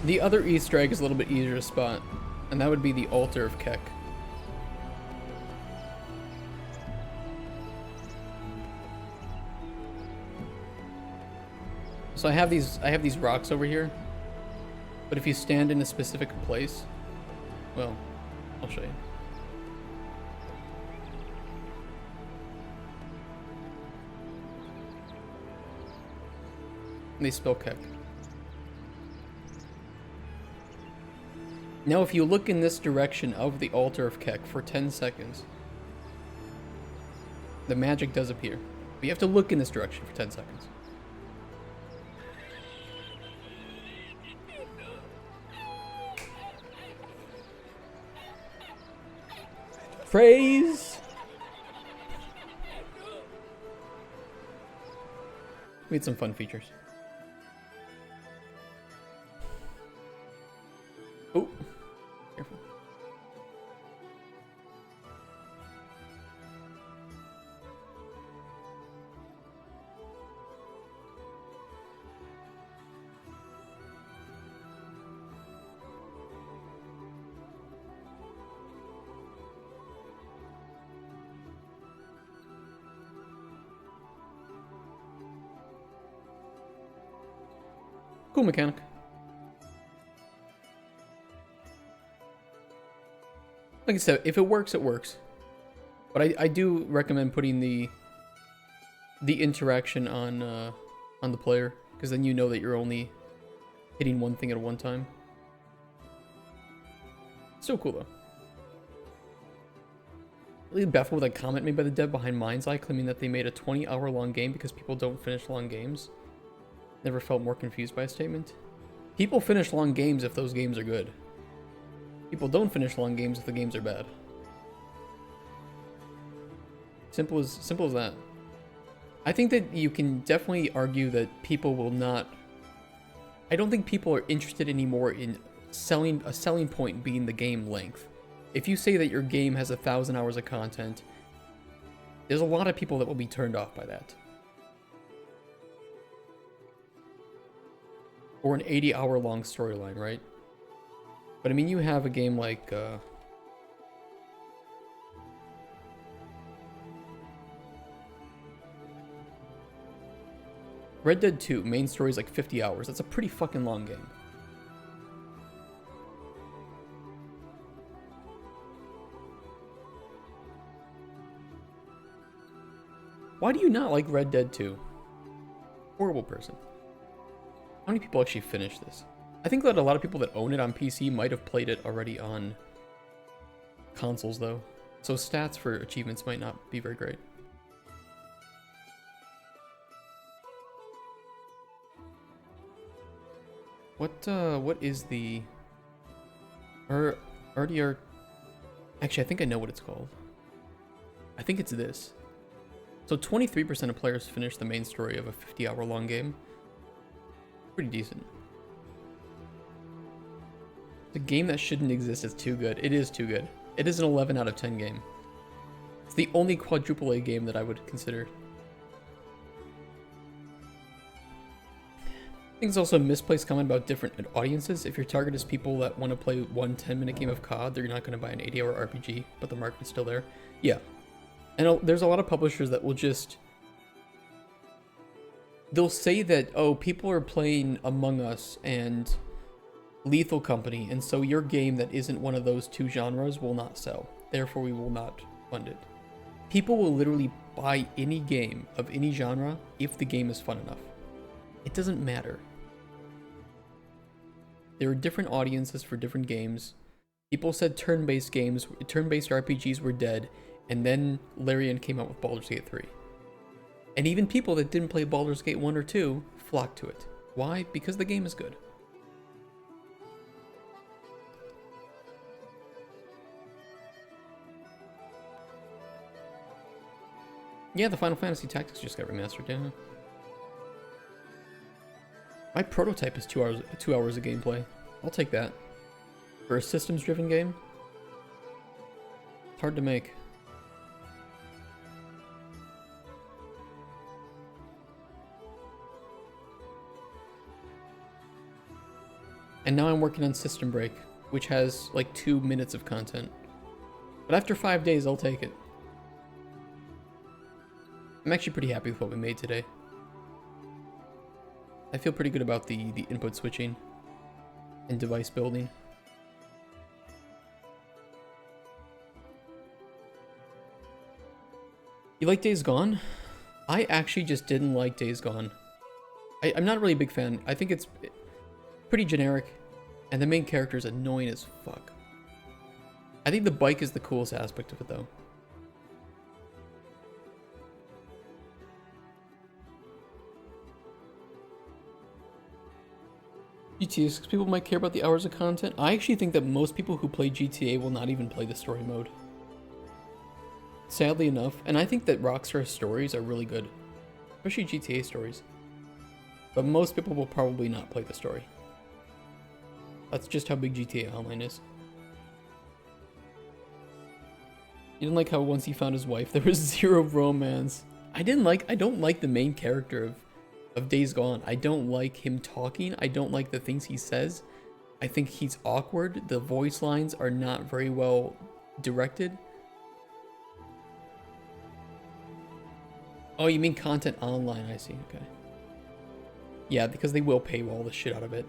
The other Easter egg is a little bit easier to spot, and that would be the altar of Keck. So I have these rocks over here, but if you stand in a specific place, well, I'll show you. And they spell Keck. Now if you look in this direction of the altar of Keck for 10 seconds, the magic does appear. But you have to look in this direction for 10 seconds. Praise! We had some fun features. Oh, careful. Cool mechanic. Like I said, if it works, it works. But I do recommend putting the interaction on the player, because then you know that you're only hitting one thing at one time. So cool though. Really baffled with a comment made by the dev behind Mind's Eye claiming that they made a 20-hour long game because people don't finish long games. Never felt more confused by a statement. People finish long games if those games are good. People don't finish long games if the games are bad. Simple as that. I think that you can definitely argue that people will not... I don't think people are interested anymore in a selling point being the game length. If you say that your game has 1,000 hours of content, there's a lot of people that will be turned off by that. Or an 80-hour long storyline, right? But I mean, you have a game like Red Dead 2, main story is like 50 hours. That's a pretty fucking long game. Why do you not like Red Dead 2? Horrible person. How many people actually finish this? I think that a lot of people that own it on PC might have played it already on consoles, though. So stats for achievements might not be very great. What is the... RDR... Actually, I think I know what it's called. I think it's this. So 23% of players finish the main story of a 50-hour long game. Pretty decent. The game that shouldn't exist is too good. It is too good. It is an 11 out of 10 game. It's the only quadruple A game that I would consider. I think it's also a misplaced comment about different audiences. If your target is people that want to play one 10-minute game of COD, they're not going to buy an 80-hour RPG, but the market is still there. Yeah. And there's a lot of publishers that will just... They'll say that, oh, people are playing Among Us and Lethal Company, and so your game that isn't one of those two genres will not sell. Therefore, we will not fund it. People will literally buy any game of any genre if the game is fun enough. It doesn't matter. There are different audiences for different games. People said turn-based games, turn-based RPGs were dead, and then Larian came out with Baldur's Gate 3. And even people that didn't play Baldur's Gate 1 or 2 flocked to it. Why? Because the game is good. Yeah, the Final Fantasy Tactics just got remastered, yeah. My prototype is 2 hours of gameplay. I'll take that. For a systems-driven game, it's hard to make. And now I'm working on System Break, which has like 2 minutes of content. But after 5 days, I'll take it. I'm actually pretty happy with what we made today. I feel pretty good about the input switching and device building. You like Days Gone? I actually just didn't like Days Gone. I'm not really a big fan. I think it's pretty generic, and the main character is annoying as fuck. I think the bike is the coolest aspect of it, though. GTA 6 people might care about the hours of content. I actually think that most people who play GTA will not even play the story mode. Sadly enough, and I think that Rockstar stories are really good. Especially GTA stories. But most people will probably not play the story. That's just how big GTA Online is. You didn't like how once he found his wife, there was zero romance. I don't like the main character of Days Gone. I don't like him talking. I don't like the things he says. I think he's awkward. The voice lines are not very well directed. Oh, you mean content online? I see. Okay. Yeah, because they will paywall the shit out of it.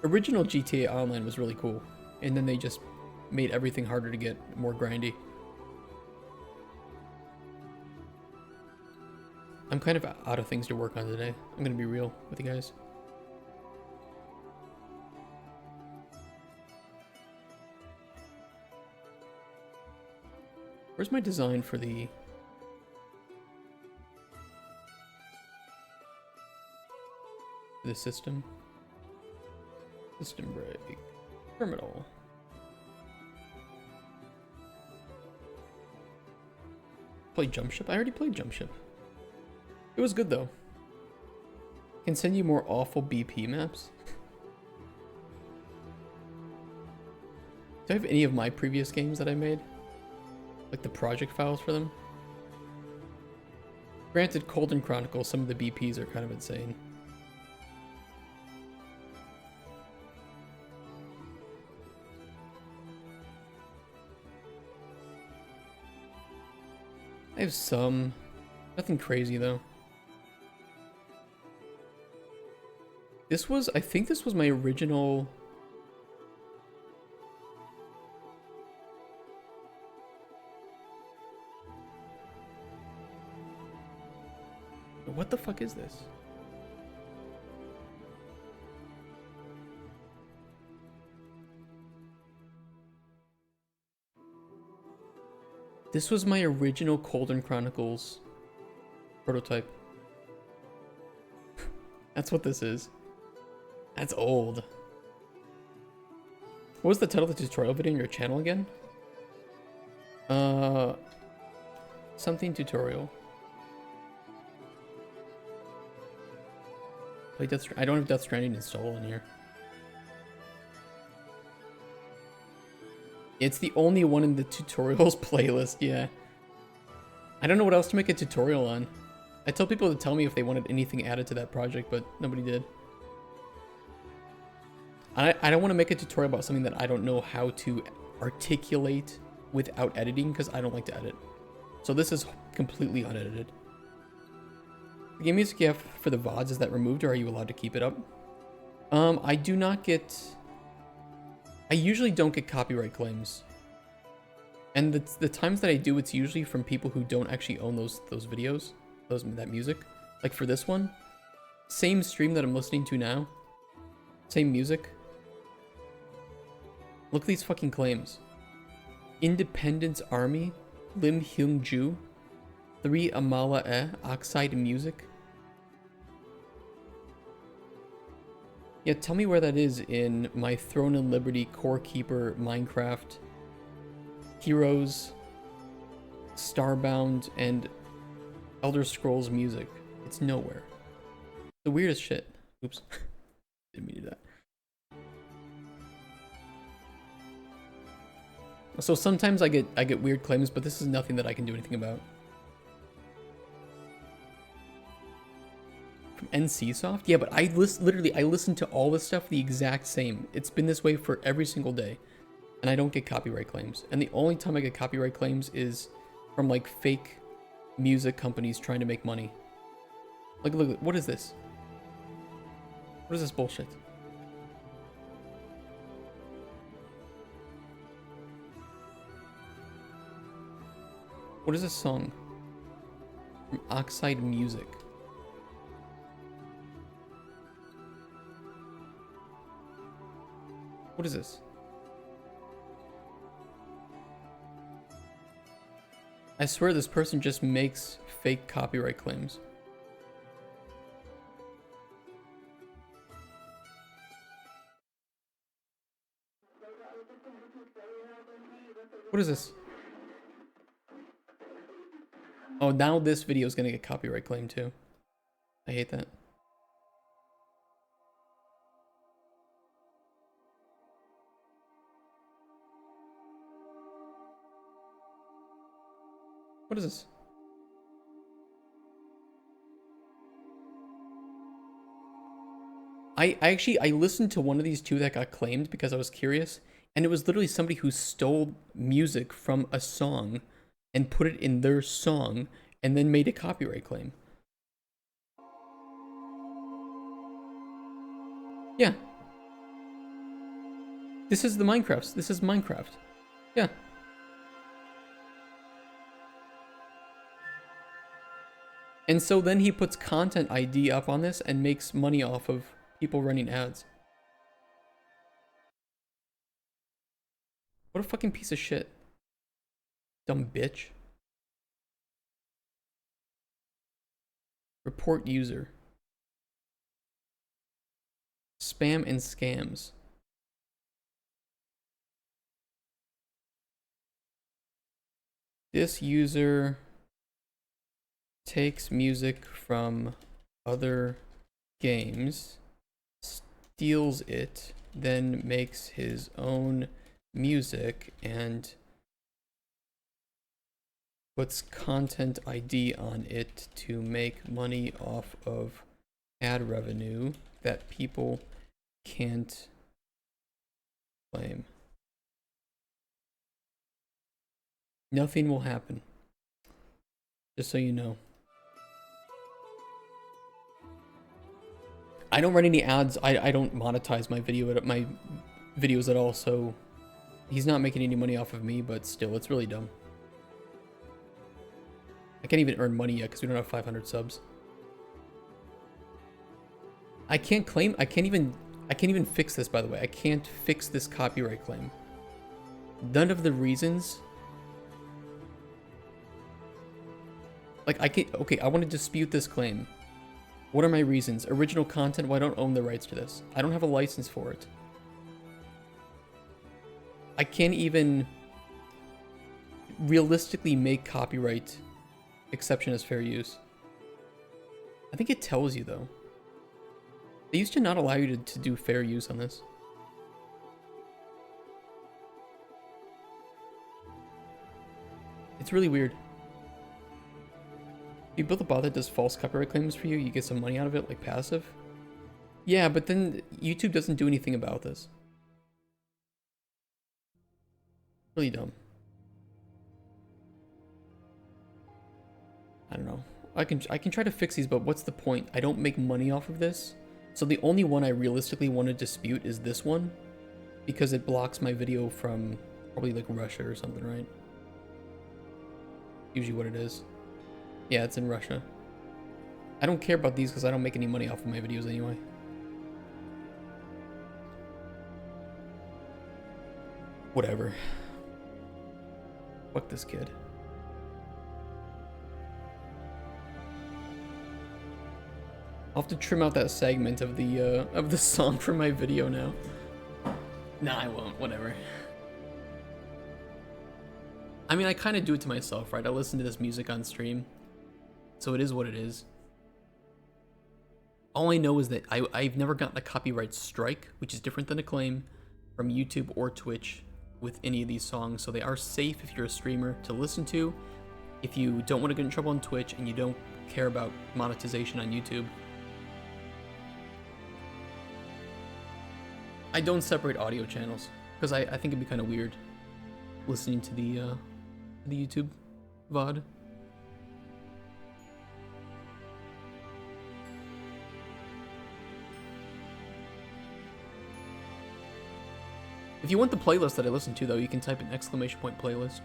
Original GTA Online was really cool, and then they just made everything harder to get, more grindy. I'm kind of out of things to work on today. I'm gonna be real with you guys. Where's my design for the... system? System break. Terminal. Play Jump Ship? I already played Jump Ship. It was good though. Can send you more awful BP maps. Do I have any of my previous games that I made? Like the project files for them? Granted, Colden Chronicles, some of the BPs are kind of insane. I have some. Nothing crazy though. I think this was my original... What the fuck is this? This was my original Cauldron Chronicles prototype. That's what this is. That's old. What was the title of the tutorial video on your channel again? Something tutorial. Play Death I don't have Death Stranding installed in here. It's the only one in the tutorials playlist, yeah. I don't know what else to make a tutorial on. I tell people to tell me if they wanted anything added to that project, but nobody did. I don't want to make a tutorial about something that I don't know how to articulate without editing, because I don't like to edit. So this is completely unedited. The game music you have for the VODs, is that removed, or are you allowed to keep it up? I do not get... I usually don't get copyright claims. And the times that I do, it's usually from people who don't actually own those videos, that music. Like for this one, same stream that I'm listening to now, same music. Look at these fucking claims. Independence Army, Lim Hyung Ju, 3 Amala Oxide Music. Yeah, tell me where that is in my Throne and Liberty, Core Keeper, Minecraft, Heroes, Starbound, and Elder Scrolls music. It's nowhere. The weirdest shit. Oops. Didn't mean to do that. So sometimes I get weird claims, but this is nothing that I can do anything about. From NCSoft? Yeah, but I listen to all this stuff the exact same. It's been this way for every single day. And I don't get copyright claims. And the only time I get copyright claims is from like fake music companies trying to make money. Like, look, what is this? What is this bullshit? What is this song? From Oxide Music. What is this? I swear this person just makes fake copyright claims. What is this? Oh, now this video is gonna get copyright claim too. I hate that. What is this? I listened to one of these two that got claimed because I was curious, and it was literally somebody who stole music from a song and put it in their song and then made a copyright claim. Yeah. This is the Minecraft. This is Minecraft. Yeah. And so then he puts content ID up on this and makes money off of people running ads. What a fucking piece of shit. Dumb bitch. Report user. Spam and scams. This user takes music from other games, steals it, then makes his own music and puts content ID on it to make money off of ad revenue that people can't claim. Nothing will happen. Just so you know. I don't run any ads. I don't monetize my videos at all, so he's not making any money off of me, but still, it's really dumb. I can't even earn money yet because we don't have 500 subs. I can't even fix this, by the way. I can't fix this copyright claim. None of the reasons Like, okay, I want to dispute this claim. What are my reasons? Original content, well, I don't own the rights to this. I don't have a license for it. I can't even realistically make copyright exception as fair use. I think it tells you, though. They used to not allow you to do fair use on this. It's really weird. If you build a bot that does false copyright claims for you, you get some money out of it, like passive. Yeah, but then YouTube doesn't do anything about this. Really dumb. I don't know. I can try to fix these, but what's the point? I don't make money off of this. So the only one I realistically want to dispute is this one, because it blocks my video from probably like Russia or something, right? Usually what it is. Yeah, it's in Russia. I don't care about these because I don't make any money off of my videos anyway. Whatever. Fuck this kid. I'll have to trim out that segment of the song from my video now. Nah, I won't. Whatever. I mean, I kind of do it to myself, right? I listen to this music on stream, so it is what it is. All I know is that I've never gotten a copyright strike, which is different than a claim, from YouTube or Twitch with any of these songs, so they are safe if you're a streamer to listen to. If you don't want to get in trouble on Twitch and you don't care about monetization on YouTube. I don't separate audio channels because I think it'd be kind of weird listening to the YouTube VOD. If you want the playlist that I listen to, though, you can type in !playlist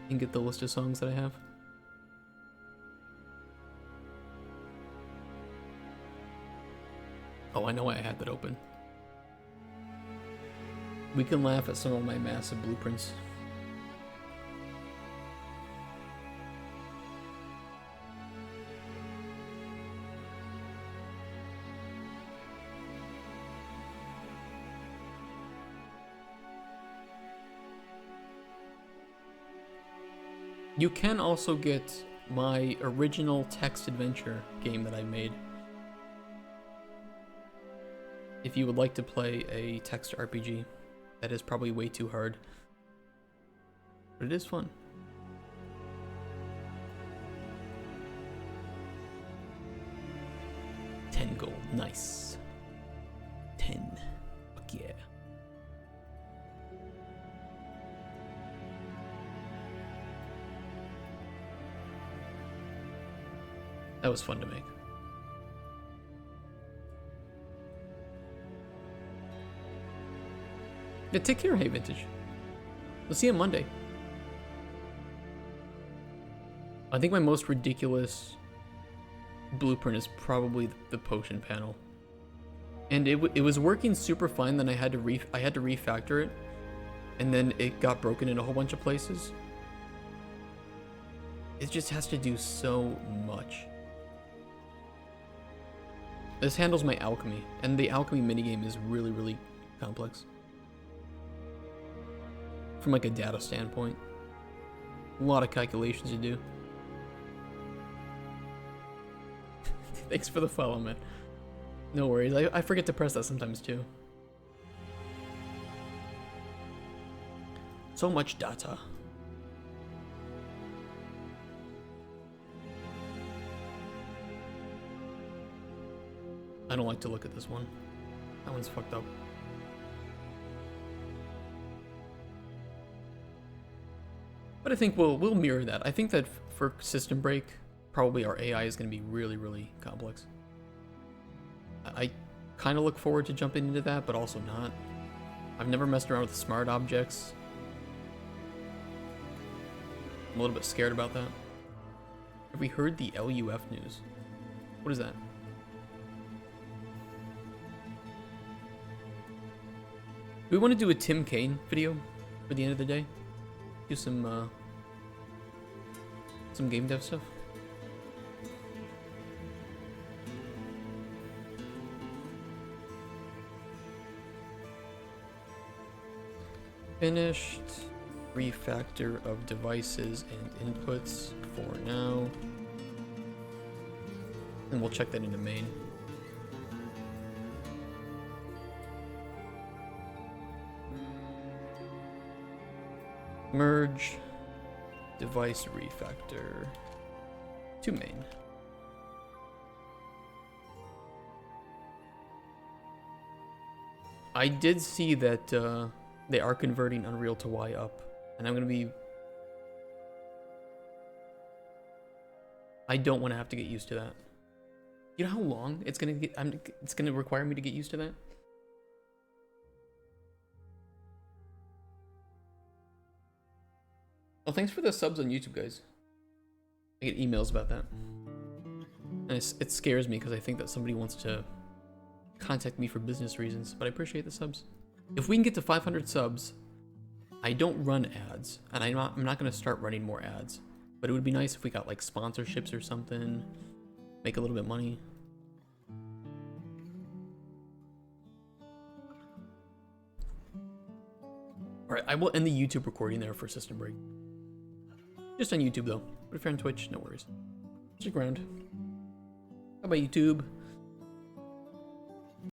and get the list of songs that I have. Oh, I know why I had that open. We can laugh at some of my massive blueprints. You can also get my original text adventure game that I made. If you would like to play a text RPG, that is probably way too hard. But it is fun. $10 gold, nice. 10, fuck yeah. That was fun to make. Yeah, take care, Hey Vintage. We'll see you on Monday. I think my most ridiculous blueprint is probably the potion panel. And it was working super fine, then I had to refactor it. And then it got broken in a whole bunch of places. It just has to do so much. This handles my alchemy, and the alchemy minigame is really, really complex. From like a data standpoint. A lot of calculations to do. Thanks for the follow, man. No worries, I forget to press that sometimes too. So much data. I don't like to look at this one. That one's fucked up. But I think we'll mirror that. I think that for System Break, probably our AI is going to be really, really complex. I kind of look forward to jumping into that, but also not. I've never messed around with smart objects. I'm a little bit scared about that. Have we heard the LUF news? What is that? Do we want to do a Tim Kaine video for the end of the day? Do some game dev stuff? Finished. Refactor of devices and inputs for now. And we'll check that into main. Merge device refactor to main. I did see that they are converting Unreal to Y up, and I'm gonna be. I don't want to have to get used to that. You know how long it's gonna get? It's gonna require me to get used to that. Well, thanks for the subs on YouTube, guys. I get emails about that. And it scares me because I think that somebody wants to contact me for business reasons, but I appreciate the subs. If we can get to 500 subs, I don't run ads, and I'm not going to start running more ads, but it would be nice if we got like sponsorships or something, make a little bit of money. Alright, I will end the YouTube recording there for System Break. Just on YouTube though. But if you're on Twitch, no worries. Stick around. How about YouTube?